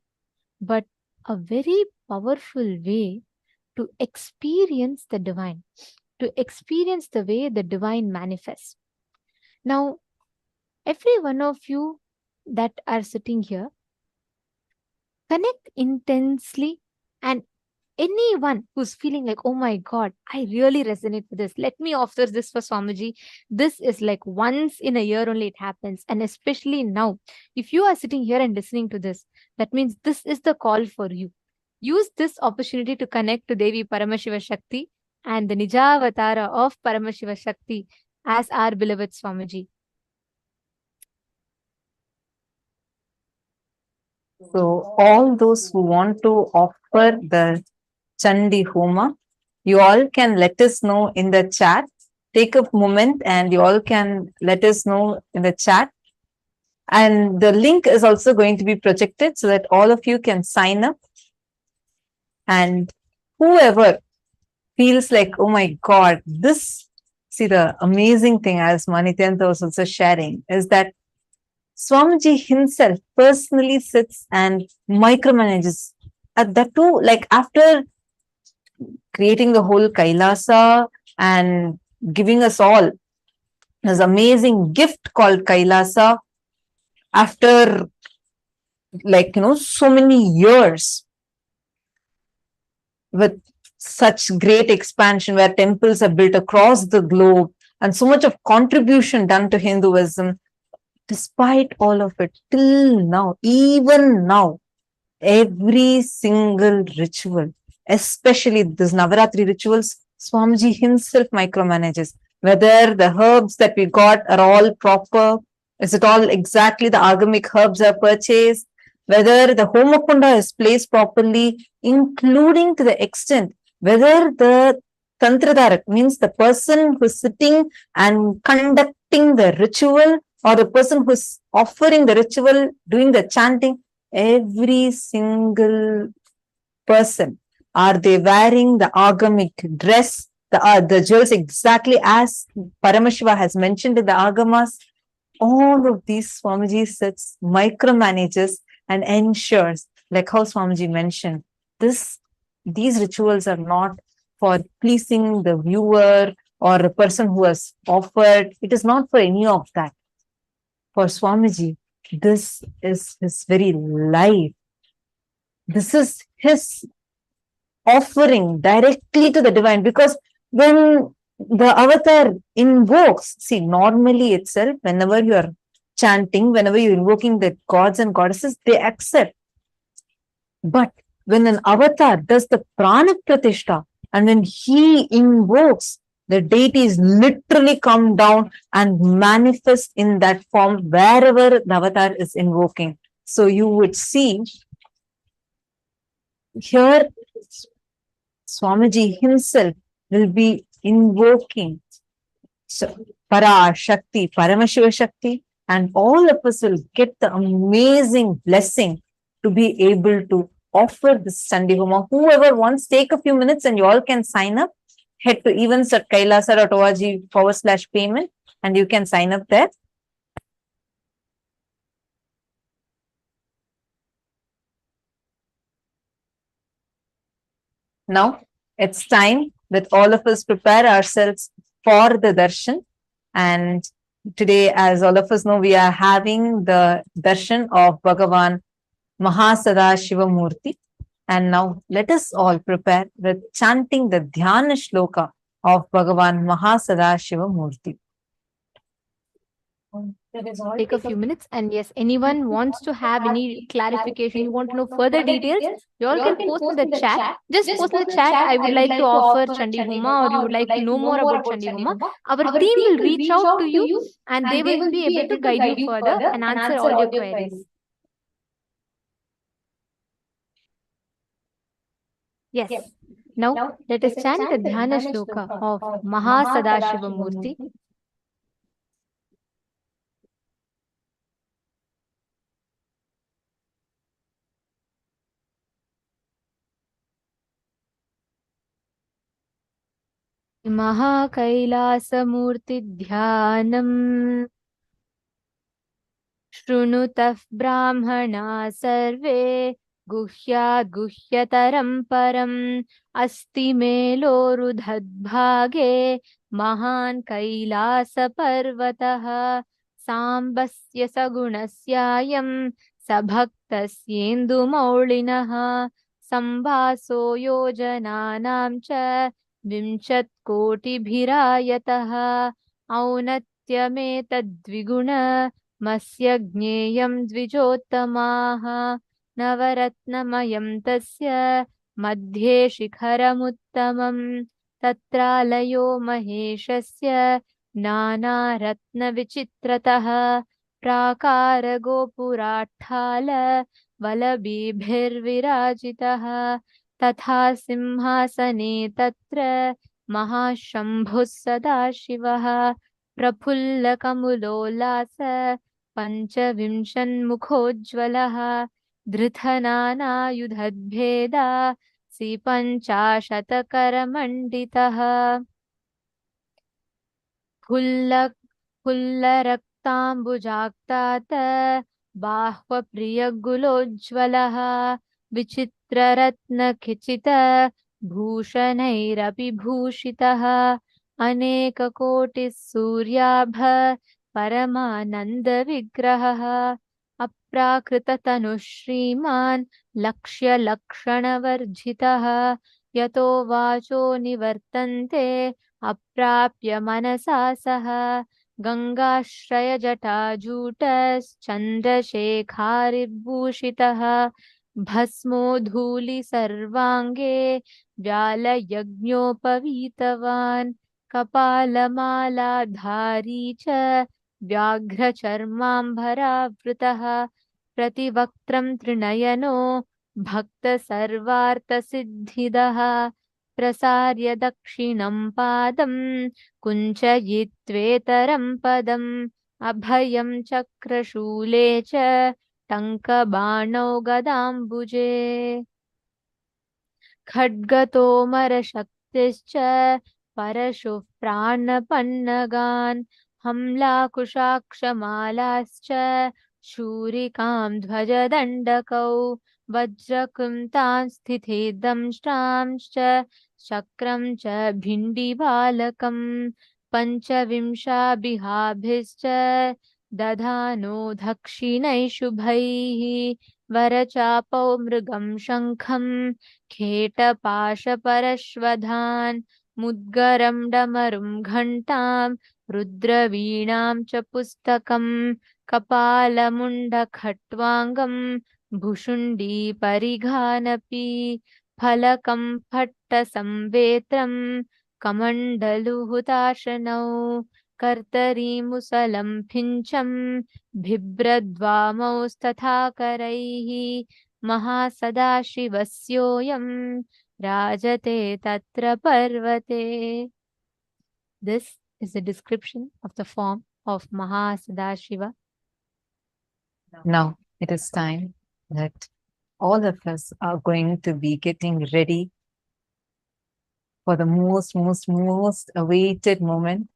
but a very powerful way to experience the divine, to experience the way the divine manifests. Now, every one of you that are sitting here, connect intensely, and anyone who's feeling like, oh my God, I really resonate with this. Let me offer this for Swamiji. This is like once in a year only it happens. And especially now, if you are sitting here and listening to this, that means this is the call for you. Use this opportunity to connect to Devi Paramashiva Shakti and the Nijavatara of Paramashiva Shakti as our beloved Swamiji. So all those who want to offer the Chandi Homa, you all can let us know in the chat. Take a moment and you all can let us know in the chat. And the link is also going to be projected so that all of you can sign up. And whoever feels like, oh my God, see the amazing thing as Nithyananda was also sharing is that Swamiji himself personally sits and micromanages. That too, like after creating the whole KAILASA and giving us all this amazing gift called KAILASA, after so many years with such great expansion where temples are built across the globe and so much of contribution done to Hinduism, despite all of it, till now, even now, every single ritual, especially these Navaratri rituals, Swamiji himself micromanages. Whether the herbs that we got are all proper, is it all exactly the agamic herbs are purchased, whether the Homakunda is placed properly, including to the extent whether the Tantradarak means the person who's sitting and conducting the ritual, or the person who's offering the ritual, doing the chanting, every single person, are they wearing the agamic dress, the jewels exactly as Paramashiva has mentioned in the Agamas? All of these Swamiji sits, micromanages and ensures, like how Swamiji mentioned, these rituals are not for pleasing the viewer or the person who has offered. It is not for any of that. For Swamiji, this is his very life. This is his offering directly to the divine, because when the avatar invokes, see, normally itself, whenever you are chanting, whenever you're invoking the gods and goddesses, they accept. But when an avatar does the prana pratishtha, and when he invokes, the deities literally come down and manifest in that form wherever the avatar is invoking. So you would see here Swamiji himself will be invoking Para Shakti, Paramashiva Shakti, and all of us will get the amazing blessing to be able to offer this Sandi Homa. Whoever wants, take a few minutes and you all can sign up. Head to events at kailasa.org/payment and you can sign up there. Now it's time that all of us prepare ourselves for the darshan. And today, as all of us know, we are having the darshan of Bhagavān Sadashiva Murti. And now let us all prepare with chanting the Dhyana Shloka of Bhagavān Sadashiva Murti. Take a few minutes, and yes, anyone wants to have any clarification, you want to know further details, you all can post in the chat. Just post in the chat, I would like to offer Chandi Homa, or you would like to know more about Chandi Homa. Our team will reach out to you and they will be able to guide you further and answer all your queries. Yes. Now let us chant the Dhyana Shloka of Sadashiva Murti. महाकैलासमूर्तिध्यानम् शृणुतः ब्राह्मणा सर्वे गुह्याद्गुह्यतरं परम् अस्ति मेलोरुधद्भागे महान् कैलासपर्वतः साम्बस्य सगुणस्यायं सभक्तस्येन्दुमौळिनः संवासो योजनानां च 20,000,000 औन्नत्यमेतद्विगुणमस्य ज्ञेयं द्विजोत्तमाः नवरत्नमयं तस्य मध्ये शिखरमुत्तमम् तत्रालयो महेशस्य नानारत्नविचित्रतः प्राकारगोपुराट्टाल वलभिर्विराजितः तथा सिंहासने तत्र महाशम्भुः सदाशिवः प्रफुल्लकमुलोल्लास पञ्चविंशन्मुखोज्ज्वलः धृतनानायुधद्भेदा सी-50 फुल्लरक्ताम्बुजाक्तात् बाह्वप्रियगुलोज्ज्वलः विचित्ररत्नखचित भूषणैरपि भूषितः अनेककोटिः सूर्याभ परमानन्दविग्रहः अप्राकृततनुः श्रीमान् लक्ष्यलक्षणवर्जितः यतो वाचो निवर्तन्ते अप्राप्य मनसा सह गङ्गाश्रयजटाजूटश्चन्द्रशेखारिभूषितः भस्मो धूलि सर्वाङ्गे व्यालयज्ञोपवीतवान् कपालमालाधारी च व्याघ्रचर्माम्बरावृतः प्रतिवक्त्रं त्रिनयनो भक्तसर्वार्थसिद्धिदः प्रसार्य दक्षिणं पादं कुञ्चयित्वेतरं पदम् अभयं चक्रशूले च टङ्कबाणौ गदाम्बुजे खड्गतोमरशक्तिश्च परशुः प्राणपन्नगान् हम्लाकुशाक्षमालाश्च शूरिकां ध्वजदण्डकौ वज्रकुन्तां स्थिते दंष्ट्रांश्च चक्रं च भिण्डिबालकम् पञ्चविंशाभिहाभिश्च दधानो दक्षिणैः शुभैः वरचापौ मृगं शङ्खं खेटपाशपरश्वधान् मुद्गरं डमरुं घण्टां रुद्रवीणां च पुस्तकं कपालमुण्डखट्वाङ्गं भुशुण्डीपरिघानपि फलकं फट्टसंवेत्रं कमण्डलुहुताशनौ कर्तरीमुसलं फिञ्चं बिभ्रद्वामौस्तथा करैः महासदाशिवस्योऽयं राजते तत्र पर्वते. This is a description of the form of Mahasadashiva. Now it is time that all of us are going to be getting ready for the most awaited moment.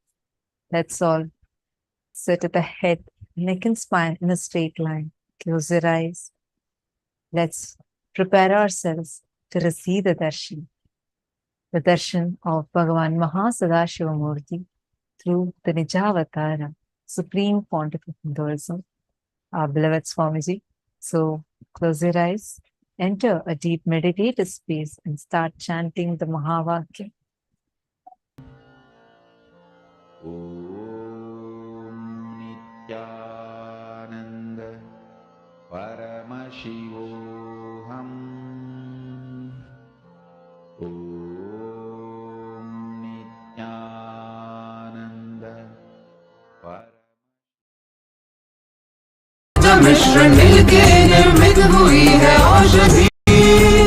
Let's all sit at the head, neck and spine in a straight line. Close your eyes. Let's prepare ourselves to receive the darshan of Bhagavān Mahasadashiva Murti through the Nijavatara, Supreme Pontiff of Hinduism, our beloved Swamiji. So close your eyes, enter a deep meditative space and start chanting the Mahavakya. Nithyananda Paramashivoham Nithyananda मिश्रण मिलके निर्मित हुई है